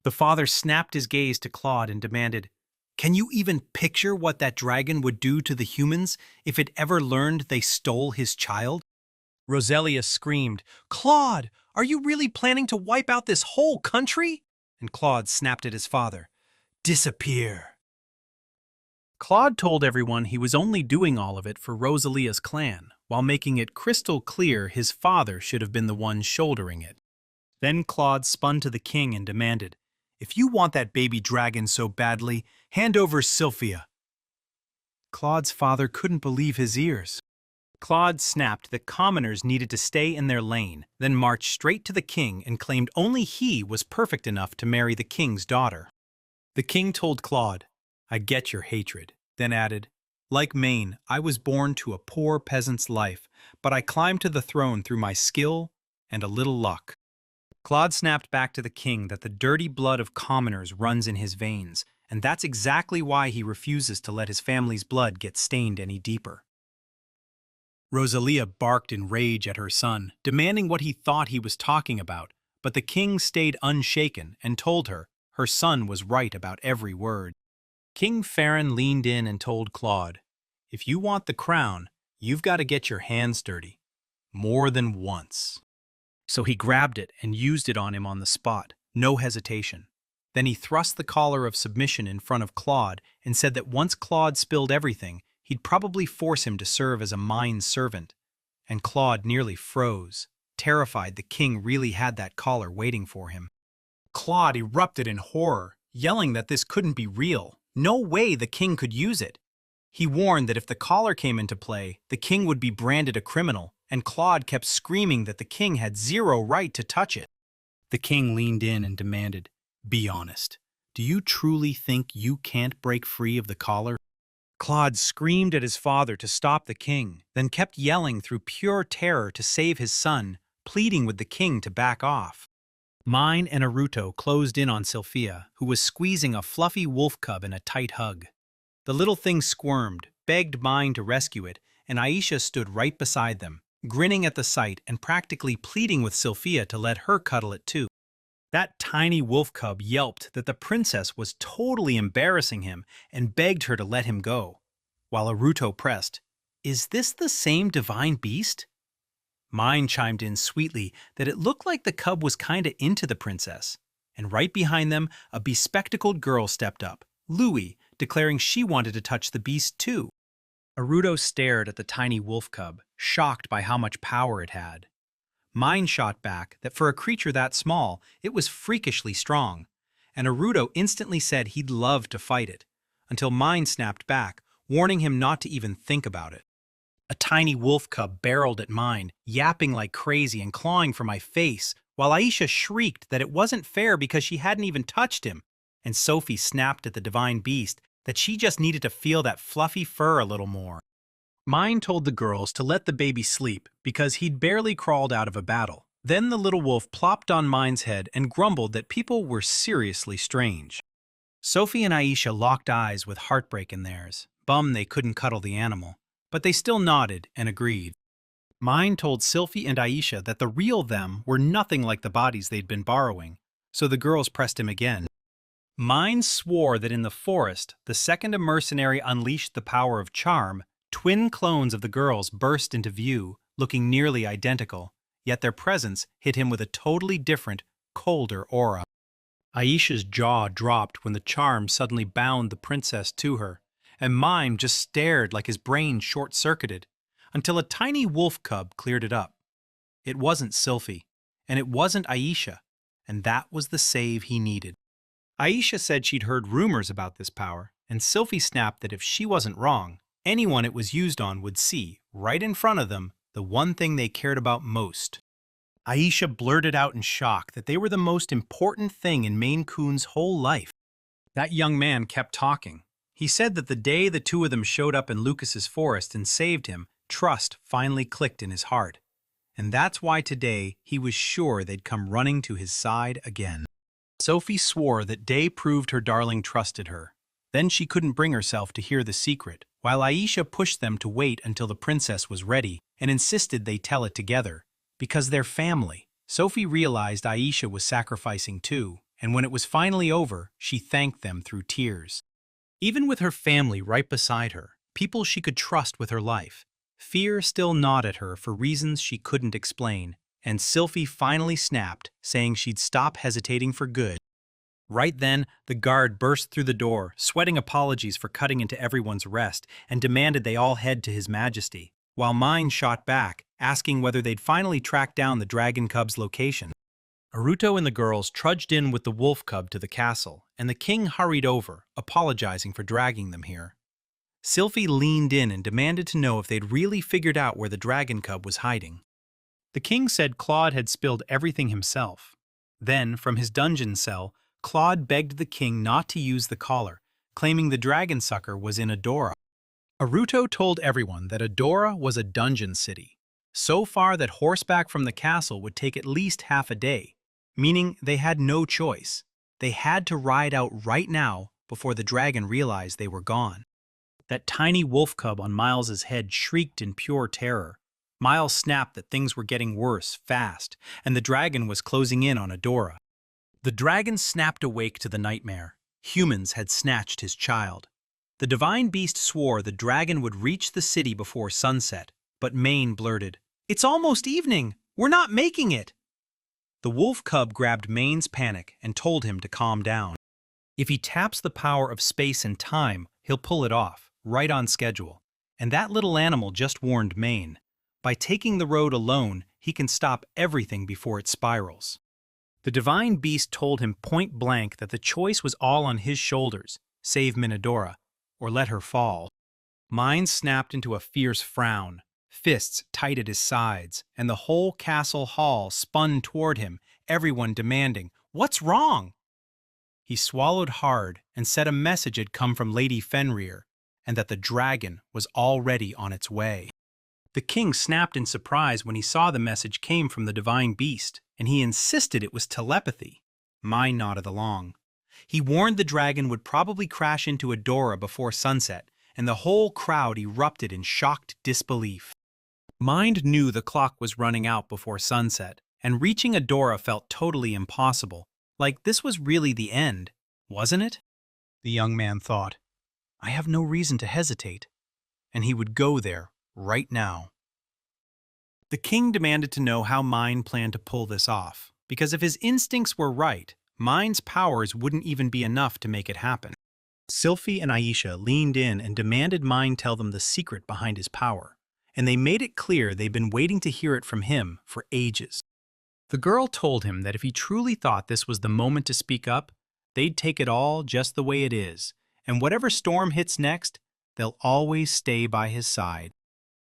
The father snapped his gaze to Claude and demanded, Can you even picture what that dragon would do to the humans if it ever learned they stole his child? Rosalia screamed, Claude, are you really planning to wipe out this whole country? And Claude snapped at his father, Disappear. Claude told everyone he was only doing all of it for Rosalia's clan, while making it crystal clear his father should have been the one shouldering it. Then Claude spun to the king and demanded, If you want that baby dragon so badly, hand over Sylphia. Claude's father couldn't believe his ears. Claude snapped that commoners needed to stay in their lane, then marched straight to the king and claimed only he was perfect enough to marry the king's daughter. The king told Claude, I get your hatred, then added, Like Mane, I was born to a poor peasant's life, but I climbed to the throne through my skill and a little luck. Claude snapped back to the king that the dirty blood of commoners runs in his veins, and that's exactly why he refuses to let his family's blood get stained any deeper. Rosalia barked in rage at her son, demanding what he thought he was talking about, but the king stayed unshaken and told her son was right about every word. King Farron leaned in and told Claude, If you want the crown, you've got to get your hands dirty. More than once. So he grabbed it and used it on him on the spot, no hesitation. Then he thrust the collar of submission in front of Claude and said that once Claude spilled everything, he'd probably force him to serve as a mine servant. And Claude nearly froze, terrified the king really had that collar waiting for him. Claude erupted in horror, yelling that this couldn't be real. No way the king could use it. He warned that if the collar came into play, the king would be branded a criminal, and Claude kept screaming that the king had zero right to touch it. The king leaned in and demanded, Be honest. Do you truly think you can't break free of the collar? Claude screamed at his father to stop the king, then kept yelling through pure terror to save his son, pleading with the king to back off. Mine and Naruto closed in on Sylphia, who was squeezing a fluffy wolf cub in a tight hug. The little thing squirmed, begged Mine to rescue it, and Aisha stood right beside them, grinning at the sight and practically pleading with Sylphia to let her cuddle it too. That tiny wolf cub yelped that the princess was totally embarrassing him and begged her to let him go, while Naruto pressed, Is this the same divine beast? Mine chimed in sweetly that it looked like the cub was kinda into the princess, and right behind them, a bespectacled girl stepped up, Louie, declaring she wanted to touch the beast too. Naruto stared at the tiny wolf cub, shocked by how much power it had. Mine shot back that for a creature that small, it was freakishly strong, and Naruto instantly said he'd love to fight it, until Mine snapped back, warning him not to even think about it. A tiny wolf cub barreled at Mine, yapping like crazy and clawing for my face, while Aisha shrieked that it wasn't fair because she hadn't even touched him, and Sophie snapped at the divine beast that she just needed to feel that fluffy fur a little more. Mine told the girls to let the baby sleep because he'd barely crawled out of a battle. Then the little wolf plopped on Mine's head and grumbled that people were seriously strange. Sophie and Aisha locked eyes with heartbreak in theirs, bummed they couldn't cuddle the animal. But they still nodded and agreed. Mine told Sylphie and Aisha that the real them were nothing like the bodies they'd been borrowing, so the girls pressed him again. Mine swore that in the forest, the second a mercenary unleashed the power of charm, twin clones of the girls burst into view, looking nearly identical, yet their presence hit him with a totally different, colder aura. Aisha's jaw dropped when the charm suddenly bound the princess to her, and Mime just stared like his brain short-circuited, until a tiny wolf cub cleared it up. It wasn't Sylphie, and it wasn't Aisha, and that was the save he needed. Aisha said she'd heard rumors about this power, and Sylphie snapped that if she wasn't wrong, anyone it was used on would see, right in front of them, the one thing they cared about most. Aisha blurted out in shock that they were the most important thing in Maine Coon's whole life. That young man kept talking. He said that the day the two of them showed up in Lucas's forest and saved him, trust finally clicked in his heart. And that's why today he was sure they'd come running to his side again. Sophie swore that Day proved her darling trusted her. Then she couldn't bring herself to hear the secret, while Aisha pushed them to wait until the princess was ready and insisted they tell it together. Because they're family. Sophie realized Aisha was sacrificing too, and when it was finally over, she thanked them through tears. Even with her family right beside her, people she could trust with her life, fear still gnawed at her for reasons she couldn't explain, and Sylphie finally snapped, saying she'd stop hesitating for good. Right then, the guard burst through the door, sweating apologies for cutting into everyone's rest, and demanded they all head to His Majesty, while Mine shot back, asking whether they'd finally track down the dragon cub's location. Naruto and the girls trudged in with the wolf cub to the castle, and the king hurried over, apologizing for dragging them here. Sylphie leaned in and demanded to know if they'd really figured out where the dragon cub was hiding. The king said Claude had spilled everything himself. Then, from his dungeon cell, Claude begged the king not to use the collar, claiming the dragon sucker was in Adora. Naruto told everyone that Adora was a dungeon city, so far that horseback from the castle would take at least half a day, meaning they had no choice. They had to ride out right now before the dragon realized they were gone. That tiny wolf cub on Miles's head shrieked in pure terror. Miles snapped that things were getting worse fast, and the dragon was closing in on Adora. The dragon snapped awake to the nightmare. Humans had snatched his child. The divine beast swore the dragon would reach the city before sunset, but Mane blurted, "It's almost evening! We're not making it!" The wolf cub grabbed Mane's panic and told him to calm down. If he taps the power of space and time, he'll pull it off, right on schedule. And that little animal just warned Mane. By taking the road alone, he can stop everything before it spirals. The divine beast told him point blank that the choice was all on his shoulders, save Minadora, or let her fall. Mine snapped into a fierce frown, fists tight at his sides, and the whole castle hall spun toward him, everyone demanding, "What's wrong?" He swallowed hard and said a message had come from Lady Fenrir, and that the dragon was already on its way. The king snapped in surprise when he saw the message came from the divine beast, and he insisted it was telepathy. Mine nodded along. He warned the dragon would probably crash into Adora before sunset, and the whole crowd erupted in shocked disbelief. Mind knew the clock was running out before sunset, and reaching Adora felt totally impossible, like this was really the end, wasn't it? The young man thought, I have no reason to hesitate, and he would go there right now. The king demanded to know how Mine planned to pull this off, because if his instincts were right, Mine's powers wouldn't even be enough to make it happen. Sylphie and Aisha leaned in and demanded Mine tell them the secret behind his power, and they made it clear they'd been waiting to hear it from him for ages. The girl told him that if he truly thought this was the moment to speak up, they'd take it all just the way it is, and whatever storm hits next, they'll always stay by his side.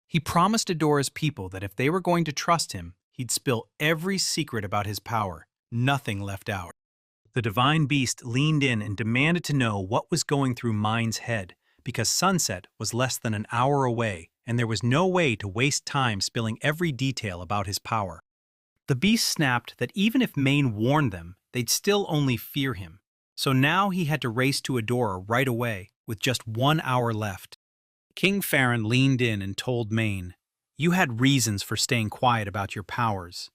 He promised Adora's people that if they were going to trust him, he'd spill every secret about his power, nothing left out. The divine beast leaned in and demanded to know what was going through Mine's head, because sunset was less than an hour away, and there was no way to waste time spilling every detail about his power. The beast snapped that even if Mane warned them, they'd still only fear him. So now he had to race to Adora right away, with just 1 hour left. King Farron leaned in and told Mane, "You had reasons for staying quiet about your powers."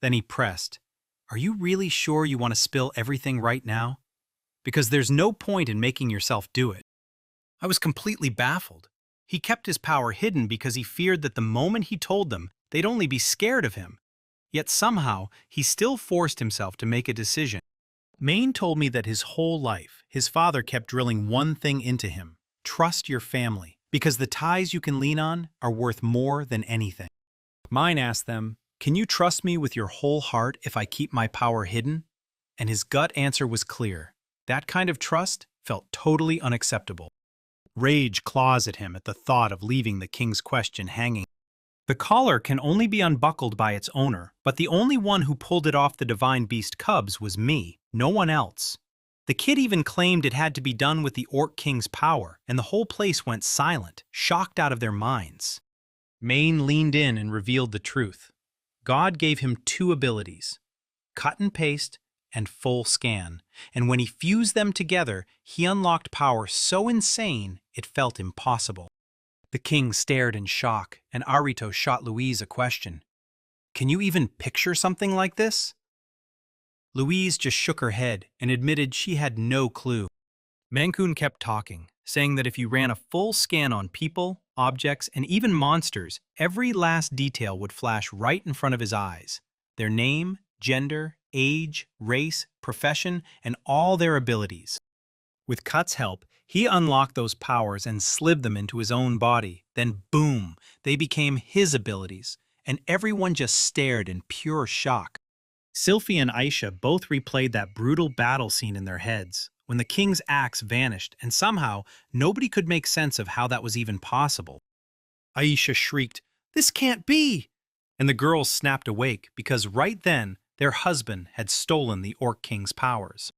Then he pressed, "Are you really sure you want to spill everything right now? Because there's no point in making yourself do it." I was completely baffled. He kept his power hidden because he feared that the moment he told them, they'd only be scared of him. Yet somehow, he still forced himself to make a decision. Maine told me that his whole life, his father kept drilling one thing into him: trust your family, because the ties you can lean on are worth more than anything. Mine asked them, "Can you trust me with your whole heart if I keep my power hidden?" And his gut answer was clear. That kind of trust felt totally unacceptable. Rage claws at him at the thought of leaving the king's question hanging. The collar can only be unbuckled by its owner, but the only one who pulled it off the divine beast cubs was me, no one else. The kid even claimed it had to be done with the Orc King's power, and the whole place went silent, shocked out of their minds. Maine leaned in and revealed the truth. God gave him two abilities: cut and paste and full scan, and when he fused them together, he unlocked power so insane it felt impossible. The king stared in shock, and Arito shot Louise a question. "Can you even picture something like this?" Louise just shook her head and admitted she had no clue. Mankun kept talking, saying that if you ran a full scan on people, objects, and even monsters, every last detail would flash right in front of his eyes. Their name, gender, age, race, profession, and all their abilities. With Cut's help, he unlocked those powers and slid them into his own body. Then boom, they became his abilities, and everyone just stared in pure shock. Sylphie and Aisha both replayed that brutal battle scene in their heads, when the king's axe vanished, and somehow nobody could make sense of how that was even possible. Aisha shrieked, "This can't be!" And the girls snapped awake because right then their husband had stolen the Orc King's powers.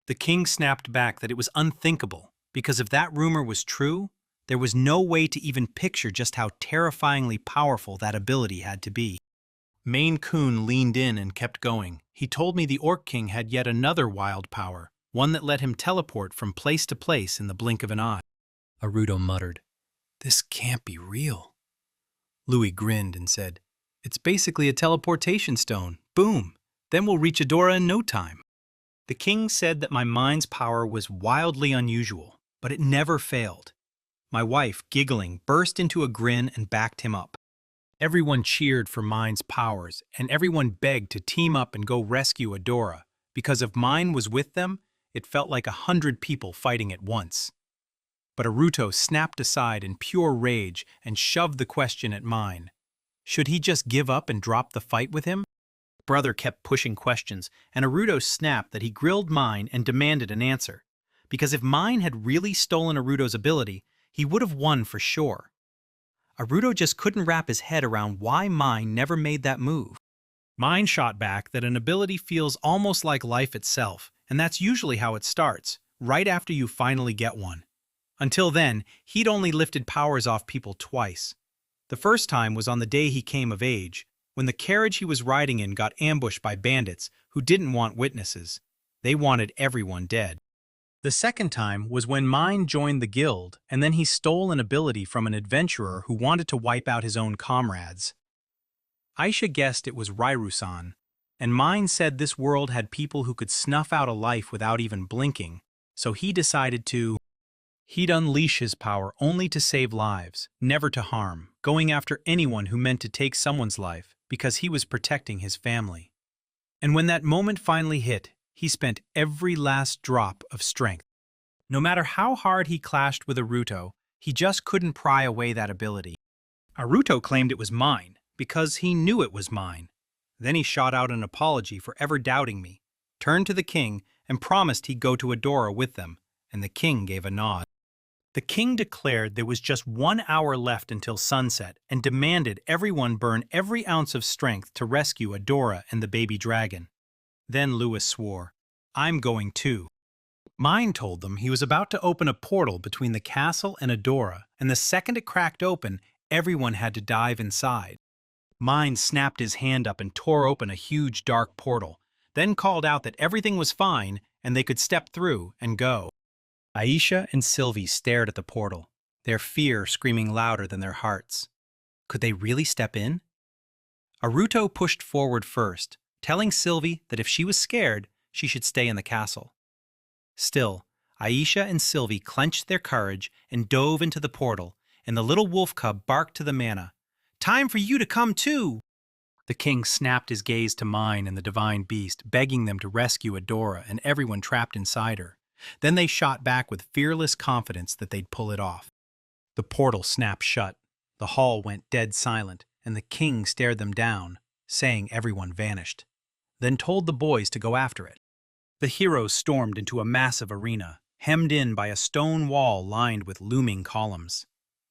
The king snapped back that it was unthinkable, because if that rumor was true, there was no way to even picture just how terrifyingly powerful that ability had to be. Maine Coon leaned in and kept going. He told me the Orc King had yet another wild power, one that let him teleport from place to place in the blink of an eye. Aruto muttered, "This can't be real." Louis grinned and said, "It's basically a teleportation stone. Boom! Then we'll reach Adora in no time." The king said that my mind's power was wildly unusual, but it never failed. My wife, giggling, burst into a grin and backed him up. Everyone cheered for Mine's powers, and everyone begged to team up and go rescue Adora, because if Mine was with them, it felt like 100 people fighting at once. But Aruto snapped aside in pure rage and shoved the question at Mine. Should he just give up and drop the fight with him? Brother kept pushing questions, and Aruto snapped that he grilled Mine and demanded an answer, because if Mine had really stolen Aruto's ability, he would have won for sure. Aruto just couldn't wrap his head around why Mine never made that move. Mine shot back that an ability feels almost like life itself, and that's usually how it starts, right after you finally get one. Until then, he'd only lifted powers off people twice. The first time was on the day he came of age, when the carriage he was riding in got ambushed by bandits who didn't want witnesses. They wanted everyone dead. The second time was when Mine joined the guild, and then he stole an ability from an adventurer who wanted to wipe out his own comrades. Aisha guessed it was Rairu-san, and Mine said this world had people who could snuff out a life without even blinking, so he decided he'd unleash his power only to save lives, never to harm, going after anyone who meant to take someone's life, because he was protecting his family. And when that moment finally hit, he spent every last drop of strength. No matter how hard he clashed with Aruto, he just couldn't pry away that ability. Aruto claimed it was mine, because he knew it was mine. Then he shot out an apology for ever doubting me, turned to the king, and promised he'd go to Adora with them, and the king gave a nod. The king declared there was just 1 hour left until sunset and demanded everyone burn every ounce of strength to rescue Adora and the baby dragon. Then Louis swore, "I'm going too." Mine told them he was about to open a portal between the castle and Adora, and the second it cracked open, everyone had to dive inside. Mine snapped his hand up and tore open a huge dark portal, then called out that everything was fine and they could step through and go. Aisha and Sylvie stared at the portal, their fear screaming louder than their hearts. Could they really step in? Aruto pushed forward first, telling Sylvie that if she was scared, she should stay in the castle. Still, Aisha and Sylvie clenched their courage and dove into the portal, and the little wolf cub barked to the mana, Time for you to come too! The king snapped his gaze to Mine and the divine beast, begging them to rescue Adora and everyone trapped inside her. Then they shot back with fearless confidence that they'd pull it off. The portal snapped shut, the hall went dead silent, and the king stared them down, saying everyone vanished. Then told the boys to go after it. The heroes stormed into a massive arena, hemmed in by a stone wall lined with looming columns.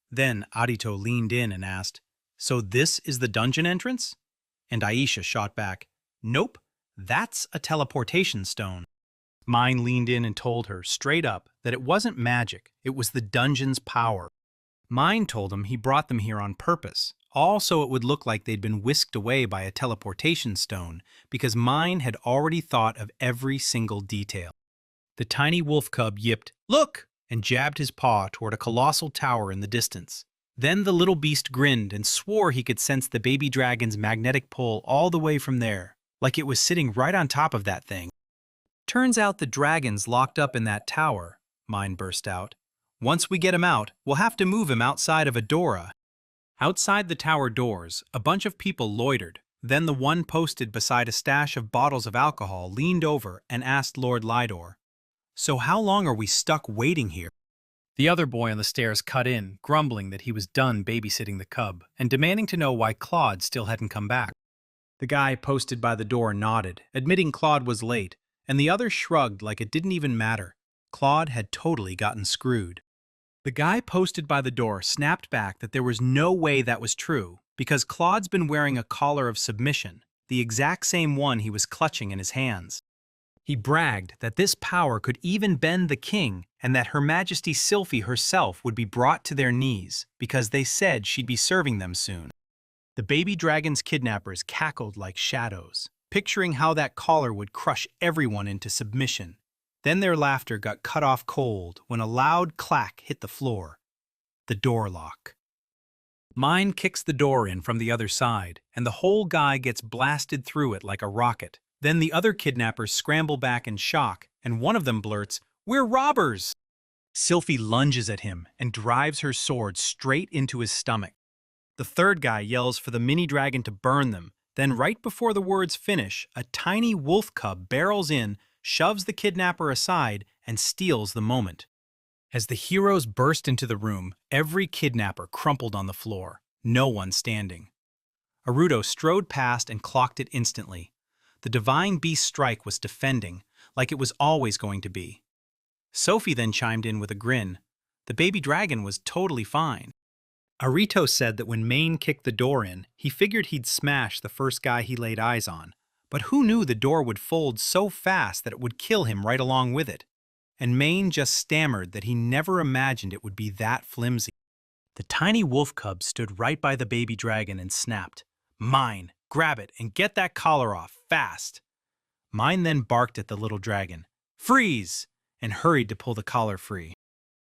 Then Arito leaned in and asked, "So this is the dungeon entrance?" And Aisha shot back, "Nope, that's a teleportation stone." Mine leaned in and told her, straight up, that it wasn't magic, it was the dungeon's power. Mine told him he brought them here on purpose, all so it would look like they'd been whisked away by a teleportation stone, because Mine had already thought of every single detail. The tiny wolf cub yipped, "Look!" and jabbed his paw toward a colossal tower in the distance. Then the little beast grinned and swore he could sense the baby dragon's magnetic pull all the way from there, like it was sitting right on top of that thing. "Turns out the dragon's locked up in that tower," Mine burst out. "Once we get him out, we'll have to move him outside of Adora." Outside the tower doors, a bunch of people loitered. Then the one posted beside a stash of bottles of alcohol leaned over and asked Lord Lydor, "So how long are we stuck waiting here?" The other boy on the stairs cut in, grumbling that he was done babysitting the cub, and demanding to know why Claude still hadn't come back. The guy posted by the door nodded, admitting Claude was late, and the other shrugged like it didn't even matter. Claude had totally gotten screwed. The guy posted by the door snapped back that there was no way that was true, because Claude's been wearing a collar of submission, the exact same one he was clutching in his hands. He bragged that this power could even bend the king and that Her Majesty Sylphie herself would be brought to their knees because they said she'd be serving them soon. The baby dragon's kidnappers cackled like shadows, picturing how that collar would crush everyone into submission. Then their laughter got cut off cold when a loud clack hit the floor. The door lock. Mine kicks the door in from the other side, and the whole guy gets blasted through it like a rocket. Then the other kidnappers scramble back in shock, and one of them blurts, "We're robbers!" Sylphie lunges at him and drives her sword straight into his stomach. The third guy yells for the mini-dragon to burn them. Then right before the words finish, a tiny wolf cub barrels in, shoves the kidnapper aside, and steals the moment. As the heroes burst into the room, every kidnapper crumpled on the floor, no one standing. Aruto strode past and clocked it instantly. The divine beast strike was defending, like it was always going to be. Sophie then chimed in with a grin. The baby dragon was totally fine. Arito said that when Maine kicked the door in, he figured he'd smash the first guy he laid eyes on. But who knew the door would fold so fast that it would kill him right along with it? And Maine just stammered that he never imagined it would be that flimsy. The tiny wolf cub stood right by the baby dragon and snapped, "Mine! Grab it and get that collar off, fast!" Mine then barked at the little dragon, "Freeze!" and hurried to pull the collar free.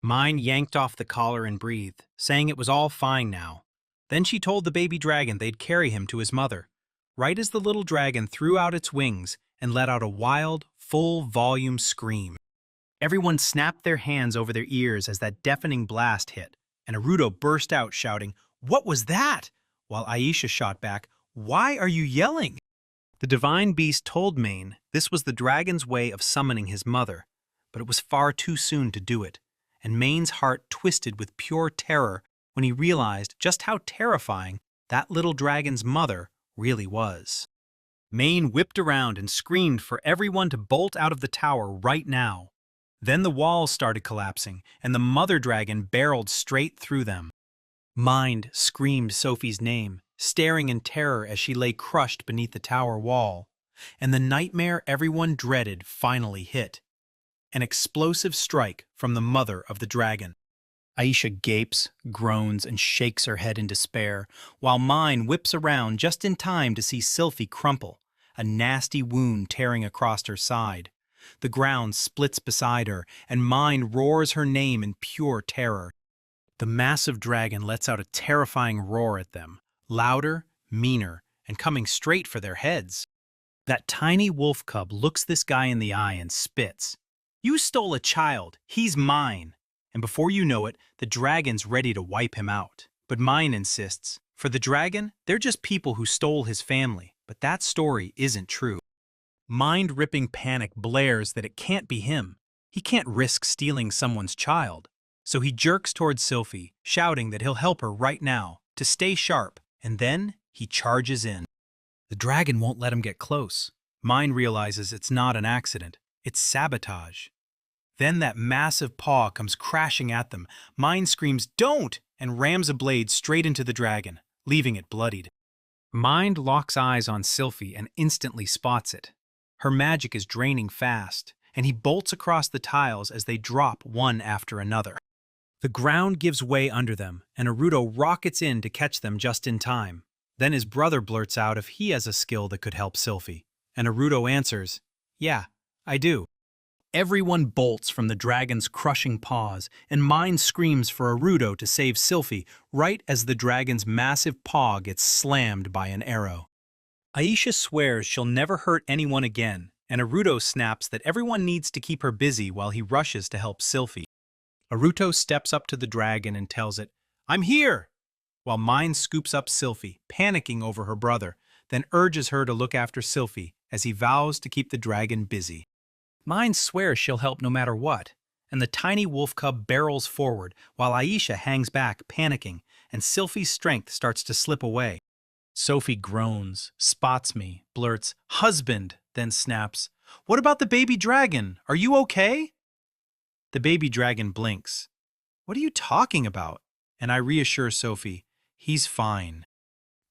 Mine yanked off the collar and breathed, saying it was all fine now. Then she told the baby dragon they'd carry him to his mother. Right as the little dragon threw out its wings and let out a wild, full-volume scream. Everyone snapped their hands over their ears as that deafening blast hit, and Aruto burst out shouting, "What was that?" While Aisha shot back, "Why are you yelling?" The divine beast told Maine this was the dragon's way of summoning his mother, but it was far too soon to do it, and Maine's heart twisted with pure terror when he realized just how terrifying that little dragon's mother really was. Maine whipped around and screamed for everyone to bolt out of the tower right now. Then the walls started collapsing, and the mother dragon barreled straight through them. Mind screamed Sophie's name, staring in terror as she lay crushed beneath the tower wall. And the nightmare everyone dreaded finally hit. An explosive strike from the mother of the dragon. Aisha gapes, groans, and shakes her head in despair, while Mine whips around just in time to see Sylphie crumple, a nasty wound tearing across her side. The ground splits beside her, and Mine roars her name in pure terror. The massive dragon lets out a terrifying roar at them, louder, meaner, and coming straight for their heads. That tiny wolf cub looks this guy in the eye and spits. "You stole a child, he's mine." And before you know it, the dragon's ready to wipe him out. But Mine insists, For the dragon, they're just people who stole his family, but that story isn't true. Mind-ripping panic blares that it can't be him. He can't risk stealing someone's child. So he jerks towards Sylphie, shouting that he'll help her right now, to stay sharp, and then he charges in. The dragon won't let him get close. Mind realizes it's not an accident, it's sabotage. Then that massive paw comes crashing at them. Mind screams, "Don't!" and rams a blade straight into the dragon, leaving it bloodied. Mind locks eyes on Sylphie and instantly spots it. Her magic is draining fast, and he bolts across the tiles as they drop one after another. The ground gives way under them, and Naruto rockets in to catch them just in time. Then his brother blurts out if he has a skill that could help Sylphie, and Naruto answers, "Yeah, I do." Everyone bolts from the dragon's crushing paws, and Mind screams for Naruto to save Sylphie right as the dragon's massive paw gets slammed by an arrow. Aisha swears she'll never hurt anyone again, and Naruto snaps that everyone needs to keep her busy while he rushes to help Sylphie. Naruto steps up to the dragon and tells it, "I'm here!" while Mind scoops up Sylphie, panicking over her brother, then urges her to look after Sylphie as he vows to keep the dragon busy. Mind swears she'll help no matter what, and the tiny wolf cub barrels forward while Aisha hangs back, panicking, and Sylphie's strength starts to slip away. Sophie groans, spots me, blurts, "Husband," then snaps, "What about the baby dragon? Are you okay?" The baby dragon blinks. "What are you talking about?" And I reassure Sophie, "He's fine."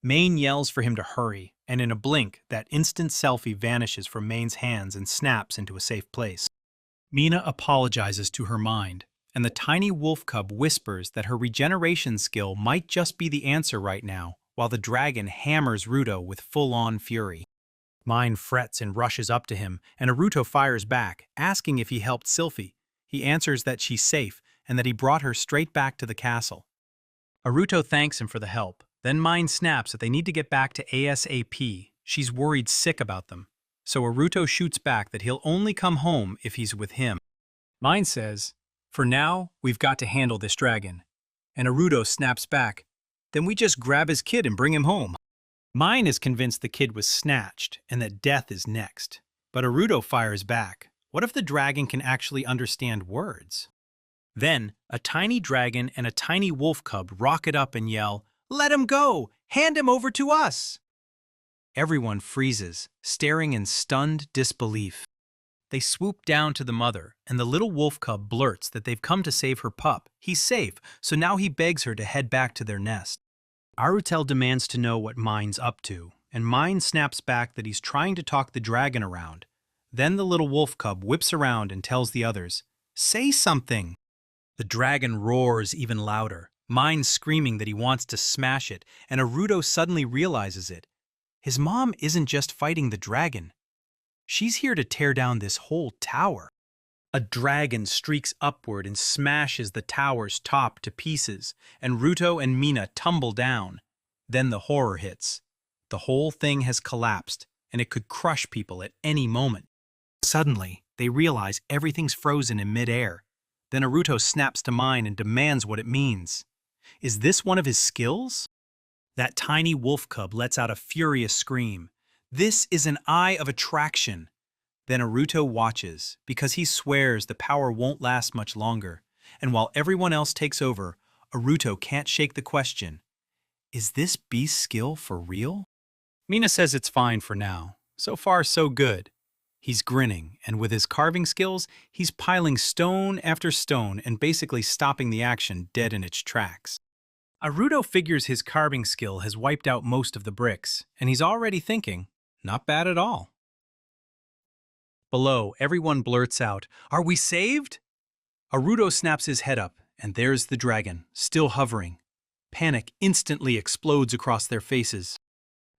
Maine yells for him to hurry, and in a blink, that instant Sylphie vanishes from Maine's hands and snaps into a safe place. Mina apologizes to her mind, and the tiny wolf cub whispers that her regeneration skill might just be the answer right now, while the dragon hammers Naruto with full-on fury. Mind frets and rushes up to him, and Naruto fires back, asking if he helped Sylphie. He answers that she's safe, and that he brought her straight back to the castle. Naruto thanks him for the help. Then Mind snaps that they need to get back to ASAP. She's worried sick about them. So Naruto shoots back that he'll only come home if he's with him. Mind says, "For now, we've got to handle this dragon." And Naruto snaps back, "Then we just grab his kid and bring him home." Mind is convinced the kid was snatched and that death is next. But Naruto fires back. What if the dragon can actually understand words? Then, a tiny dragon and a tiny wolf cub rocket up and yell, "Let him go! Hand him over to us!" Everyone freezes, staring in stunned disbelief. They swoop down to the mother, and the little wolf cub blurts that they've come to save her pup. He's safe, so now he begs her to head back to their nest. Arutel demands to know what Mind's up to, and Mind snaps back that he's trying to talk the dragon around. Then the little wolf cub whips around and tells the others, "Say something!" The dragon roars even louder, Mind screaming that he wants to smash it, and Naruto suddenly realizes it. His mom isn't just fighting the dragon. She's here to tear down this whole tower. A dragon streaks upward and smashes the tower's top to pieces, and Naruto and Mina tumble down. Then the horror hits. The whole thing has collapsed, and it could crush people at any moment. Suddenly, they realize everything's frozen in midair. Then Naruto snaps to Mind and demands what it means. Is this one of his skills? That tiny wolf cub lets out a furious scream. This is an eye of attraction. Then Naruto watches, because he swears the power won't last much longer. And while everyone else takes over, Naruto can't shake the question. Is this beast's skill for real? Mina says it's fine for now. So far, so good. He's grinning, and with his carving skills, he's piling stone after stone and basically stopping the action dead in its tracks. Naruto figures his carving skill has wiped out most of the bricks, and he's already thinking, not bad at all. Below, everyone blurts out, "Are we saved?" Naruto snaps his head up, and there's the dragon, still hovering. Panic instantly explodes across their faces.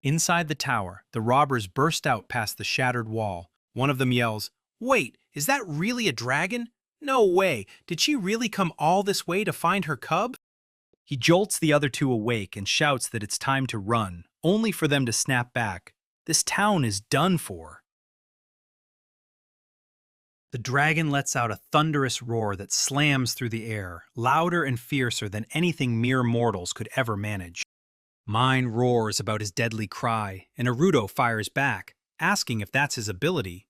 Inside the tower, the robbers burst out past the shattered wall. One of them yells, "Wait, is that really a dragon? No way, did she really come all this way to find her cub?" He jolts the other two awake and shouts that it's time to run, only for them to snap back. This town is done for. The dragon lets out a thunderous roar that slams through the air, louder and fiercer than anything mere mortals could ever manage. Mine roars about his deadly cry, and Naruto fires back, asking if that's his ability.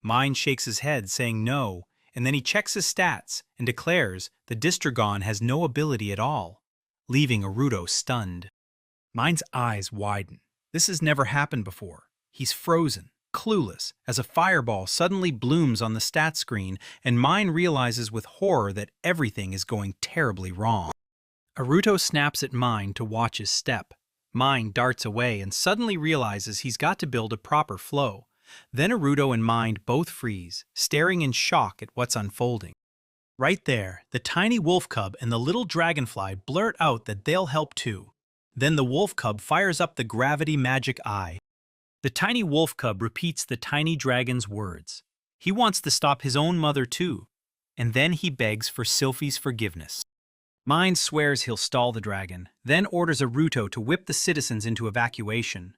Mine shakes his head, saying no, and then he checks his stats and declares the Distragon has no ability at all, leaving Naruto stunned. Mine's eyes widen. This has never happened before. He's frozen, clueless, as a fireball suddenly blooms on the stat screen, and Mine realizes with horror that everything is going terribly wrong. Naruto snaps at Mine to watch his step. Mine darts away and suddenly realizes he's got to build a proper flow. Then Naruto and Mind both freeze, staring in shock at what's unfolding. Right there, the tiny wolf cub and the little dragonfly blurt out that they'll help too. Then the wolf cub fires up the gravity magic eye. The tiny wolf cub repeats the tiny dragon's words. He wants to stop his own mother too. And then he begs for Sylphie's forgiveness. Mind swears he'll stall the dragon, then orders Naruto to whip the citizens into evacuation.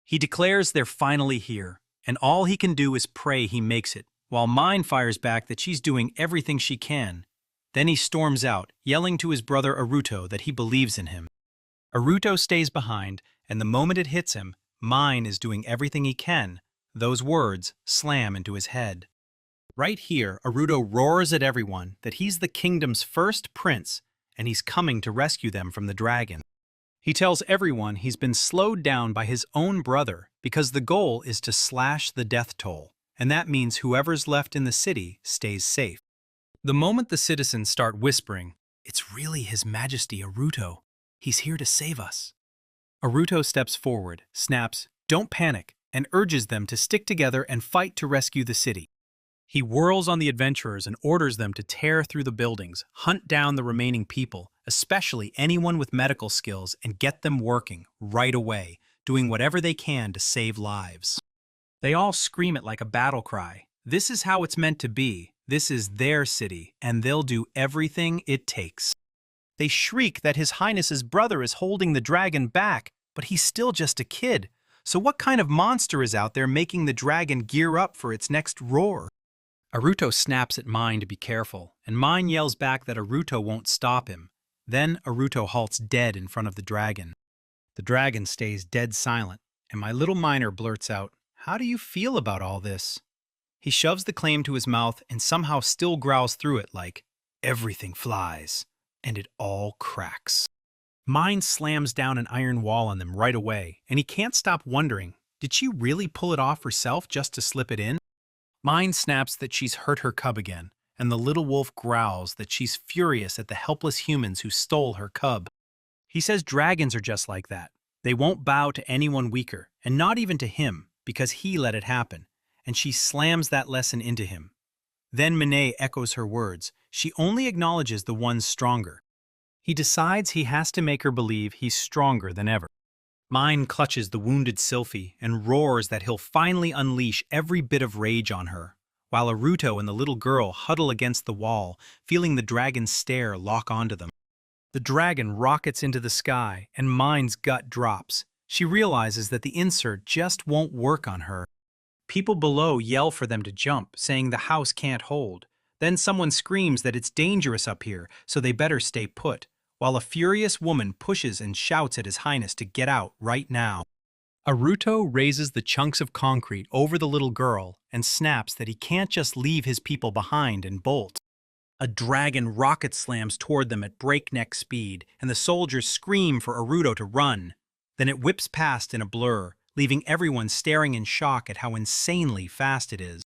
He declares they're finally here, and all he can do is pray he makes it, while Mind fires back that she's doing everything she can. Then he storms out, yelling to his brother Naruto that he believes in him. Naruto stays behind, and the moment it hits him, Mind is doing everything he can. Those words slam into his head. Right here, Naruto roars at everyone that he's the kingdom's first prince, and he's coming to rescue them from the dragon. He tells everyone he's been slowed down by his own brother because the goal is to slash the death toll, and that means whoever's left in the city stays safe. The moment the citizens start whispering, "It's really His Majesty Naruto. He's here to save us." Naruto steps forward, snaps, "Don't panic," and urges them to stick together and fight to rescue the city. He whirls on the adventurers and orders them to tear through the buildings, hunt down the remaining people, especially anyone with medical skills, and get them working right away, doing whatever they can to save lives. They all scream it like a battle cry. This is how it's meant to be. This is their city, and they'll do everything it takes. They shriek that His Highness's brother is holding the dragon back, but he's still just a kid. So what kind of monster is out there making the dragon gear up for its next roar? Naruto snaps at Mine to be careful, and Mine yells back that Naruto won't stop him. Then Naruto halts dead in front of the dragon. The dragon stays dead silent, and my little miner blurts out, "How do you feel about all this?" He shoves the claim to his mouth and somehow still growls through it like, "Everything flies, and it all cracks." Mine slams down an iron wall on them right away, and he can't stop wondering, did she really pull it off herself just to slip it in? Mine snaps that she's hurt her cub again, and the little wolf growls that she's furious at the helpless humans who stole her cub. He says dragons are just like that. They won't bow to anyone weaker, and not even to him, because he let it happen, and she slams that lesson into him. Then Minae echoes her words. She only acknowledges the ones stronger. He decides he has to make her believe he's stronger than ever. Mine clutches the wounded Sylphie and roars that he'll finally unleash every bit of rage on her, while Naruto and the little girl huddle against the wall, feeling the dragon's stare lock onto them. The dragon rockets into the sky, and Mine's gut drops. She realizes that the insert just won't work on her. People below yell for them to jump, saying the house can't hold. Then someone screams that it's dangerous up here, so they better stay put, while a furious woman pushes and shouts at His Highness to get out right now. Naruto raises the chunks of concrete over the little girl and snaps that he can't just leave his people behind and bolt. A dragon rocket slams toward them at breakneck speed, and the soldiers scream for Naruto to run. Then it whips past in a blur, leaving everyone staring in shock at how insanely fast it is.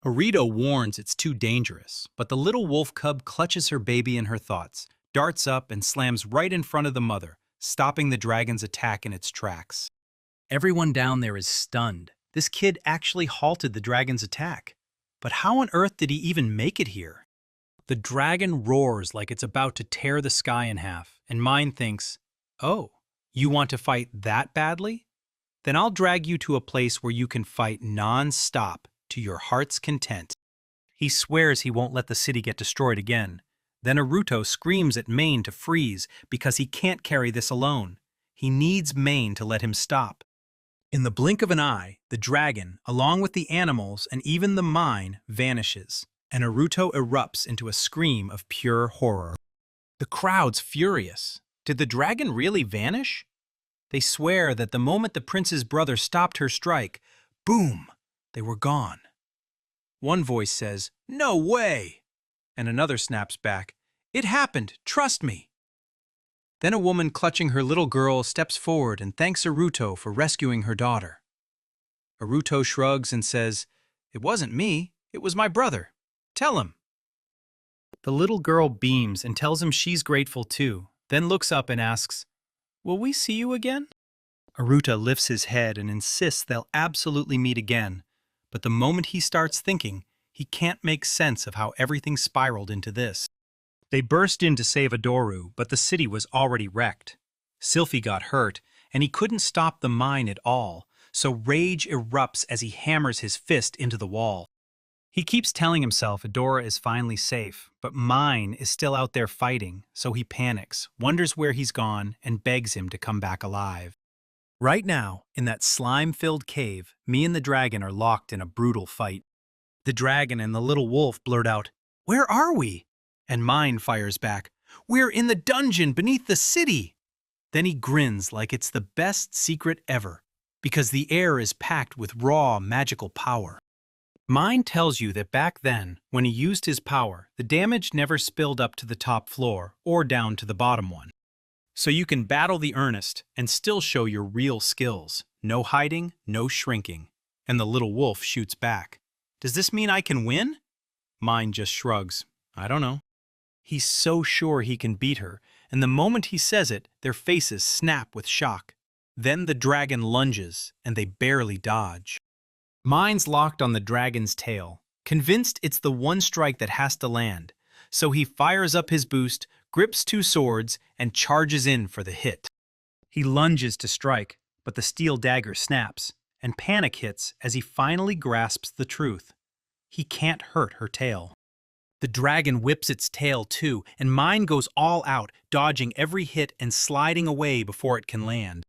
Naruto warns it's too dangerous, but the little wolf cub clutches her baby in her thoughts, darts up and slams right in front of the mother, stopping the dragon's attack in its tracks. Everyone down there is stunned. This kid actually halted the dragon's attack. But how on earth did he even make it here? The dragon roars like it's about to tear the sky in half, and Mine thinks, "Oh, you want to fight that badly? Then I'll drag you to a place where you can fight non-stop to your heart's content." He swears he won't let the city get destroyed again. Then Naruto screams at Mane to freeze because he can't carry this alone. He needs Mane to let him stop. In the blink of an eye, the dragon, along with the animals and even the mine, vanishes, and Naruto erupts into a scream of pure horror. The crowd's furious. Did the dragon really vanish? They swear that the moment the prince's brother stopped her strike, boom, they were gone. One voice says, "No way!" And another snaps back, "It happened, trust me." Then a woman clutching her little girl steps forward and thanks Aruto for rescuing her daughter. Aruto shrugs and says, "It wasn't me, it was my brother. Tell him." The little girl beams and tells him she's grateful too, then looks up and asks, "Will we see you again?" Aruta lifts his head and insists they'll absolutely meet again, but the moment he starts thinking, he can't make sense of how everything spiraled into this. They burst in to save Adoru, but the city was already wrecked. Sylphie got hurt, and he couldn't stop the mine at all, so rage erupts as he hammers his fist into the wall. He keeps telling himself Adora is finally safe, but Mine is still out there fighting, so he panics, wonders where he's gone, and begs him to come back alive. Right now, in that slime-filled cave, me and the dragon are locked in a brutal fight. The dragon and the little wolf blurt out, "Where are we?" And Mine fires back, "We're in the dungeon beneath the city!" Then he grins like it's the best secret ever, because the air is packed with raw, magical power. Mine tells you that back then, when he used his power, the damage never spilled up to the top floor or down to the bottom one. So you can battle the earnest and still show your real skills. No hiding, no shrinking. And the little wolf shoots back. "Does this mean I can win?" Mine just shrugs. "I don't know." He's so sure he can beat her, and the moment he says it, their faces snap with shock. Then the dragon lunges, and they barely dodge. Mine's locked on the dragon's tail, convinced it's the one strike that has to land, so he fires up his boost, grips two swords, and charges in for the hit. He lunges to strike, but the steel dagger snaps, and panic hits as he finally grasps the truth. He can't hurt her tail. The dragon whips its tail too, and Mine goes all out, dodging every hit and sliding away before it can land.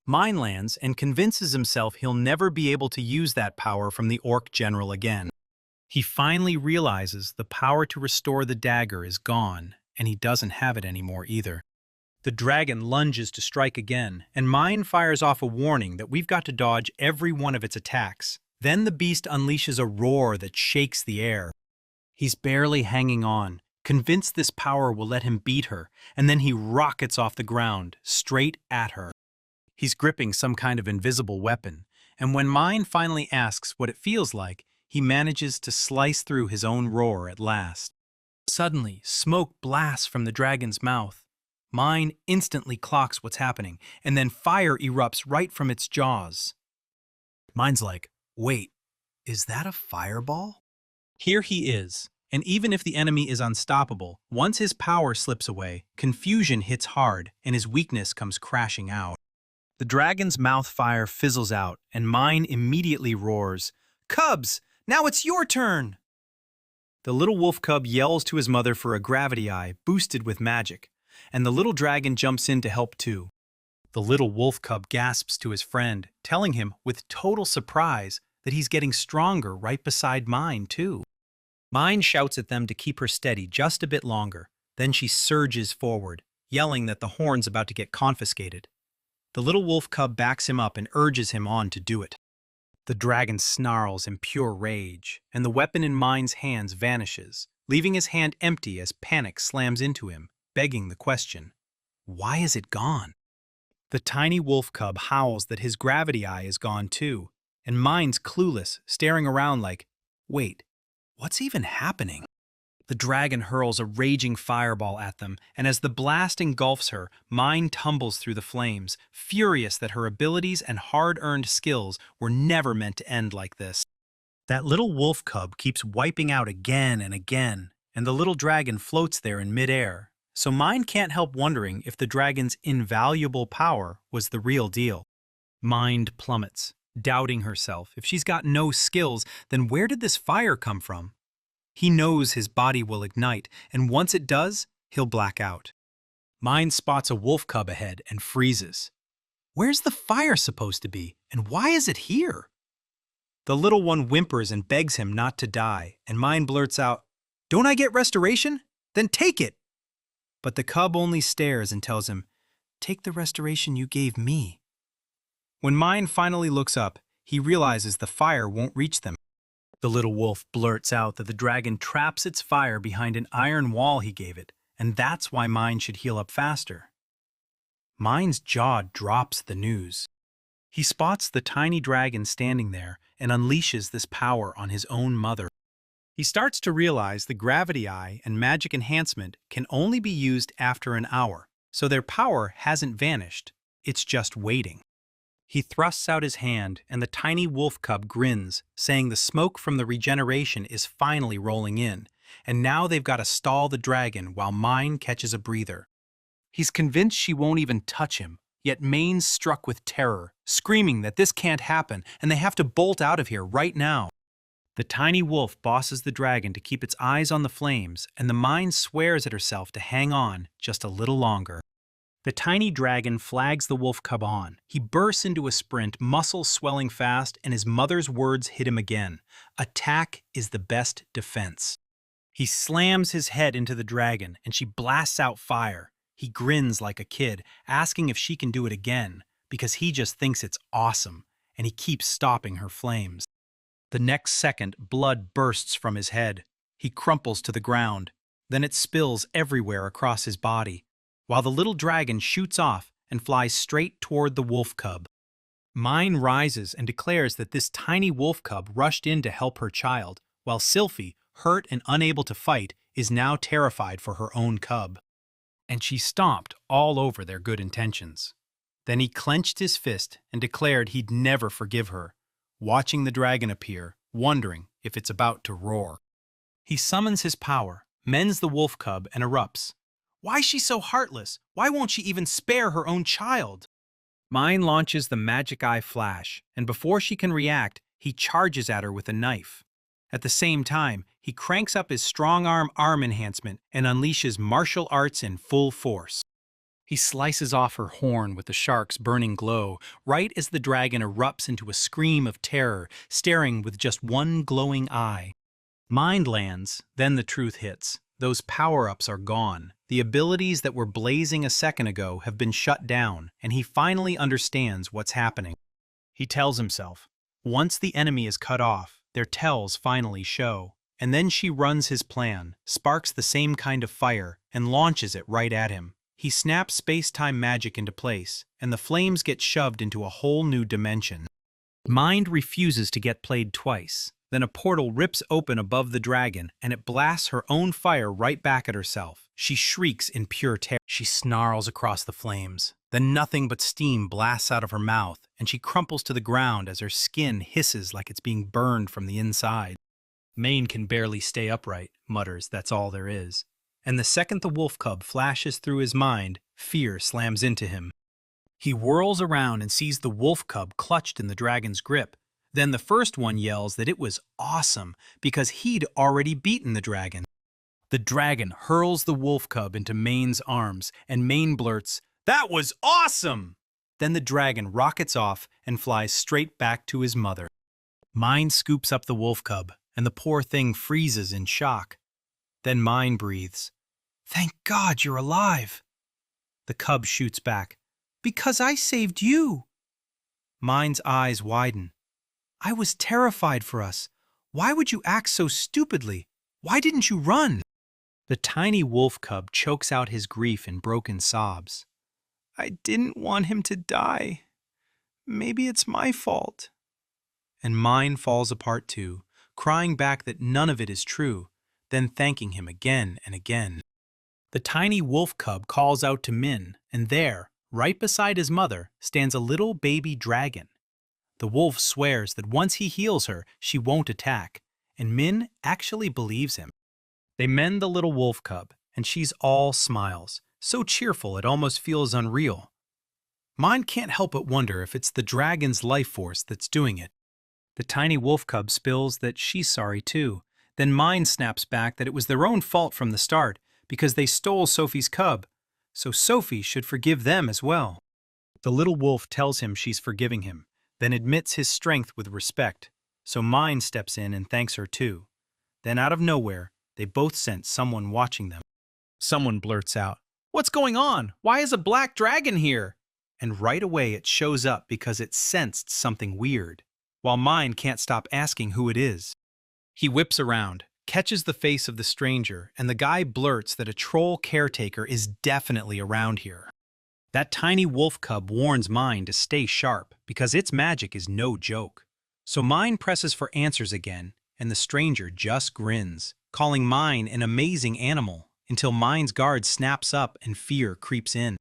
Mine lands and convinces himself he'll never be able to use that power from the orc general again. He finally realizes the power to restore the dagger is gone, and he doesn't have it anymore either. The dragon lunges to strike again, and Mine fires off a warning that we've got to dodge every one of its attacks. Then the beast unleashes a roar that shakes the air. He's barely hanging on, convinced this power will let him beat her, and then he rockets off the ground, straight at her. He's gripping some kind of invisible weapon, and when Mine finally asks what it feels like, he manages to slice through his own roar at last. Suddenly, smoke blasts from the dragon's mouth. Mine instantly clocks what's happening, and then fire erupts right from its jaws. Mine's like, "Wait, is that a fireball?" Here he is, and even if the enemy is unstoppable, once his power slips away, confusion hits hard, and his weakness comes crashing out. The dragon's mouth fire fizzles out, and Mine immediately roars, "Cubs, now it's your turn!" The little wolf cub yells to his mother for a gravity eye boosted with magic, and the little dragon jumps in to help too. The little wolf cub gasps to his friend, telling him with total surprise that he's getting stronger right beside Mine too. Mine shouts at them to keep her steady just a bit longer, then she surges forward, yelling that the horn's about to get confiscated. The little wolf cub backs him up and urges him on to do it. The dragon snarls in pure rage, and the weapon in Mine's hands vanishes, leaving his hand empty as panic slams into him, begging the question, why is it gone? The tiny wolf cub howls that his gravity eye is gone too, and Mine's clueless, staring around like, wait, what's even happening? The dragon hurls a raging fireball at them, and as the blast engulfs her, Mine tumbles through the flames, furious that her abilities and hard-earned skills were never meant to end like this. That little wolf cub keeps wiping out again and again, and the little dragon floats there in midair, so Mine can't help wondering if the dragon's invaluable power was the real deal. Mind plummets, doubting herself. If she's got no skills, then where did this fire come from? He knows his body will ignite, and once it does, he'll black out. Mine spots a wolf cub ahead and freezes. Where's the fire supposed to be, and why is it here? The little one whimpers and begs him not to die, and Mine blurts out, "Don't I get restoration? Then take it!" But the cub only stares and tells him, "Take the restoration you gave me." When Mind finally looks up, he realizes the fire won't reach them. The little wolf blurts out that the dragon traps its fire behind an iron wall he gave it, and that's why Mind should heal up faster. Mind's jaw drops at the news. He spots the tiny dragon standing there and unleashes this power on his own mother. He starts to realize the gravity eye and magic enhancement can only be used after an hour, so their power hasn't vanished, it's just waiting. He thrusts out his hand and the tiny wolf cub grins, saying the smoke from the regeneration is finally rolling in, and now they've got to stall the dragon while Mind catches a breather. He's convinced she won't even touch him, yet Main's struck with terror, screaming that this can't happen and they have to bolt out of here right now. The tiny wolf bosses the dragon to keep its eyes on the flames, and the Mind swears at herself to hang on just a little longer. The tiny dragon flags the wolf cub on. He bursts into a sprint, muscles swelling fast, and his mother's words hit him again. Attack is the best defense. He slams his head into the dragon, and she blasts out fire. He grins like a kid, asking if she can do it again, because he just thinks it's awesome, and he keeps stopping her flames. The next second, blood bursts from his head. He crumples to the ground. Then it spills everywhere across his body, while the little dragon shoots off and flies straight toward the wolf cub. Mind rises and declares that this tiny wolf cub rushed in to help her child, while Sylphie, hurt and unable to fight, is now terrified for her own cub. And she stomped all over their good intentions. Then he clenched his fist and declared he'd never forgive her, watching the dragon appear, wondering if it's about to roar. He summons his power, mends the wolf cub, and erupts. Why's she so heartless? Why won't she even spare her own child? Mind launches the magic eye flash, and before she can react, he charges at her with a knife. At the same time, he cranks up his strong arm enhancement and unleashes martial arts in full force. He slices off her horn with the shark's burning glow, right as the dragon erupts into a scream of terror, staring with just one glowing eye. Mind lands, then the truth hits. Those power-ups are gone. The abilities that were blazing a second ago have been shut down, and he finally understands what's happening. He tells himself, once the enemy is cut off, their tells finally show. And then she runs his plan, sparks the same kind of fire, and launches it right at him. He snaps space-time magic into place, and the flames get shoved into a whole new dimension. Mind refuses to get played twice. Then a portal rips open above the dragon, and it blasts her own fire right back at herself. She shrieks in pure terror. She snarls across the flames. Then nothing but steam blasts out of her mouth, and she crumples to the ground as her skin hisses like it's being burned from the inside. Maine can barely stay upright, mutters, that's all there is. And the second the wolf cub flashes through his mind, fear slams into him. He whirls around and sees the wolf cub clutched in the dragon's grip. Then the first one yells that it was awesome because he'd already beaten the dragon. The dragon hurls the wolf cub into Maine's arms, and Maine blurts, "That was awesome!" Then the dragon rockets off and flies straight back to his mother. Mine scoops up the wolf cub, and the poor thing freezes in shock. Then Mine breathes, "Thank God you're alive." The cub shoots back, "Because I saved you." Mine's eyes widen. "I was terrified for us. Why would you act so stupidly? Why didn't you run?" The tiny wolf cub chokes out his grief in broken sobs. "I didn't want him to die. Maybe it's my fault." And Mine falls apart too, crying back that none of it is true, then thanking him again and again. The tiny wolf cub calls out to Min, and there, right beside his mother, stands a little baby dragon. The wolf swears that once he heals her, she won't attack, and Min actually believes him. They mend the little wolf cub, and she's all smiles, so cheerful it almost feels unreal. Mine can't help but wonder if it's the dragon's life force that's doing it. The tiny wolf cub spills that she's sorry too. Then Mine snaps back that it was their own fault from the start, because they stole Sophie's cub, so Sophie should forgive them as well. The little wolf tells him she's forgiving him, then admits his strength with respect, so Mine steps in and thanks her too. Then out of nowhere, they both sense someone watching them. Someone blurts out, "What's going on? Why is a black dragon here?" and right away it shows up because it sensed something weird, while Mind can't stop asking who it is. He whips around, catches the face of the stranger, and the guy blurts that a troll caretaker is definitely around here. That tiny wolf cub warns Mind to stay sharp because its magic is no joke. So Mind presses for answers again, and the stranger just grins, calling Mind an amazing animal until Mind's guard snaps up and fear creeps in.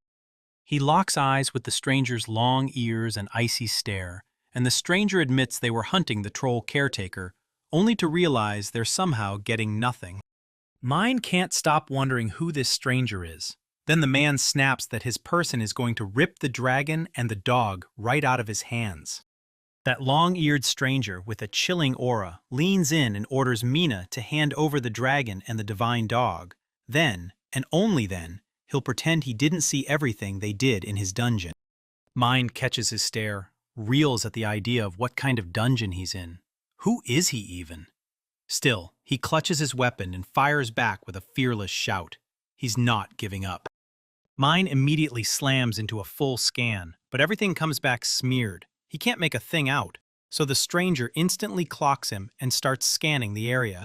He locks eyes with the stranger's long ears and icy stare, and the stranger admits they were hunting the troll caretaker, only to realize they're somehow getting nothing. Mind can't stop wondering who this stranger is. Then the man snaps that his person is going to rip the dragon and the dog right out of his hands. That long-eared stranger with a chilling aura leans in and orders Mina to hand over the dragon and the divine dog. Then, and only then, he'll pretend he didn't see everything they did in his dungeon. Mind catches his stare, reels at the idea of what kind of dungeon he's in. Who is he even? Still, he clutches his weapon and fires back with a fearless shout. He's not giving up. Mind immediately slams into a full scan, but everything comes back smeared. He can't make a thing out, so the stranger instantly clocks him and starts scanning the area.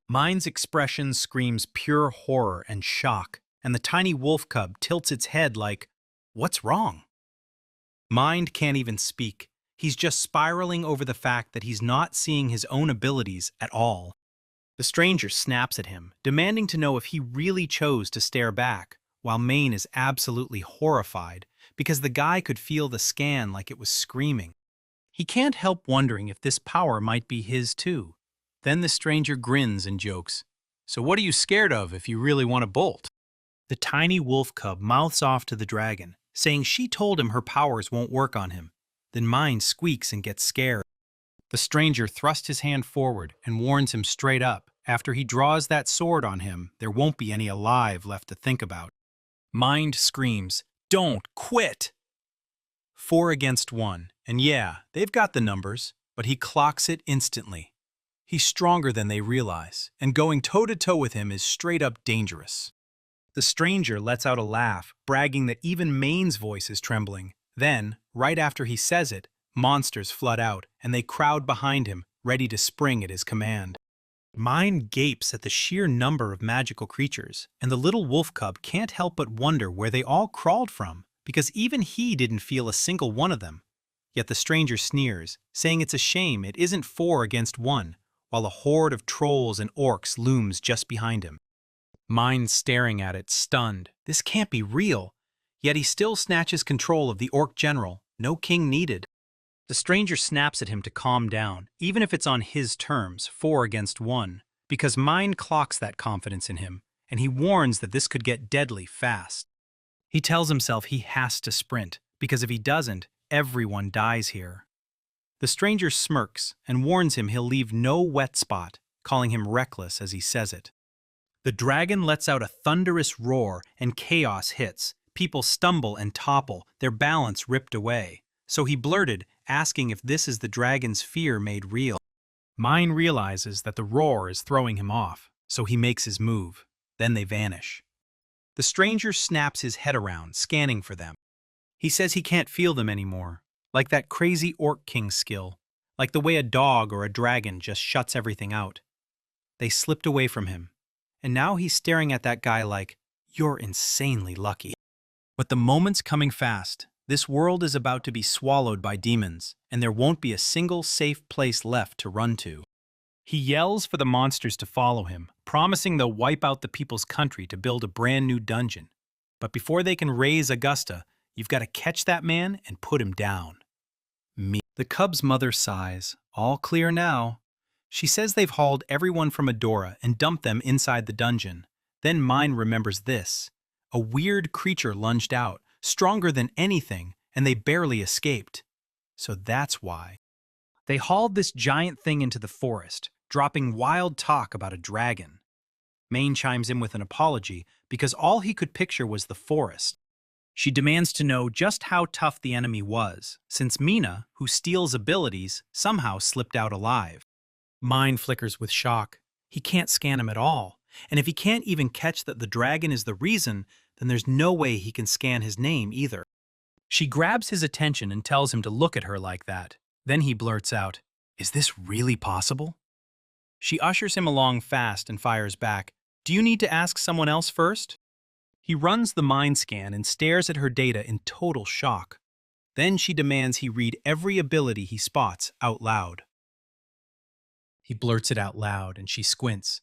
Mind's expression screams pure horror and shock, and the tiny wolf cub tilts its head like, "What's wrong?" Mind can't even speak. He's just spiraling over the fact that he's not seeing his own abilities at all. The stranger snaps at him, demanding to know if he really chose to stare back, while Maine is absolutely horrified because the guy could feel the scan like it was screaming. He can't help wondering if this power might be his too. Then the stranger grins and jokes, "So what are you scared of if you really want to bolt?" The tiny wolf cub mouths off to the dragon, saying she told him her powers won't work on him. Then Mind squeaks and gets scared. The stranger thrusts his hand forward and warns him straight up, after he draws that sword on him, there won't be any alive left to think about. Mind screams, "Don't quit!" 4 against 1, and yeah, they've got the numbers, but he clocks it instantly. He's stronger than they realize, and going toe-to-toe with him is straight up dangerous. The stranger lets out a laugh, bragging that even Maine's voice is trembling. Then, right after he says it, monsters flood out, and they crowd behind him, ready to spring at his command. Mind gapes at the sheer number of magical creatures, and the little wolf cub can't help but wonder where they all crawled from, because even he didn't feel a single one of them. Yet the stranger sneers, saying it's a shame it isn't 4 against 1, while a horde of trolls and orcs looms just behind him. Mind staring at it, stunned. This can't be real. Yet he still snatches control of the orc general, no king needed. The stranger snaps at him to calm down, even if it's on his terms, 4 against 1, because Mind clocks that confidence in him, and he warns that this could get deadly fast. He tells himself he has to sprint, because if he doesn't, everyone dies here. The stranger smirks and warns him he'll leave no wet spot, calling him reckless as he says it. The dragon lets out a thunderous roar and chaos hits. People stumble and topple, their balance ripped away. So he blurted, asking if this is the dragon's fear made real. Mind realizes that the roar is throwing him off, so he makes his move. Then they vanish. The stranger snaps his head around, scanning for them. He says he can't feel them anymore, like that crazy orc king skill, like the way a dog or a dragon just shuts everything out. They slipped away from him, and now he's staring at that guy like, "You're insanely lucky." But the moment's coming fast. This world is about to be swallowed by demons, and there won't be a single safe place left to run to. He yells for the monsters to follow him, promising they'll wipe out the people's country to build a brand new dungeon. But before they can raise Augusta, you've got to catch that man and put him down. Me. The cub's mother sighs. All clear now. She says they've hauled everyone from Adora and dumped them inside the dungeon. Then Mind remembers this. A weird creature lunged out, stronger than anything, and they barely escaped. So that's why. They hauled this giant thing into the forest, dropping wild talk about a dragon. Maine chimes in with an apology because all he could picture was the forest. She demands to know just how tough the enemy was, since Mina, who steals abilities, somehow slipped out alive. Mind flickers with shock. He can't scan him at all. And if he can't even catch that the dragon is the reason, then there's no way he can scan his name either. She grabs his attention and tells him to look at her like that. Then he blurts out, "Is this really possible?" She ushers him along fast and fires back, "Do you need to ask someone else first?" He runs the mind scan and stares at her data in total shock. Then she demands he read every ability he spots out loud. He blurts it out loud and she squints.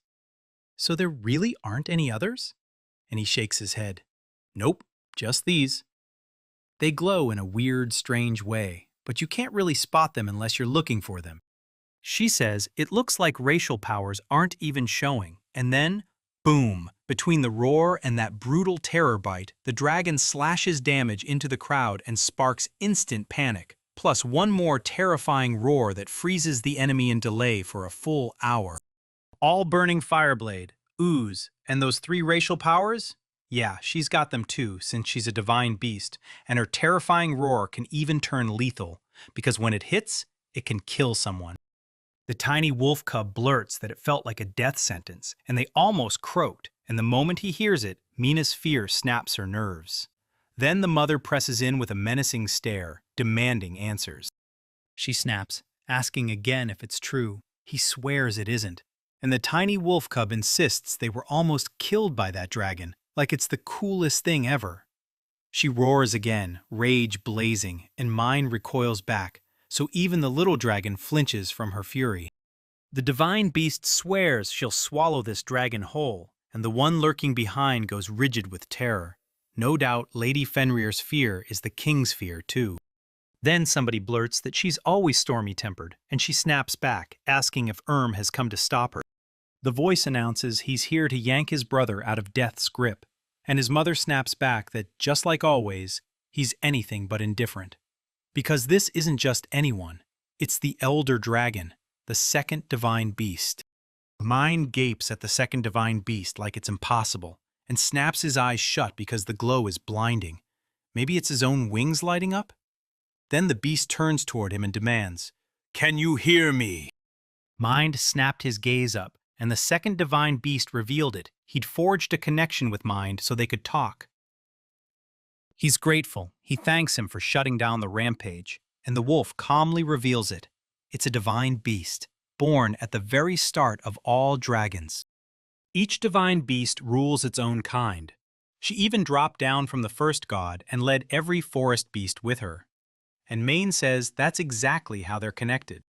"So there really aren't any others?" And he shakes his head. "Nope, just these." They glow in a weird, strange way, but you can't really spot them unless you're looking for them. She says it looks like racial powers aren't even showing, and then, boom, between the roar and that brutal terror bite, the dragon slashes damage into the crowd and sparks instant panic, plus one more terrifying roar that freezes the enemy in delay for a full hour. All burning fireblade, ooze, and those 3 racial powers? Yeah, she's got them too, since she's a divine beast, and her terrifying roar can even turn lethal, because when it hits, it can kill someone. The tiny wolf cub blurts that it felt like a death sentence, and they almost croaked, and the moment he hears it, Mina's fear snaps her nerves. Then the mother presses in with a menacing stare, demanding answers. She snaps, asking again if it's true. He swears it isn't, and the tiny wolf cub insists they were almost killed by that dragon, like it's the coolest thing ever. She roars again, rage blazing, and Mine recoils back, so even the little dragon flinches from her fury. The divine beast swears she'll swallow this dragon whole, and the one lurking behind goes rigid with terror. No doubt Lady Fenrir's fear is the king's fear too. Then somebody blurts that she's always stormy-tempered, and she snaps back, asking if has come to stop her. The voice announces he's here to yank his brother out of death's grip, and his mother snaps back that, just like always, he's anything but indifferent. Because this isn't just anyone, it's the Elder Dragon, the second divine beast. Mine gapes at the second divine beast like it's impossible, and snaps his eyes shut because the glow is blinding. Maybe it's his own wings lighting up? Then the beast turns toward him and demands, "Can you hear me?" Mind snapped his gaze up, and the second divine beast revealed it. He'd forged a connection with Mind so they could talk. He's grateful. He thanks him for shutting down the rampage, and the wolf calmly reveals it. It's a divine beast, born at the very start of all dragons. Each divine beast rules its own kind. She even dropped down from the first god and led every forest beast with her. And Maine says that's exactly how they're connected.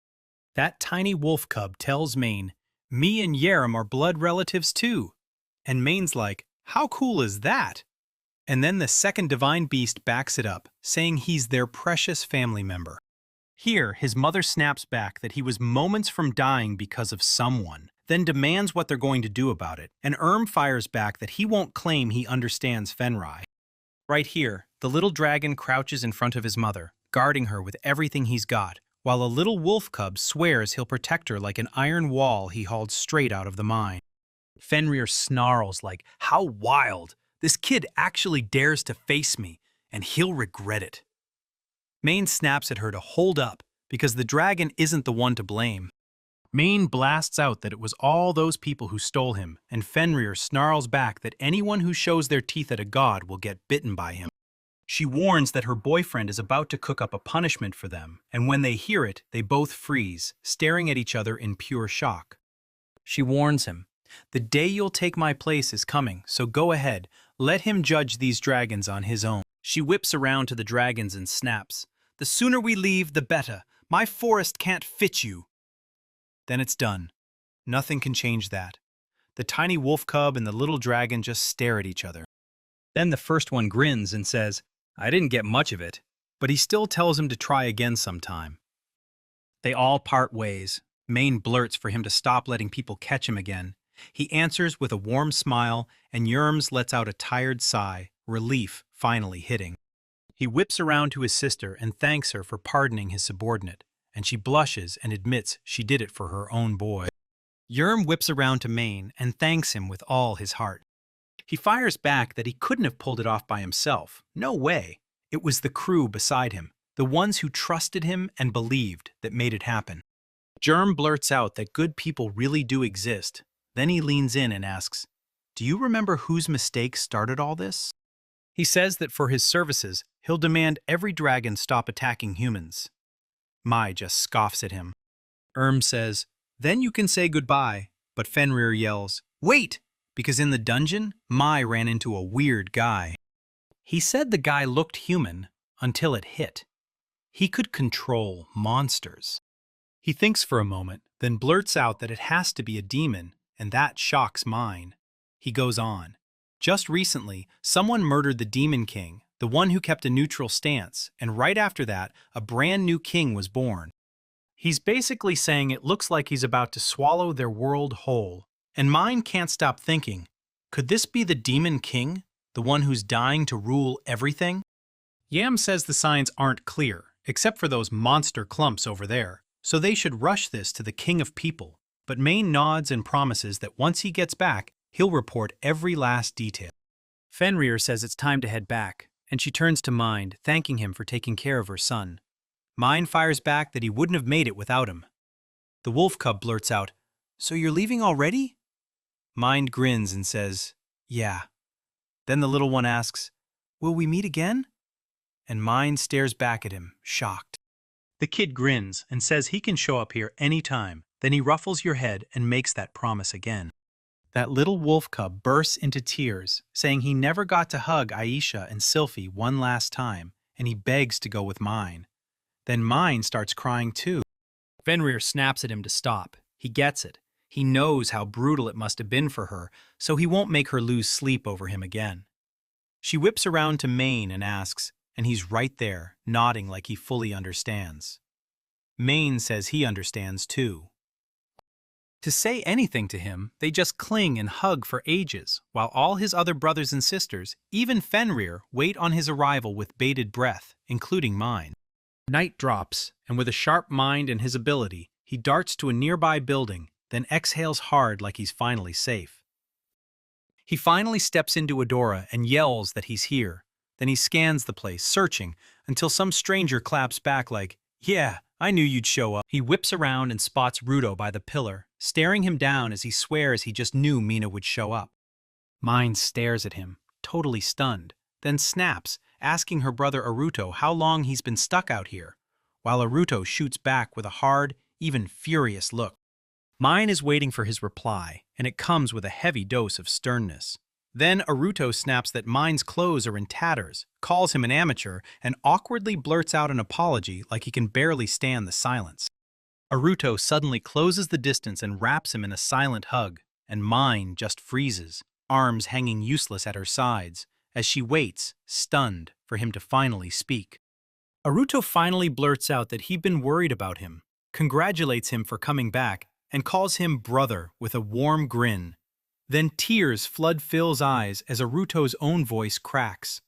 That tiny wolf cub tells Maine, "Me and Yarem are blood relatives too." And Maine's like, "How cool is that?" And then the second divine beast backs it up, saying he's their precious family member. Here, his mother snaps back that he was moments from dying because of someone, then demands what they're going to do about it, and fires back that he won't claim he understands Fenrir. Right here, the little dragon crouches in front of his mother, guarding her with everything he's got, while a little wolf cub swears he'll protect her like an iron wall he hauled straight out of the mine. Fenrir snarls like, "How wild! This kid actually dares to face me, and he'll regret it." Maine snaps at her to hold up, because the dragon isn't the one to blame. Maine blasts out that it was all those people who stole him, and Fenrir snarls back that anyone who shows their teeth at a god will get bitten by him. She warns that her boyfriend is about to cook up a punishment for them, and when they hear it, they both freeze, staring at each other in pure shock. She warns him, "The day you'll take my place is coming, so go ahead, let him judge these dragons on his own." She whips around to the dragons and snaps, "The sooner we leave, the better. My forest can't fit you." Then it's done. Nothing can change that. The tiny wolf cub and the little dragon just stare at each other. Then the first one grins and says, "I didn't get much of it," but he still tells him to try again sometime. They all part ways. Maine blurts for him to stop letting people catch him again. He answers with a warm smile, and Yerms lets out a tired sigh, relief finally hitting. He whips around to his sister and thanks her for pardoning his subordinate, and she blushes and admits she did it for her own boy. Yerm whips around to Maine and thanks him with all his heart. He fires back that he couldn't have pulled it off by himself. No way. It was the crew beside him, the ones who trusted him and believed, that made it happen. Germ blurts out that good people really do exist. Then he leans in and asks, "Do you remember whose mistake started all this?" He says that for his services, he'll demand every dragon stop attacking humans. Mai just scoffs at him. Says, then you can say goodbye, but Fenrir yells, wait! Because in the dungeon, Mai ran into a weird guy. He said the guy looked human until it hit. He could control monsters. He thinks for a moment, then blurts out that it has to be a demon, and that shocks Mine. He goes on. Just recently, someone murdered the Demon King, the one who kept a neutral stance, and right after that, a brand new king was born. He's basically saying it looks like he's about to swallow their world whole, and Mine can't stop thinking, could this be the Demon King, the one who's dying to rule everything? Yam says the signs aren't clear, except for those monster clumps over there, so they should rush this to the King of People, but Maine nods and promises that once he gets back, he'll report every last detail. Fenrir says it's time to head back, and she turns to Mind, thanking him for taking care of her son. Mind fires back that he wouldn't have made it without him. The wolf cub blurts out, so you're leaving already? Mind grins and says, yeah. Then the little one asks, will we meet again? And Mind stares back at him, shocked. The kid grins and says he can show up here anytime. Then he ruffles your head and makes that promise again. That little wolf cub bursts into tears, saying he never got to hug Aisha and Sylphie one last time, and he begs to go with Mine. Then Mine starts crying too. Fenrir snaps at him to stop. He gets it. He knows how brutal it must have been for her, so he won't make her lose sleep over him again. She whips around to Maine and asks, and he's right there, nodding like he fully understands. Maine says he understands too. To say anything to him, they just cling and hug for ages, while all his other brothers and sisters, even Fenrir, wait on his arrival with bated breath, including Mine. Night drops, and with a sharp mind and his ability, he darts to a nearby building, then exhales hard like he's finally safe. He finally steps into Adora and yells that he's here. Then he scans the place, searching, until some stranger claps back like, yeah, I knew you'd show up. He whips around and spots Ruto by the pillar, staring him down as he swears he just knew Mina would show up. Mine stares at him, totally stunned, then snaps, asking her brother Aruto how long he's been stuck out here, while Aruto shoots back with a hard, even furious look. Mine is waiting for his reply, and it comes with a heavy dose of sternness. Then Aruto snaps that Mine's clothes are in tatters, calls him an amateur, and awkwardly blurts out an apology like he can barely stand the silence. Aruto suddenly closes the distance and wraps him in a silent hug, and Mine just freezes, arms hanging useless at her sides, as she waits, stunned, for him to finally speak. Aruto finally blurts out that he'd been worried about him, congratulates him for coming back, and calls him brother with a warm grin. Then tears flood Phil's eyes as Aruto's own voice cracks.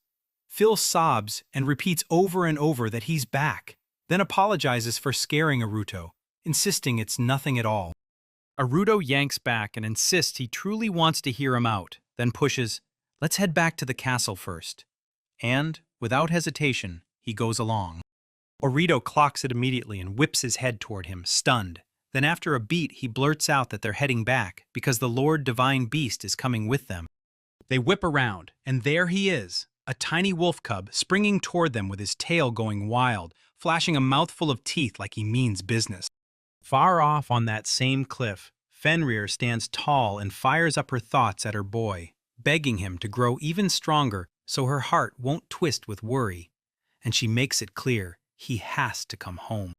Phil sobs and repeats over and over that he's back, then apologizes for scaring Aruto, insisting it's nothing at all. Aruto yanks back and insists he truly wants to hear him out, then pushes, let's head back to the castle first. And, without hesitation, he goes along. Orito clocks it immediately and whips his head toward him, stunned. Then after a beat, he blurts out that they're heading back because the Lord Divine Beast is coming with them. They whip around, and there he is, a tiny wolf cub springing toward them with his tail going wild, flashing a mouthful of teeth like he means business. Far off on that same cliff, Fenrir stands tall and fires up her thoughts at her boy, begging him to grow even stronger so her heart won't twist with worry. And she makes it clear he has to come home.